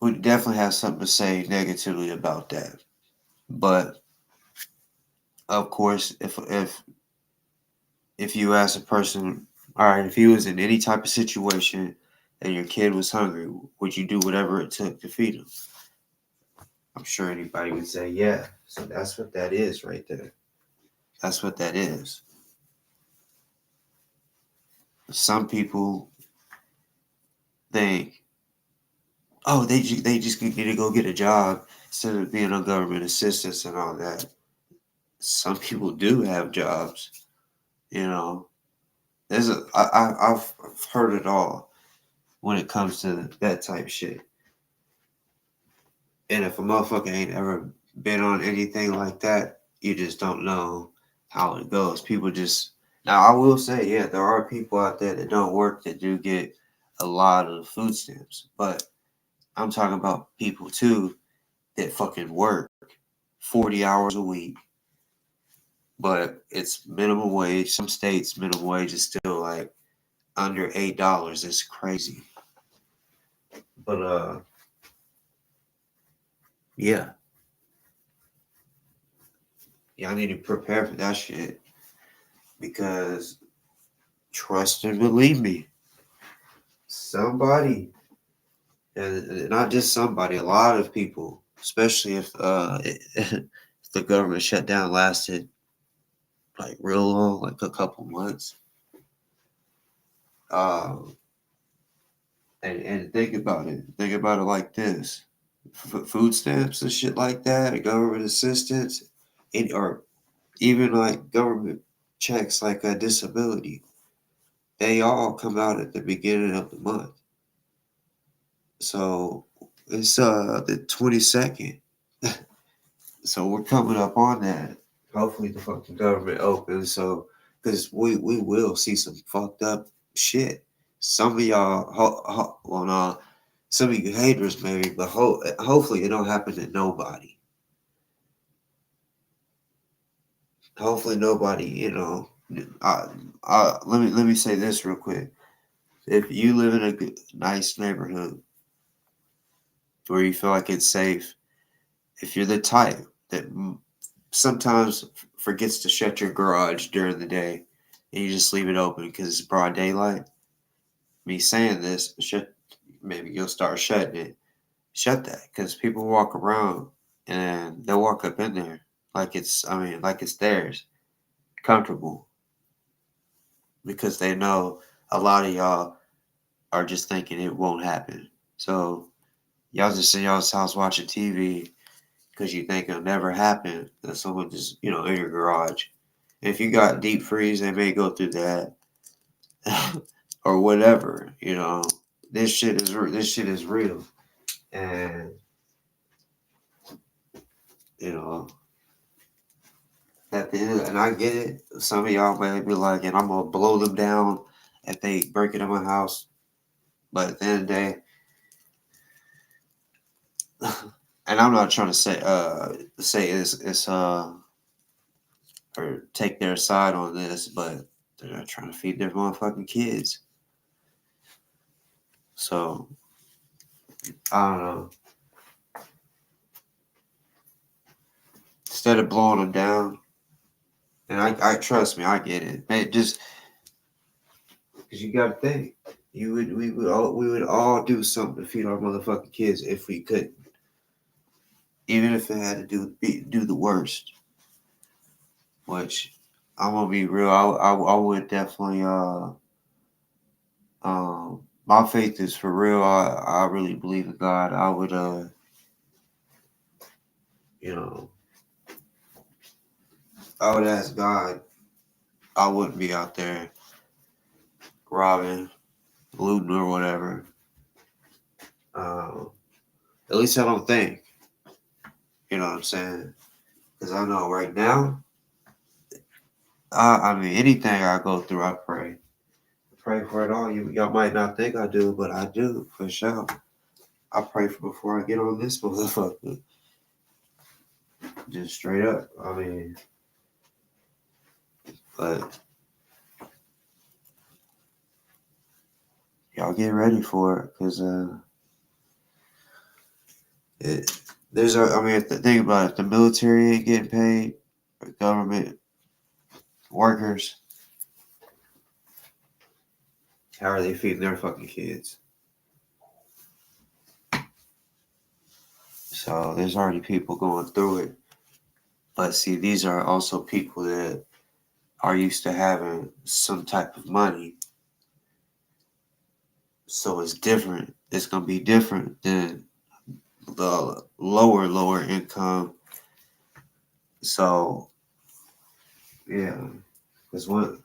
would definitely have something to say negatively about that. But of course, if you ask a person, all right, if you was in any type of situation and your kid was hungry, would you do whatever it took to feed him? I'm sure anybody would say, yeah. So that's what that is right there. That's what that is. Some people think, oh, they just need to go get a job instead of being on government assistance and all that. Some people do have jobs, I've heard it all when it comes to that type shit. And if a motherfucker ain't ever been on anything like that, you just don't know how it goes. People just, now I will say, yeah, there are people out there that don't work that do get a lot of food stamps. But I'm talking about people too that fucking work 40 hours a week. But it's minimum wage. Some states minimum wage is still like under $8. It's crazy. But yeah. Y'all need to prepare for that shit. Because trust and believe me, somebody, and not just somebody, a lot of people, especially if if the government shutdown lasted like real long, like a couple months. And think about it. Think about it like this: food stamps and shit like that, government assistance, or even like government checks like a disability. They all come out at the beginning of the month. So it's the 22nd. So we're coming up on that. Hopefully the fucking government opens so because we will see some fucked up shit. Some of y'all, well, no, some of you haters maybe, but hopefully it don't happen to nobody. Hopefully nobody, you know. Let me say this real quick. If you live in a good, nice neighborhood where you feel like it's safe, if you're the type that sometimes forgets to shut your garage during the day and you just leave it open because it's broad daylight, me saying this, maybe you'll start shutting it. Shut that, because people walk around and they'll walk up in there like like it's theirs, comfortable, because they know a lot of y'all are just thinking it won't happen. So y'all just in y'all's house watching TV because you think it'll never happen. That someone just, in your garage. If you got deep freeze, they may go through that or whatever. This shit is real, and at the end, and I get it. Some of y'all may be like, and I'm gonna blow them down if they break into my house. But at the end of the day, and I'm not trying to say it's or take their side on this, but they're trying to feed their motherfucking kids. So I don't know. Instead of blowing them down, and I trust me, I get it. Man, just because you got to think, we would all do something to feed our motherfucking kids if we could, even if it had to do the worst. Which I'm gonna be real, I would definitely my faith is for real. I really believe in God. I would I would ask God. I wouldn't be out there robbing, looting, or whatever. At least I don't think. You know what I'm saying? Because I know right now, I mean, anything I go through, I pray. Pray for it all. Y'all might not think I do, but I do, for sure. I pray for before I get on this motherfucker. Just straight up. I mean, but y'all get ready for it, because if the thing about it, if the military ain't getting paid, or government workers, how are they feeding their fucking kids? So there's already people going through it. But see, these are also people that are used to having some type of money. So it's different. It's going to be different than the lower income. So, yeah. Because what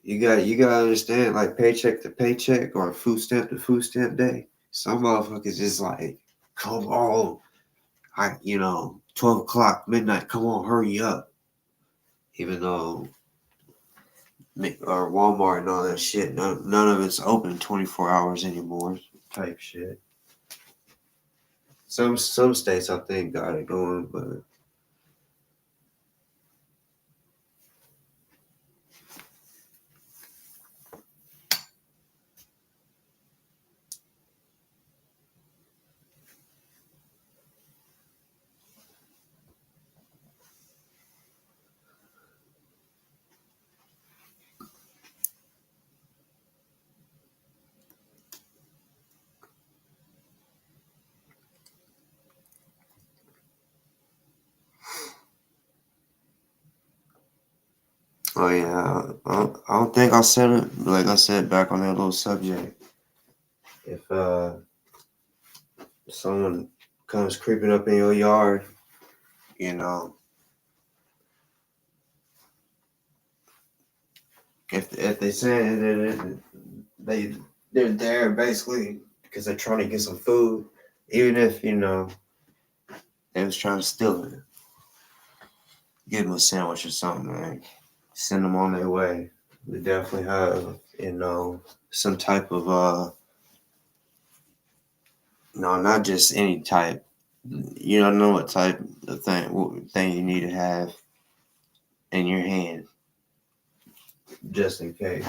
you got to understand, like paycheck to paycheck or food stamp to food stamp day. Some motherfuckers just like, come on. 12 o'clock, midnight, come on, hurry up. Even though, or Walmart and all that shit, none of it's open 24 hours anymore, type shit. Some states, I think, got it going, but oh yeah, I don't think I said it, but like I said back on that little subject. If someone comes creeping up in your yard, you know, if they say that they're there basically because they're trying to get some food, even if they was trying to steal it, give them a sandwich or something, right? send them on their way. We definitely have, some type of no, not just any type. You don't know what type of thing you need to have in your hand, just in case.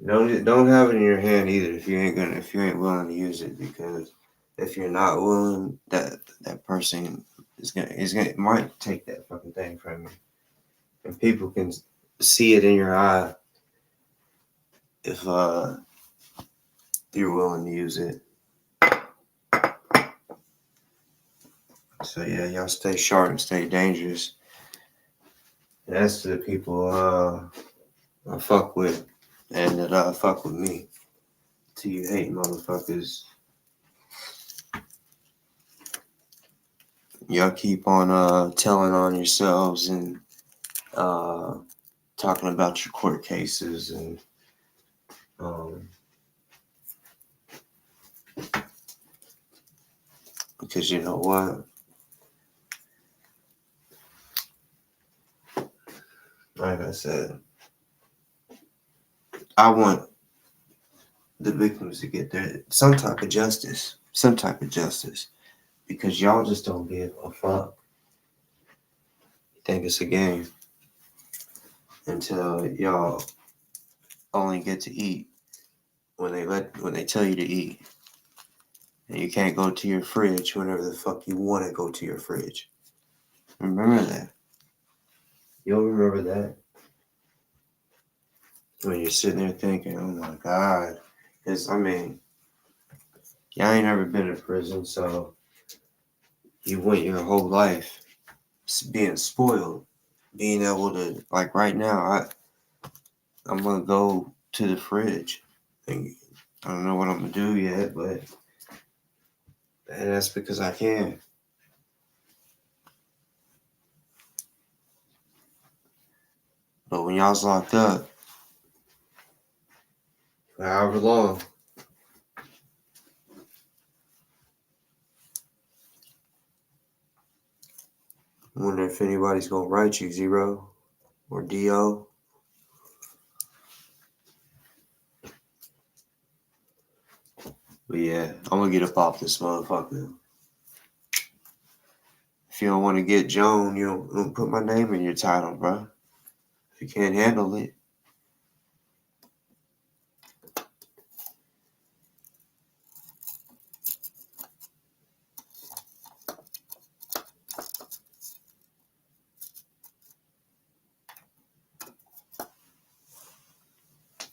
Don't have it in your hand either if you ain't willing to use it, because if you're not willing, that person might take that fucking thing from you, and people can see it in your eye if you're willing to use it. So yeah, y'all stay sharp and stay dangerous. And that's to the people I fuck with and that fuck with me. To you hate motherfuckers, y'all keep on telling on yourselves and talking about your court cases and because you know what? Like I said, I want the victims to get some type of justice. Because y'all just don't give a fuck. You think it's a game until y'all only get to eat when they tell you to eat. And you can't go to your fridge whenever the fuck you want to go to your fridge. Remember that. You'll remember that. When you're sitting there thinking, oh my God. Because, y'all ain't never been in prison, so you went your whole life being spoiled. Being able to, like right now, I'm going to go to the fridge. And I don't know what I'm going to do yet, but and that's because I can. But when y'all's locked up, for however long, I wonder if anybody's going to write you Zero or DO. But yeah, I'm going to get up off this motherfucker. If you don't want to get Joan, you don't put my name in your title, bro. If you can't handle it.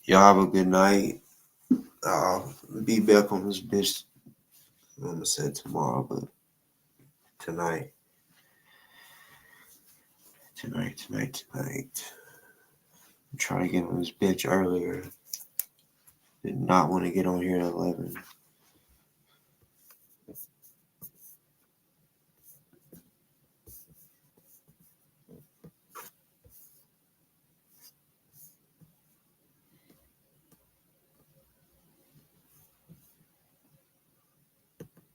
Y'all have a good night. I'll be back on this bitch. I'm gonna say tomorrow, but tonight. I'm trying to get on this bitch earlier. Did not want to get on here at 11.